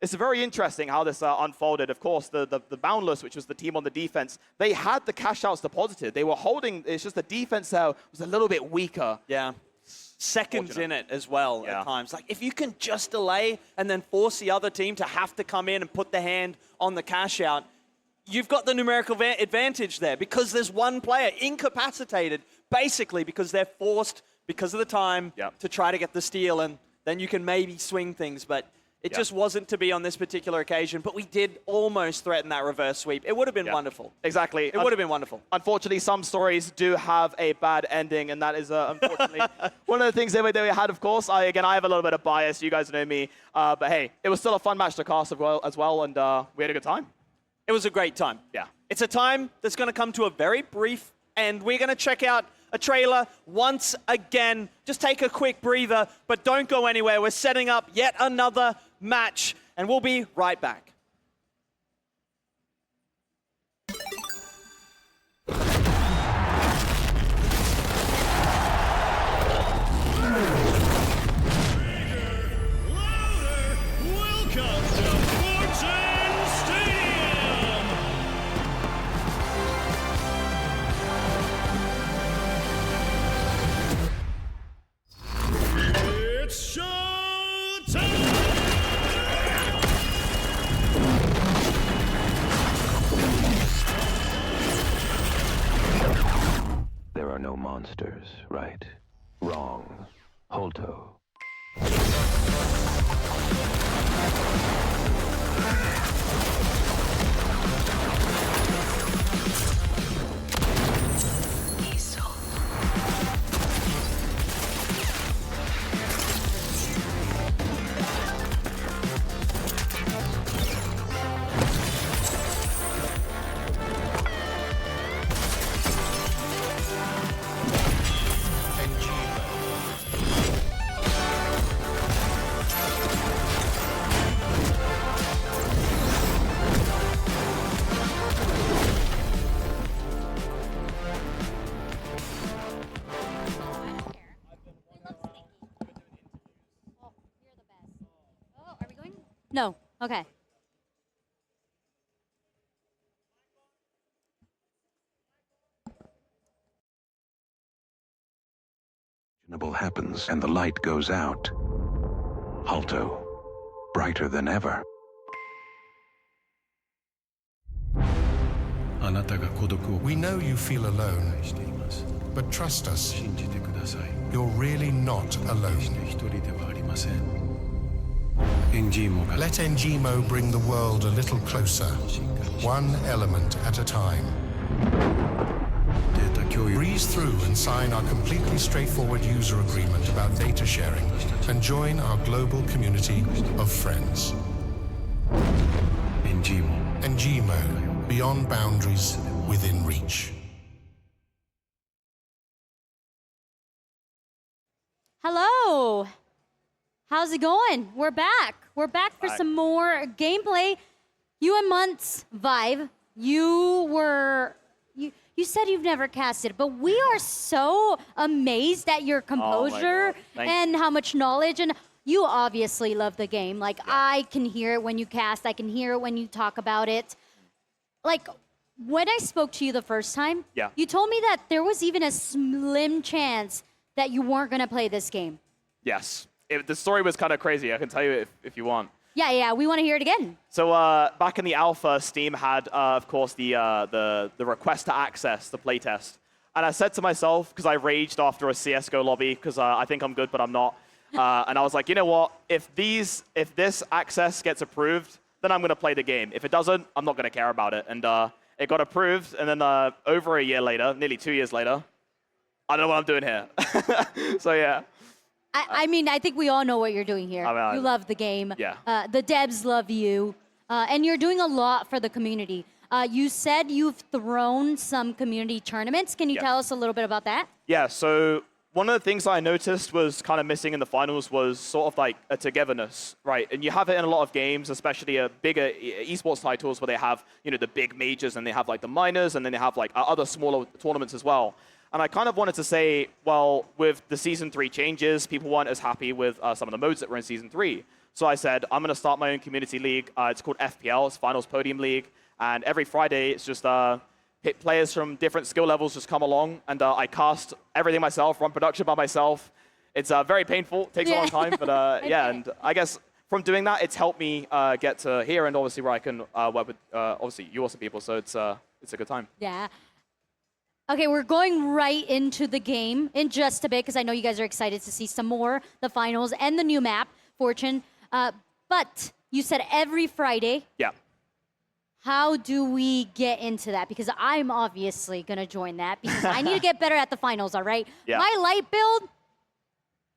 it's very interesting how this unfolded. Of course, the Boundless, which was the team on the defense, they had the cash outs deposited. They were holding, it's just the defense there was a little bit weaker. Yeah. Seconds in it as well at times. Like, if you can just delay and then force the other team to have to come in and put the hand on the cash out, you've got the numerical advantage there because there's one player incapacitated, basically because they're forced, because of the time, to try to get the steal, and then you can maybe swing things. But it just wasn't to be on this particular occasion, but we did almost threaten that reverse sweep. It would have been wonderful. Exactly. It would have been wonderful. Unfortunately, some stories do have a bad ending, and that is unfortunately one of the things that we had, of course. I have a little bit of bias. You guys know me. But hey, it was still a fun match to cast as well, and we had a good time. It was a great time. Yeah. It's a time that's going to come to a very brief end. We're going to check out a trailer once again. Just take a quick breather, but don't go anywhere. We're setting up yet another match, and we'll be right back. Welcome to Fortune Stadium! It's showtime! There are no monsters, right? Wrong. Holto. No. Okay. Happens and the light goes out. Holto, brighter than ever. We know you feel alone, but trust us, you're really not alone. Let Engimo bring the world a little closer, one element at a time. Breeze through and sign our completely straightforward user agreement about data sharing and join our global community of friends. Engimo, beyond boundaries, within reach. Hello. How's it going? We're back. We're back for some more gameplay. You and Months Vive, you said you've never casted, but we are so amazed at your composure and how much knowledge, and you obviously love the game. Like, I can hear it when you cast, I can hear it when you talk about it. Like, when I spoke to you the first time, you told me that there was even a slim chance that you weren't gonna play this game. Yes. The story was kind of crazy. I can tell you if you want. Yeah, we want to hear it again. So back in the alpha, Steam had, of course, the request to access the playtest. And I said to myself, because I raged after a CSGO lobby, because I think I'm good, but I'm not. And I was like, you know what? If this access gets approved, then I'm going to play the game. If it doesn't, I'm not going to care about it. And it got approved. And then over a year later, nearly 2 years later, I don't know what I'm doing here. So yeah. I mean, I think we all know what you're doing here. You love the game. Yeah. The devs love you. And you're doing a lot for the community. You said you've thrown some community tournaments. Can you tell us a little bit about that? Yeah, so one of the things I noticed was kind of missing in the finals was sort of like a togetherness, right? And you have it in a lot of games, especially bigger esports titles where they have, you know, the big majors and they have like the minors and then they have like other smaller tournaments as well. And I kind of wanted to say, well, with the Season 3 changes, people weren't as happy with some of the modes that were in Season 3. So I said, I'm going to start my own community league. It's called FPL, it's Finals Podium League. And every Friday, it's just players from different skill levels just come along. And I cast everything myself, run production by myself. It's very painful, takes a long time. But yeah, and I guess from doing that, it's helped me get to here and obviously where I can work with, obviously, you awesome people. So it's a good time. Yeah. Okay, we're going right into the game in just a bit because I know you guys are excited to see some more, the finals and the new map, Fortune. But you said every Friday. Yeah. How do we get into that? Because I'm obviously going to join that because I need to get better at the finals, all right? Yeah. My light build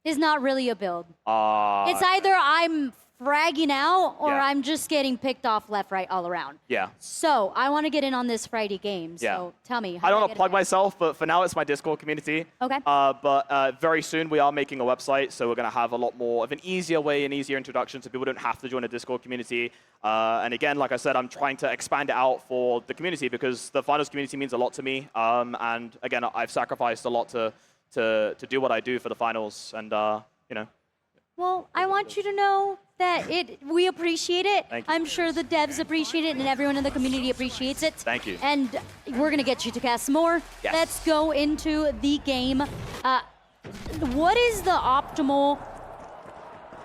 is not really a build. It's either I'm fragging out or I'm just getting picked off left, right, all around. Yeah. So I want to get in on this Friday game. So tell me. I don't want to plug myself, but for now it's my Discord community. Okay. But very soon we are making a website, so we're going to have a lot more of an easier way, an easier introduction, so people don't have to join a Discord community. And again, like I said, I'm trying to expand it out for the community because the finals community means a lot to me. And again, I've sacrificed a lot to do what I do for the finals, and you know. Well, I want you to know that we appreciate it. Thank you. I'm sure the devs appreciate it and everyone in the community appreciates it. Thank you. And we're going to get you to cast more. Yes. Let's go into the game. What is the optimal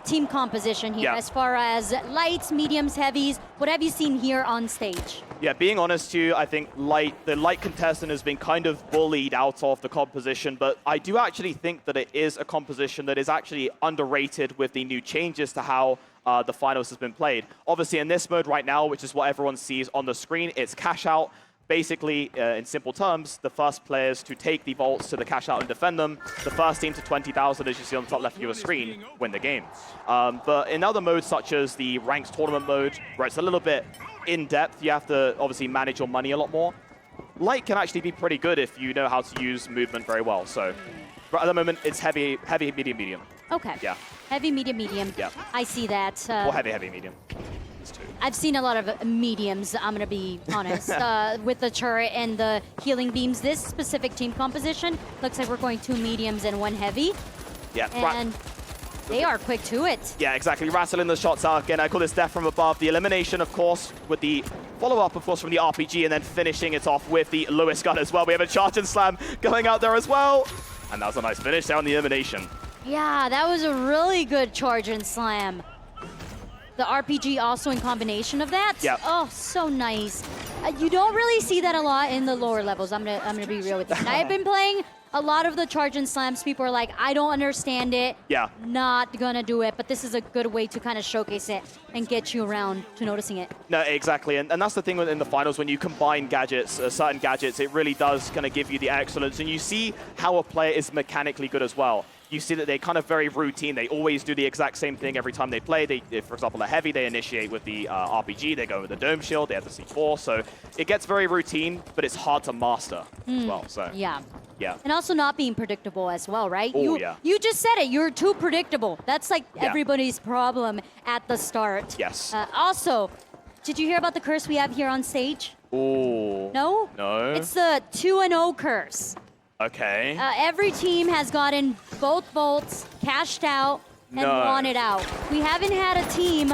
team composition here as far as lights, mediums, heavies? What have you seen here on stage? Yeah, being honest to you, I think the light contestant has been kind of bullied out of the composition, but I do actually think that it is a composition that is actually underrated with the new changes to how the finals has been played. Obviously, in this mode right now, which is what everyone sees on the screen, it's cash out. Basically, in simple terms, the first players to take the vaults to the cash out and defend them, the first team to 20,000, as you see on the top left of your screen, win the game. But in other modes, such as the ranked tournament mode, where it's a little bit in-depth, you have to obviously manage your money a lot more. Light can actually be pretty good if you know how to use movement very well. So at the moment, it's heavy, medium, medium. Okay. Yeah. Heavy, medium, medium. Yeah. I see that. Or heavy, medium. I've seen a lot of mediums, I'm going to be honest, with the turret and the healing beams. This specific team composition looks like we're going 2 mediums and 1 heavy. Yeah. And they are quick to it. Yeah, exactly. Rattling the shots out. Again, I call this death from above. The elimination, of course, with the follow-up, of course, from the RPG, and then finishing it off with the Lewis gun as well. We have a charge and slam going out there as well. And that was a nice finish down the elimination. Yeah, that was a really good charge and slam. the RPG also in combination of that. Yep. Oh, so nice. You don't really see that a lot in the lower levels. I'm gonna be real with you. And I've been playing a lot of the charge and slams. People are like, I don't understand it. Yeah. Not gonna do it. But this is a good way to kind of showcase it and get you around to noticing it. No, exactly. And that's the thing in the finals, when you combine gadgets, certain gadgets, it really does kind of give you the excellence. And you see how a player is mechanically good as well. You see that they're kind of very routine. They always do the exact same thing every time they play. If, for example, they're heavy, they initiate with the RPG. They go with the dome shield. They have the C4. So it gets very routine, but it's hard to master as well. So Yeah. yeah. And also not being predictable as well, right? Oh, yeah. You just said it. You're too predictable. That's like Yeah. everybody's problem at the start. Yes. Also, did you hear about the curse we have here on stage? Oh. No? No. It's the 2-0 curse. Okay. Every team has gotten both vaults, cashed out, and No. won it out. We haven't had a team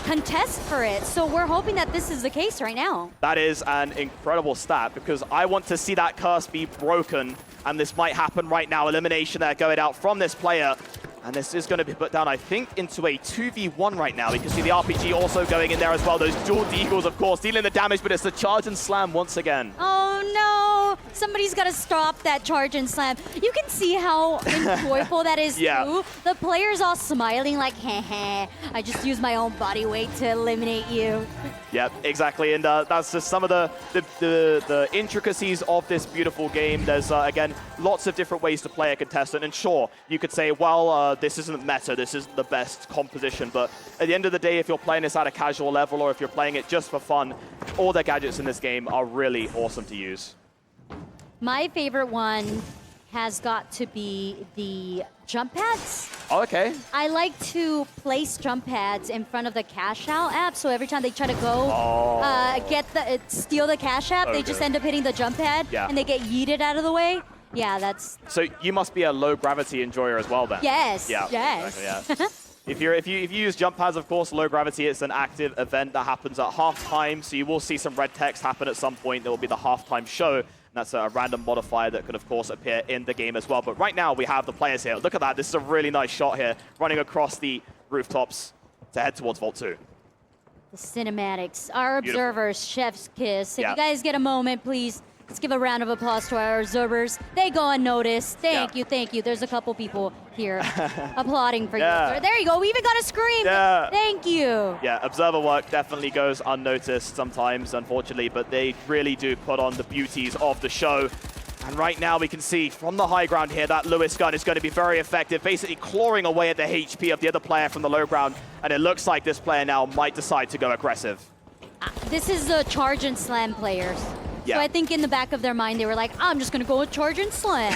contest for it, so we're hoping that this is the case right now. That is an incredible stat because I want to see that curse be broken, and this might happen right now. Elimination there going out from this player. And this is going to be put down, I think, into a 2v1 right now. You can see the RPG also going in there as well. Those dual deagles, of course, dealing the damage, but it's the charge and slam once again. Oh no! Somebody's got to stop that charge and slam. You can see how enjoyable that is Yeah. too. The players all smiling like, heh heh, I just used my own body weight to eliminate you. Yep, exactly, and that's just some of the intricacies of this beautiful game. There's, again, lots of different ways to play a contestant, and sure, you could say, well, this isn't meta, this isn't the best composition, but at the end of the day, if you're playing this at a casual level or if you're playing it just for fun, all the gadgets in this game are really awesome to use. My favorite one has got to be the jump pads. Oh, okay. I like to place jump pads in front of the cash out app, so every time they try to go steal the cash app, they just Okay. end up hitting the jump pad, Yeah. and they get yeeted out of the way. Yeah, that's... So you must be a low gravity enjoyer as well then. Yes, Yeah. yes. Exactly, yeah. If you use jump pads, of course, low gravity is an active event that happens at halftime, so you will see some red text happen at some point. There will be the halftime show. And that's a random modifier that could, of course, appear in the game as well. But right now, we have the players here. Look at that. This is a really nice shot here, running across the rooftops to head towards Vault 2. The cinematics. Our Beautiful. observers, chef's kiss. If Yeah. you guys get a moment, please, let's give a round of applause to our observers. They go unnoticed. Thank you, thank you. There's a couple people here applauding for Yeah. you. There you go. We even got a scream. Yeah. Thank you. Yeah, observer work definitely goes unnoticed sometimes, unfortunately, but they really do put on the beauties of the show. And right now we can see from the high ground here that Lewis gun is going to be very effective, basically clawing away at the HP of the other player from the low ground. And it looks like this player now might decide to go aggressive. This is the charge and slam players. Yeah. So I think in the back of their mind, they were like, I'm just going to go with charge and slam.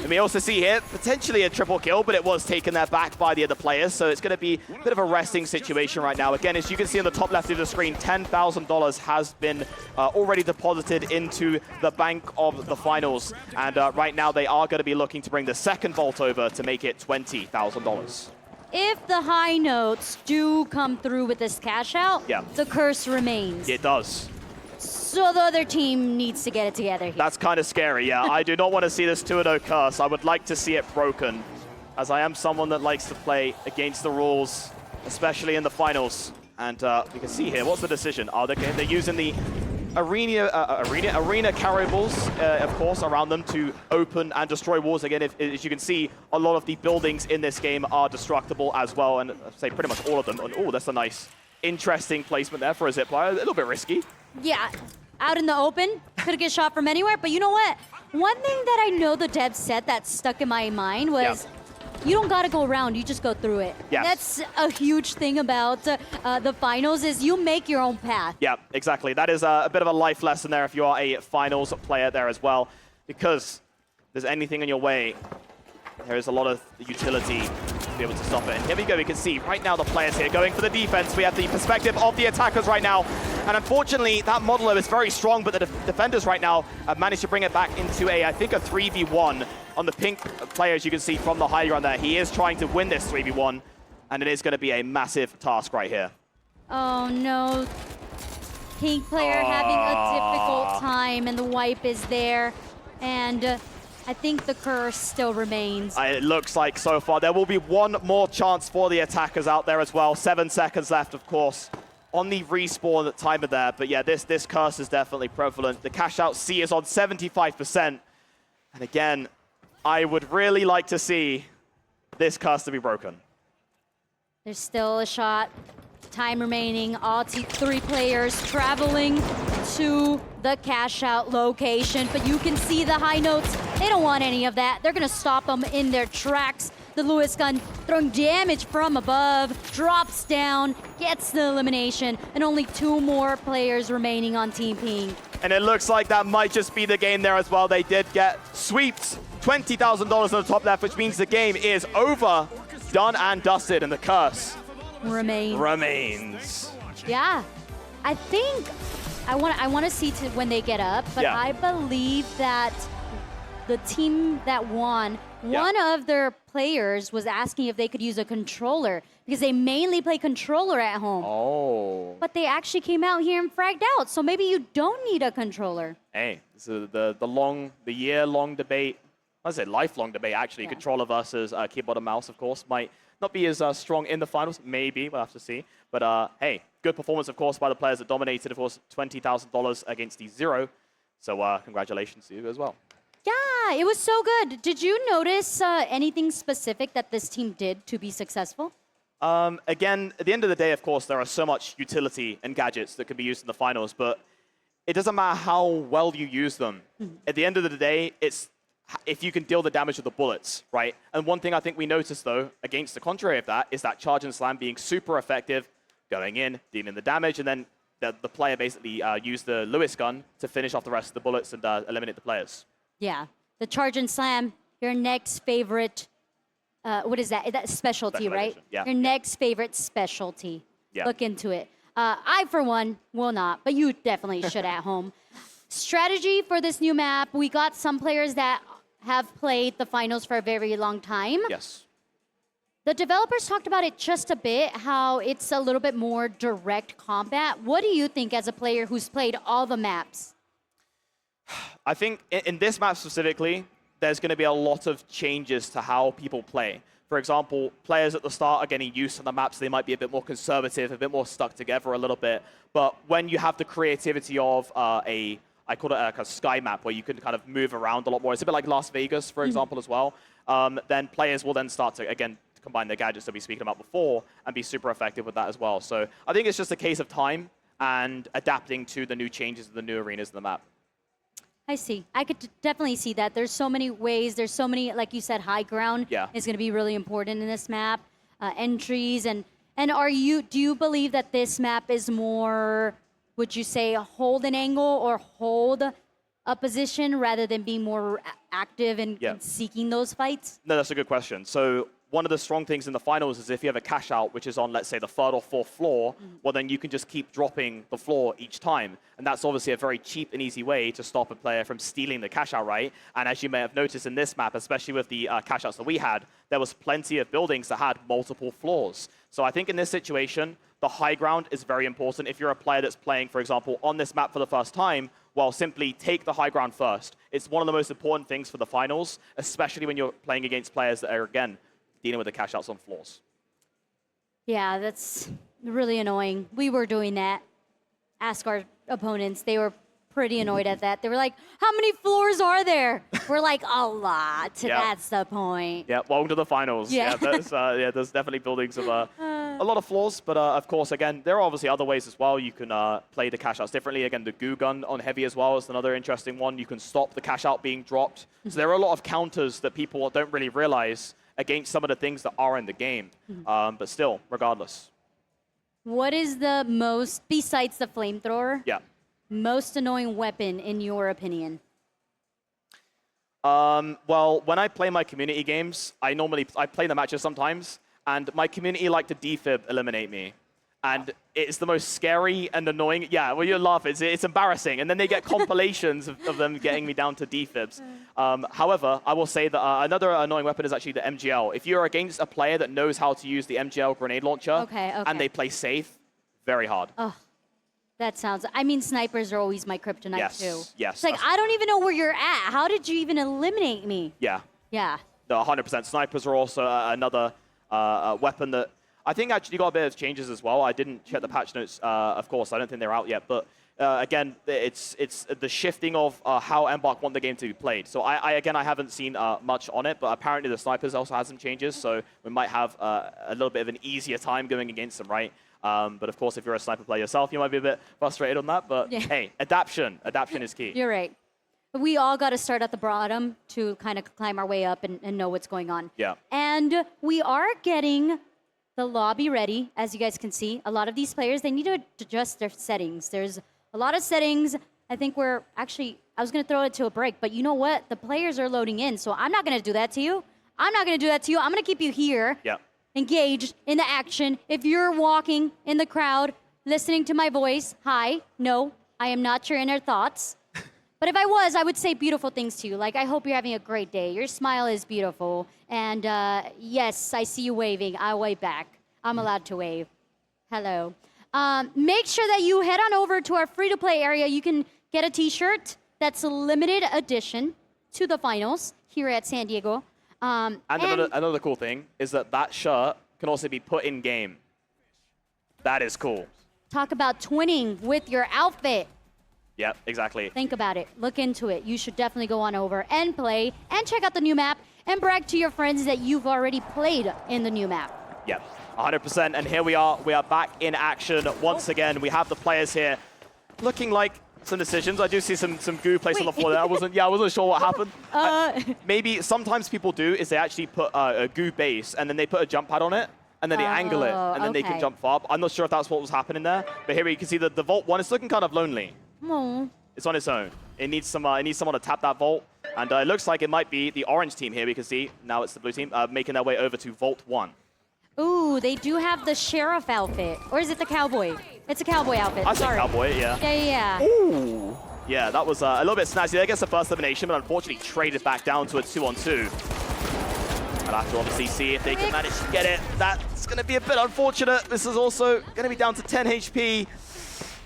And we also see here, potentially a triple kill, but it was taken there back by the other players, so it's going to be a bit of a resting situation right now. Again, as you can see on the top left of the screen, $10,000 has been already deposited into the bank of the finals. And right now, they are going to be looking to bring the second vault over to make it $20,000. If the high notes do come through with this cash out, the curse remains. It does. So the other team needs to get it together here. That's kind of scary, yeah. I do not want to see this 2-0 curse. I would like to see it broken, as I am someone that likes to play against the rules, especially in the finals. And we can see here, what's the decision? Oh, they're using the arena carryballs, of course, around them to open and destroy walls. Again, as you can see, a lot of the buildings in this game are destructible as well, and I'd say pretty much all of them. And oh, that's a nice, interesting placement there for a zipwire. A little bit risky. Yeah, out in the open, could get shot from anywhere. But you know what? One thing that I know the devs said that stuck in my mind was, you don't gotta go around, you just go through it. Yes. That's a huge thing about the finals is you make your own path. Yeah, exactly. That is a bit of a life lesson there if you are a finals player there as well, because if there's anything in your way, there is a lot of utility to be able to stop it. And here we go, we can see right now the players here going for the defense. We have the perspective of the attackers right now. And unfortunately, that modeler is very strong, but the defenders right now have managed to bring it back into I think a 3v1 on the pink player, as you can see from the high ground there. He is trying to win this 3v1, and it is going to be a massive task right here. Oh no. Pink player having a difficult time, and the wipe is there. And I think the curse still remains. It looks like so far. There will be one more chance for the attackers out there as well. 7 seconds left, of course, on the respawn timer there. But yeah, this curse is definitely prevalent. The cash out C is on 75%. And again, I would really like to see this curse to be broken. There's still a shot. Time remaining. All 3 players traveling to the cash out location. But you can see the high notes. They don't want any of that. They're going to stop them in their tracks. The Lewis gun throwing damage from above, drops down, gets the elimination, and only 2 more players remaining on Team Ping. And it looks like that might just be the game there as well. They did get sweeps, $20,000 on the top left, which means the game is over, done and dusted, and the curse remains. Yeah, I think I want to see when they get up, but I believe that the team that won, one of their players was asking if they could use a controller because they mainly play controller at home. Oh. But they actually came out here and fragged out, so maybe you don't need a controller. Hey, so the year-long debate, I say lifelong debate actually, controller versus keyboard and mouse, of course, might not be as strong in the finals. Maybe, we'll have to see. But hey, good performance, of course, by the players that dominated, of course, $20,000 against the 0. So congratulations to you as well. Yeah, it was so good. Did you notice anything specific that this team did to be successful? Again, at the end of the day, of course, there are so much utility and gadgets that can be used in the finals, but it doesn't matter how well you use them. At the end of the day, it's if you can deal the damage with the bullets, right? And one thing I think we noticed, though, against the contrary of that, is that charge and slam being super effective, going in, dealing the damage, and then the player basically used the Lewis gun to finish off the rest of the bullets and eliminate the players. Yeah, the charge and slam, your next favorite, what is that? That's specialty, right? Yeah. Your next favorite specialty. Yeah. Look into it. I, for one, will not, but you definitely should at home. Strategy for this new map, we got some players that have played the finals for a very long time. Yes. The developers talked about it just a bit, how it's a little bit more direct combat. What do you think as a player who's played all the maps? I think in this map specifically, there's going to be a lot of changes to how people play. For example, players at the start are getting used to the maps. They might be a bit more conservative, a bit more stuck together a little bit. But when you have the creativity of I call it like a sky map, where you can kind of move around a lot more. It's a bit like Las Vegas, for example, as well. Then players will then start to, again, combine their gadgets that we speaking about before and be super effective with that as well. So I think it's just a case of time and adapting to the new changes in the new arenas in the map. I see. I could definitely see that. There's so many ways. There's so many, like you said, high ground is going to be really important in this map. Entries and do you believe that this map is more, would you say, hold an angle or hold a position rather than being more active and seeking those fights? No, that's a good question. So one of the strong things in the finals is if you have a cash out, which is on, let's say, the 3rd or 4th floor, well, then you can just keep dropping the floor each time. And that's obviously a very cheap and easy way to stop a player from stealing the cash out, right? And as you may have noticed in this map, especially with the cash outs that we had, there was plenty of buildings that had multiple floors. So I think in this situation, the high ground is very important. If you're a player that's playing, for example, on this map for the first time, well, simply take the high ground first. It's one of the most important things for the finals, especially when you're playing against players that are, again, dealing with the cash outs on floors. Yeah, that's really annoying. We were doing that. Ask our opponents. They were pretty annoyed at that. They were like, how many floors are there? We're like, a lot. That's the point. Yeah, welcome to the finals. Yeah. There's definitely buildings of a lot of floors. But of course, again, there are obviously other ways as well. You can play the cash outs differently. Again, the goo gun on heavy as well is another interesting one. You can stop the cash out being dropped. So there are a lot of counters that people don't really realize against some of the things that are in the game. But still, regardless. What is the most, besides the flamethrower, most annoying weapon in your opinion? Well, when I play my community games, I play the matches sometimes, and my community like to defib eliminate me. And it's the most scary and annoying. Yeah, well, you laugh. It's embarrassing. And then they get compilations of them getting me down to defibs. However, I will say that another annoying weapon is actually the MGL. If you're against a player that knows how to use the MGL grenade launcher and they play safe, very hard. Oh, That sounds. I mean, snipers are always my kryptonite Yes, too. yes, It's like I don't even know where you're at. How did you even eliminate me? Yeah. Yeah. No, 100%. Snipers are also another weapon that I think actually got a bit of changes as well. I didn't check the patch notes, of course. I don't think they're out yet. But again, it's the shifting of how Embark want the game to be played. So I haven't seen much on it, but apparently the snipers also has some changes. So we might have a little bit of an easier time going against them, right? But of course, if you're a sniper player yourself, you might be a bit frustrated on that. But hey, adaptation is key. You're right. We all got to start at the bottom to kind of climb our way up and know what's going on. Yeah. And we are getting the lobby ready, as you guys can see. A lot of these players, they need to adjust their settings. There's a lot of settings. I think I was going to throw it to a break, but you know what? The players are loading in, so I'm not going to do that to you. I'm going to keep you here. Yeah. Engaged in the action. If you're walking in the crowd, listening to my voice, hi, no, I am not your inner thoughts. But if I was, I would say beautiful things to you. Like, I hope you're having a great day. Your smile is beautiful. And yes, I see you waving. I'll wave back. I'm allowed to wave. Hello. Make sure that you head on over to our free-to-play area. You can get a t-shirt that's a limited edition to the finals here at San Diego. And another cool thing is that shirt can also be put in game. That is cool. Talk about twinning with your outfit. Yep, exactly. Think about it. Look into it. You should definitely go on over and play and check out the new map and brag to your friends that you've already played in the new map. Yep, 100%. And here we are. We are back in action once again. We have the players here looking like some decisions. I do see some goo placed on the floor there. I wasn't sure what happened. Maybe sometimes people do is they actually put a goo base and then they put a jump pad on it and then they angle it and then they can jump far. I'm not sure if that's what was happening there. But here you can see that the Vault 1 is looking kind of lonely. Aww. It's on its own. It needs someone to tap that Vault. And it looks like it might be the orange team here. We can see now it's the blue team making their way over to Vault 1. Ooh, they do have the sheriff outfit. Or is it the cowboy? It's a cowboy outfit. I say cowboy, yeah. Yeah. Ooh. Yeah, that was a little bit snazzy. There gets the first elimination, but unfortunately traded back down to a 2-on-2. I'll have to obviously see if they can manage to get it. That's going to be a bit unfortunate. This is also going to be down to 10 HP.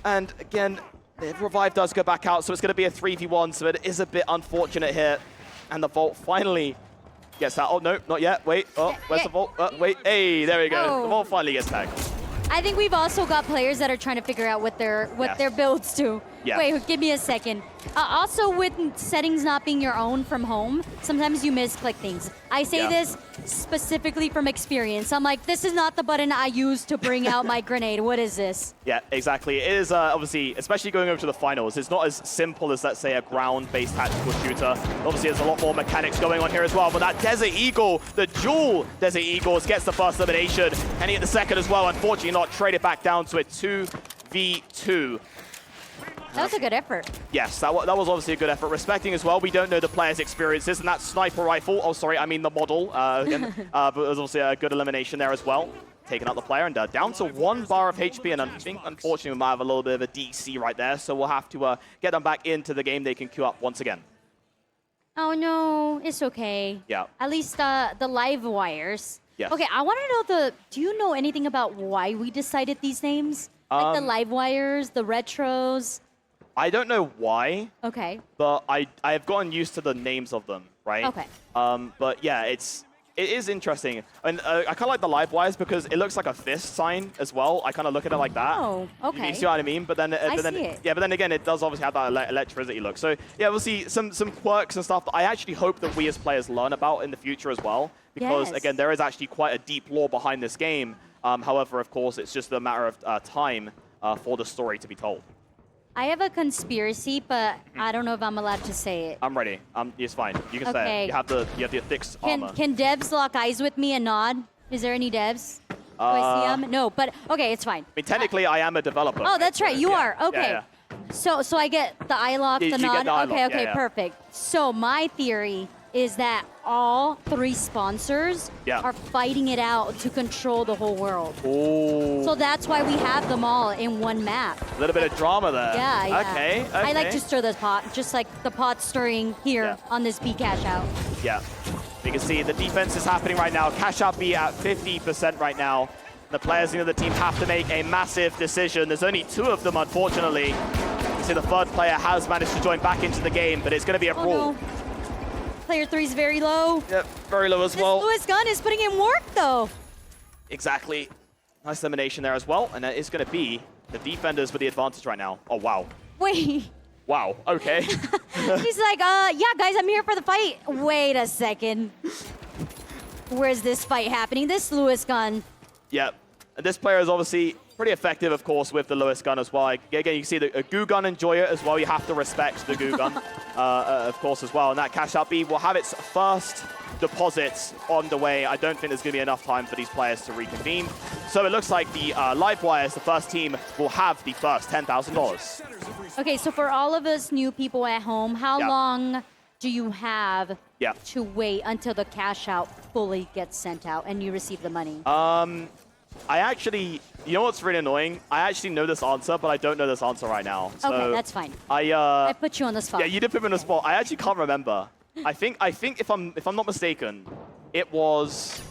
And again, the revive does go back out, so it's going to be a 3v1, so it is a bit unfortunate here. And the Vault finally gets that. Oh, no, not yet. Wait. Oh, where's the Vault? Wait. Hey, there we go. Oh. The Vault finally gets tagged. I think we've also got players that are trying to figure out what their builds do. Yeah. Wait, give me a second. Also, with settings not being your own from home, sometimes you misclick things. I say this specifically from experience. I'm like, this is not the button I use to bring out my grenade. What is this? Yeah, exactly. It is obviously, especially going over to the finals, it's not as simple as, let's say, a ground-based tactical shooter. Obviously, there's a lot more mechanics going on here as well. But that Desert Eagle, the dual Desert Eagles, gets the first elimination. And he get the second as well. Unfortunately, not traded back down to a 2v2. That was a good effort. Yes, that was obviously a good effort. Respecting as well, we don't know the player's experiences, and that sniper rifle, the model, again, but it was obviously a good elimination there as well. Taking out the player and down to 1 bar of HP, and I think, unfortunately, we might have a little bit of a DC right there, so we'll have to get them back into the game. They can queue up once again. Oh, no, it's okay. Yeah. At least the live wires. Yes. Okay, I want to know do you know anything about why we decided these names? Like the live wires, the retros? I don't know why. Okay. But I've gotten used to the names of them, right? Okay. But yeah, it is interesting. And I kind of like the live wires because it looks like a fist sign as well. I kind of look at it like that. Oh, okay. You see what I mean? But then, yeah, but then again, it does obviously have that electricity look. So yeah, we'll see some quirks and stuff that I actually hope that we as players learn about in the future as well. Because again, there is actually quite a deep lore behind this game. However, of course, it's just a matter of time for the story to be told. I have a conspiracy, but I don't know if I'm allowed to say it. I'm ready. It's fine. You can say it. You have the thick armor. Can devs lock eyes with me and nod? Is there any devs? Do I see them? No, but okay, it's fine. I mean, technically, I am a developer. Oh, that's right. You are. Okay. Yeah. So I get the eye lock, the you nod. get the eye lock. Okay, Yeah. perfect. So my theory is that all 3 sponsors are fighting it out to control the whole world. Ooh. So that's why we have them all in one map. A little bit of drama there. Yeah. Okay. I like to stir the pot, just like the pot stirring here on this B cash out. Yeah. You can see the defense is happening right now. Cash out B at 50% right now. The players in the team have to make a massive decision. There's only 2 of them, unfortunately. You see the 3rd player has managed to join back into the game, but it's going to be a brawl. No. Player 3 is very low. Yep, very low as This well. Lewis gun is putting in work, though. Exactly. Nice elimination there as well, and that is going to be the defenders with the advantage right now. Oh, wow. Wait. Wow, okay. He's like, yeah, guys, I'm here for the fight. Wait a second. Where's this fight happening? This Lewis gun. Yep. And this player is obviously pretty effective, of course, with the Lewis gun as well. Again, you can see the goo gun enjoyer as well. You have to respect the goo gun, of course, as well. And that cash out B will have its first deposits on the way. I don't think there's going to be enough time for these players to reconvene. So it looks like the Live Wires, the first team, will have the first $10,000. Okay, so for all of us new people at home, how long do you have to wait until the cash out fully gets sent out and you receive the money? I actually, you know what's really annoying? I actually know this answer, but I don't know this answer right now. So okay, that's fine. I put you on the spot. Yeah, you did put me on the spot. I actually can't remember. I think if I'm not mistaken, it was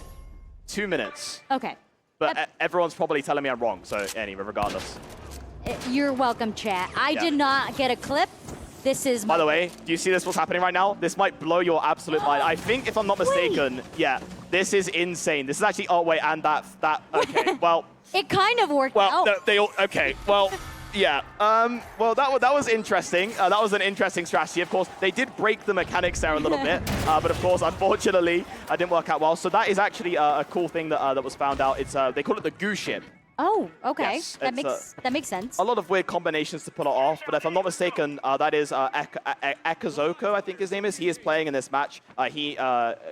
2 minutes. Okay. But everyone's probably telling me I'm wrong. So anyway, regardless. You're welcome, chat. I did not get a clip. This is By the way, do you see this? What's happening right now? This might blow your absolute mind. I think, if I'm not mistaken, this is insane. This is actually. Oh wait, and that. Okay, well. It kind of worked well, out. No, they all. Okay, well. Yeah. Well, that was interesting. That was an interesting strategy. Of course, they did break the mechanics there a little bit, but of course, unfortunately, it didn't work out well. So that is actually a cool thing that was found out. It's they call it the goo ship. Oh, okay. Yes, that makes sense. A lot of weird combinations to pull it off, but if I'm not mistaken, that is Akazoko, I think his name is. He is playing in this match. He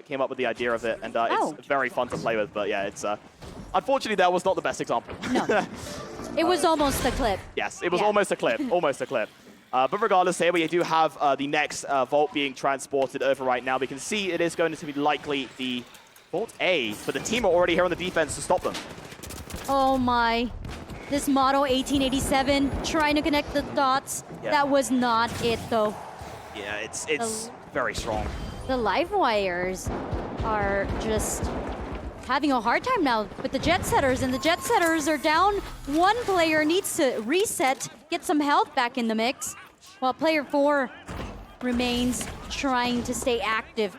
came up with the idea of it, and it's very fun to play with. But yeah, it's unfortunately that was not the best example. No. It was almost a clip. Yes, it was almost a clip. Almost a clip. But regardless, here we do have the next vault being transported over right now. We can see it is going to be likely the vault A, but the team are already here on the defense to stop them. Oh my. This model 1887, trying to connect the dots. Yeah. That was not it, though. Yeah, it's very strong. The live wires are just having a hard time now with the jet setters, and the jet setters are down. One player needs to reset, get some health back in the mix, while player 4 remains trying to stay active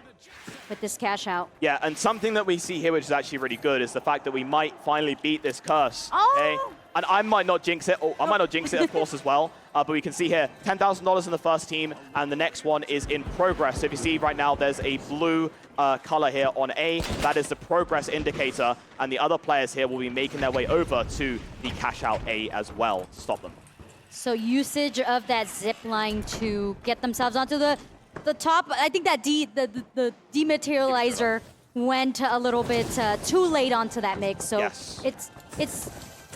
with this cash out. Yeah, and something that we see here, which is actually really good, is the fact that we might finally beat this curse. Okay? And I might not jinx it. I might not jinx it, of course, as well. But we can see here, $10,000 in the first team, and the next one is in progress. So if you see right now, there's a blue color here on A. That is the progress indicator, and the other players here will be making their way over to the cash out A as well to stop them. So usage of that zip line to get themselves onto the top. I think that the dematerializer went a little bit too late onto that mix. So it's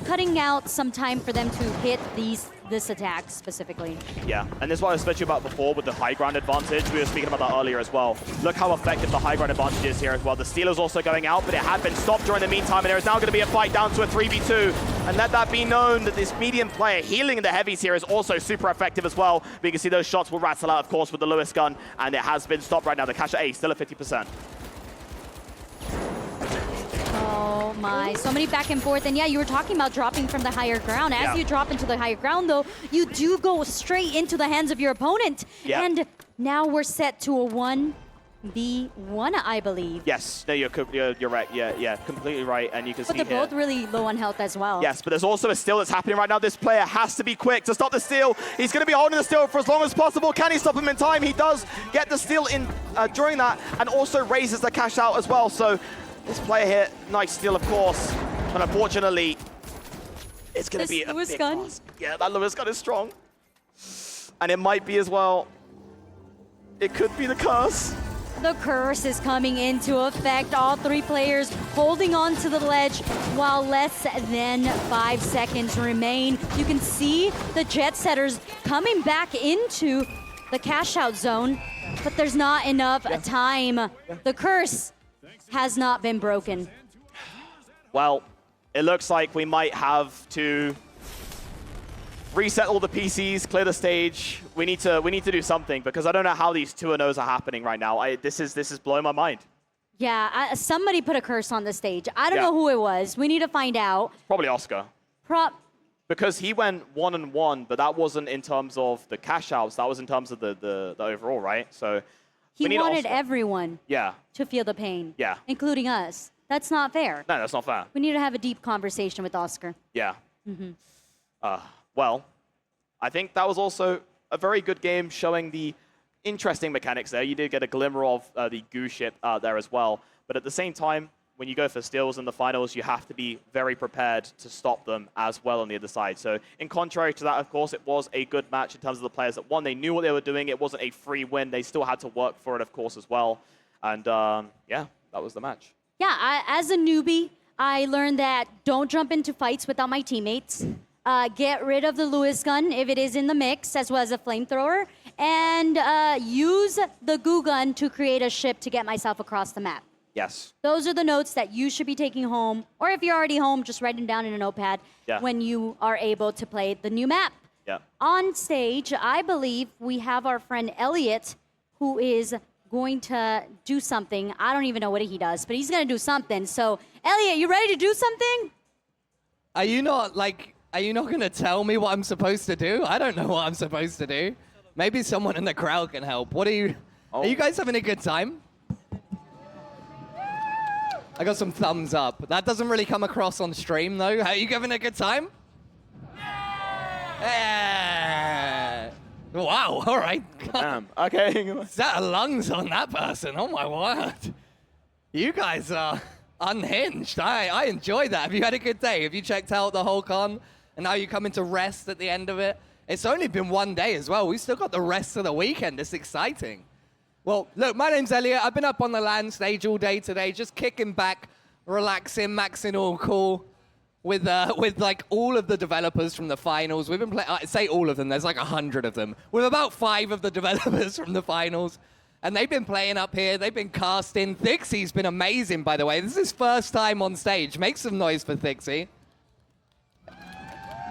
cutting out some time for them to hit this attack specifically. Yeah, and this is what I spoke to you about before with the high ground advantage. We were speaking about that earlier as well. Look how effective the high ground advantage is here as well. The Steeler's also going out, but it had been stopped during the meantime, and there is now going to be a fight down to a 3v2. And let that be known that this medium player healing in the heavies here is also super effective as well. But you can see those shots will rattle out, of course, with the Lewis gun, and it has been stopped right now. The cash at A still at 50%. Oh my, so many back and forth. And yeah, you were talking about dropping from the higher ground. As you drop into the higher ground, though, you do go straight into the hands of your opponent. And now we're set to a 1v1, I believe. Yes, no, you're right. Yeah, completely right. And you can see But they're here. both really low on health as well. Yes, but there's also a steal that's happening right now. This player has to be quick to stop the steal. He's going to be holding the steal for as long as possible. Can he stop him in time? He does get the steal in during that, and also raises the cash out as well. So this player here, nice steal, of course, but unfortunately, it's going to be a big loss. Yeah, that Lewis gun is strong. And it might be as well, it could be the curse. The curse is coming into effect. All three players holding on to the ledge while less than 5 seconds remain. You can see the jet setters coming back into the cash out zone, but there's not enough time. The curse has not been broken. Well, it looks like we might have to reset all the PCs, clear the stage. We need to do something, because I don't know how these 2-0s are happening right now. This is blowing my mind. Yeah, somebody put a curse on the stage. I don't Yeah. know who it was. We need to find out. Probably Oscar. Because he went 1-1, but that wasn't in terms of the cash outs. That was in terms of the overall, right? So He we need wanted Oscar. everyone Yeah. to feel the pain, Yeah. including us. That's not fair. No, that's not fair. We need to have a deep conversation with Oscar. Yeah. Hmm. Well, I think that was also a very good game showing the interesting mechanics there. You did get a glimmer of the goo ship there as well. But at the same time, when you go for steals in the finals, you have to be very prepared to stop them as well on the other side. So in contrary to that, of course, it was a good match in terms of the players that won. They knew what they were doing. It wasn't a free win. They still had to work for it, of course, as well. And yeah, that was the match. Yeah, as a newbie, I learned that don't jump into fights without my teammates. Get rid of the Lewis gun if it is in the mix, as well as a flamethrower. And use the goo gun to create a ship to get myself across the map. Yes. Those are the notes that you should be taking home, or if you're already home, just write them down in a notepad when you are able to play the new map. Yeah. On stage, I believe we have our friend Elliot, who is going to do something. I don't even know what he does, but he's going to do something. So, Elliot, you ready to do something? Are you not going to tell me what I'm supposed to do? I don't know what I'm supposed to do. Maybe someone in the crowd can help. Are you guys having a good time? I got some thumbs up. That doesn't really come across on stream, though. Are you having a good time? Yeah. Wow, all right. Okay. Is that lungs on that person? Oh, my word. You guys are unhinged. I enjoy that. Have you had a good day? Have you checked out the whole con? And now you're coming to rest at the end of it? It's only been one day as well. We've still got the rest of the weekend. It's exciting. Well, look, my name's Elliot. I've been up on the land stage all day today, just kicking back, relaxing, maxing all cool with like all of the developers from the finals. We've been playing, I say all of them, there's like 100 of them. With about 5 of the developers from the finals. And they've been playing up here. They've been casting. Thixie's been amazing, by the way. This is his first time on stage. Make some noise for Thixie.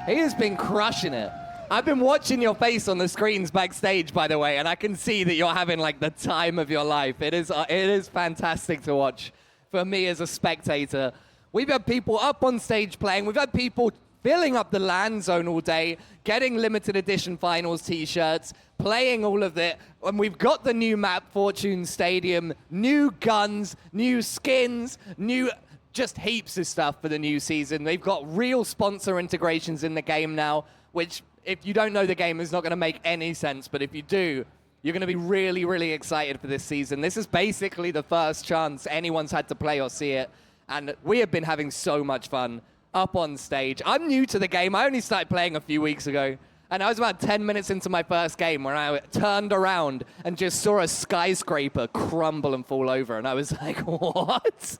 He has been crushing it. I've been watching your face on the screens backstage, by the way, and I can see that you're having like the time of your life. It is fantastic to watch for me as a spectator. We've had people up on stage playing. We've had people filling up the LAN zone all day, getting limited edition finals t-shirts, playing all of it. And we've got the new map, Fortune Stadium, new guns, new skins, new just heaps of stuff for the new season. They've got real sponsor integrations in the game now, which if you don't know the game is not going to make any sense. But if you do, you're going to be really, really excited for this season. This is basically the first chance anyone's had to play or see it. And we have been having so much fun up on stage. I'm new to the game. I only started playing a few weeks ago. And I was about 10 minutes into my first game when I turned around and just saw a skyscraper crumble and fall over. And I was like, what?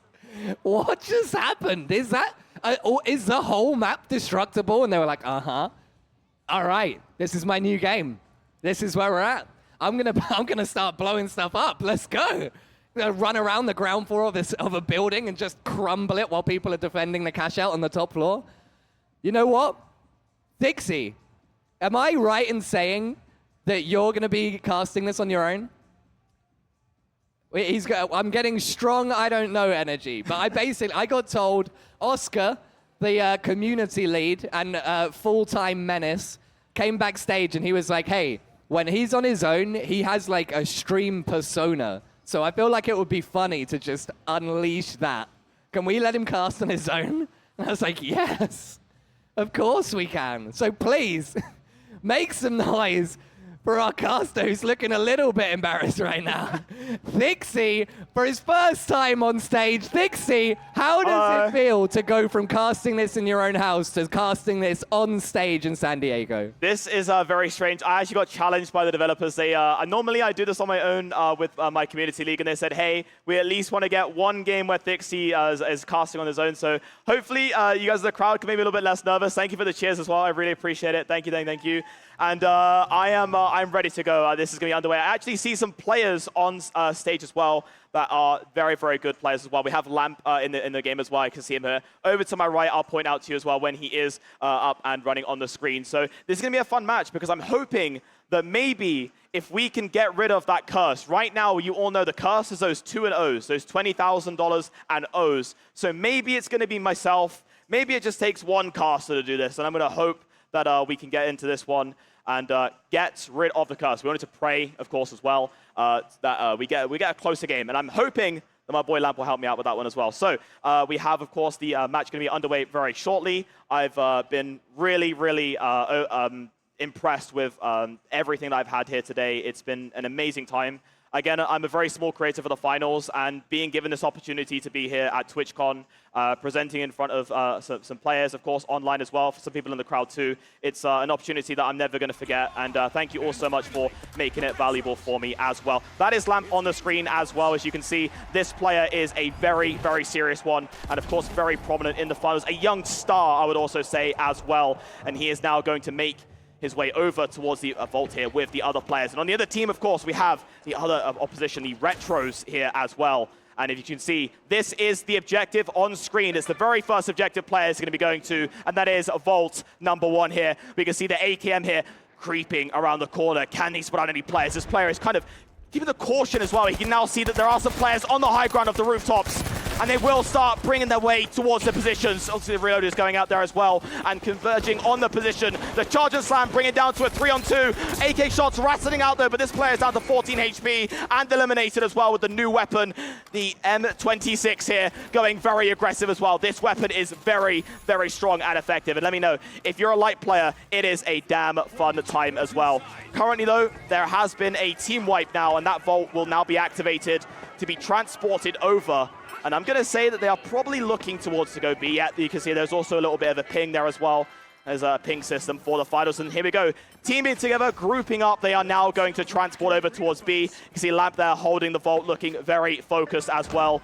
What just happened? Is the whole map destructible? And they were like, uh-huh. All right, this is my new game. This is where we're at. I'm gonna start blowing stuff up. Let's go. Run around the ground floor of a building and just crumble it while people are defending the cash out on the top floor. You know what? Dixie, am I right in saying that you're gonna be casting this on your own? I'm getting strong, I don't know energy. But I got told Oscar, the community lead and full-time menace, came backstage and he was like, hey, when he's on his own, he has like a stream persona. So I feel like it would be funny to just unleash that. Can we let him cast on his own? And I was like, yes, of course we can. So please, make some noise for our caster who's looking a little bit embarrassed right now. Thixie, for his first time on stage. Thixie, how does it feel to go from casting this in your own house to casting this on stage in San Diego? This is very strange. I actually got challenged by the developers. They normally I do this on my own with my community league, and they said, hey, we at least want to get one game where Thixie is casting on his own. So hopefully you guys in the crowd can be a little bit less nervous. Thank you for the cheers as well. I really appreciate it. Thank you, thank you. And I'm ready to go. This is going to be underway. I actually see some players on stage as well that are very, very good players as well. We have Lamp in the game as well. I can see him here. Over to my right, I'll point out to you as well when he is up and running on the screen. So this is going to be a fun match because I'm hoping that maybe if we can get rid of that curse, right now you all know the curse is those 2 and O's, those $20,000 and O's. So maybe it's going to be myself. Maybe it just takes one caster to do this, and I'm going to hope that we can get into this one and get rid of the curse. We wanted to pray, of course, as well, that we get a closer game. And I'm hoping that my boy Lamp will help me out with that one as well. So we have, of course, the match going to be underway very shortly. I've been really, really impressed with everything that I've had here today. It's been an amazing time. Again, I'm a very small creator for the finals, and being given this opportunity to be here at TwitchCon, presenting in front of some players, of course, online as well, for some people in the crowd too, it's an opportunity that I'm never going to forget, and thank you all so much for making it valuable for me as well. That is Lamp on the screen as well. As you can see, this player is a very, very serious one, and of course, very prominent in the finals. A young star, I would also say, as well, and he is now going to make his way over towards the vault here with the other players. And on the other team, of course, we have the other opposition, the Retros here as well. And if you can see, this is the objective on screen. It's the very first objective players are going to be going to, and that is vault number 1 here. We can see the AKM here creeping around the corner. Can he spot out any players? This player is kind of giving the caution as well. You can now see that there are some players on the high ground of the rooftops, and they will start bringing their way towards the positions. Obviously, the reloader is going out there as well and converging on the position. The charge and slam bring it down to a 3-on-2. AK shots rattling out there, but this player is down to 14 HP and eliminated as well with the new weapon, the M26 here, going very aggressive as well. This weapon is very, very strong and effective. And let me know, if you're a light player, it is a damn fun time as well. Currently, though, there has been a team wipe now, and that vault will now be activated to be transported over. And I'm going to say that they are probably looking towards to go B. Yeah, you can see there's also a little bit of a ping there as well. There's a ping system for the finals. And here we go. Teaming together, grouping up. They are now going to transport over towards B. You can see Lamp there holding the vault, looking very focused as well.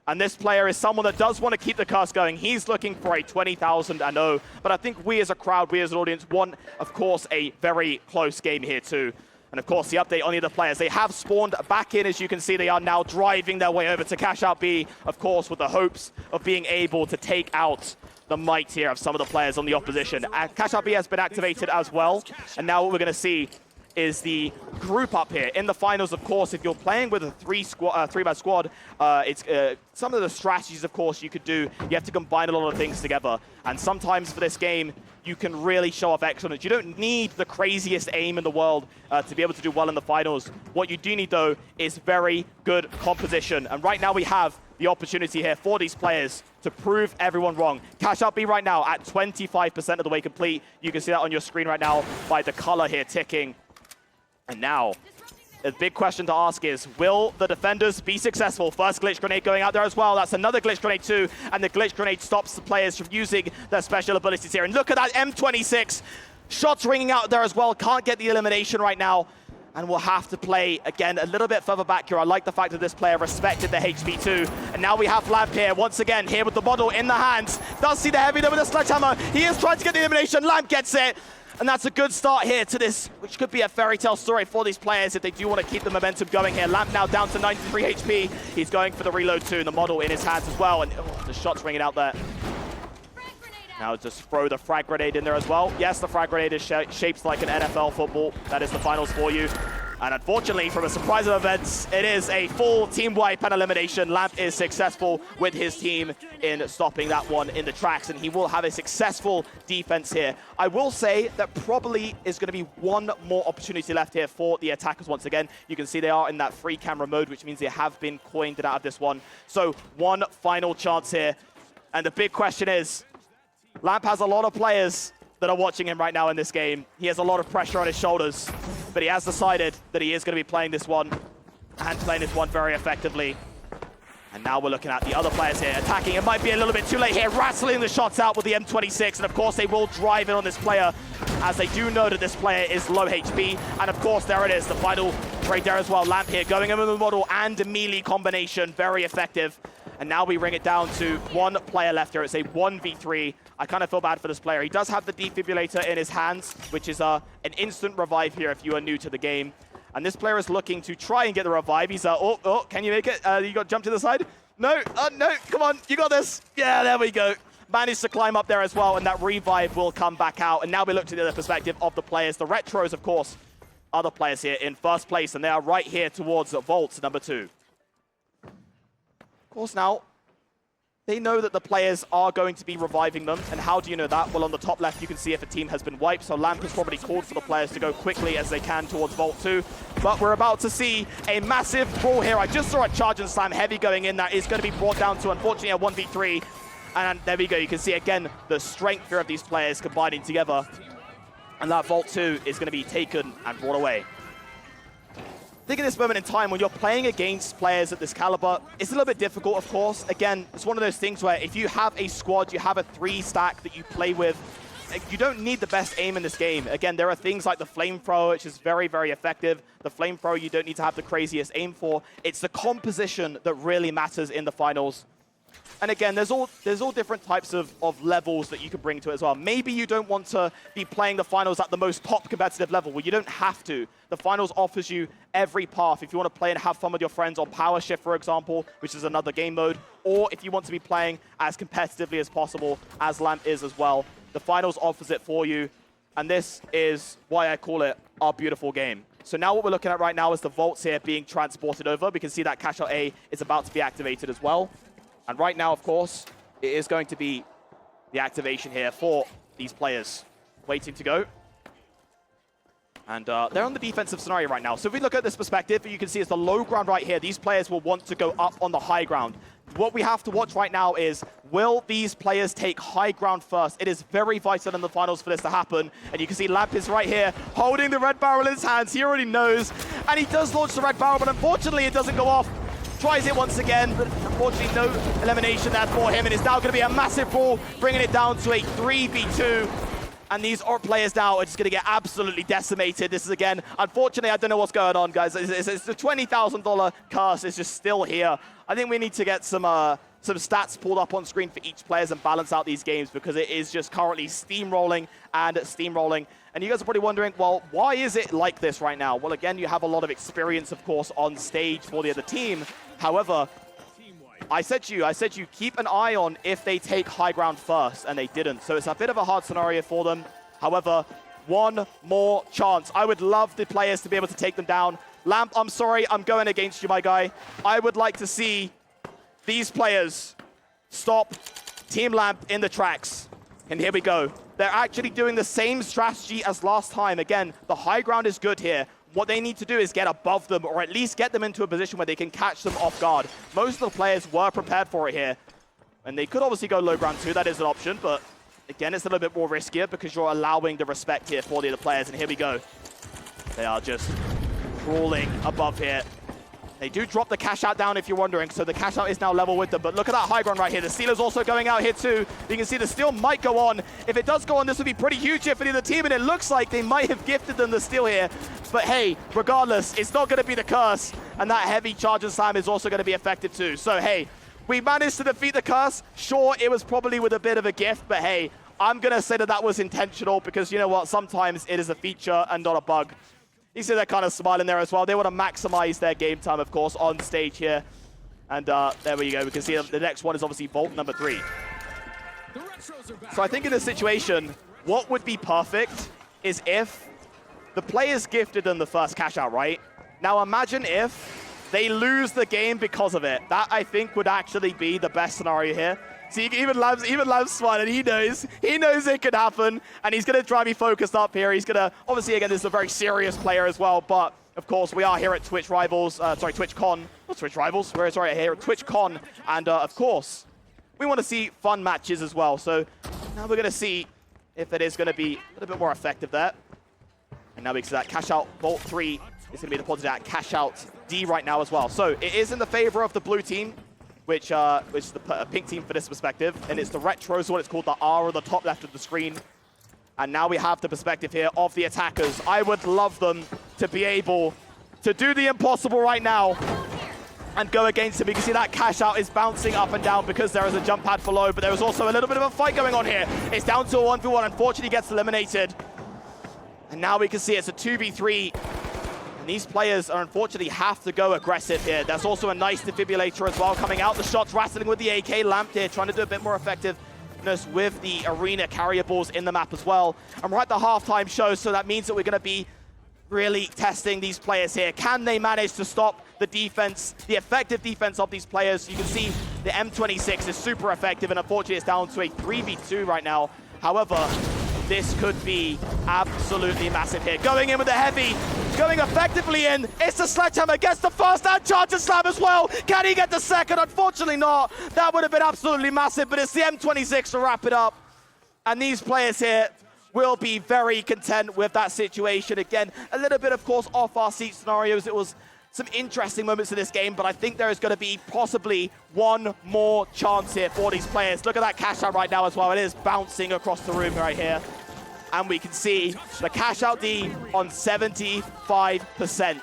And this player is someone that does want to keep the curse going. He's looking for a 20,000 and 0. But I think we as a crowd, we as an audience, want, of course, a very close game here too. And of course, the update on the other players, they have spawned back in. As you can see, they are now driving their way over to cash out B, of course, with the hopes of being able to take out the might here of some of the players on the opposition. Cash out B has been activated as well. And now what we're going to see is the group up here. In the finals, of course, if you're playing with a three-man squad, it's some of the strategies, of course, you could do. You have to combine a lot of things together. And sometimes for this game, you can really show off excellence. You don't need the craziest aim in the world to be able to do well in the finals. What you do need, though, is very good composition. And right now we have the opportunity here for these players to prove everyone wrong. Cash Out B right now at 25% of the way complete. You can see that on your screen right now by the color here ticking. And now, the big question to ask is, will the defenders be successful? First glitch grenade going out there as well. That's another glitch grenade too. And the glitch grenade stops the players from using their special abilities here. And look at that M26. Shots ringing out there as well. Can't get the elimination right now. And we'll have to play, again, a little bit further back here. I like the fact that this player respected the HP too. And now we have Lamp here, once again, here with the model in the hands. Does see the heavy there with the sledgehammer. He is trying to get the elimination. Lamp gets it. And that's a good start here to this, which could be a fairy tale story for these players if they do want to keep the momentum going here. Lamp now down to 93 HP. He's going for the reload too, and the model in his hands as well. And the shot's ringing out there. Now just throw the frag grenade in there as well. Yes, the frag grenade is shaped like an NFL football. That is the finals for you. And unfortunately, from a surprise of events, it is a full team wipe and elimination. Lamp is successful with his team in stopping that one in the tracks, and he will have a successful defense here. I will say that probably is going to be one more opportunity left here for the attackers once again. You can see they are in that free camera mode, which means they have been coined out of this one. So one final chance here. And the big question is, Lamp has a lot of players that are watching him right now in this game. He has a lot of pressure on his shoulders, but he has decided that he is going to be playing this one and playing this one very effectively. And now we're looking at the other players here attacking. It might be a little bit too late here, rattling the shots out with the M26, and of course they will drive in on this player as they do know that this player is low HP. And of course, there it is, the final trade there as well. Lamp here going in with the model and a melee combination, very effective. And now we bring it down to one player left here. It's a 1v3. I kind of feel bad for this player. He does have the defibrillator in his hands, which is an instant revive here if you are new to the game. And this player is looking to try and get the revive. He's, can you make it? You got to jump to the side? No, no, come on, you got this. Yeah, there we go. Managed to climb up there as well, and that revive will come back out. And now we look to the other perspective of the players. The Retros, of course, other players here in first place, and they are right here towards Vault number 2. Of course, now, they know that the players are going to be reviving them, and how do you know that? Well, on the top left, you can see if a team has been wiped, so Lamp has probably called for the players to go quickly as they can towards Vault 2, but we're about to see a massive brawl here. I just saw a charge and slam heavy going in that is going to be brought down to, unfortunately, a 1v3, and there we go. You can see, again, the strength here of these players combining together, and that Vault 2 is going to be taken and brought away. I think in this moment in time, when you're playing against players at this caliber, it's a little bit difficult, of course. Again, it's one of those things where if you have a squad, you have a 3-stack that you play with, you don't need the best aim in this game. Again, there are things like the flamethrower, which is very, very effective. The flamethrower you don't need to have the craziest aim for. It's the composition that really matters in the finals. And again, there's all different types of levels that you can bring to it as well. Maybe you don't want to be playing the finals at the most top competitive level. Well, you don't have to. The finals offers you every path. If you want to play and have fun with your friends on Power Shift, for example, which is another game mode, or if you want to be playing as competitively as possible, as Lamp is as well, the finals offers it for you. And this is why I call it our beautiful game. So now what we're looking at right now is the vaults here being transported over. We can see that Cash Out A is about to be activated as well. And right now, of course, it is going to be the activation here for these players waiting to go. And they're on the defensive scenario right now. So if we look at this perspective, you can see it's the low ground right here. These players will want to go up on the high ground. What we have to watch right now is, will these players take high ground first? It is very vital in the finals for this to happen. And you can see Lamp is right here, holding the red barrel in his hands. He already knows. And he does launch the red barrel, but unfortunately it doesn't go off. Tries it once again, but unfortunately no elimination there for him. And it's now going to be a massive brawl, bringing it down to a 3v2. And these players now are just going to get absolutely decimated. This is, again, unfortunately, I don't know what's going on, guys. It's the $20,000 curse is just still here. I think we need to get some stats pulled up on screen for each players and balance out these games, because it is just currently steamrolling and steamrolling. And you guys are probably wondering, well, why is it like this right now? Well, again, you have a lot of experience, of course, on stage for the other team. However, I said to you, keep an eye on if they take high ground first, and they didn't. So it's a bit of a hard scenario for them. However, one more chance. I would love the players to be able to take them down. Lamp, I'm sorry, I'm going against you, my guy. I would like to see these players stop Team Lamp in the tracks. And here we go. They're actually doing the same strategy as last time. Again, the high ground is good here. What they need to do is get above them, or at least get them into a position where they can catch them off guard. Most of the players were prepared for it here. And they could obviously go low ground too, that is an option, but again, it's a little bit more riskier because you're allowing the respect here for the other players, and here we go. They are just crawling above here. They do drop the Cash Out down, if you're wondering, so the Cash Out is now level with them. But look at that high ground right here. The Stealer's also going out here too. You can see the steal might go on. If it does go on, this would be pretty huge here for the other team, and it looks like they might have gifted them the steal here. But hey, regardless, it's not going to be the curse, and that heavy charge and slam is also going to be effective too. So hey, we managed to defeat the curse. Sure, it was probably with a bit of a gift, but hey, I'm going to say that that was intentional, because you know what? Sometimes it is a feature and not a bug. You see they're kind of smiling there as well. They want to maximize their game time, of course, on stage here. And there we go. We can see the next one is obviously Vault number 3. So I think in this situation, what would be perfect is if the players gifted them the first Cash Out, right? Now imagine if they lose the game because of it. That, I think, would actually be the best scenario here. See, even Lam's smiling. He knows it could happen, and he's going to try to be focused up here. He's going to, obviously, again, this is a very serious player as well, but of course, we are here at TwitchCon, not Twitch Rivals, we're here at TwitchCon, and of course, we want to see fun matches as well. So now we're going to see if it is going to be a little bit more effective there. And now we can see that Cash Out Vault 3 is going to be deposited at Cash Out D right now as well. So it is in the favor of the blue team, which is the pink team for this perspective, and it's the Retros, what it's called, the R on the top left of the screen. And now we have the perspective here of the attackers. I would love them to be able to do the impossible right now and go against him. You can see that Cash Out is bouncing up and down because there is a jump pad below, but there is also a little bit of a fight going on here. It's down to a 1v1, unfortunately gets eliminated. And now we can see it's a 2v3. And these players are unfortunately have to go aggressive here. There's also a nice defibrillator as well coming out. The shots rattling with the AK Lamp here, trying to do a bit more effectiveness with the arena carrier balls in the map as well. And we're at the halftime show, so that means that we're going to be really testing these players here. Can they manage to stop the defense, the effective defense of these players? You can see the M26 is super effective, and unfortunately it's down to a 3v2 right now. However, this could be absolutely massive here. Going in with the heavy, going effectively in. It's the Sledgehammer, gets the first and charges slam as well. Can he get the second? Unfortunately not. That would have been absolutely massive, but it's the M26 to wrap it up. And these players here will be very content with that situation. Again, a little bit, of course, off our seat scenarios. It was some interesting moments in this game, but I think there is going to be possibly one more chance here for these players. Look at that cash out right now as well. It is bouncing across the room right here. And we can see the cash out D on 75%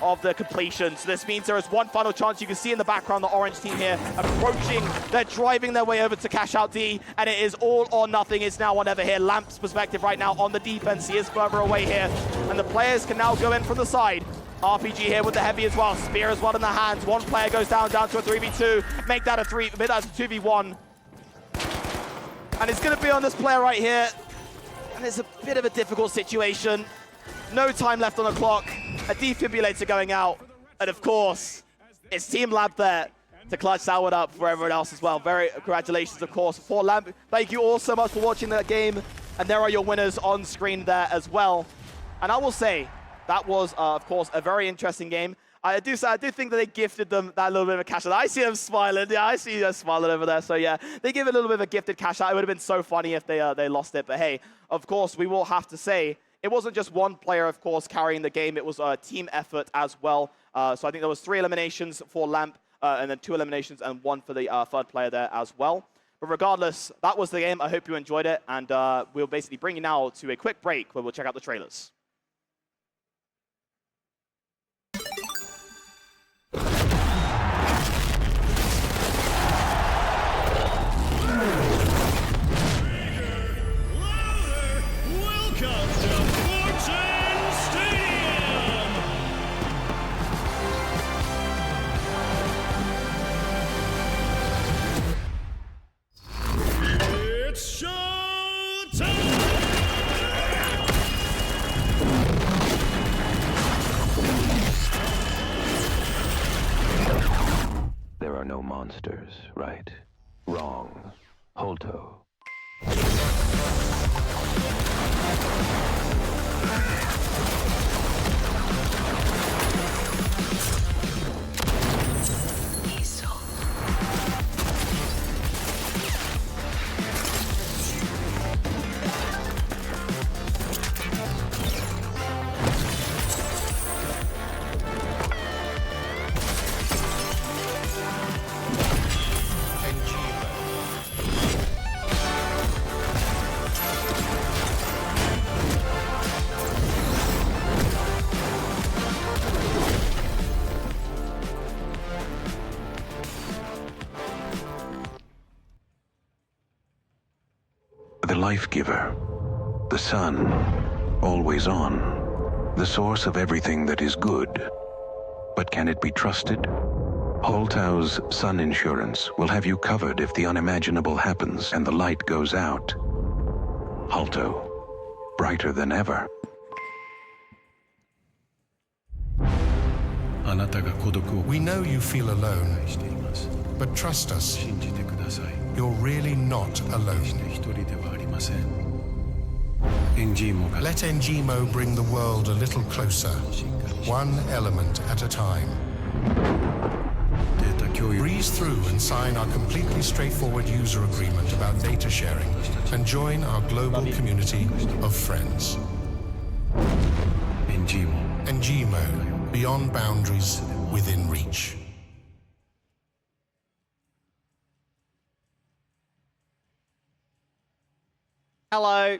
of the completion. So this means there is one final chance. You can see in the background the orange team here approaching. They're driving their way over to cash out D, and it is all or nothing. It's now or never here. Lamp's perspective right now on the defense. He is further away here, and the players can now go in from the side. RPG here with the heavy as well. Spear as well in the hands. One player goes down to a 3v2. Make that a 2v1. And it's going to be on this player right here. And it's a bit of a difficult situation. No time left on the clock. A defibrillator going out. And of course, it's Team Lamp there to clutch that one up for everyone else as well. Very congratulations, of course, for Lamp. Thank you all so much for watching that game. And there are your winners on screen there as well. And I will say, that was, of course, a very interesting game. I do think that they gifted them that little bit of a cash out. I see them smiling. Yeah, I see them smiling over there. So yeah, they give a little bit of a gifted cash out. It would have been so funny if they lost it. But hey, of course, we will have to say it wasn't just one player, of course, carrying the game. It was a team effort as well. So I think there was 3 eliminations for Lamp, and then 2 eliminations and 1 for the third player there as well. But regardless, that was the game. I hope you enjoyed it, and we'll basically bring you now to a quick break where we'll check out the trailers. There are no monsters, right? Wrong. Holto. The life giver, the sun, always on, the source of everything that is good. But can it be trusted? Holtau's Sun Insurance will have you covered if the unimaginable happens and the light goes out. Holto, brighter than ever. We know you feel alone, but trust us, you're really not alone. Let Ngimo bring the world a little closer, one element at a time. Breeze through and sign our completely straightforward user agreement about data sharing and join our global community of friends. Ngimo, beyond boundaries, within reach. Hello.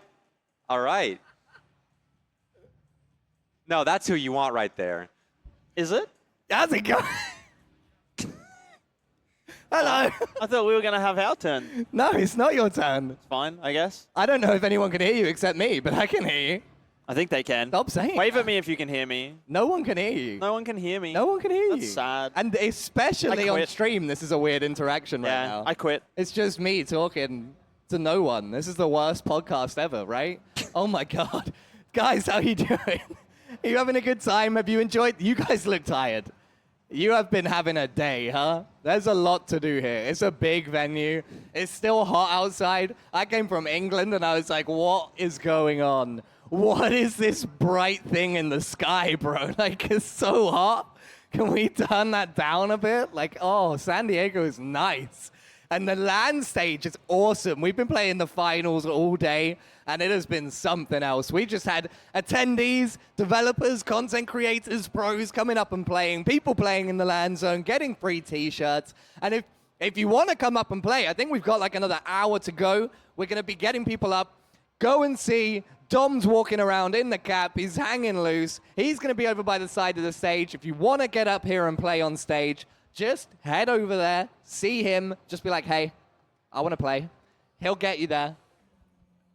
All right. No, that's who you want right there. Is it? How's it going? Hello. I thought we were going to have our turn. No, it's not your turn. It's fine, I guess. I don't know if anyone can hear you except me, but I can hear you. I think they can. Stop saying Wave that. at me if you can hear me. No one can hear you. No one can hear me. No one can hear you. That's sad. And especially I on quit. stream, this is a weird interaction right now. I quit. It's just me talking to no one. This is the worst podcast ever, right? Oh my God. Guys, how you doing? Are you having a good time? Have you enjoyed? You guys look tired. You have been having a day, huh? There's a lot to do here. It's a big venue. It's still hot outside. I came from England and I was like, what is going on? What is this bright thing in the sky, bro? Like, it's so hot. Can we turn that down a bit? Like, oh, San Diego is nice. And the LAN stage is awesome. We've been playing the finals all day, and it has been something else. We just had attendees, developers, content creators, pros coming up and playing, people playing in the LAN zone, getting free t-shirts. And if you want to come up and play, I think we've got like another hour to go. We're going to be getting people up. Go and see Dom's walking around in the cap. He's hanging loose. He's going to be over by the side of the stage. If you want to get up here and play on stage, just head over there, see him, just be like, hey, I want to play. He'll get you there.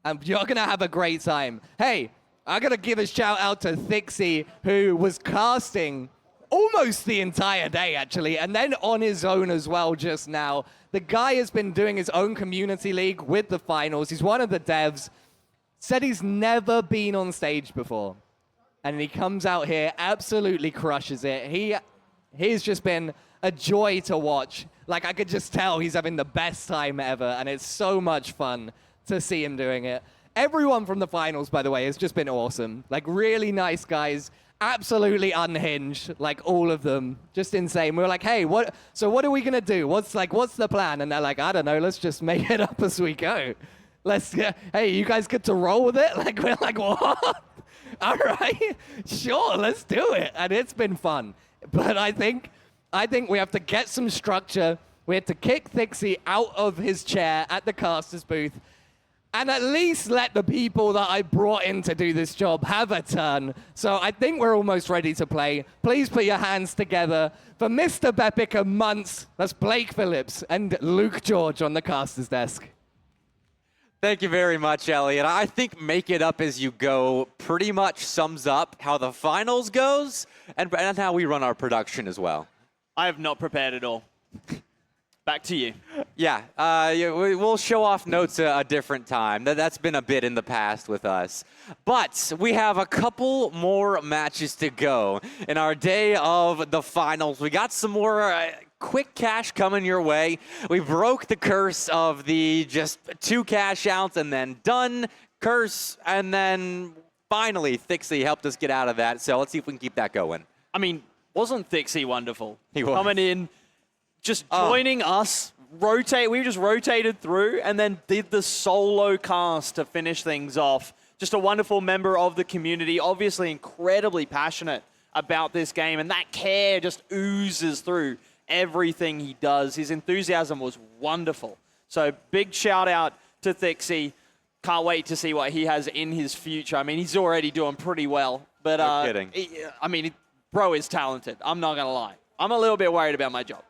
And you're going to have a great time. Hey, I got to give a shout out to Thixie, who was casting almost the entire day, actually, and then on his own as well just now. The guy has been doing his own community league with the finals. He's one of the devs. Said he's never been on stage before. And he comes out here, absolutely crushes it. He's just been a joy to watch. Like, I could just tell he's having the best time ever, and it's so much fun to see him doing it. Everyone from the finals, by the way, has just been awesome. Like, really nice guys, absolutely unhinged, like all of them, just insane. We were like, hey, what are we gonna do? What's the plan? And they're like, I don't know, let's just make it up as we go. Hey, you guys get to roll with it? Like, we're like, what? All right, sure, let's do it. And it's been fun. But I think we have to get some structure. We have to kick Thixie out of his chair at the caster's booth and at least let the people that I brought in to do this job have a turn. So I think we're almost ready to play. Please put your hands together for Mr. Bepica Months. That's Blake Phillips and Luke George on the caster's desk. Thank you very much, Elliot. I think make it up as you go pretty much sums up how the finals goes and how we run our production as well. I have not prepared at all. Back to you. Yeah, we'll show off notes a different time. That's been a bit in the past with us. But we have a couple more matches to go in our day of the finals. We got some more quick cash coming your way. We broke the curse of the just 2 cash outs and then done curse, and then finally Thixie helped us get out of that. So let's see if we can keep that going. I mean, wasn't Thixie wonderful? He was. Coming in, just joining us, we just rotated through and then did the solo cast to finish things off. Just a wonderful member of the community, obviously incredibly passionate about this game, and that care just oozes through everything he does. His enthusiasm was wonderful. So big shout out to Thixie. Can't wait to see what he has in his future. I mean, he's already doing pretty well. But no kidding. Bro is talented. I'm not going to lie. I'm a little bit worried about my job.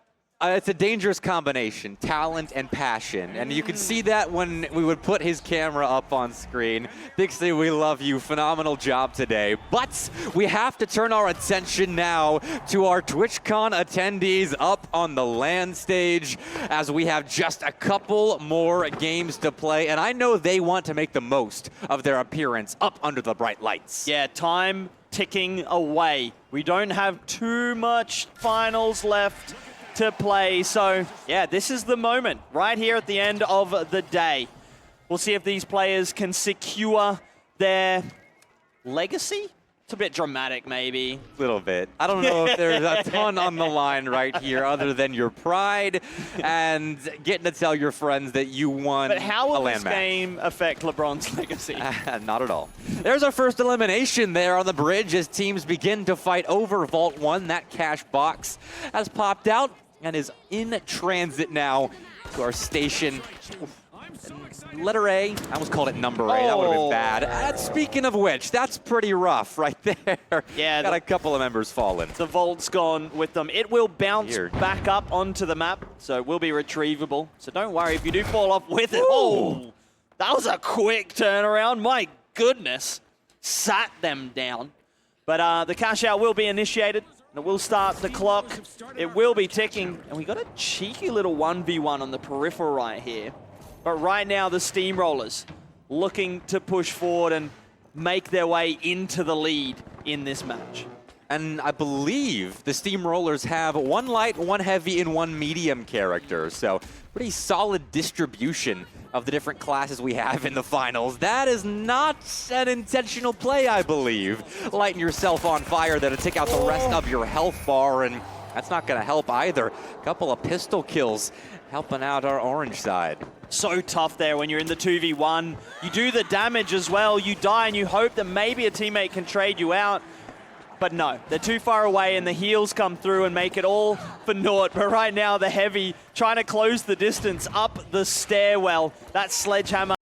It's a dangerous combination, talent and passion. And you could see that when we would put his camera up on screen. Thixie, we love you. Phenomenal job today. But we have to turn our attention now to our TwitchCon attendees up on the LAN stage, as we have just a couple more games to play. And I know they want to make the most of their appearance up under the bright lights. Yeah, time ticking away. We don't have too much finals left to play. So yeah, this is the moment right here at the end of the day. We'll see if these players can secure their legacy. It's a bit dramatic, maybe. A little bit. I don't know if there's a ton on the line right here other than your pride and getting to tell your friends that you won a LAN match. But how will this game affect LeBron's legacy? Not at all. There's our first elimination there on the bridge as teams begin to fight over Vault 1. That cash box has popped out and is in transit now to our station. Letter A. I almost called it number A. That would have been bad. Speaking of which, that's pretty rough right there. Yeah. Got a couple of members fallen. The Vault's gone with them. It will bounce back up onto the map, so it will be retrievable. So don't worry if you do fall off with it. Ooh. Oh, that was a quick turnaround. My goodness. Sat them down. But the cash out will be initiated. And it will start the clock. It will be ticking. And we got a cheeky little 1v1 on the peripheral right here. But right now, the Steamrollers looking to push forward and make their way into the lead in this match. And I believe the Steamrollers have 1 light, 1 heavy, and 1 medium character. So pretty solid distribution of the different classes we have in the finals. That is not an intentional play, I believe. Lighting yourself on fire that'll take out the rest of your health bar, and that's not going to help either. A couple of pistol kills helping out our orange side. So tough there when you're in the 2v1. You do the damage as well. You die and you hope that maybe a teammate can trade you out. But no, they're too far away and the heals come through and make it all for naught. But right now, the heavy trying to close the distance up the stairwell. That sledgehammer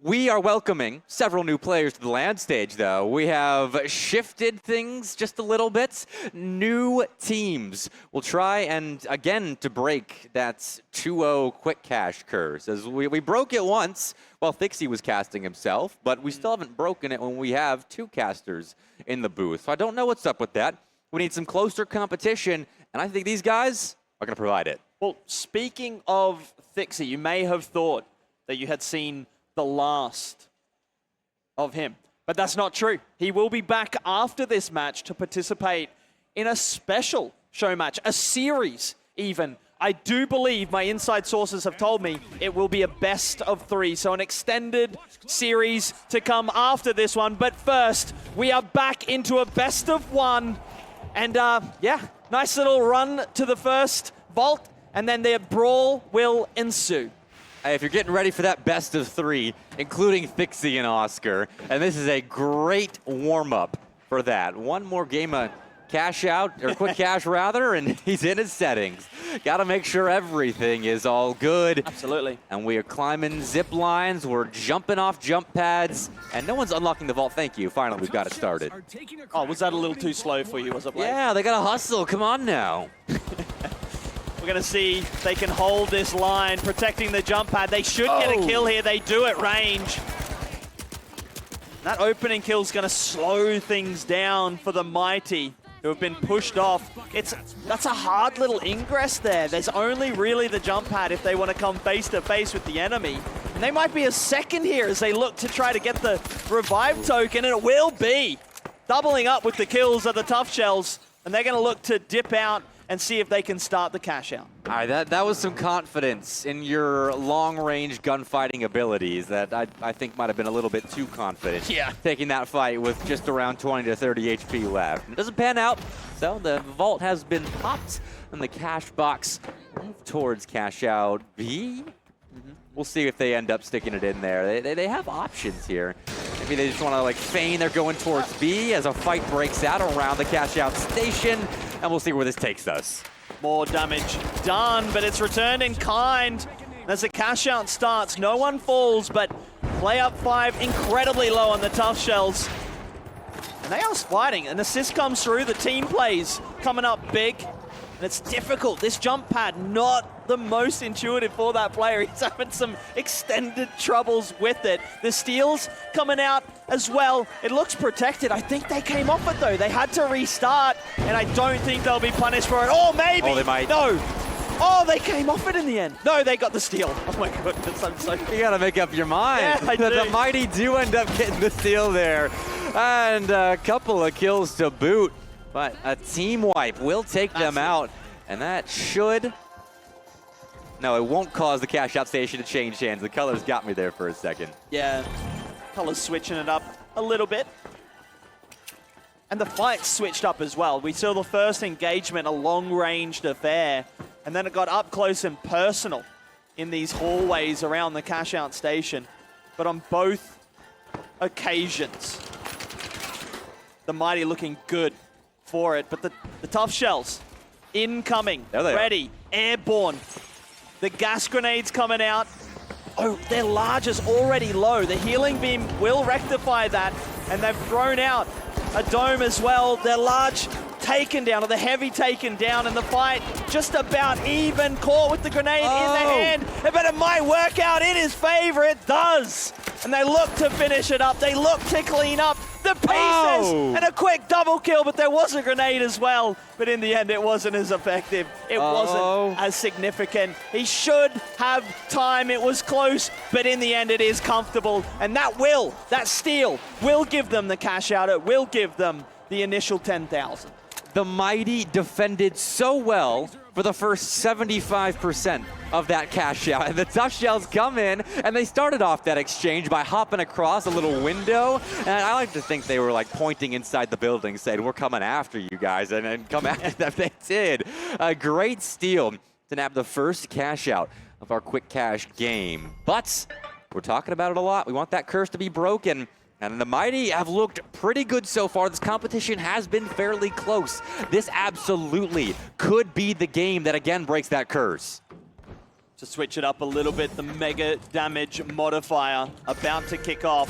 We are welcoming several new players to the land stage, though. We have shifted things just a little bit. New teams will try and, again, to break that 2-0 quick cash curse. As we broke it once while Thixie was casting himself, but we still haven't broken it when we have 2 casters in the booth. So I don't know what's up with that. We need some closer competition, and I think these guys are going to provide it. Well, speaking of Thixie, you may have thought that you had seen the last of him. But that's not true. He will be back after this match to participate in a special show match, a series even. I do believe, my inside sources have told me, it will be a best of 3. So an extended series to come after this one. But first, we are back into a best of 1. And yeah, nice little run to the first vault. And then the brawl will ensue. Hey, if you're getting ready for that best of 3, including Thixie and Oscar, and this is a great warm-up for that. One more game of cash out, or quick cash rather, and he's in his settings. Got to make sure everything is all good. Absolutely. And we are climbing zip lines, we're jumping off jump pads, and no one's unlocking the vault. Thank you. Finally, we've got it started. Oh, was that a little too slow for you, was it, Blake? Yeah, they got to hustle. Come on now. We're going to see if they can hold this line, protecting the jump pad. They should get a kill here. They do at range. That opening kill is going to slow things down for the Mighty, who have been pushed off. That's a hard little ingress there. There's only really the jump pad if they want to come face-to-face with the enemy. And they might be a second here as they look to try to get the revive token, and it will be. Doubling up with the kills of the Tough Shells, and they're going to look to dip out and see if they can start the cash out. All right, that was some confidence in your long-range gunfighting abilities that I think might have been a little bit too confident. Yeah. Taking that fight with just around 20 to 30 HP left. It doesn't pan out, so the vault has been popped, and the cash box moved towards cash out B. We'll see if they end up sticking it in there. They have options here. Maybe they just want to like feign they're going towards B as a fight breaks out around the cash out station, and we'll see where this takes us. More damage done, but it's returned in kind. As the cash out starts, no one falls, but play up 5 incredibly low on the Tough Shells. And they are fighting. An assist comes through, the team plays coming up big. And it's difficult. This jump pad, not the most intuitive for that player. He's having some extended troubles with it. The steals coming out as well. It looks protected. I think they came off it, though. They had to restart, and I don't think they'll be punished for it. Oh, maybe. Oh, they might. No. Oh, they came off it in the end. No, they got the steal. Oh, my goodness. I'm so... You got to make up your mind. Yeah, I do. The Mighty do end up getting the steal there. And a couple of kills to boot. But a team wipe will take them out, and that should... No, it won't cause the cash out station to change hands. The colors got me there for a second. Yeah, colors switching it up a little bit. And the fight switched up as well. We saw the first engagement, a long-ranged affair, and then it got up close and personal in these hallways around the cash out station. But on both occasions, the Mighty looking good for it, but the Tough Shells incoming, ready, airborne. The gas grenades coming out. Oh, their large is already low. The healing beam will rectify that, and they've thrown out a dome as well. Their large taken down, or the heavy taken down, and the fight just about even. Caught with the grenade in the hand, but it might work out in his favor. It does. And they look to finish it up. They look to clean up the pieces, and a quick double kill, but there was a grenade as well. But in the end, it wasn't as effective. It wasn't as significant. He should have time. It was close, but in the end, it is comfortable. And that steal will give them the cash out. It will give them the initial 10,000. The Mighty defended so well for the first 75% of that cash out. And the Tough Shells come in, and they started off that exchange by hopping across a little window. And I like to think they were like pointing inside the building, saying, we're coming after you guys, and come after them. They did. A great steal to nab the first cash out of our quick cash game. But we're talking about it a lot. We want that curse to be broken. And the Mighty have looked pretty good so far. This competition has been fairly close. This absolutely could be the game that again breaks that curse. To switch it up a little bit, the mega damage modifier about to kick off.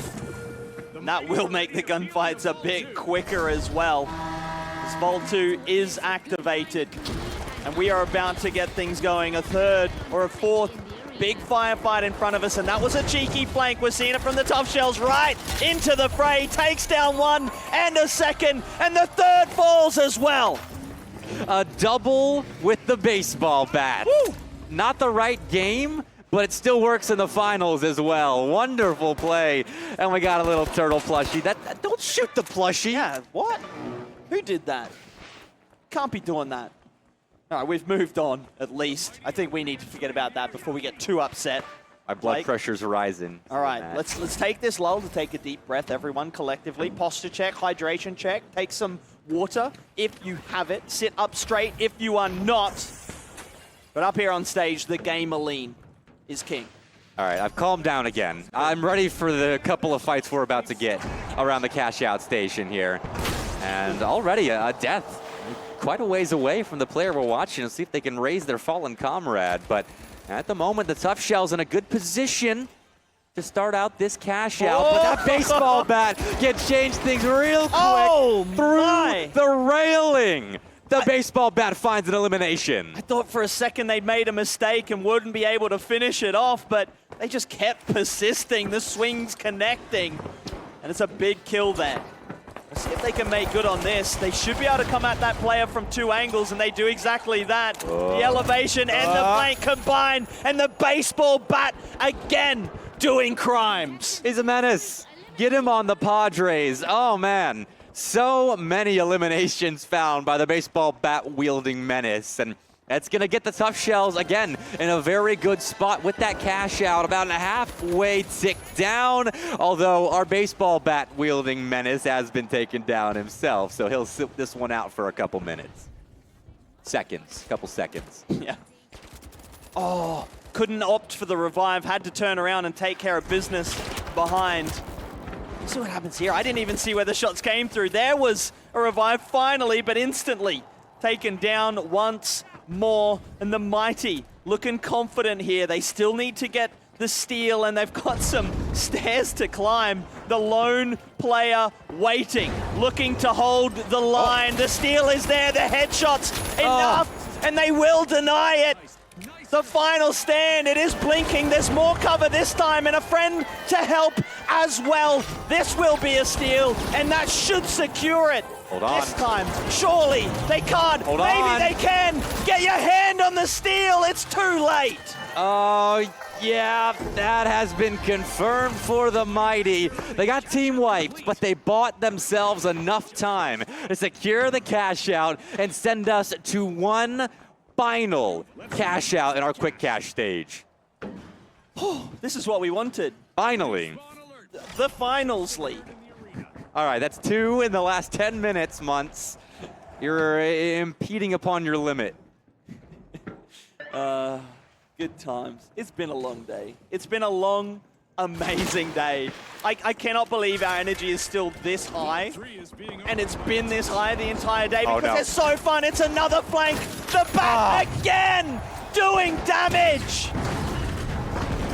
And that will make the gunfights a bit quicker as well. As Vol 2 is activated. And we are about to get things going. A third or a fourth big firefight in front of us. And that was a cheeky flank. We're seeing it from the Tough Shells right into the fray. Takes down one and a second. And the third falls as well. A double with the baseball bat. Woo! Not the right game, but it still works in the finals as well. Wonderful play. And we got a little turtle plushie. Don't shoot the plushie. Yeah, what? Who did that? Can't be doing that. All right, we've moved on, at least. I think we need to forget about that before we get too upset. My blood pressure's rising. All right, let's take this lull to take a deep breath, everyone, collectively. Posture check, hydration check. Take some water if you have it. Sit up straight if you are not. But up here on stage, the gamer lean is king. All right, I've calmed down again. I'm ready for the couple of fights we're about to get around the cash-out station here. And already a death. Quite a ways away from the player we're watching to see if they can raise their fallen comrade. But at the moment, the Tough Shells in a good position to start out this cash out. But that baseball bat can change things real quick through the railing. The baseball bat finds an elimination. I thought for a second they'd made a mistake and wouldn't be able to finish it off, but they just kept persisting. The swings connecting, and it's a big kill there. Let's see if they can make good on this. They should be able to come at that player from two angles, and they do exactly that. The elevation and the flank combined, and the baseball bat again doing crimes. He's a menace. Get him on the Padres. Oh, man. So many eliminations found by the baseball bat-wielding menace. And that's going to get the Tough Shells, again, in a very good spot with that cash out, about a halfway tick down, although our baseball bat-wielding menace has been taken down himself, so he'll sit this one out for a couple minutes. Couple seconds. Yeah. Oh, couldn't opt for the revive, had to turn around and take care of business behind. Let's see what happens here. I didn't even see where the shots came through. There was a revive finally, but instantly taken down once more. And the Mighty looking confident here. They still need to get the steal, and they've got some stairs to climb. The lone player waiting, looking to hold the line. The steal is there, the headshots enough, and they will deny it. The final stand, it is blinking. There's more cover this time, and a friend to help as well. This will be a steal, and that should secure it. Hold on. This time, surely they can't. Hold Maybe on. they can. Get your hand on the steal. It's too late. Oh, yeah, that has been confirmed for the Mighty. They got team wiped, but they bought themselves enough time to secure the cash out and send us to one final cash out in our quick cash stage. This is what we wanted. Finally. The finals lead. All right, that's 2 in the last 10 minutes, Muntz. You're impeding upon your limit. Good times. It's been a long day. It's been a long, amazing day. I cannot believe our energy is still this high, and it's been this high the entire day because it's so fun. It's another flank. The bat again doing damage.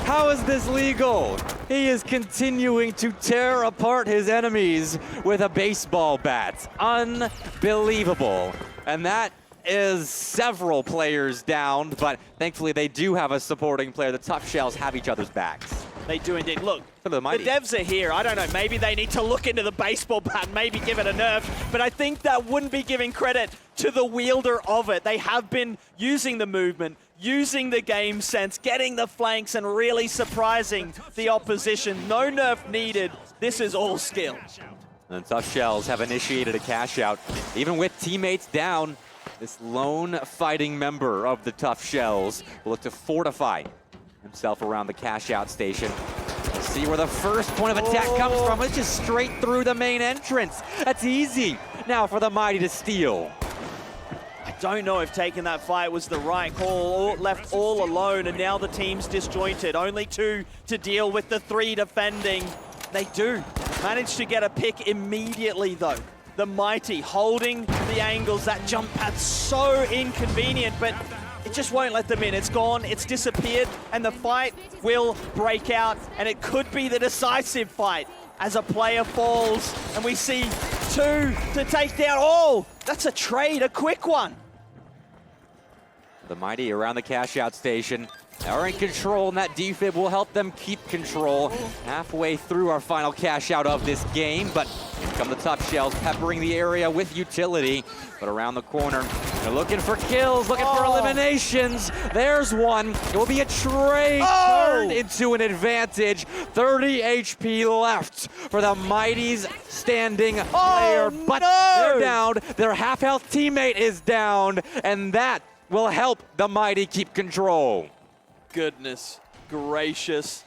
How is this legal? He is continuing to tear apart his enemies with a baseball bat. Unbelievable. And that is several players down, but thankfully they do have a supporting player. The Tough Shells have each other's backs. They do indeed. Look, the devs are here. I don't know, maybe they need to look into the baseball bat, maybe give it a nerf, but I think that wouldn't be giving credit to the wielder of it. They have been using the movement, using the game sense, getting the flanks, and really surprising the opposition. No nerf needed. This is all skill. And the Tough Shells have initiated a cash out, even with teammates down. This lone fighting member of the Tough Shells will look to fortify himself around the cash out station. Let's see where the first point of attack comes from. It's just straight through the main entrance. That's easy. Now for the Mighty to steal. I don't know if taking that fight was the right call, left all alone, and now the team's disjointed. Only 2 to deal with the 3 defending. They do manage to get a pick immediately, though. The Mighty holding the angles. That jump pad's so inconvenient, but it just won't let them in. It's gone, it's disappeared, and the fight will break out, and it could be the decisive fight as a player falls, and we see 2 to take down. Oh, that's a trade, a quick one. The Mighty around the cash-out station are in control, and that defib will help them keep control halfway through our final cash-out of this game. But in come the tough shells, peppering the area with utility. But around the corner, they're looking for kills, looking for eliminations. There's one. It will be a trade turned into an advantage. 30 HP left for the Mighty's standing player. But they're down. Their half-health teammate is down, and that will help the Mighty keep control. Goodness gracious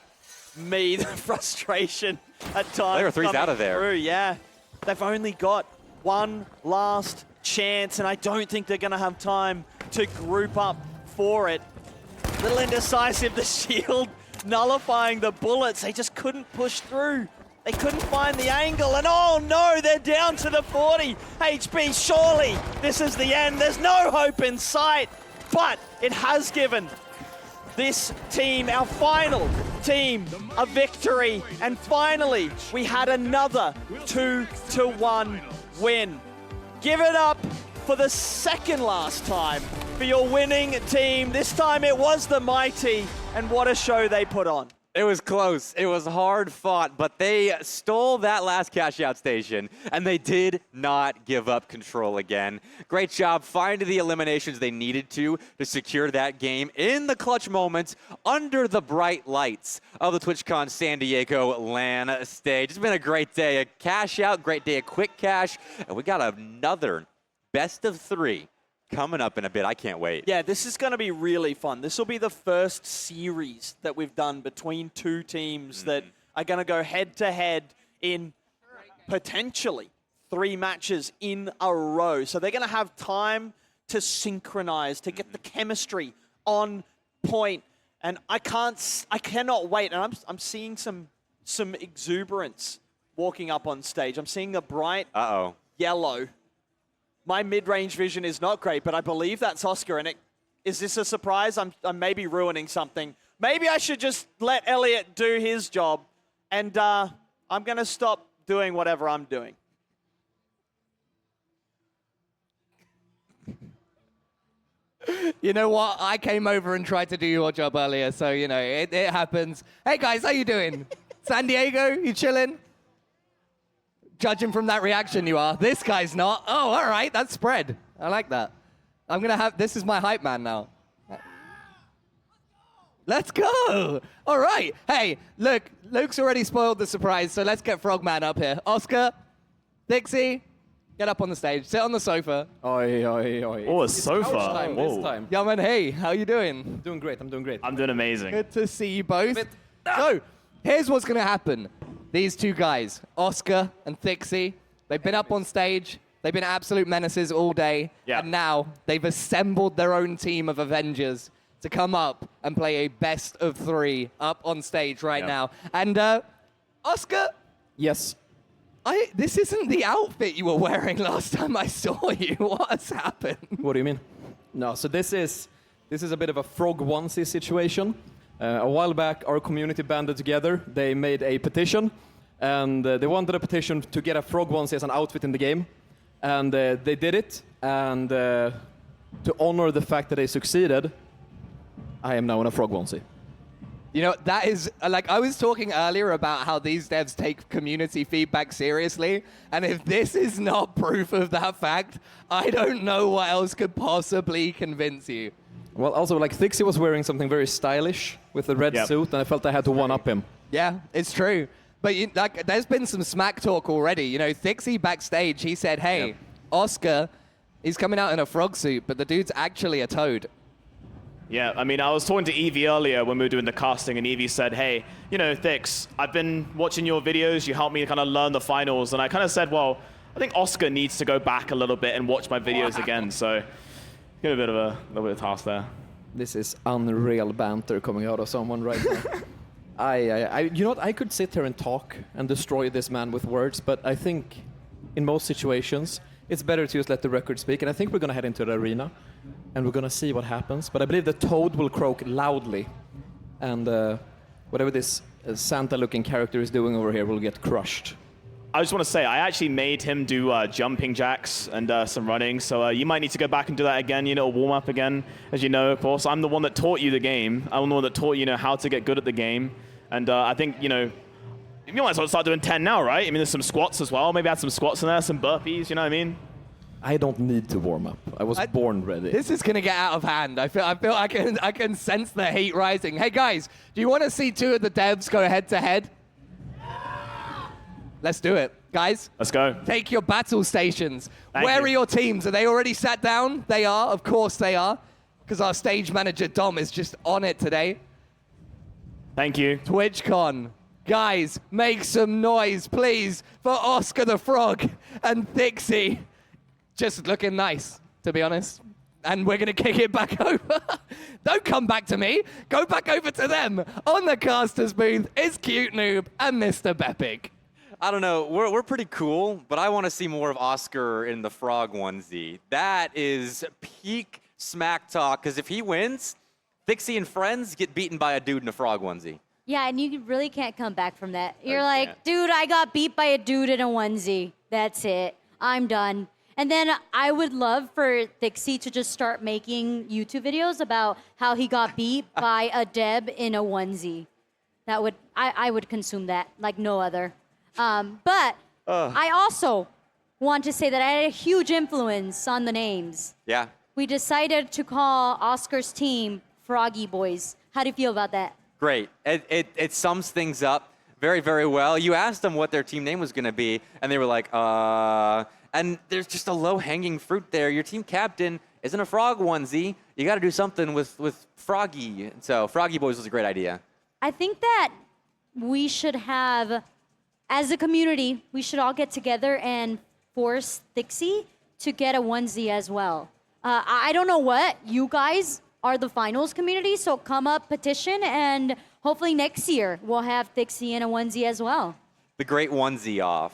me, the frustration at times. Player 3's out of there. Through, yeah. They've only got one last chance, and I don't think they're going to have time to group up for it. Little indecisive, the shield nullifying the bullets. They just couldn't push through. They couldn't find the angle, and oh no, they're down to the 40 HP. Surely this is the end. There's no hope in sight, but it has given this team, our final team, a victory. And finally, we had another 2-1 win. Give it up for the second last time for your winning team. This time it was the Mighty, and what a show they put on. It was close. It was hard fought, but they stole that last cash-out station, and they did not give up control again. Great job finding the eliminations they needed to secure that game in the clutch moments under the bright lights of the TwitchCon San Diego LAN stage. It's been a great day, a cash-out, great day, a quick cash, and we got another best of 3 coming up in a bit. I can't wait. Yeah, this is going to be really fun. This will be the first series that we've done between 2 teams that are going to go head-to-head in potentially 3 matches in a row. So they're going to have time to synchronize, to get the chemistry on point. And I cannot wait. And I'm seeing some exuberance walking up on stage. I'm seeing a bright yellow. My mid-range vision is not great, but I believe that's Oscar. And is this a surprise? I'm maybe ruining something. Maybe I should just let Elliot do his job, and I'm going to stop doing whatever I'm doing. You know what? I came over and tried to do your job earlier, so, you know, it happens. Hey, guys, how you doing? San Diego, you chilling? Judging from that reaction, you are. This guy's not. Oh, all right, that's spread. I like that. I'm going to have, this is my hype man now. Let's go. All right. Hey, look, Luke's already spoiled the surprise, so let's get Frogman up here. Oscar, Dixie, get up on the stage. Sit on the sofa. Oi, oi, oi. Oh, a sofa. This time. Yeah, man, hey, how you doing? Doing great, I'm doing great. I'm doing amazing. Good to see you both. So, here's what's going to happen. These 2 guys, Oscar and Thixie, they've been up on stage. They've been absolute menaces all day. Yeah. And now they've assembled their own team of Avengers to come up and play a best of 3 up on stage right now. And Oscar? Yes? This isn't the outfit you were wearing last time I saw you. What has happened? What do you mean? No, so this is a bit of a frog onesie situation. A while back, our community banded together. They made a petition, and they wanted a petition to get a frog onesie as an outfit in the game. And they did it, and to honor the fact that they succeeded, I am now in a frog onesie. You know, that is, like, I was talking earlier about how these devs take community feedback seriously, and if this is not proof of that fact, I don't know what else could possibly convince you. Well, also, like, Thixie was wearing something very stylish with the red suit, and I felt I had to one-up him. Yeah, it's true. But, like, there's been some smack talk already. You know, Thixie backstage, he said, hey, Oscar, he's coming out in a frog suit, but the dude's actually a toad. Yeah, I mean, I was talking to Evie earlier when we were doing the casting, and Evie said, hey, you know, Thix, I've been watching your videos. You helped me kind of learn the finals. And I kind of said, well, I think Oscar needs to go back a little bit and watch my videos again. So, get a little bit of task there. This is unreal banter coming out of someone right now. You know what? I could sit here and talk and destroy this man with words, but I think in most situations, it's better to just let the record speak. And I think we're going to head into the arena, and we're going to see what happens. But I believe the Toad will croak loudly, and whatever this Santa-looking character is doing over here will get crushed. I just want to say, I actually made him do jumping jacks and some running, so you might need to go back and do that again, warm up again. As you know, of course, I'm the one that taught you the game. I'm the one that taught you, how to get good at the game. And I think, you might as well start doing 10 now, right? I mean, there's some squats as well. Maybe add some squats in there, some burpees, you know what I mean? I don't need to warm up. I was born ready. This is gonna get out of hand. I feel I can sense the heat rising. Hey guys, do you want to see two of the devs go head to head? Let's do it, guys. Let's go. Take your battle stations. Thank Where you. are your teams? Are they already sat down? They are, of course they are, because our stage manager Dom is just on it today. Thank you. TwitchCon. Guys, make some noise, please, for Oscar the Frog and Thixie. Just looking nice, to be honest. And we're going to kick it back over. Don't come back to me. Go back over to them. On the caster's booth is Cute Noob and Mr. Bepic. I don't know. We're pretty cool, but I want to see more of Oscar in the frog onesie. That is peak smack talk, because if he wins, Thixie and friends get beaten by a dude in a frog onesie. Yeah, and you really can't come back from that. You're I like, can't. dude, I got beat by a dude in a onesie. That's it. I'm done. And then I would love for Thixie to just start making YouTube videos about how he got beat by a Deb in a onesie. That would I would consume that like no other. But I also want to say that I had a huge influence on the names. Yeah. We decided to call Oscar's team Froggy Boys. How do you feel about that? Great. It sums things up very, very well. You asked them what their team name was going to be, and they were like, And there's just a low-hanging fruit there. Your team captain isn't a frog onesie. You got to do something with Froggy. So Froggy Boys was a great idea. I think that we should have, as a community, we should all get together and force Thixie to get a onesie as well. I don't know what. You guys are the finals community, so come up, petition, and hopefully next year we'll have Thixie in a onesie as well. The great onesie off.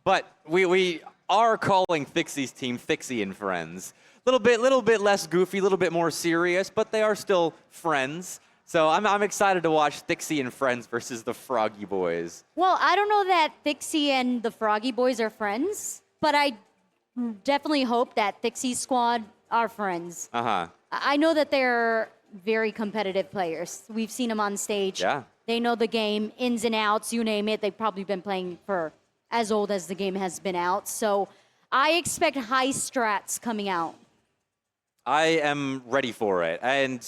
But we are calling Thixie's team Thixie and Friends. Little bit less goofy, a little bit more serious, but they are still friends. So I'm excited to watch Thixie and Friends versus the Froggy Boys. Well, I don't know that Thixie and the Froggy Boys are friends, but I definitely hope that Thixie's squad are friends. Uh-huh. I know that they're very competitive players. We've seen them on stage. Yeah. They know the game, ins and outs, you name it. They've probably been playing for as old as the game has been out. So I expect high strats coming out. I am ready for it. And,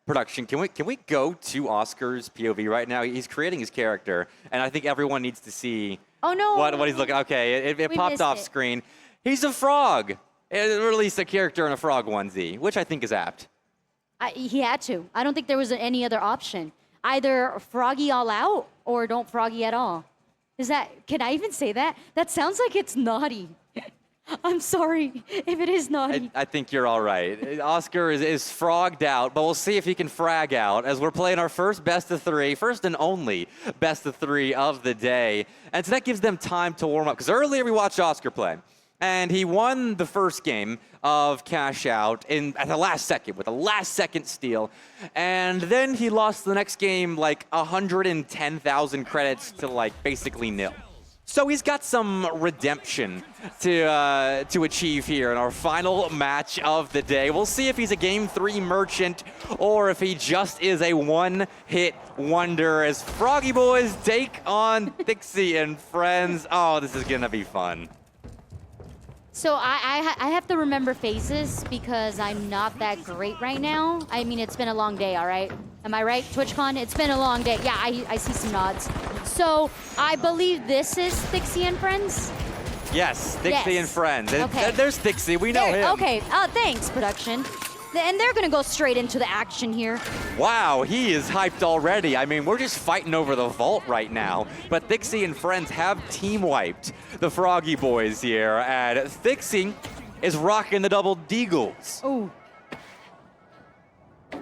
production, can we go to Oscar's POV right now? He's creating his character, and I think everyone needs to see what he's looking. Okay, it popped off screen. He's a frog. It released a character in a frog onesie, which I think is apt. He had to. I don't think there was any other option. Either Froggy all out or don't Froggy at all. Can I even say that? That sounds like it's naughty. I'm sorry if it is naughty. I think you're all right. Oscar is frogged out, but we'll see if he can frag out as we're playing our first best of three, first and only best of three of the day. And so that gives them time to warm up, because earlier we watched Oscar play, and he won the first game of Cash Out at the last second with a last-second steal, and then he lost the next game like 110,000 credits to like basically nil. So he's got some redemption to achieve here in our final match of the day. We'll see if he's a Game 3 merchant or if he just is a one-hit wonder as Froggy Boys take on Thixie and Friends. Oh, this is going to be fun. So I have to remember phases because I'm not that great right now. I mean, it's been a long day, all right? Am I right, TwitchCon? It's been a long day. Yeah, I see some nods. So I believe this is Thixie and Friends? Yes, Thixie and Friends. Okay. There's Thixie. We know him. Okay, thanks, production. And they're going to go straight into the action here. Wow, he is hyped already. I mean, we're just fighting over the vault right now. But Thixie and Friends have team-wiped the Froggy Boys here. And Thixie is rocking the double deagles. Ooh.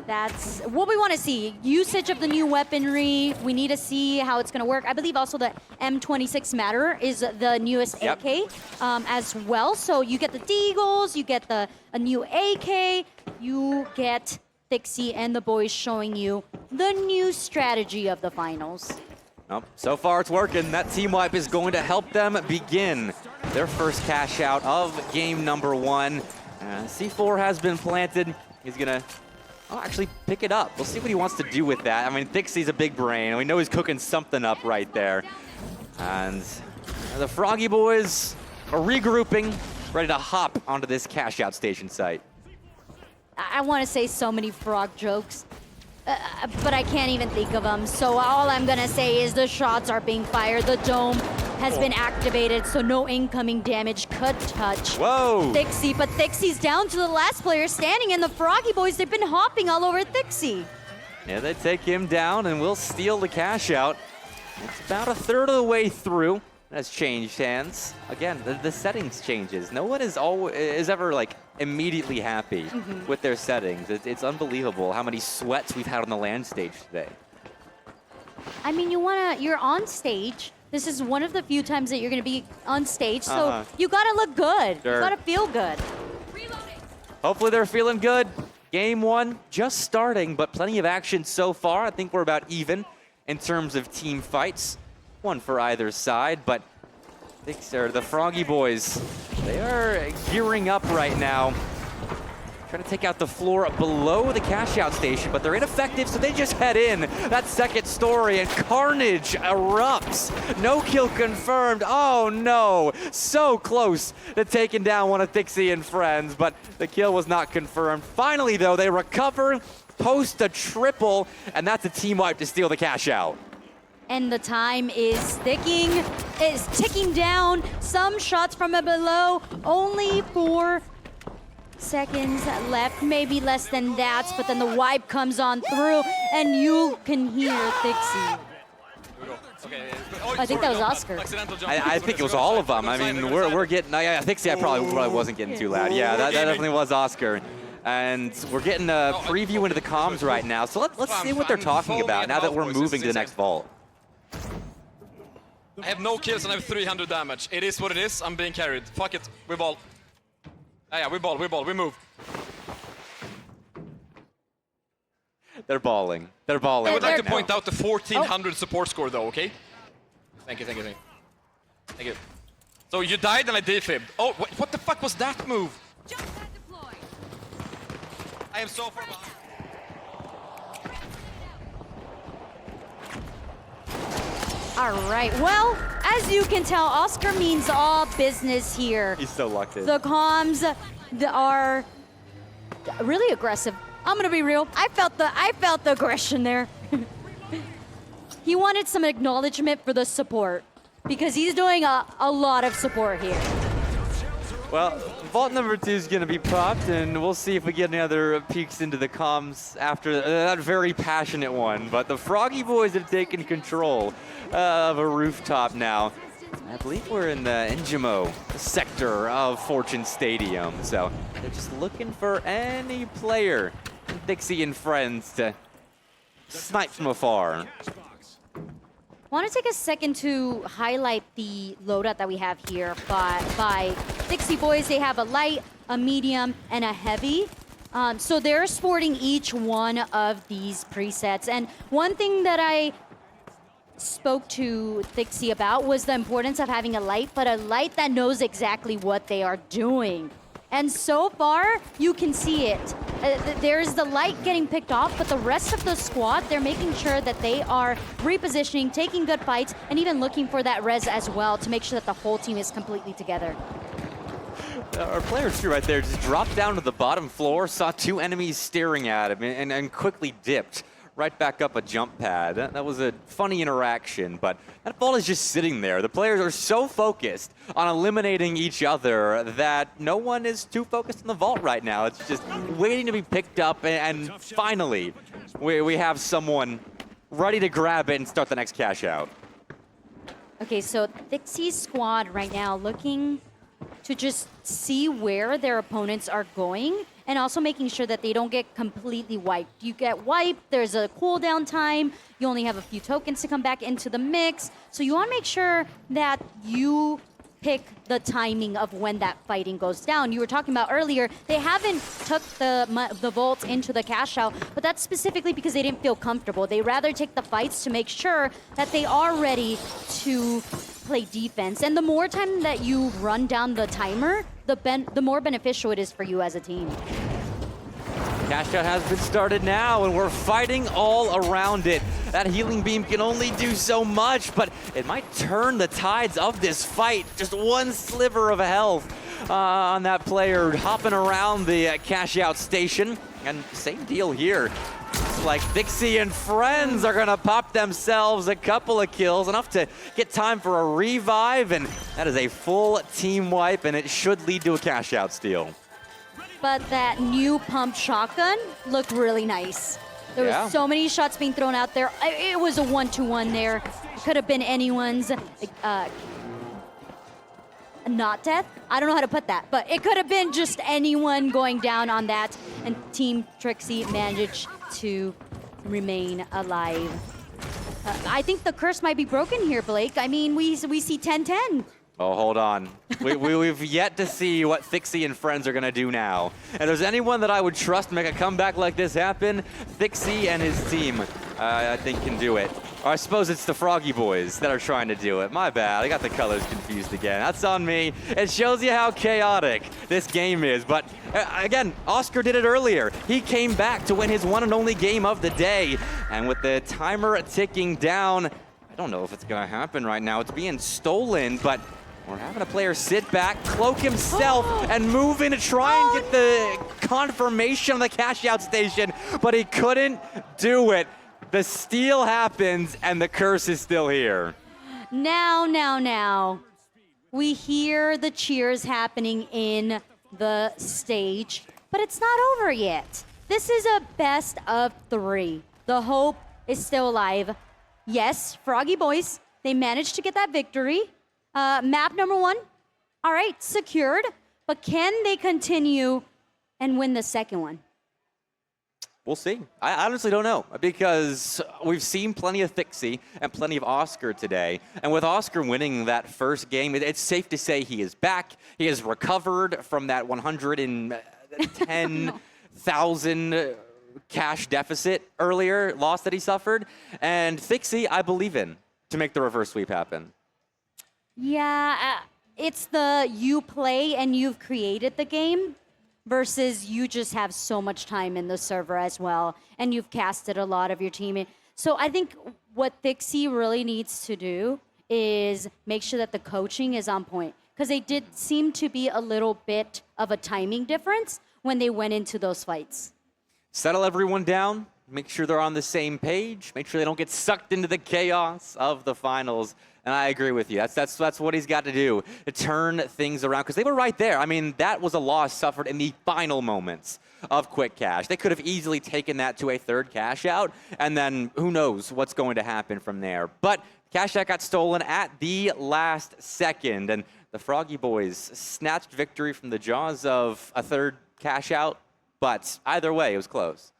That's what we want to see. Usage of the new weaponry. We need to see how it's going to work. I believe also the M26 Matter is the newest AK as well. So you get the Deagles, you get a new AK, you get Thixie and the boys showing you the new strategy of the finals. Well, so far it's working. That team wipe is going to help them begin their first cash out of game number 1. C4 has been planted. He's going to actually pick it up. We'll see what he wants to do with that. I mean, Thixie's a big brain, and we know he's cooking something up right there. And the Froggy boys are regrouping, ready to hop onto this cash out station site. I want to say so many frog jokes, but I can't even think of them. So all I'm going to say is the shots are being fired. The dome has been activated, so no incoming damage could touch Thixie. But Thixie's down to the last player standing, and the Froggy boys, they've been hopping all over Thixie. Yeah, they take him down, and we'll steal the cash out. It's about a third of the way through. Has changed hands. Again, the settings changes. No one is ever like immediately happy with their settings. It's unbelievable how many sweats we've had on the land stage today. I mean, you're on stage. This is one of the few times that you're going to be on stage, so you got to look good. Sure. You got to feel good. Hopefully they're feeling good. Game 1 just starting, but plenty of action so far. I think we're about even in terms of team fights. One for either side, but the Froggy boys, they are gearing up right now. Trying to take out the floor below the cash out station, but they're ineffective, so they just head in. That second story, and carnage erupts. No kill confirmed. Oh no, so close to taking down one of Thixie and friends, but the kill was not confirmed. Finally though, they recover, post a triple, and that's a team wipe to steal the cash out. And the time is ticking down. Some shots from below, only 4 seconds left, maybe less than that, but then the wipe comes on through, and you can hear Thixie. I think that was Oscar. I think it was all of them. I mean, we're getting, Thixie, I probably wasn't getting too loud. Yeah, that definitely was Oscar. And we're getting a preview into the comms right now, so let's see what they're talking about now that we're moving to the next vault. I have no kills and I have 300 damage. It is what it is. I'm being carried. Fuck it. We ball. Yeah, we ball. We move. They're balling. They're balling. I would like to now. point out the 1400 support score though, okay? Thank you. Thank you. So you died and I defibbed. Oh, what the fuck was that move? I am so far behind. All right, well, as you can tell, Oscar means all business here. He's so locked in. The comms are really aggressive. I'm gonna be real. I felt the aggression there. He wanted some acknowledgement for the support because he's doing a lot of support here. Well, vault number 2 is going to be popped, and we'll see if we get any other peeks into the comms after that very passionate one. But the Froggy boys have taken control of a rooftop now. I believe we're in the Engimo sector of Fortune Stadium, so they're just looking for any player, Thixie and friends, to snipe from afar. I want to take a second to highlight the loadout that we have here by Thixie boys. They have a light, a medium, and a heavy. So they're sporting each one of these presets. And one thing that I spoke to Thixie about was the importance of having a light, but a light that knows exactly what they are doing. And so far, you can see it. There's the light getting picked off, but the rest of the squad, they're making sure that they are repositioning, taking good fights, and even looking for that res as well to make sure that the whole team is completely together. Our player 2 right there just dropped down to the bottom floor, saw 2 enemies staring at him, and quickly dipped right back up a jump pad. That was a funny interaction, but that ball is just sitting there. The players are so focused on eliminating each other that no one is too focused on the vault right now. It's just waiting to be picked up, and finally, we have someone ready to grab it and start the next cash out. Okay, so Thixie's squad right now looking to just see where their opponents are going and also making sure that they don't get completely wiped. You get wiped, there's a cooldown time, you only have a few tokens to come back into the mix, so you want to make sure that you pick the timing of when that fighting goes down. You were talking about earlier, they haven't took the vault into the cash out, but that's specifically because they didn't feel comfortable. They rather take the fights to make sure that they are ready to play defense. And the more time that you run down the timer, the more beneficial it is for you as a team. Cash out has been started now, and we're fighting all around it. That healing beam can only do so much, but it might turn the tides of this fight. Just one sliver of health on that player hopping around the cash out station. And same deal here. It's like Thixie and friends are gonna pop themselves a couple of kills, enough to get time for a revive, and that is a full team wipe, and it should lead to a cash out steal. But that new pump shotgun looked really nice. There was so many shots being thrown out there. It was a 1-2-1 there. It could have been anyone's not death. I don't know how to put that, but it could have been just anyone going down on that, and Team Trixie managed to remain alive. I think the curse might be broken here, Blake. I mean, we see 10-10. Oh, hold on. We've yet to see what Thixie and friends are going to do now. And if there's anyone that I would trust to make a comeback like this happen, Thixie and his team, I think, can do it. Or I suppose it's the Froggy Boys that are trying to do it. My bad. I got the colors confused again. That's on me. It shows you how chaotic this game is. But again, Oscar did it earlier. He came back to win his one and only game of the day. And with the timer ticking down, I don't know if it's going to happen right now. It's being stolen, but we're having a player sit back, cloak himself, and move in to try and get the confirmation on the cash out station, but he couldn't do it. The steal happens, and the curse is still here. Now. We hear the cheers happening in the stage, but it's not over yet. This is a best of 3. The hope is still alive. Yes, Froggy Boys, they managed to get that victory. Map number 1, all right, secured, but can they continue and win the second one? We'll see. I honestly don't know, because we've seen plenty of Thixie and plenty of Oscar today. And with Oscar winning that first game, it's safe to say he is back. He has recovered from that 110,000 cash deficit loss that he suffered. And Thixie, I believe in to make the reverse sweep happen. Yeah, it's the you play and you've created the game versus you just have so much time in the server as well, and you've casted a lot of your team in. So I think what Thixie really needs to do is make sure that the coaching is on point, because they did seem to be a little bit of a timing difference when they went into those fights. Settle everyone down, make sure they're on the same page, make sure they don't get sucked into the chaos of the finals. And I agree with you. That's what he's got to do to turn things around, because they were right there. I mean, that was a loss suffered in the final moments of Quick Cash. They could have easily taken that to a third cash out, and then who knows what's going to happen from there. But cash out got stolen at the last second, and the Froggy Boys snatched victory from the jaws of a third cash out. But either way, it was close.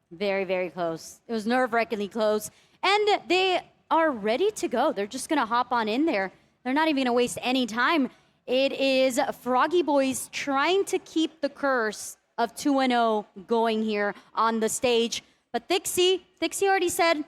Very, very close. It was nerve-wrackingly close. And they are ready to go. They're just going to hop on in there. They're not even going to waste any time. It is Froggy Boys trying to keep the curse of 2-0 going here on the stage. But Thixie already said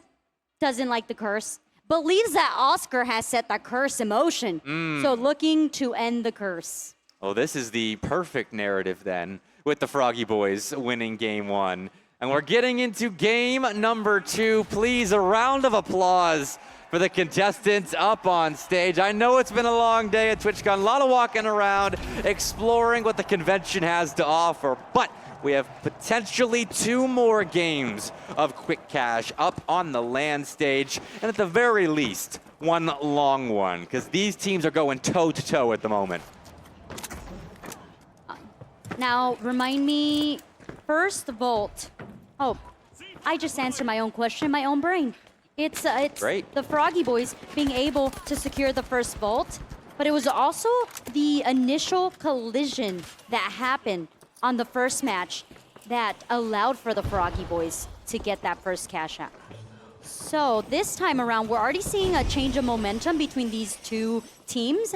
doesn't like the curse. Believes that Oscar has set that curse in motion. So looking to end the curse. Oh, this is the perfect narrative then, with the Froggy Boys winning game 1. And we're getting into game number 2. Please, a round of applause for the contestants up on stage. I know it's been a long day at TwitchCon, a lot of walking around, exploring what the convention has to offer, but we have potentially 2 more games of Quick Cash up on the land stage, and at the very least, 1 long one, because these teams are going toe-to-toe at the moment. Now, remind me, first vault. Oh, I just answered my own question in my own brain. It's Great. The Froggy Boys being able to secure the first vault, but it was also the initial collision that happened on the first match that allowed for the Froggy Boys to get that first cash out. So this time around, we're already seeing a change of momentum between these two teams.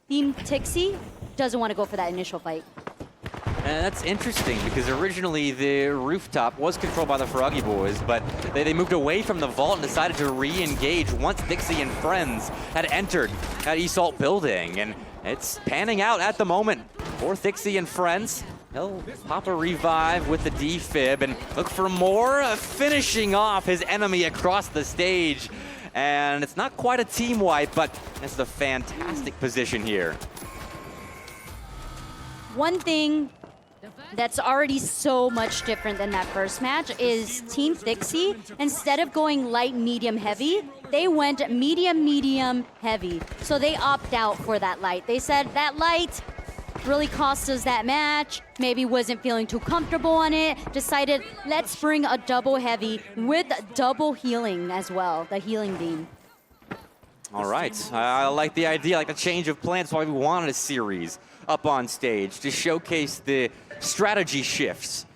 Team Tixie doesn't want to go for that initial fight. And that's interesting because originally the rooftop was controlled by the Froggy Boys, but they moved away from the vault and decided to re-engage once Dixie and friends had entered that ESALT building. And it's panning out at the moment for Dixie and friends. He'll pop a revive with the defib and look for more, finishing off his enemy across the stage. And it's not quite a team wipe, but it's a fantastic position here. One thing that's already so much different than that first match is Team Dixie, instead of going light, medium, heavy, they went medium, medium, heavy. So they opt out for that light. They said that light really cost us that match, maybe wasn't feeling too comfortable on it, decided let's bring a double heavy with double healing as well, the healing beam. All right, I like the idea, I like the change of plans. That's why we wanted a series up on stage to showcase the strategy shifts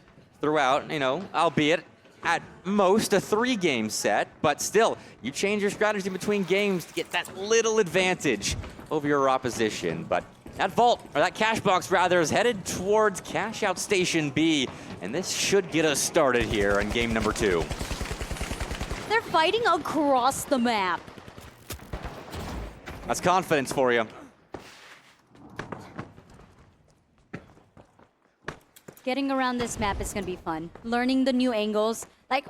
throughout, albeit at most a 3-game set, but still, you change your strategy between games to get that little advantage over your opposition. But that vault, or that cash box rather, is headed towards cash out station B, and this should get us started here in game number 2. They're fighting across the map. That's confidence for you. Getting around this map is going to be fun. Learning the new angles. Like,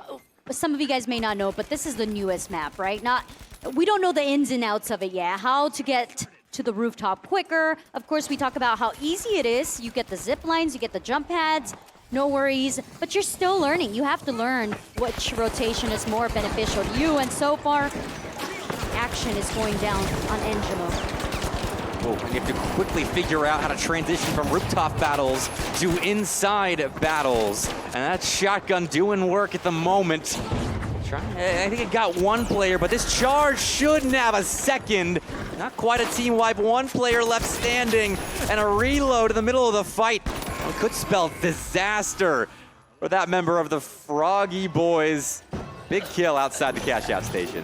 some of you guys may not know, but this is the newest map, right? We don't know the ins and outs of it yet. How to get to the rooftop quicker. Of course, we talk about how easy it is. You get the zip lines, you get the jump pads, no worries. But you're still learning. You have to learn which rotation is more beneficial to you. And so far, action is going down on Angelo. Oh, and you have to quickly figure out how to transition from rooftop battles to inside battles. And that shotgun doing work at the moment. I think it got one player, but this charge shouldn't have a second. Not quite a team wipe. One player left standing, and a reload in the middle of the fight. It could spell disaster for that member of the Froggy Boys. Big kill outside the cash out station.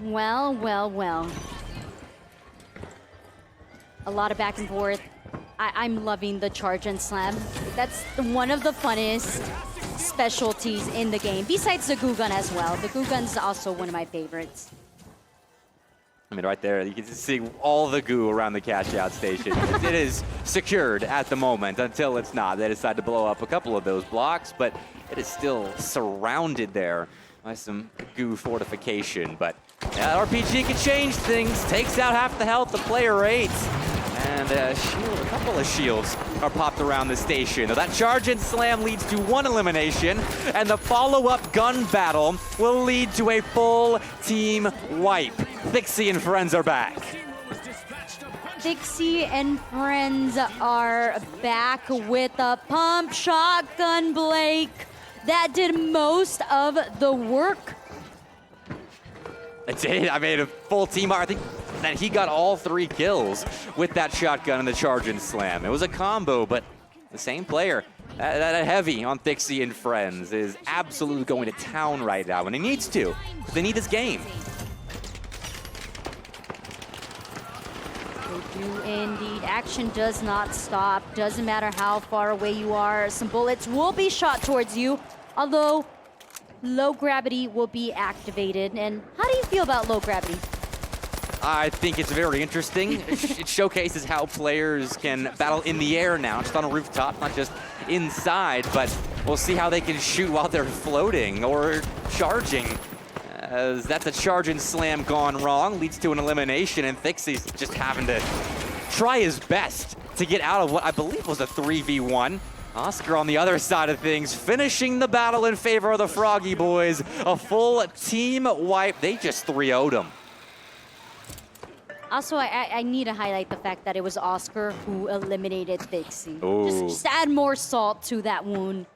Well, well, well. A lot of back and forth. I'm loving the charge and slam. That's one of the funnest specialties in the game, besides the goo gun as well. The goo gun's also one of my favorites. I mean, right there, you can see all the goo around the cash out station. It is secured at the moment until it's not. They decide to blow up a couple of those blocks, but it is still surrounded there by some goo fortification. But yeah, RPG can change things. Takes out half the health of player 8. And a couple of shields are popped around the station. Now that charge and slam leads to one elimination, and the follow-up gun battle will lead to a full team wipe. Dixie and friends are back. Dixie and friends are back with a pump shotgun, Blake. That did most of the work. It did. I made a full team. I think that he got all 3 kills with that shotgun and the charge and slam. It was a combo, but the same player, that heavy on Dixie and friends, is absolutely going to town right now, and he needs to. They need this game. They do indeed. Action does not stop. Doesn't matter how far away you are. Some bullets will be shot towards you, although low gravity will be activated. And how do you feel about low gravity? I think it's very interesting. It showcases how players can battle in the air now, just on a rooftop, not just inside, but we'll see how they can shoot while they're floating or charging. As that's a charge and slam gone wrong, leads to an elimination, and Thixie's just having to try his best to get out of what I believe was a 3v1. Oscar on the other side of things, finishing the battle in favor of the Froggy Boys. A full team wipe. They just 3-0'd him. Also, I need to highlight the fact that it was Oscar who eliminated Dixie. Ooh. Just add more salt to that wound.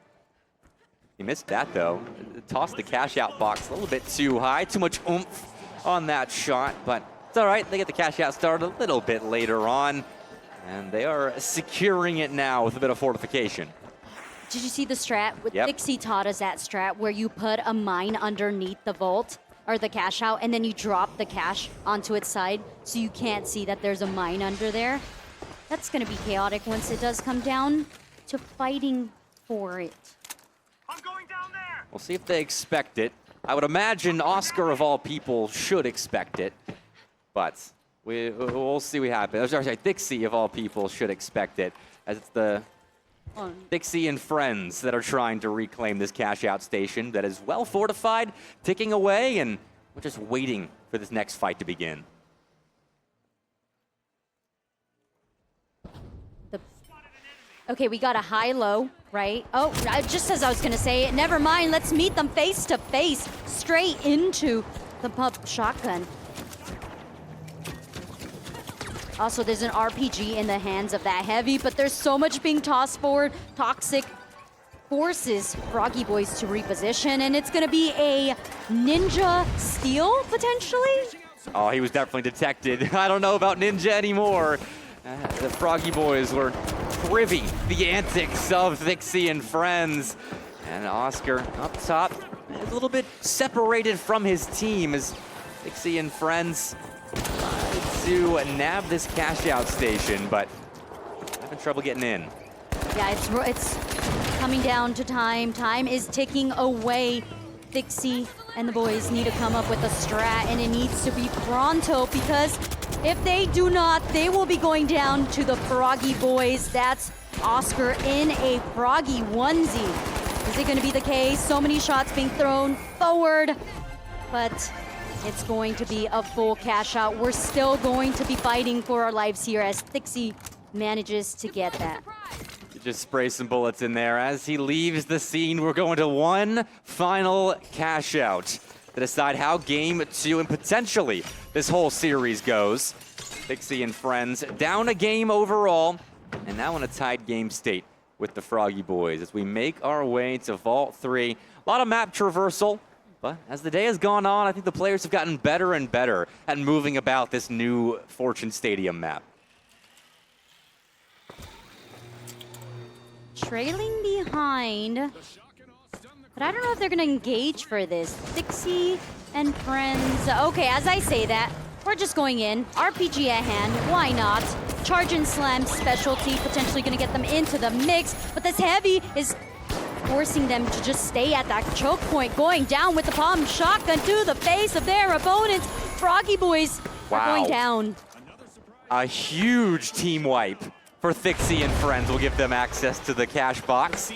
He missed that, though. Tossed the cash out box a little bit too high. Too much oomph on that shot, but it's all right. They get the cash out started a little bit later on. And they are securing it now with a bit of fortification. Did you see the strat? Yep. Dixie taught us that strat where you put a mine underneath the vault or the cash out, and then you drop the cash onto its side so you can't see that there's a mine under there. That's going to be chaotic once it does come down to fighting for it. We'll see if they expect it. I would imagine Oscar, of all people, should expect it. But we'll see what happens. Sorry, Dixie, of all people, should expect it. As it's the Dixie and friends that are trying to reclaim this cash-out station that is well fortified, ticking away, and we're just waiting for this next fight to begin. Okay, we got a high-low, right? Oh, just as I was going to say, never mind. Let's meet them face to face, straight into the pump shotgun. Also, there's an RPG in the hands of that heavy, but there's so much being tossed forward. Toxic forces Froggy Boys to reposition, and it's going to be a ninja steal, potentially? Oh, he was definitely detected. I don't know about ninja anymore. The Froggy Boys were privy the antics of Dixie and friends. And Oscar up top, a little bit separated from his team as Dixie and friends to nab this cash-out station, but having trouble getting in. Yeah, it's coming down to time. Time is ticking away. Dixie and the boys need to come up with a strat, and it needs to be pronto, because if they do not, they will be going down to the Froggy Boys. That's Oscar in a Froggy onesie. Is it going to be the case? So many shots being thrown forward, but it's going to be a full cash out. We're still going to be fighting for our lives here as Dixie manages to get that. Just spray some bullets in there. As he leaves the scene, we're going to one final cash out to decide how game 2 and potentially this whole series goes. Dixie and friends down a game overall, and now in a tied game state with the Froggy Boys as we make our way to Vault 3. A lot of map traversal. But as the day has gone on, I think the players have gotten better and better at moving about this new Fortune Stadium map. Trailing behind, but I don't know if they're going to engage for this. Dixie and friends. Okay, as I say that, we're just going in. RPG at hand, why not? Charge and slam specialty, potentially going to get them into the mix, but this heavy is forcing them to just stay at that choke point, going down with the palm shotgun to the face of their opponents. Froggy Boys are going down. A huge team wipe for Dixie and friends will give them access to the cash box,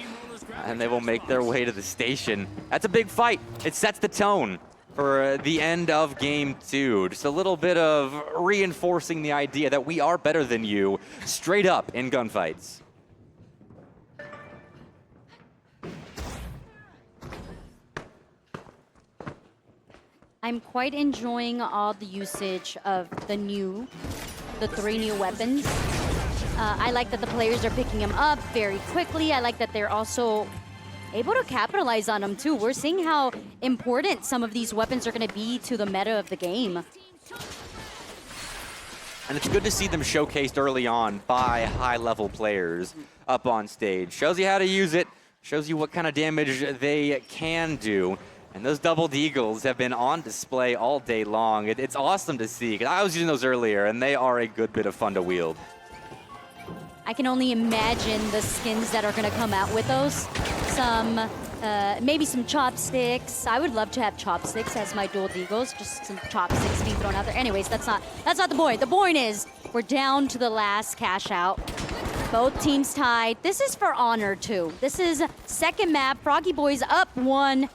and they will make their way to the station. That's a big fight. It sets the tone for the end of game 2. Just a little bit of reinforcing the idea that we are better than you straight up in gunfights. I'm quite enjoying all the usage of the 3 new weapons. I like that the players are picking them up very quickly. I like that they're also able to capitalize on them too. We're seeing how important some of these weapons are going to be to the meta of the game. And it's good to see them showcased early on by high-level players up on stage. Shows you how to use it, shows you what kind of damage they can do. And those doubled eagles have been on display all day long. It's awesome to see. I was using those earlier, and they are a good bit of fun to wield. I can only imagine the skins that are going to come out with those. Maybe some chopsticks. I would love to have chopsticks as my dual eagles. Just some chopsticks being thrown out there. Anyways, that's not the point. The point is we're down to the last cash out. Both teams tied. This is for honor too. This is second map. Froggy Boys up 1.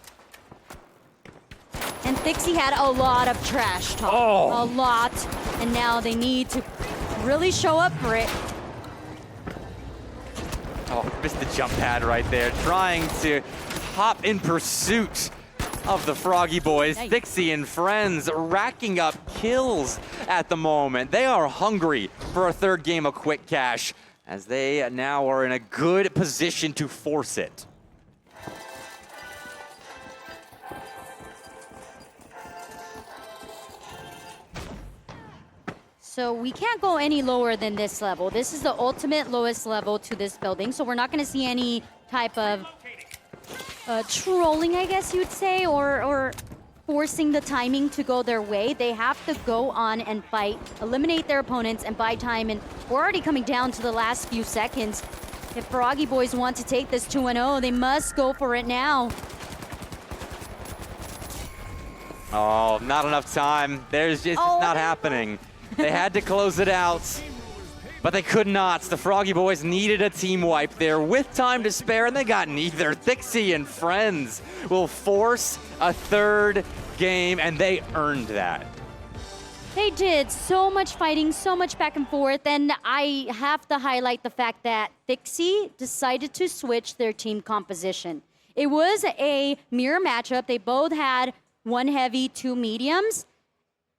And Dixie had a lot of trash talk. A lot. And now they need to really show up for it. Oh, missed the jump pad right there. Trying to hop in pursuit of the Froggy Boys. Nice. Dixie and friends racking up kills at the moment. They are hungry for a third game of quick cash as they now are in a good position to force it. So we can't go any lower than this level. This is the ultimate lowest level to this building, so we're not going to see any type of trolling, I guess you would say, or forcing the timing to go their way. They have to go on and fight, eliminate their opponents, and buy time, and we're already coming down to the last few seconds. If Froggy Boys want to take this 2-0, they must go for it now. Oh, not enough time. There's just it's not happening. They had to close it out, but they could not. The Froggy Boys needed a team wipe there with time to spare, and they got neither. Thixie and friends will force a third game, and they earned that. They did. So much fighting, so much back and forth, and I have to highlight the fact that Thixie decided to switch their team composition. It was a mirror matchup. They both had 1 heavy, 2 mediums.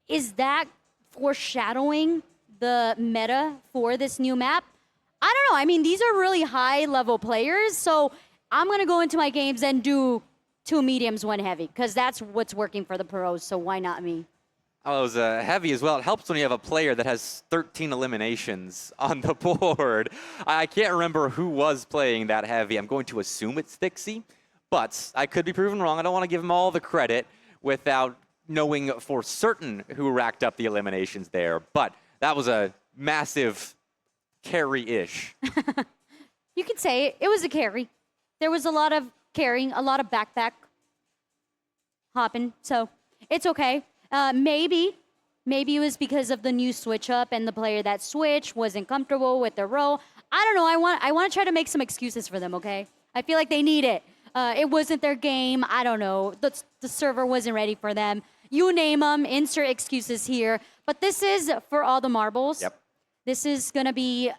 Is that foreshadowing the meta for this new map? I don't know. I mean, these are really high-level players, so I'm going to go into my games and do 2 mediums, 1 heavy, because that's what's working for the pros, so why not me? Oh, it was heavy as well. It helps when you have a player that has 13 eliminations on the board. I can't remember who was playing that heavy. I'm going to assume it's Thixie, but I could be proven wrong. I don't want to give him all the credit without knowing for certain who racked up the eliminations there. But that was a massive carry-ish. You could say it was a carry. There was a lot of carrying, a lot of backpack hopping, so it's okay. Maybe it was because of the new switch up and the player that switched wasn't comfortable with the role. I don't know. I want to try to make some excuses for them, okay? I feel like they need it. It wasn't their game. I don't know. The server wasn't ready for them. You name them, insert excuses here. But this is for all the marbles. Yep. This is going to be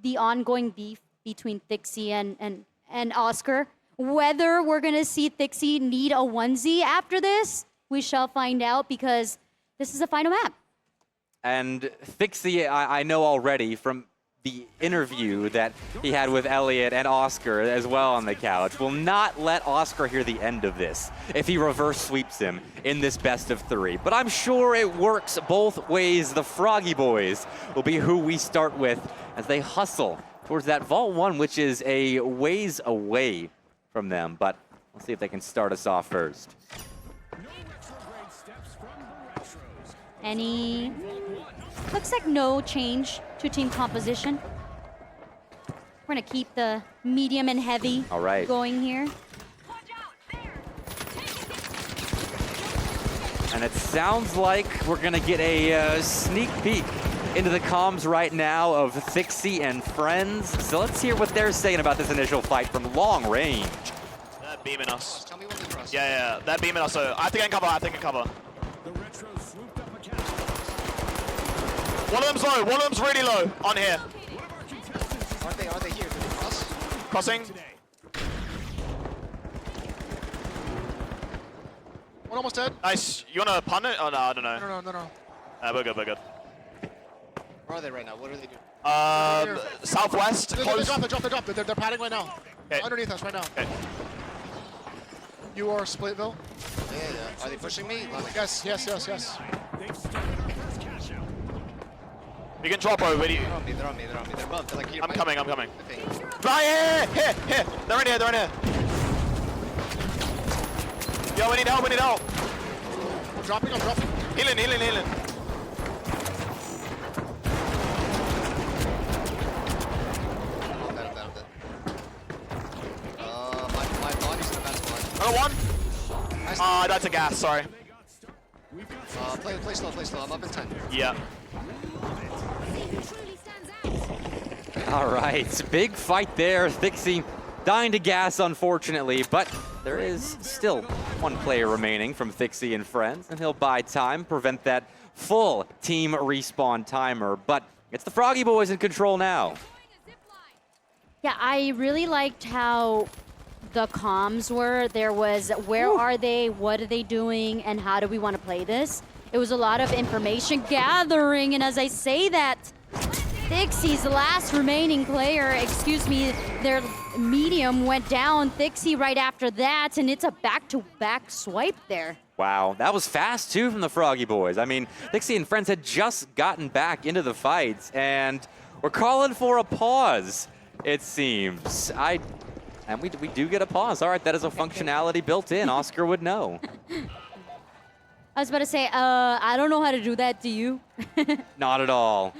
the ongoing beef between Thixie and Oscar. Whether we're going to see Thixie need a onesie after this, we shall find out, because this is the final map. And Thixie, I know already from the interview that he had with Elliot and Oscar as well on the couch, will not let Oscar hear the end of this if he reverse sweeps him in this best of 3. But I'm sure it works both ways. The Froggy Boys will be who we start with as they hustle towards that Vault 1, which is a ways away from them. But we'll see if they can start us off first. Looks like no change to team composition. We're gonna keep the medium and heavy going here. And it sounds like we're gonna get a sneak peek into the comms right now of Thixie and friends. So let's hear what they're saying about this initial fight from long range. They're beaming us. Yeah, they're beaming us. So I have to get in cover, One of them's low, one of them's really low on here. Are they here? Did they cross? Crossing. One almost dead. Nice. You want to punt it? Oh, no, I don't know. No. We're good. Where are they right now? What are they doing? Southwest. They drop. They're padding right now. Okay. Underneath us right now. Okay. You are Splitville. Yeah. Are they pushing me? Yes. You can drop over. They're on me. They're above. They're like here. I'm coming. Okay. Right here. They're in here. Yo, we need help. I'm dropping. Healing. I'm dead. My body's in the best spot. Another one. That's a gas. Sorry. Play slow. I'm up in 10. Yeah. All right, big fight there. Thixie dying to gas, unfortunately, but there is still one player remaining from Thixie and friends, and he'll buy time, prevent that full team respawn timer. But it's the Froggy Boys in control now. Yeah, I really liked how the comms were. There was, where are they, what are they doing, and how do we want to play this? It was a lot of information gathering, and as I say that, Thixie's last remaining player, excuse me, their medium went down. Thixie right after that, and it's a back-to-back swipe there. Wow, that was fast too from the Froggy Boys. I mean, Thixie and friends had just gotten back into the fights, and we're calling for a pause, it seems. And we do get a pause. All right, that is a functionality built in. Oscar would know. I was about to say, I don't know how to do that, do you? Not at all.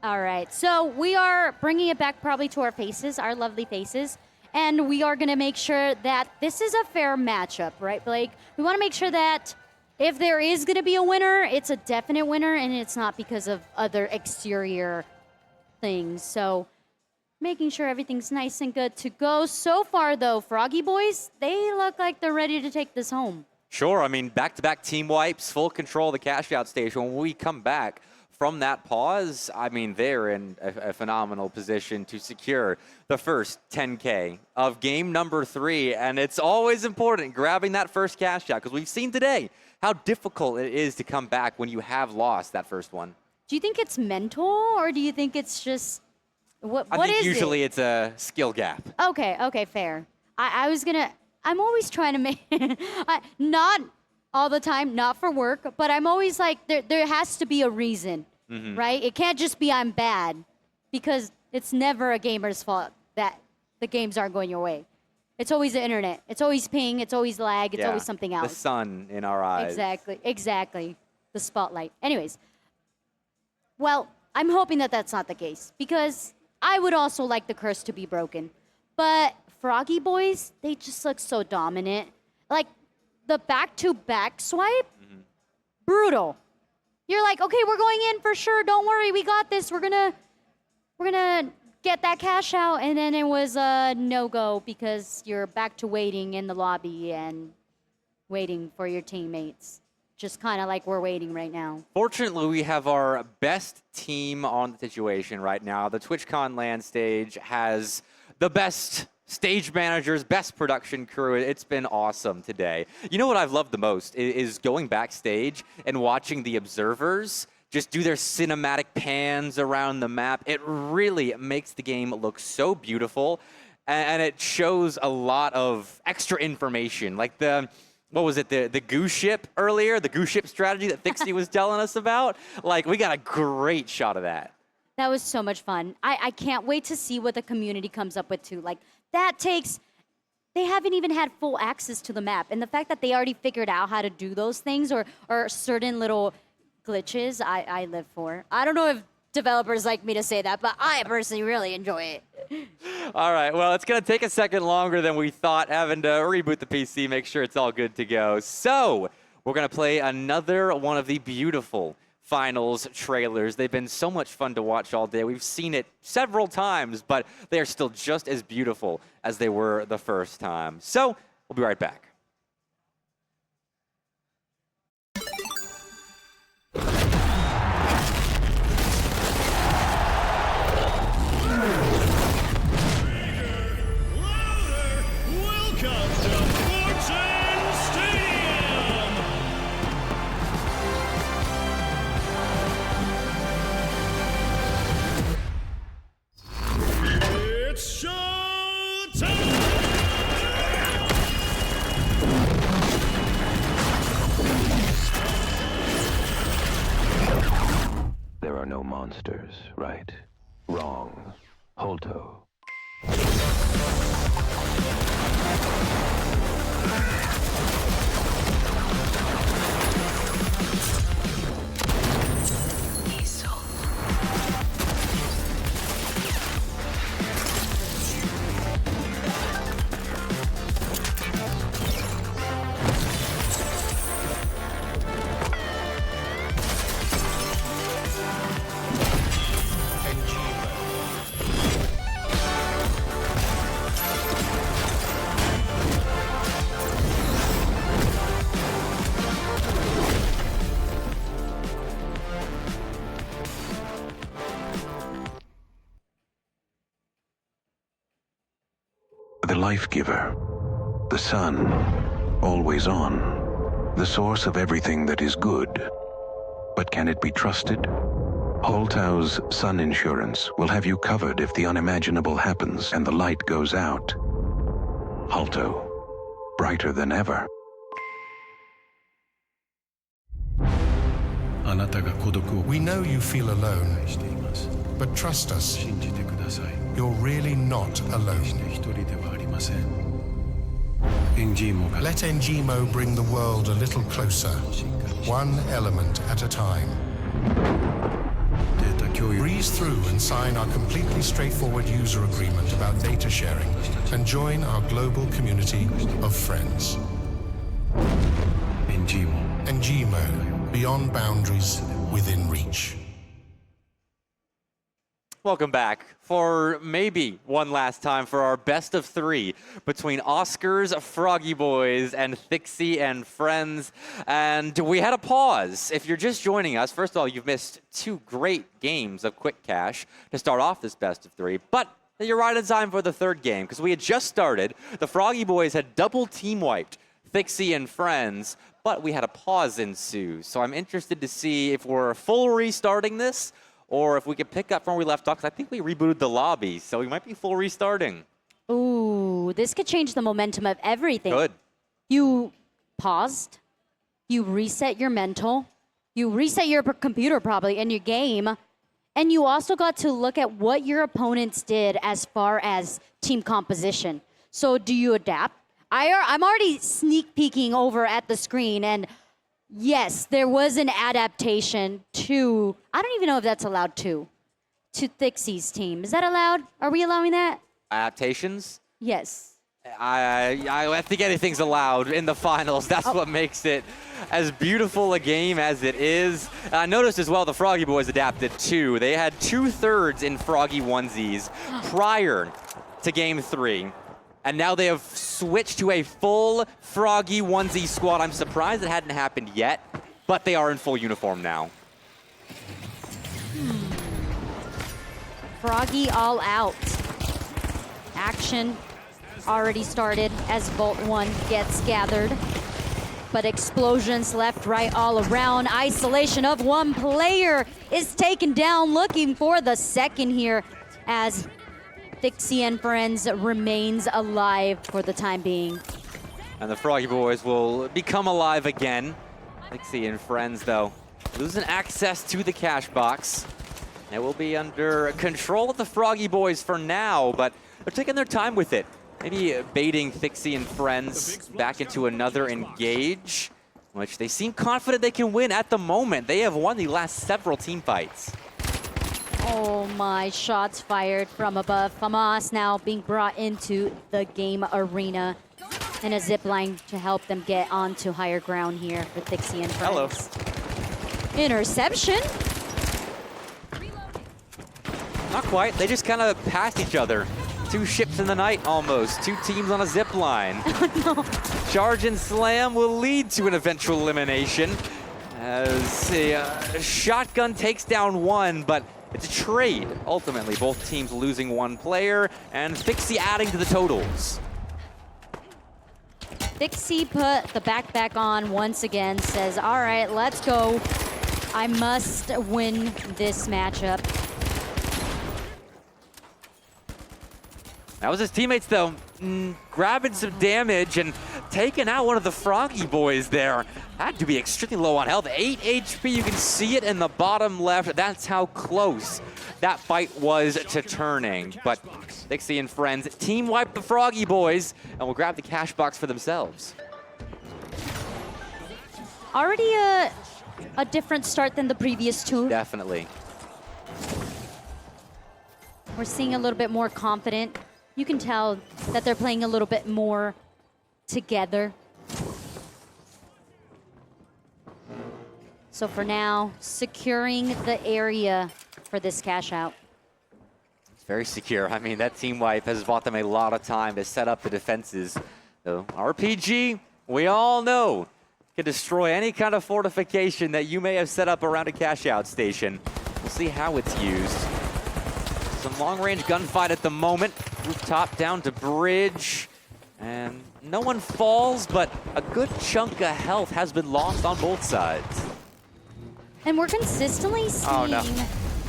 All right, so we are bringing it back probably to our faces, our lovely faces, and we are gonna make sure that this is a fair matchup, right, Blake? We wanna make sure that if there is gonna be a winner, it's a definite winner, and it's not because of other exterior things. So making sure everything's nice and good to go. So far, though, Froggy Boys, they look like they're ready to take this home. Sure, I mean, back-to-back team wipes, full control of the cash-out station. When we come back from that pause, I mean, they're in a phenomenal position to secure the first 10K of game number 3. And it's always important grabbing that first cash out, because we've seen today how difficult it is to come back when you have lost that first one. Do you think it's mental, or do you think it's just, what is it? I think usually it's a skill gap. Okay, fair. I'm always trying to make, not all the time, not for work, but I'm always like, there has to be a reason. Mm-hmm. Right? It can't just be I'm bad, because it's never a gamer's fault that the games aren't going your way. It's always the internet. It's always ping. It's always lag. It's always something else. The sun in our eyes. Exactly. The spotlight. Anyways, well, I'm hoping that that's not the case, because I would also like the curse to be broken. But Froggy Boys, they just look so dominant. Like, the back-to-back swipe, brutal. You're like, okay, we're going in for sure. Don't worry, we got this. We're gonna get that cash out, and then it was a no-go because you're back to waiting in the lobby and waiting for your teammates. Just kind of like we're waiting right now. Fortunately, we have our best team on the situation right now. The TwitchCon LAN stage has the best stage managers, best production crew. It's been awesome today. You know what I've loved the most is going backstage and watching the observers just do their cinematic pans around the map. It really makes the game look so beautiful, and it shows a lot of extra information. Like what was it, the goose ship earlier, the goose ship strategy that Thixie was telling us about? Like, we got a great shot of that. That was so much fun. I can't wait to see what the community comes up with too. Like, they haven't even had full access to the map. And the fact that they already figured out how to do those things or certain little glitches, I live for. I don't know if developers like me to say that, but I personally really enjoy it. All right, well, it's going to take a second longer than we thought, having to reboot the PC, make sure it's all good to go. So we're going to play another one of the beautiful finals trailers. They've been so much fun to watch all day. We've seen it several times, but they are still just as beautiful as they were the first time. So we'll be right back. It's showtime! There are no monsters, right? Wrong. Holto. The life giver, the sun, always on, the source of everything that is good. But can it be trusted? Holtau's sun insurance will have you covered if the unimaginable happens and the light goes out. Holto, brighter than ever. We know you feel alone, but trust us, you're really not alone. Let Ngimo bring the world a little closer, one element at a time. Breeze through and sign our completely straightforward user agreement about data sharing and join our global community of friends. Ngimo, beyond boundaries, within reach. Welcome back for maybe one last time for our best of three between Oscars, Froggy Boys, and Thixie and Friends. And we had a pause. If you're just joining us, first of all, you've missed 2 great games of Quick Cash to start off this best of 3. But you're right in time for the 3rd game, because we had just started. The Froggy Boys had double team wiped Thixie and Friends, but we had a pause ensue. So I'm interested to see if we're full restarting this, or if we could pick up from where we left off, because I think we rebooted the lobby, so we might be full restarting. Ooh, this could change the momentum of everything. Good. You paused, you reset your mental, you reset your computer probably and your game, and you also got to look at what your opponents did as far as team composition. So do you adapt? I'm already sneak peeking over at the screen, and yes, there was an adaptation to, I don't even know if that's allowed to Thixie's team. Is that allowed? Are we allowing that? Adaptations? Yes. I think anything's allowed in the finals. That's what makes it as beautiful a game as it is. I noticed as well the Froggy Boys adapted too. They had 2/3 in Froggy onesies prior to game 3. And now they have switched to a full Froggy onesie squad. I'm surprised it hadn't happened yet, but they are in full uniform now. Froggy all out. Action already started as Vault 1 gets gathered. But explosions left, right, all around. Isolation of one player is taken down, looking for the second here as Thixie and Friends remains alive for the time being. And the Froggy Boys will become alive again. Thixie and Friends, though, losing access to the cash box. It will be under control of the Froggy Boys for now, but they're taking their time with it. Maybe baiting Thixie and Friends back into another engage, which they seem confident they can win at the moment. They have won the last several team fights. Oh my, shots fired from above. Famas now being brought into the game arena in a zip line to help them get onto higher ground here for Thixie and Friends. Hello. Interception. Not quite, they just kind of passed each other. 2 ships in the night almost, 2 teams on a zip line. Oh, no. Charge and slam will lead to an eventual elimination as a shotgun takes down one, but it's a trade, ultimately. Both teams losing 1 player, and Thixie adding to the totals. Thixie put the backpack on once again, says, all right, let's go. I must win this matchup. That was his teammates, though, grabbing some damage and taking out one of the Froggy Boys there. Had to be extremely low on health. 8 HP, you can see it in the bottom left. That's how close that fight was to turning. But Thixie and Friends team wipe the Froggy Boys and will grab the cash box for themselves. Already a different start than the previous 2. Definitely. We're seeing a little bit more confident. You can tell that they're playing a little bit more together. So for now, securing the area for this cash out. It's very secure. I mean, that team wipe has bought them a lot of time to set up the defenses. So RPG, we all know, can destroy any kind of fortification that you may have set up around a cash out station. We'll see how it's used. Some long-range gunfight at the moment. Rooftop down to bridge. And no one falls, but a good chunk of health has been lost on both sides. And we're consistently seeing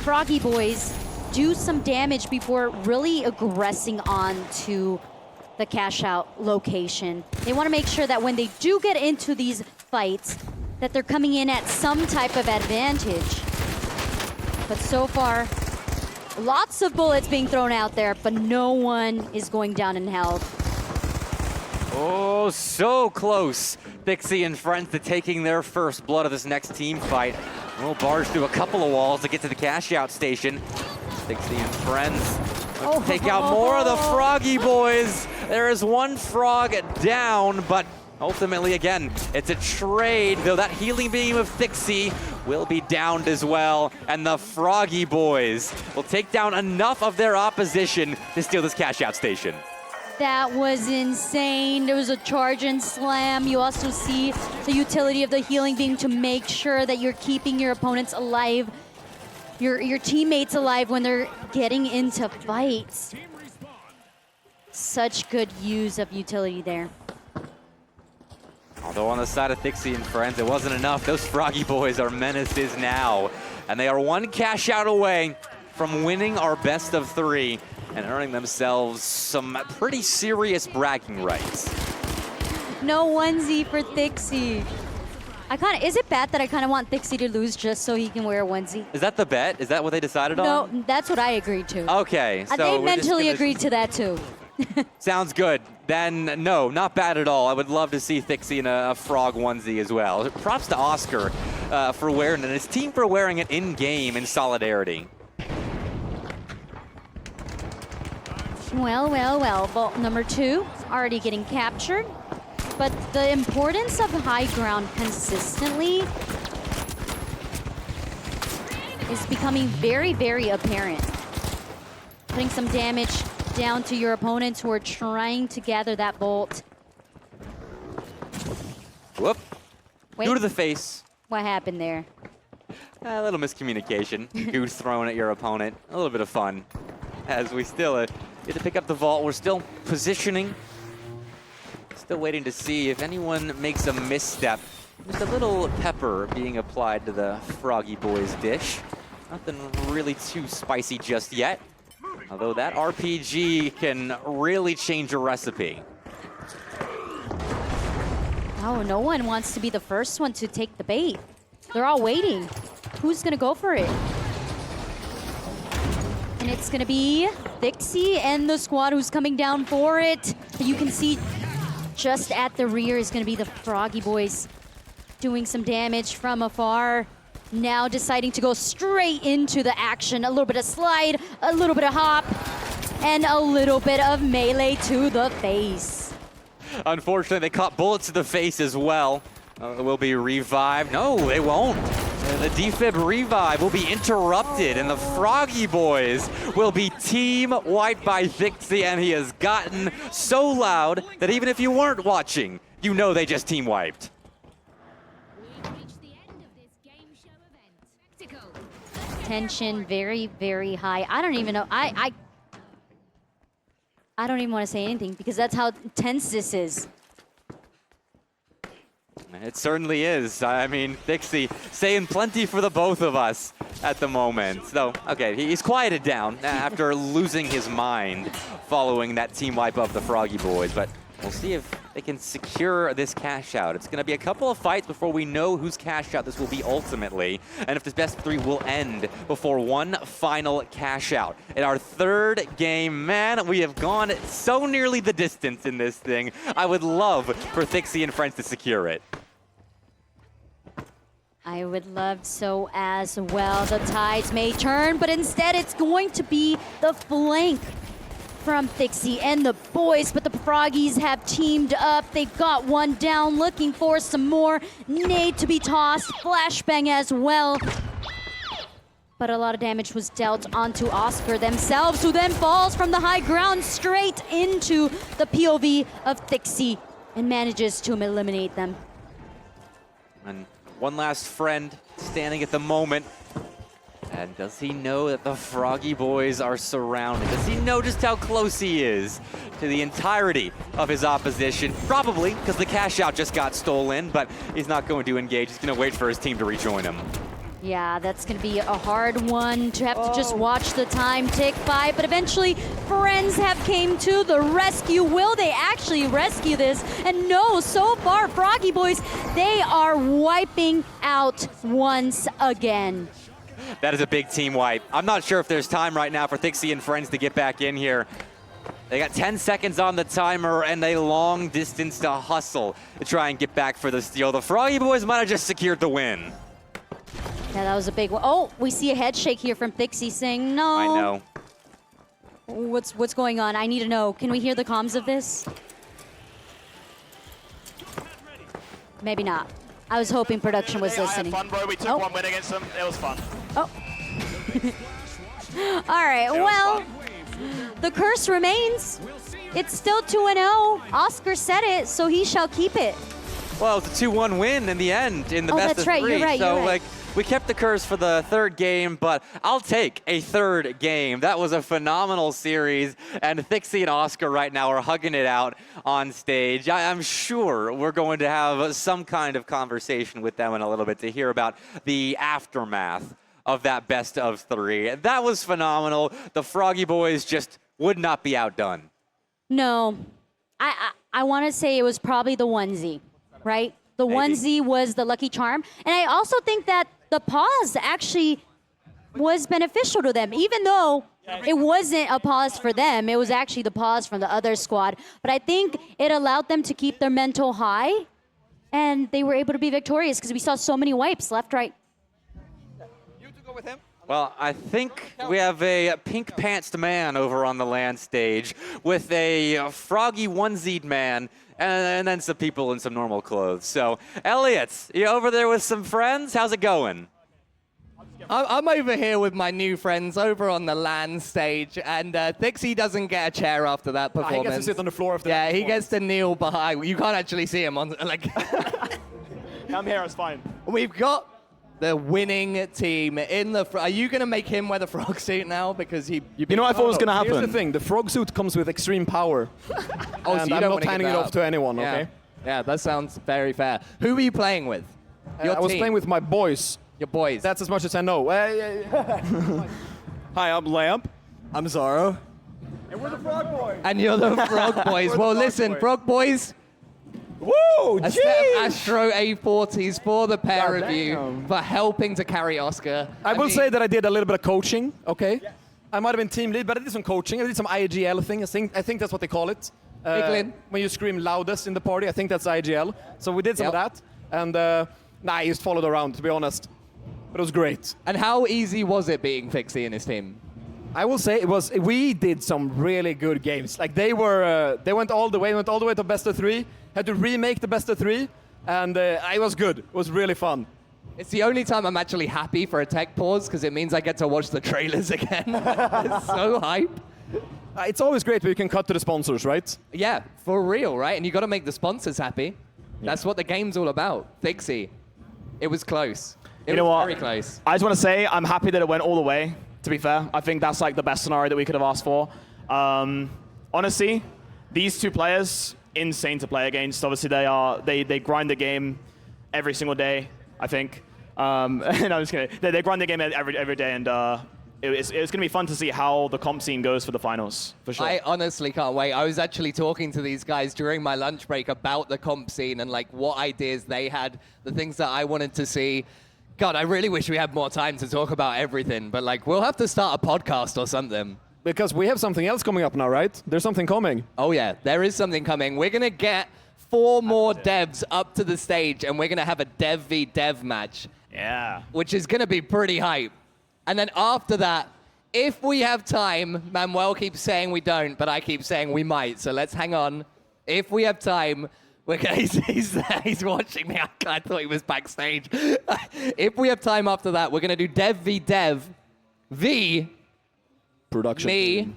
Froggy Boys do some damage before really aggressing on to the cash out location. They want to make sure that when they do get into these fights, that they're coming in at some type of advantage. But so far, lots of bullets being thrown out there, but no one is going down in health. Oh, so close. Thixie and friends to taking their first blood of this next team fight. We'll barge through a couple of walls to get to the cash out station. Thixie and friends take out more of the Froggy Boys. There is one frog down, but ultimately, again, it's a trade, though that healing beam of Thixie will be downed as well, and the Froggy Boys will take down enough of their opposition to steal this cash out station. That was insane. There was a charge and slam. You also see the utility of the healing beam to make sure that you're keeping your opponents alive, your teammates alive when they're getting into fights. Such good use of utility there. Although on the side of Thixie and friends, it wasn't enough. Those Froggy Boys are menaces now, and they are one cash out away from winning our best of 3 and earning themselves some pretty serious bragging rights. No onesie for Thixie. Is it bad that I kind of want Thixie to lose just so he can wear a onesie? Is that the bet? Is that what they decided on? No, that's what I agreed to. Okay, so they we're mentally agreed to that too. Sounds good. Then, no, not bad at all. I would love to see Thixie in a frog onesie as well. Props to Oscar for wearing it, and his team for wearing it in-game in solidarity. Well. Vault number 2 already getting captured. But the importance of high ground consistently is becoming very, very apparent. Putting some damage down to your opponents who are trying to gather that bolt. Whoop. Wait. Go to the face. What happened there? A little miscommunication. Goose thrown at your opponent. A little bit of fun. As we still get to pick up the vault. We're still positioning. Still waiting to see if anyone makes a misstep. Just a little pepper being applied to the Froggy Boys dish. Nothing really too spicy just yet. Although that RPG can really change a recipe. Oh, no one wants to be the first one to take the bait. They're all waiting. Who's gonna go for it? And it's gonna be Thixie and the squad who's coming down for it. You can see just at the rear is gonna be the Froggy Boys doing some damage from afar. Now deciding to go straight into the action. A little bit of slide, a little bit of hop, and a little bit of melee to the face. Unfortunately, they caught bullets to the face as well. Will be revived. No, they won't. The defib revive will be interrupted, and the Froggy Boys will be team wiped by Thixie, and he has gotten so loud that even if you weren't watching, you know they just team wiped. Tension very, very high. I don't even know. I don't even want to say anything because that's how tense this is. It certainly is. I mean, Thixie saying plenty for the both of us at the moment. So, okay, he's quieted down after losing his mind following that team wipe of the Froggy Boys. But we'll see if they can secure this cash out. It's going to be a couple of fights before we know whose cash out this will be ultimately, and if this best of 3 will end before one final cash out. In our 3rd game, man, we have gone so nearly the distance in this thing. I would love for Thixie and friends to secure it. I would love so as well. The tides may turn, but instead it's going to be the flank from Thixie and the boys, but the Froggies have teamed up. They've got one down, looking for some more. Nade to be tossed, flashbang as well. But a lot of damage was dealt onto Oscar themselves, who then falls from the high ground straight into the POV of Thixie and manages to eliminate them. And one last friend standing at the moment. And does he know that the Froggy Boys are surrounded? Does he know just how close he is to the entirety of his opposition? Probably, because the cash out just got stolen, but he's not going to engage. He's going to wait for his team to rejoin him. Yeah, that's going to be a hard one to have to just watch the time tick by, but eventually friends have came to the rescue. Will they actually rescue this? And no, so far, Froggy Boys, they are wiping out once again. That is a big team wipe. I'm not sure if there's time right now for Thixie and friends to get back in here. They got 10 seconds on the timer and a long distance to hustle to try and get back for the steal. The Froggy Boys might have just secured the win. Yeah, that was a big one. Oh, we see a head shake here from Thixie saying no. I know. What's going on? I need to know. Can we hear the comms of this? Maybe not. I was hoping production was listening. I had fun, bro. We took one win against them. It was fun. Oh. All right, well, the curse remains. It's still 2-0. Oscar said it, so he shall keep it. Well, it's a 2-1 win in the end in the best of 3. You're right, so, you're right. like, we kept the curse for the third game, but I'll take a third game. That was a phenomenal series, and Thixie and Oscar right now are hugging it out on stage. I'm sure we're going to have some kind of conversation with them in a little bit to hear about the aftermath of that best of 3. That was phenomenal. The Froggy Boys just would not be outdone. No. I want to say it was probably the onesie, right? The onesie was the lucky charm. And I also think that the pause actually was beneficial to them, even though it wasn't a pause for them. It was actually the pause from the other squad. But I think it allowed them to keep their mental high, and they were able to be victorious because we saw so many wipes left, right. Well, I think we have a pink pantsed man over on the land stage with a froggy onesied man and then some people in some normal clothes. So, Elliot, you over there with some friends? How's it going? I'm over here with my new friends over on the land stage, and Thixie doesn't get a chair after that performance. He gets to sit on the floor after that. Yeah, he gets to kneel behind. You can't actually see him on like. I'm here, it's fine. We've got the winning team in the. Are you going to make him wear the frog suit now because he? You know what I thought was going to happen? Here's the thing: the frog suit comes with extreme power. Oh, and so I'm not handing it off to anyone. Yeah. Okay. Yeah, that sounds very fair. Who were you playing with? Your I was team. playing with my boys. Your boys. That's as much as I know. Hi, I'm Lamp. I'm Zorro. And we're the Frog Boys. And you're the Frog Boys. Well, listen, Frog Boys. Woo! A set of Astro A40s for the pair of you for helping to carry Oscar. I will say that I did a little bit of coaching, okay? Yes. I might have been team lead, but I did some coaching. I did some IGL thing. I think that's what they call it. When you scream loudest in the party, I think that's IGL. So we did some of that. And I just followed around, to be honest. But it was great. And how easy was it being Thixie and his team? I will say it was. We did some really good games. Like they went all the way to best of 3. Had to remake the best of 3, and it was good. It was really fun. It's the only time I'm actually happy for a tech pause because it means I get to watch the trailers again. It's so hype. It's always great when you can cut to the sponsors, right? Yeah, for real, right? And you got to make the sponsors happy. Yeah. That's what the game's all about. Thixie, it was close. It was very close. I just want to say I'm happy that it went all the way, to be fair. I think that's like the best scenario that we could have asked for. Honestly, these two players, insane to play against. Obviously, they grind the game every single day, I think. No, I'm just kidding. They grind the game every day, and it's going to be fun to see how the comp scene goes for the finals, for sure. I honestly can't wait. I was actually talking to these guys during my lunch break about the comp scene and like what ideas they had, the things that I wanted to see. God, I really wish we had more time to talk about everything, but like we'll have to start a podcast or something. Because we have something else coming up now, right? There's something coming. Oh yeah, there is something coming. We're gonna get 4 more devs up to the stage, and we're gonna have a dev v dev match. Yeah. Which is gonna be pretty hype. And then after that, if we have time, Manuel keeps saying we don't, but I keep saying we might. So let's hang on. If we have time, we're gonna, he's there, he's watching me. I thought he was backstage. If we have time after that, we're gonna do dev v dev v production. Me,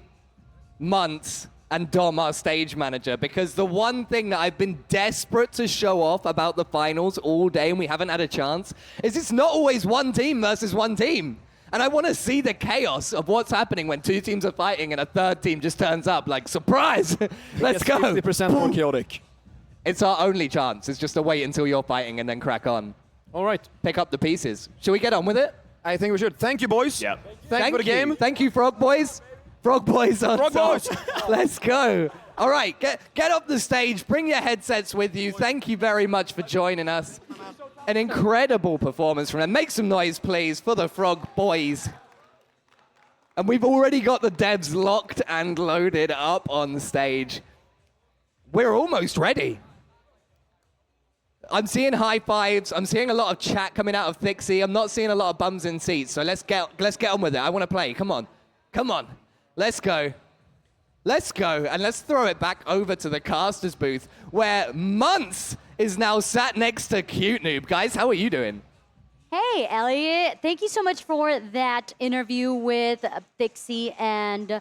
Muntz, and Dom, our stage manager, because the one thing that I've been desperate to show off about the finals all day, and we haven't had a chance, is it's not always one team versus one team. And I want to see the chaos of what's happening when 2 teams are fighting and a third team just turns up like, surprise, let's go. 50% more chaotic. It's our only chance. It's just to wait until you're fighting and then crack on. All right. Pick up the pieces. Should we get on with it? I think we should. Thank you, boys. Yeah. Thank you for the game. Thank you, Frog Boys. Frog Boys on Frog top. Boys. Let's go. All right, get up the stage. Bring your headsets with you. Thank you very much for joining us. An incredible performance from them. Make some noise, please, for the Frog Boys. And we've already got the devs locked and loaded up on the stage. We're almost ready. I'm seeing high fives. I'm seeing a lot of chat coming out of Thixie. I'm not seeing a lot of bums in seats. So let's get on with it. I want to play. Come on. Come on. Let's go. Let's go. And let's throw it back over to the casters booth where Muntz is now sat next to Cute Noob. Guys, how are you doing? Hey, Elliot. Thank you so much for that interview with Thixie and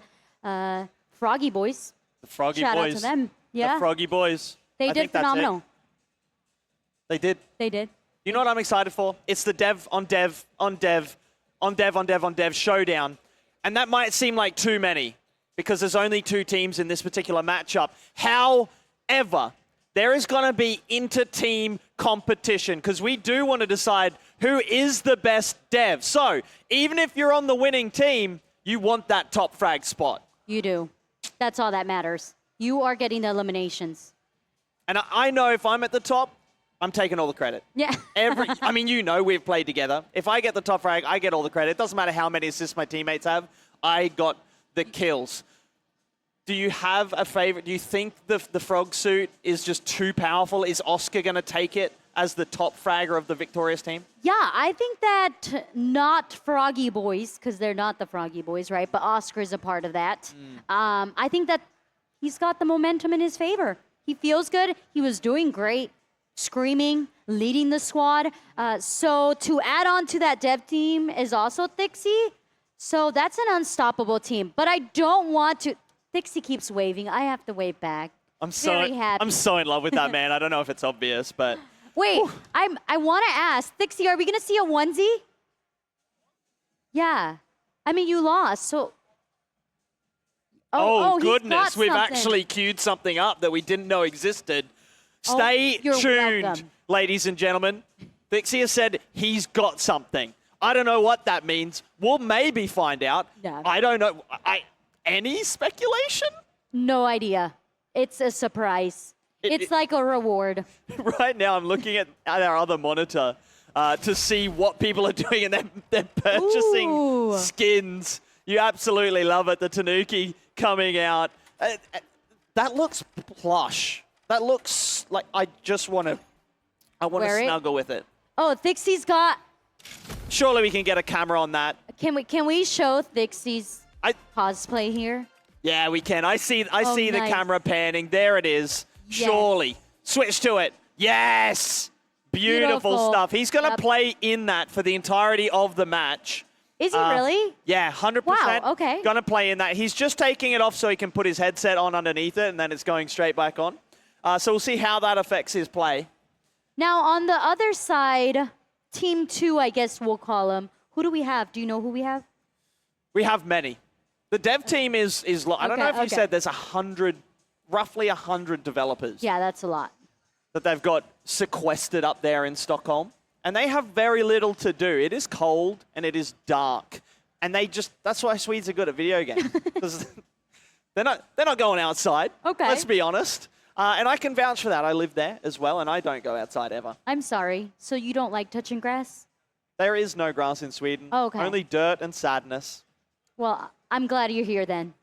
Froggy Boys. The Froggy Shout Boys. out to them. Yeah. The Froggy Boys. They I did think that's it. phenomenal. They did. They did. You know what I'm excited for? It's the dev on dev on dev on dev on dev on dev showdown. And that might seem like too many because there's only 2 teams in this particular matchup. However, there is going to be inter-team competition because we do want to decide who is the best dev. So even if you're on the winning team, you want that top frag spot. You do. That's all that matters. You are getting the eliminations. And I know if I'm at the top, I'm taking all the credit. Yeah. I mean, you know, we've played together. If I get the top frag, I get all the credit. It doesn't matter how many assists my teammates have. I got the kills. Do you have a favorite? Do you think the frog suit is just too powerful? Is Oscar going to take it as the top fragger of the victorious team? Yeah, I think that not Froggy Boys, because they're not the Froggy Boys, right? But Oscar is a part of that. I think that he's got the momentum in his favor. He feels good. He was doing great, screaming, leading the squad. So to add on to that dev team is also Thixie. So that's an unstoppable team. But I don't want to... Thixie keeps waving. I have to wave back. Very happy. I'm so in love with that man. I don't know if it's obvious, but... Wait, I want to ask, Thixie, are we going to see a onesie? Yeah. I mean, you lost, so... Oh, he's goodness. got We've something. actually queued something up that we didn't know existed. Stay you're tuned, welcome. ladies and gentlemen. Thixie has said he's got something. I don't know what that means. We'll maybe find out. No. I don't know. Any speculation? No idea. It's a surprise. It's like a reward. Right now, I'm looking at our other monitor to see what people are doing, and they're purchasing Ooh. skins. You absolutely love it. The Tanuki coming out. That looks plush. That looks like I want to Wear it? snuggle with it. Oh, Thixie's got... Surely we can get a camera on that. Can we show Thixie's cosplay here? Yeah, we can. I see the nice. camera panning. There it is. Yes. Surely. Switch to it. Yes! Beautiful stuff. He's going to play in that for the entirety of the match. Is he really? Yeah, 100%. Wow, okay. Going to play in that. He's just taking it off so he can put his headset on underneath it, and then it's going straight back on. So we'll see how that affects his play. Now, on the other side, Team 2, I guess we'll call them. Who do we have? Do you know who we have? We have many. The dev team is I don't know if you said there's roughly 100 developers. Yeah, that's a lot. That they've got sequestered up there in Stockholm. And they have very little to do. It is cold and it is dark. And that's why Swedes are good at video games. Because they're not going outside. Okay. Let's be honest. And I can vouch for that. I live there as well, and I don't go outside ever. I'm sorry. So you don't like touching grass? There is no grass in Sweden. Oh, okay. Only dirt and sadness. Well, I'm glad you're here then.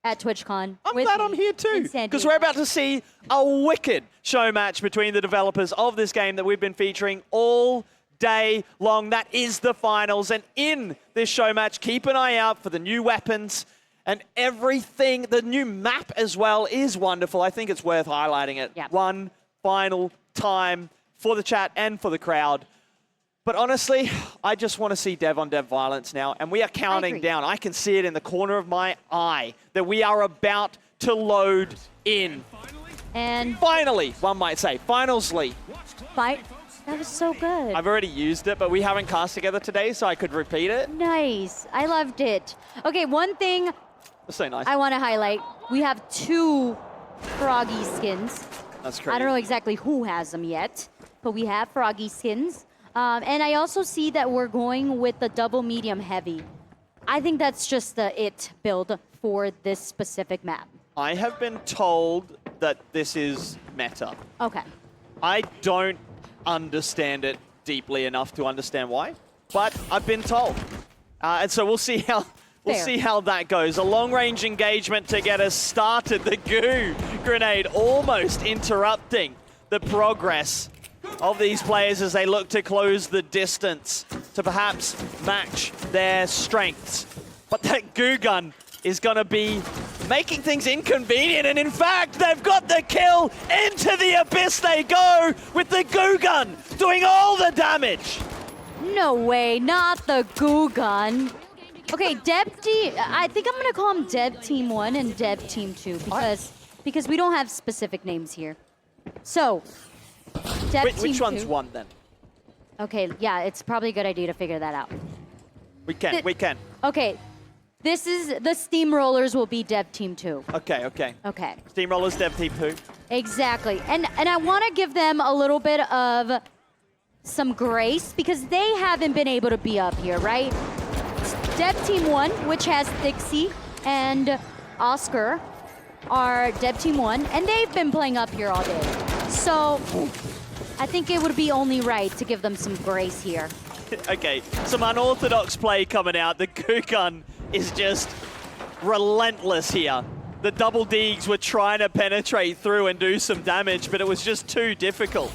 At TwitchCon. I'm glad I'm here too. Because we're about to see a wicked show match between the developers of this game that we've been featuring all day long. That is the finals. And in this show match, keep an eye out for the new weapons and everything. The new map as well is wonderful. I think it's worth highlighting it one final time for the chat and for the crowd. But honestly, I just want to see dev on dev violence now. And we are counting down. I can see it in the corner of my eye that we are about to load in. And finally, one might say, finally. That was so good. I've already used it, but we haven't cast together today, so I could repeat it. Nice. I loved it. Okay, one thing That's so nice. I want to highlight. We have 2 Froggy skins. That's crazy. I don't know exactly who has them yet, but we have Froggy skins. And I also see that we're going with the double medium heavy. I think that's just the it build for this specific map. I have been told that this is meta. Okay. I don't understand it deeply enough to understand why, but I've been told. And so we'll see how that goes. A long-range engagement to get us started. The goo grenade almost interrupting the progress of these players as they look to close the distance to perhaps match their strengths. But that goo gun is going to be making things inconvenient, and in fact, they've got the kill. Into the abyss they go with the goo gun doing all the damage. No way, not the goo gun. Okay, I think I'm gonna call them Dev Team 1 and Dev Team 2 because we don't have specific names here. So, Dev Team 2. Which one's one then? Okay, yeah, it's probably a good idea to figure that out. We can. Okay, this is the Steamrollers will be Dev Team 2. Okay. Okay. Steamrollers, Dev Team 2. Exactly, and I want to give them a little bit of some grace because they haven't been able to be up here, right? Dev Team 1, which has Thixie and Oscar, are Dev Team 1, and they've been playing up here all day. So I think it would be only right to give them some grace here. Okay, some unorthodox play coming out. The goo gun is just relentless here. The double Deegs were trying to penetrate through and do some damage, but it was just too difficult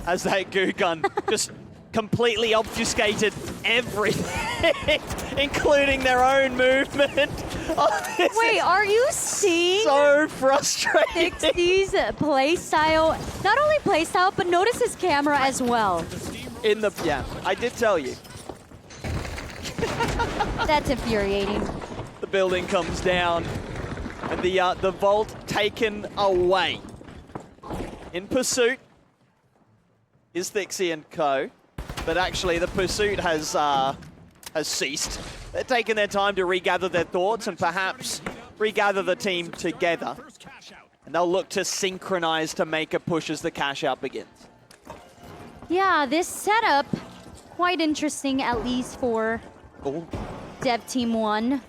as that goo gun just completely obfuscated everything, including their own movement. Oh, wait, are you seeing so frustrating Thixie's play style? Not only play style, but notice his camera as well. Yeah, I did tell you. That's infuriating. The building comes down, and the vault taken away. In pursuit is Thixie and co. But actually, the pursuit has ceased. They're taking their time to regather their thoughts and perhaps regather the team together. And they'll look to synchronize to make a push as the cash out begins. Yeah, this setup, quite interesting, at least for Dev Team 1.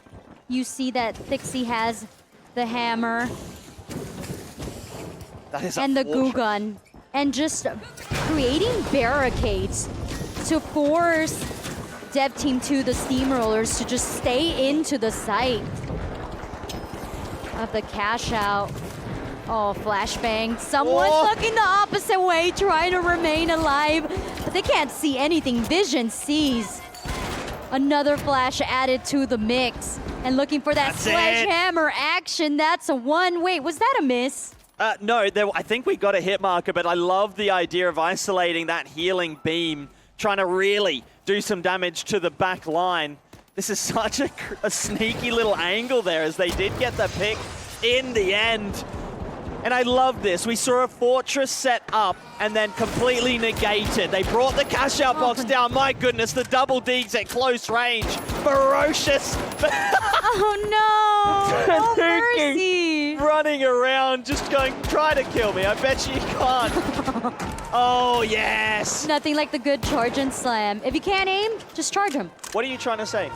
You see that Thixie has the hammer and the goo gun, and just creating barricades to force Dev Team 2, the Steamrollers, to just stay into the sight of the cash out. Oh, flashbang. Someone's looking the opposite way, trying to remain alive, but they can't see anything. Vision sees. Another flash added to the mix, and looking for that sledgehammer action. That's a one. Wait, was that a miss? No, I think we got a hit marker, but I love the idea of isolating that healing beam, trying to really do some damage to the back line. This is such a sneaky little angle there as they did get the pick in the end. And I love this. We saw a fortress set up and then completely negated. They brought the cash out box down. My goodness, the double Deegs at close range. Ferocious. Oh no! Oh, mercy! Running around, just going, try to kill me. I bet you can't. Oh, yes. Nothing like the good charge and slam. If you can't aim, just charge him. What are you trying to say?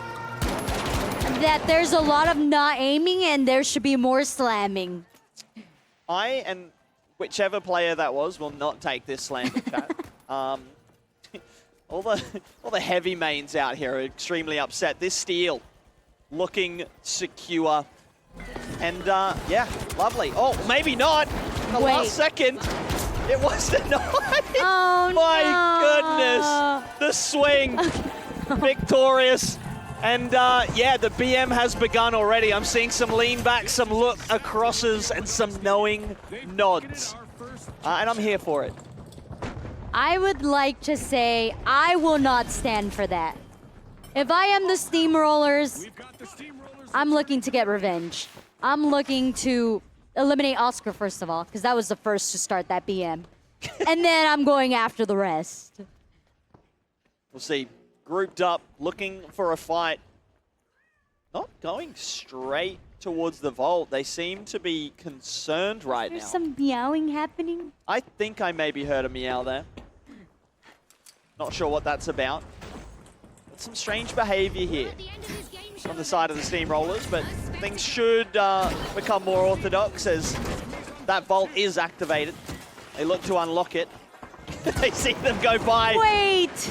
That there's a lot of not aiming and there should be more slamming. I and whichever player that was will not take this slam in chat. All the heavy mains out here are extremely upset. This steal looking secure. And yeah, lovely. Oh, maybe not. The last second, it was denied. Oh, my goodness. The swing, victorious. And yeah, the BM has begun already. I'm seeing some lean back, some look acrosses, and some knowing nods. And I'm here for it. I would like to say I will not stand for that. If I am the Steamrollers, I'm looking to get revenge. I'm looking to eliminate Oscar, first of all, because that was the first to start that BM. And then I'm going after the rest. We'll see. Grouped up, looking for a fight. Not going straight towards the vault. They seem to be concerned right now. There's some meowing happening. I think I maybe heard a meow there. Not sure what that's about. But some strange behavior here on the side of the Steamrollers, but things should become more orthodox as that vault is activated. They look to unlock it. They see them go by. Wait!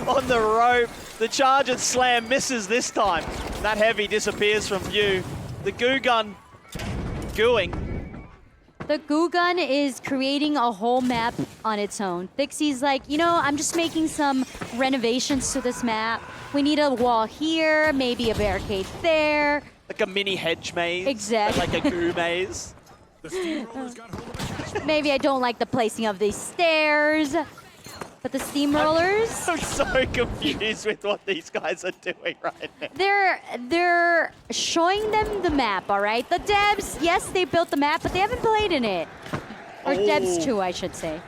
On the rope. The charge and slam misses this time. That heavy disappears from view. The goo gun gooing. The goo gun is creating a whole map on its own. Thixie's like, you know, I'm just making some renovations to this map. We need a wall here, maybe a barricade there. Like a mini hedge maze. Exactly. Like a goo maze. Maybe I don't like the placing of these stairs. But the Steamrollers... I'm so confused with what these guys are doing right now. They're showing them the map, all right? The devs, yes, they built the map, but they haven't played in it. Or devs too, I should say.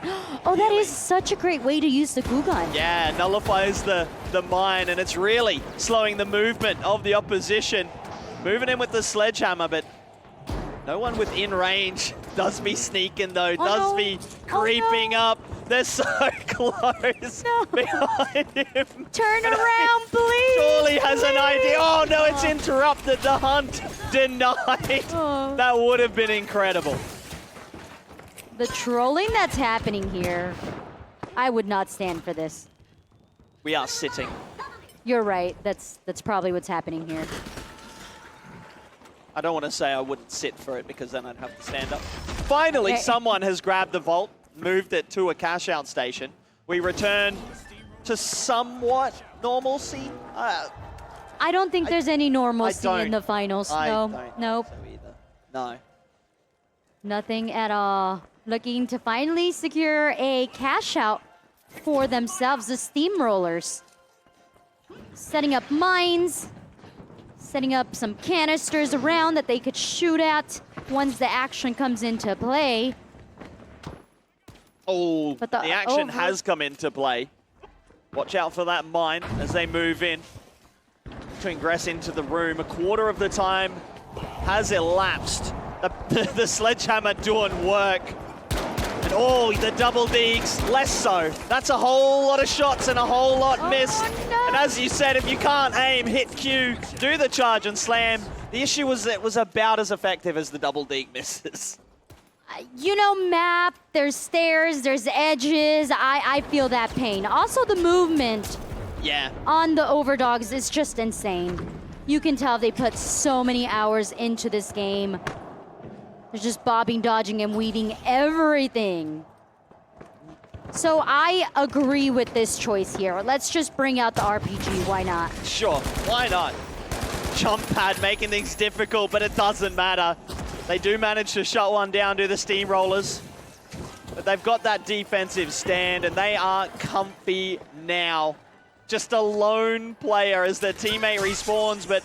Oh, that is such a great way to use the goo gun. Yeah, nullifies the mine, and it's really slowing the movement of the opposition. Moving in with the sledgehammer, but no one within range. Does be sneaking, though. Does be creeping up. They're so close behind him. Turn around, please. Surely has an idea. Oh, no, it's interrupted. The hunt denied. That would have been incredible. The trolling that's happening here, I would not stand for this. We are sitting. You're right. That's probably what's happening here. I don't want to say I wouldn't sit for it because then I'd have to stand up. Finally, someone has grabbed the vault, moved it to a cash-out station. We return to somewhat normalcy. I don't think there's any normalcy in the finals. Nope. No. Nothing at all. Looking to finally secure a cash-out for themselves, the Steamrollers. Setting up mines. Setting up some canisters around that they could shoot at once the action comes into play. Oh, but the action has come into play. Watch out for that mine as they move in to ingress into the room. A quarter of the time has elapsed. The sledgehammer doing work. And oh, the double deeks, less so. That's a whole lot of shots and a whole lot missed. No. And as you said, if you can't aim, hit Q, do the charge and slam. The issue was it was about as effective as the double deke misses. You know, map, there's stairs, there's edges. I feel that pain. Also, the movement on the overdogs is just insane. You can tell they put so many hours into this game. They're just bobbing, dodging, and weaving everything. So I agree with this choice here. Let's just bring out the RPG, why not? Sure, why not? Jump pad making things difficult, but it doesn't matter. They do manage to shut one down to the Steamrollers. But they've got that defensive stand, and they are comfy now. Just a lone player as their teammate respawns, but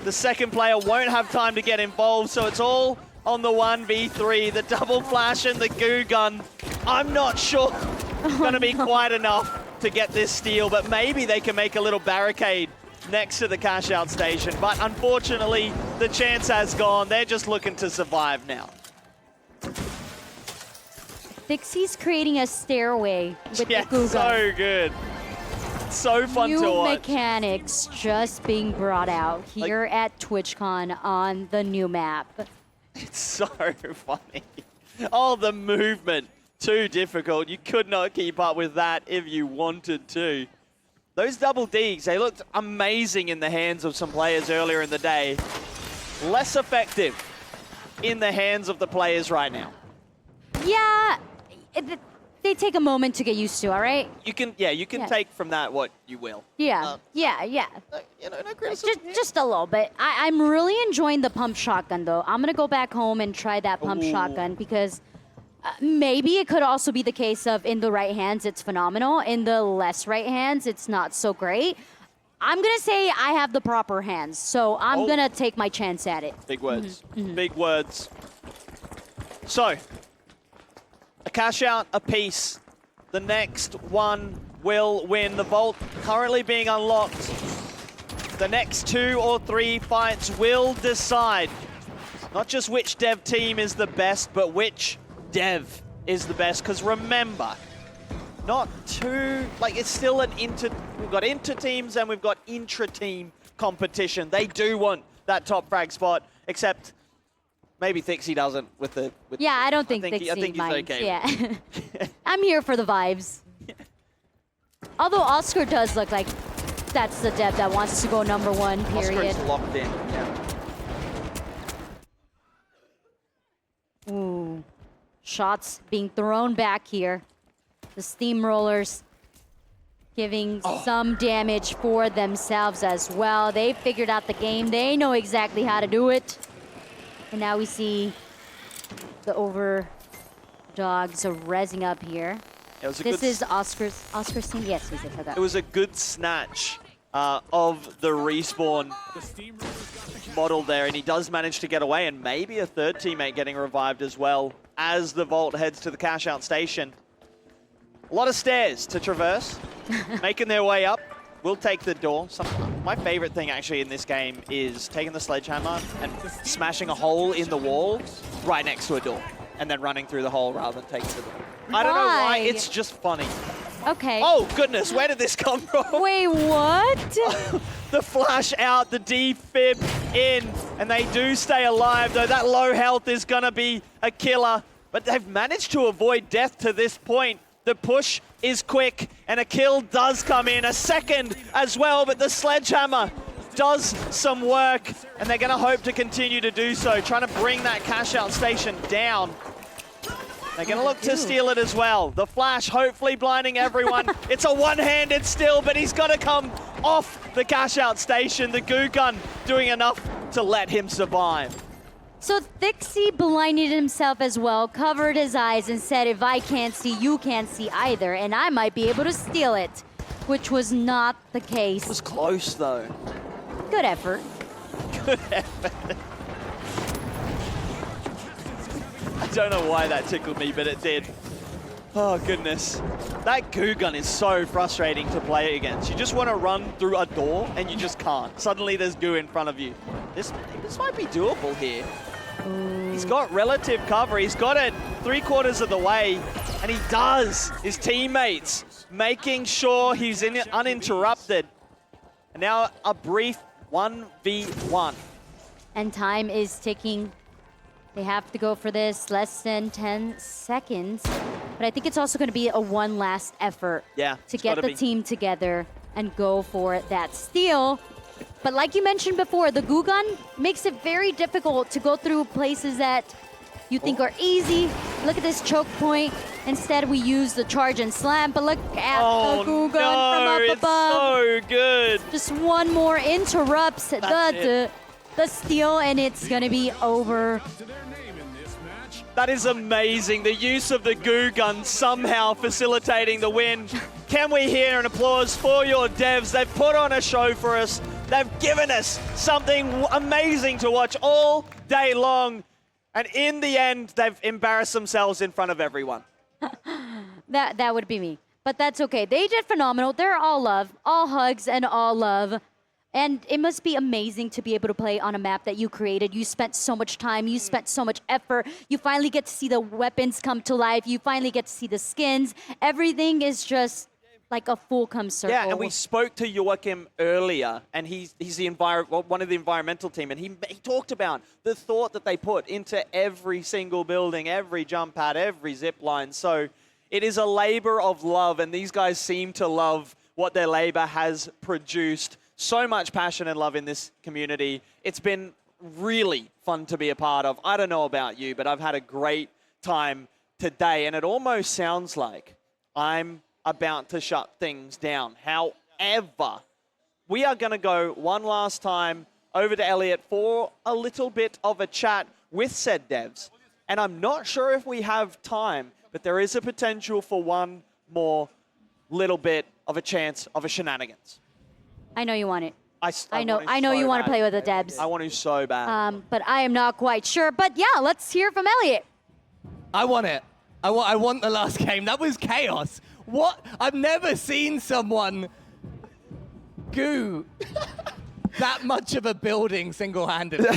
the second player won't have time to get involved, so it's all on the 1v3, the double flash and the goo gun. I'm not sure it's going to be quite enough to get this steal, but maybe they can make a little barricade next to the cash-out station. But unfortunately, the chance has gone. They're just looking to survive now. Thixie's creating a stairway with the goo gun. So good. So fun to New watch. mechanics just being brought out here at TwitchCon on the new map. It's so funny. Oh, the movement. Too difficult. You could not keep up with that if you wanted to. Those double Ds, they looked amazing in the hands of some players earlier in the day. Less effective in the hands of the players right now. Yeah, they take a moment to get used to, all right? You can take from that what you will. Yeah, yeah. You know, no criticism. Just a little bit. I'm really enjoying the pump shotgun, though. I'm going to go back home and try that pump shotgun because maybe it could also be the case of in the right hands, it's phenomenal. In the less right hands, it's not so great. I'm going to say I have the proper hands, so I'm going to take my chance at it. Big words. Big words. So, a cash out apiece. The next one will win. The vault currently being unlocked. The next 2 or 3 fights will decide not just which dev team is the best, but which dev is the best. Because remember, not too, like it's still we've got inter-teams and we've got intra-team competition. They do want that top frag spot, except maybe Thixie doesn't with the... Yeah, I don't think Thixie I think he's minds. okay. Yeah. I'm here for the vibes. Although Oscar does look like that's the dev that wants to go #1, period. Oscar's locked in, yeah. Ooh. Shots being thrown back here. The Steamrollers giving some damage for themselves as well. They figured out the game. They know exactly how to do it. And now we see the Overdogs rezzing up here. This is Oscar's team. Yes, he's a It was a good snatch of the respawn model there, and he does manage to get away, and maybe a third teammate getting revived as well as the Vault heads to the cash out station. A lot of stairs to traverse, making their way up. We'll take the door. My favorite thing actually in this game is taking the sledgehammer and smashing a hole in the wall right next to a door, and then running through the hole rather than taking the door. I don't know why, it's just funny. Okay. Oh goodness, where did this come from? Wait, what? The flash out, the defib in, and they do stay alive, though that low health is gonna be a killer. But they've managed to avoid death to this point. The push is quick, and a kill does come in, a second as well, but the sledgehammer does some work, and they're gonna hope to continue to do so, trying to bring that cash out station down. They're gonna look to steal it as well. The flash hopefully blinding everyone. It's a one-handed still, but he's gotta come off the cash out station. The goo gun doing enough to let him survive. So Thixie blinded himself as well, covered his eyes and said, if I can't see, you can't see either, and I might be able to steal it, which was not the case. It was close though. Good effort. Good effort. I don't know why that tickled me, but it did. Oh, goodness. That goo gun is so frustrating to play against. You just want to run through a door, and you just can't. Suddenly, there's goo in front of you. This might be doable here. He's got relative cover. He's got it 3/4 of the way, and he does. His teammates making sure he's uninterrupted. And now a brief 1v1. And time is ticking. They have to go for this, less than 10 seconds. But I think it's also going to be a one last effort to get the team together and go for that steal. But like you mentioned before, the goo gun makes it very difficult to go through places that you think are easy. Look at this choke point. Instead, we use the charge and slam, but look at the goo gun from up above. It's so good. Just one more interrupts the steal, and it's going to be over. That is amazing. The use of the goo gun somehow facilitating the win. Can we hear an applause for your devs? They've put on a show for us. They've given us something amazing to watch all day long. And in the end, they've embarrassed themselves in front of everyone. That would be me. But that's okay. They did phenomenal. They're all love, all hugs, and all love. And it must be amazing to be able to play on a map that you created. You spent so much time, you spent so much effort. You finally get to see the weapons come to life. You finally get to see the skins. Everything is just like a full come circle. Yeah, and we spoke to Joachim earlier, and he's one of the environmental team, and he talked about the thought that they put into every single building, every jump pad, every zip line. So it is a labor of love, and these guys seem to love what their labor has produced. So much passion and love in this community. It's been really fun to be a part of. I don't know about you, but I've had a great time today, and it almost sounds like I'm about to shut things down. However, we are going to go one last time over to Elliot for a little bit of a chat with said devs. And I'm not sure if we have time, but there is a potential for one more little bit of a chance of a shenanigans. I know you want it. I know you want to play with the devs. I want to so bad. But I am not quite sure. But yeah, let's hear from Elliot. I want it. I want the last game. That was chaos. What? I've never seen someone goo that much of a building single-handedly.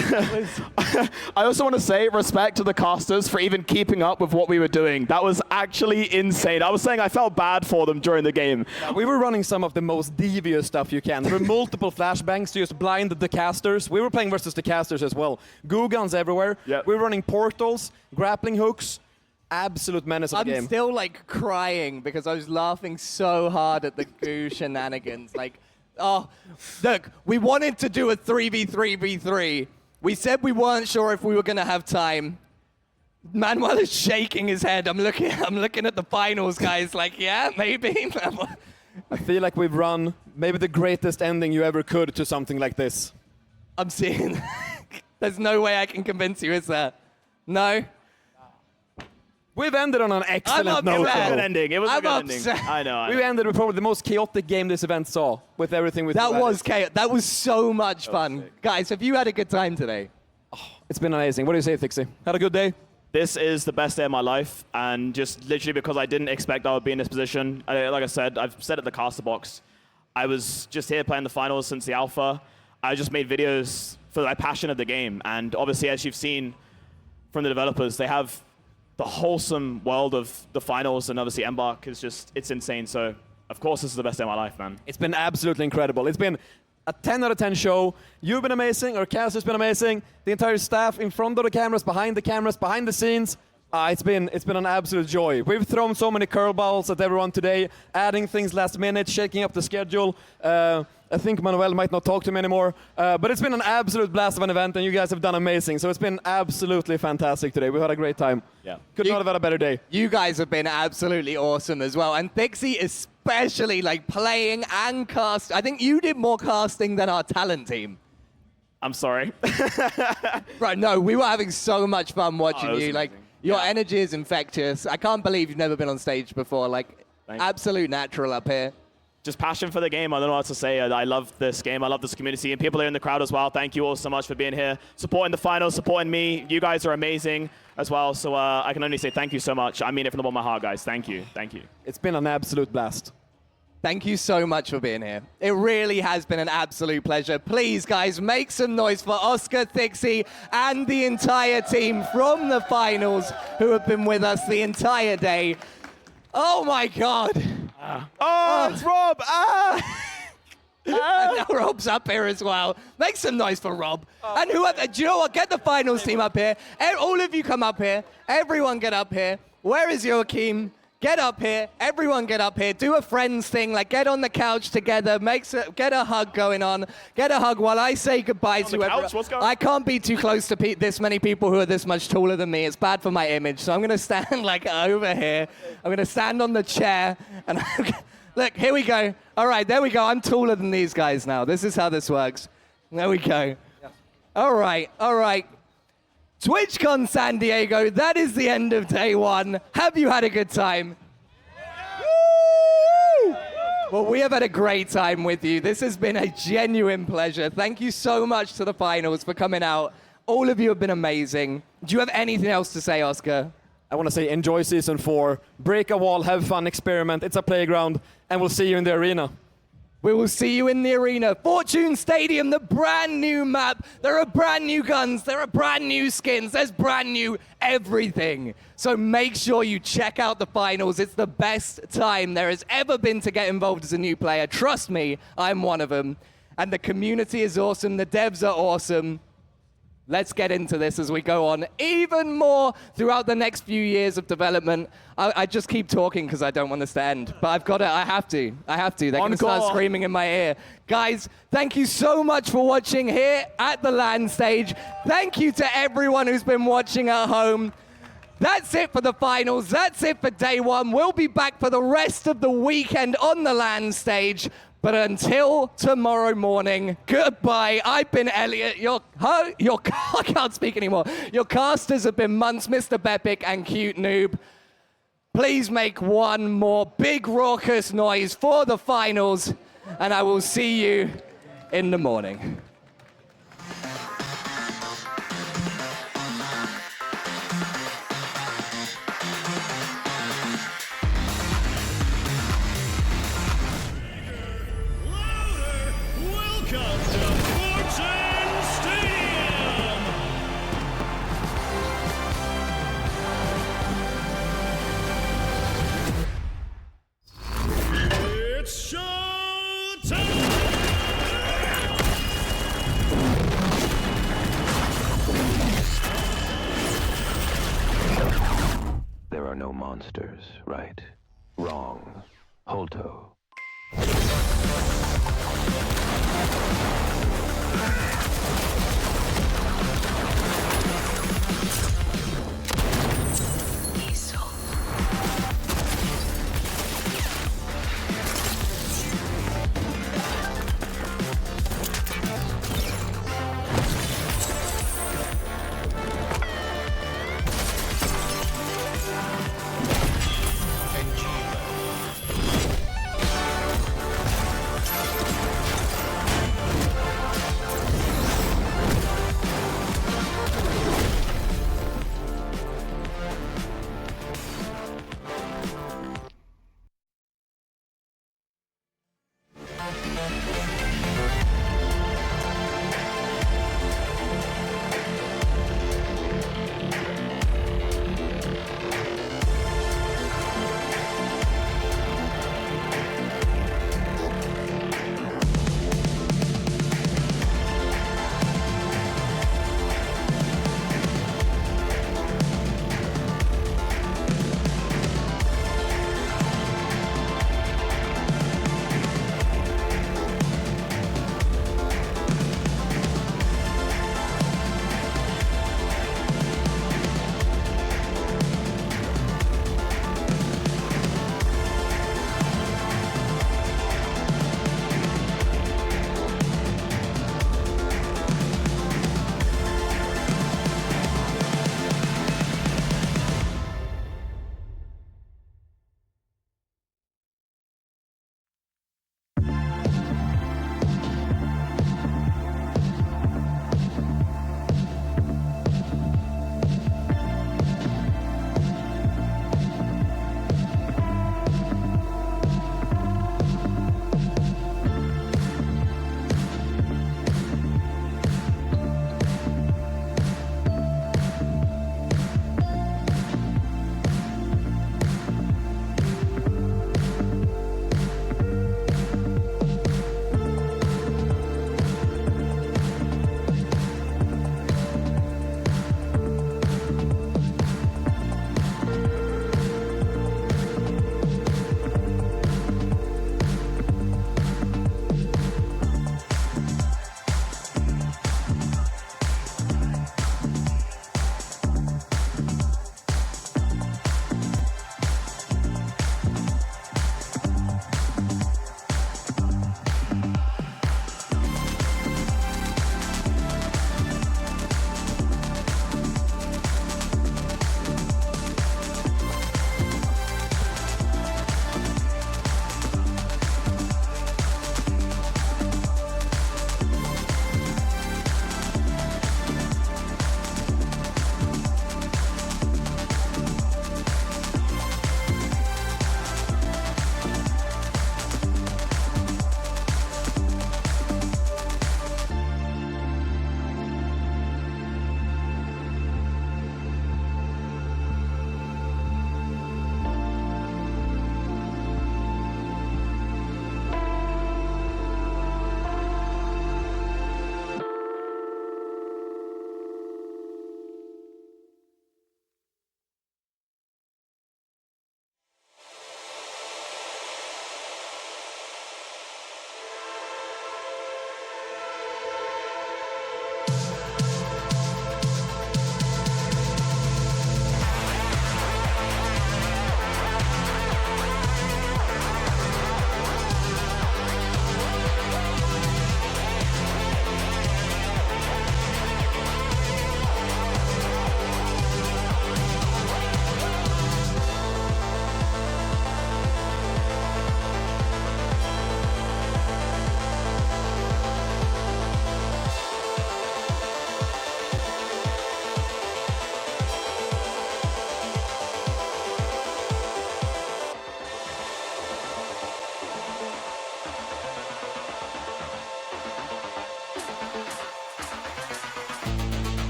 I also want to say respect to the casters for even keeping up with what we were doing. That was actually insane. I was saying I felt bad for them during the game. We were running some of the most devious stuff you can. There were multiple flashbangs to just blind the casters. We were playing versus the casters as well. Goo guns everywhere. Yep. We were running portals, grappling hooks. Absolute menace of the game. I'm still like crying because I was laughing so hard at the goo shenanigans. Like, oh, look, we wanted to do a 3v3v3. We said we weren't sure if we were gonna have time. Manuel is shaking his head. I'm looking at the finals, guys. Like, yeah, maybe. I feel like we've run maybe the greatest ending you ever could to something like this. I'm seeing. There's no way I can convince you, is there? No. We've ended on an excellent note. It was a good ending. It was a good ending. Upset. I know. We ended with probably the most chaotic game this event saw, with everything with That was chaos. That was so much fun. Guys, have you had a good time today? It's been amazing. What do you say, Thixie? Had a good day? This is the best day of my life, and just literally because I didn't expect I would be in this position. Like I said, I've said at the caster box, I was just here playing the finals since the alpha. I just made videos for my passion of the game, and obviously, as you've seen from the developers, they have the wholesome world of the finals, and obviously Embark is just, it's insane. So, of course, this is the best day of my life, man. It's been absolutely incredible. It's been a 10 out of 10 show. You've been amazing. Our cast has been amazing. The entire staff in front of the cameras, behind the scenes. It's been an absolute joy. We've thrown so many curveballs at everyone today, adding things last minute, shaking up the schedule. I think Manuel might not talk to me anymore, but it's been an absolute blast of an event, and you guys have done amazing. So it's been absolutely fantastic today. We've had a great time. Yeah. Could not have had a better day. You guys have been absolutely awesome as well. And Thixie especially, like, playing and cast. I think you did more casting than our talent team. I'm sorry. Right, no, we were having so much fun watching you. amazing. Like, your energy is infectious. I can't believe you've never been on stage before. Like, absolute natural up here. Just passion for the game. I don't know what to say. I love this game. I love this community, and people here in the crowd as well. Thank you all so much for being here, supporting the finals, supporting me. You guys are amazing as well. So I can only say thank you so much. I mean it from the bottom of my heart, guys. Thank you. Thank you. It's been an absolute blast. Thank you so much for being here. It really has been an absolute pleasure. Please, guys, make some noise for Oscar, Thixie, and the entire team from the finals who have been with us the entire day. Oh my God. It's Rob! And now Rob's up here as well. Make some noise for Rob. And whoever, do you know what? Get the finals team up here. All of you come up here. Everyone get up here. Where is Joachim? Get up here. Everyone get up here. Do a friends thing. Like, get on the couch together. Get a hug going on. Get a hug while I say goodbye to everyone. I can't be too close to this many people who are this much taller than me. It's bad for my image. So I'm going to stand like over here. I'm going to stand on the chair. And look, here we go. All right, there we go. I'm taller than these guys now. This is how this works. There we go. All right, all right. TwitchCon San Diego, that is the end of day one. Have you had a good time? Woo! Well, we have had a great time with you. This has been a genuine pleasure. Thank you so much to the finals for coming out. All of you have been amazing. Do you have anything else to say, Oscar? I want to say enjoy Season 4. Break a wall, have fun, experiment. It's a playground, and we'll see you in the arena. We will see you in the arena. Fortune Stadium, the brand new map. There are brand new guns. There are brand new skins. There's brand new everything. So make sure you check out the finals. It's the best time there has ever been to get involved as a new player. Trust me, I'm one of them. And the community is awesome. The devs are awesome. Let's get into this as we go on even more throughout the next few years of development. I just keep talking because I don't want this to end, but I've got to, I have to. They're going to start screaming in my ear. Guys, thank you so much for watching here at the LAN stage. Thank you to everyone who's been watching at home. That's it for the finals. That's it for day one. We'll be back for the rest of the weekend on the LAN stage. But until tomorrow morning, goodbye. I've been Elliot. I can't speak anymore. Your casters have been Muntz, Mr. Bepic, and Cute Noob. Please make one more big raucous noise for the finals, and I will see you in the morning. Welcome to are no monsters, right? Wrong. Holto.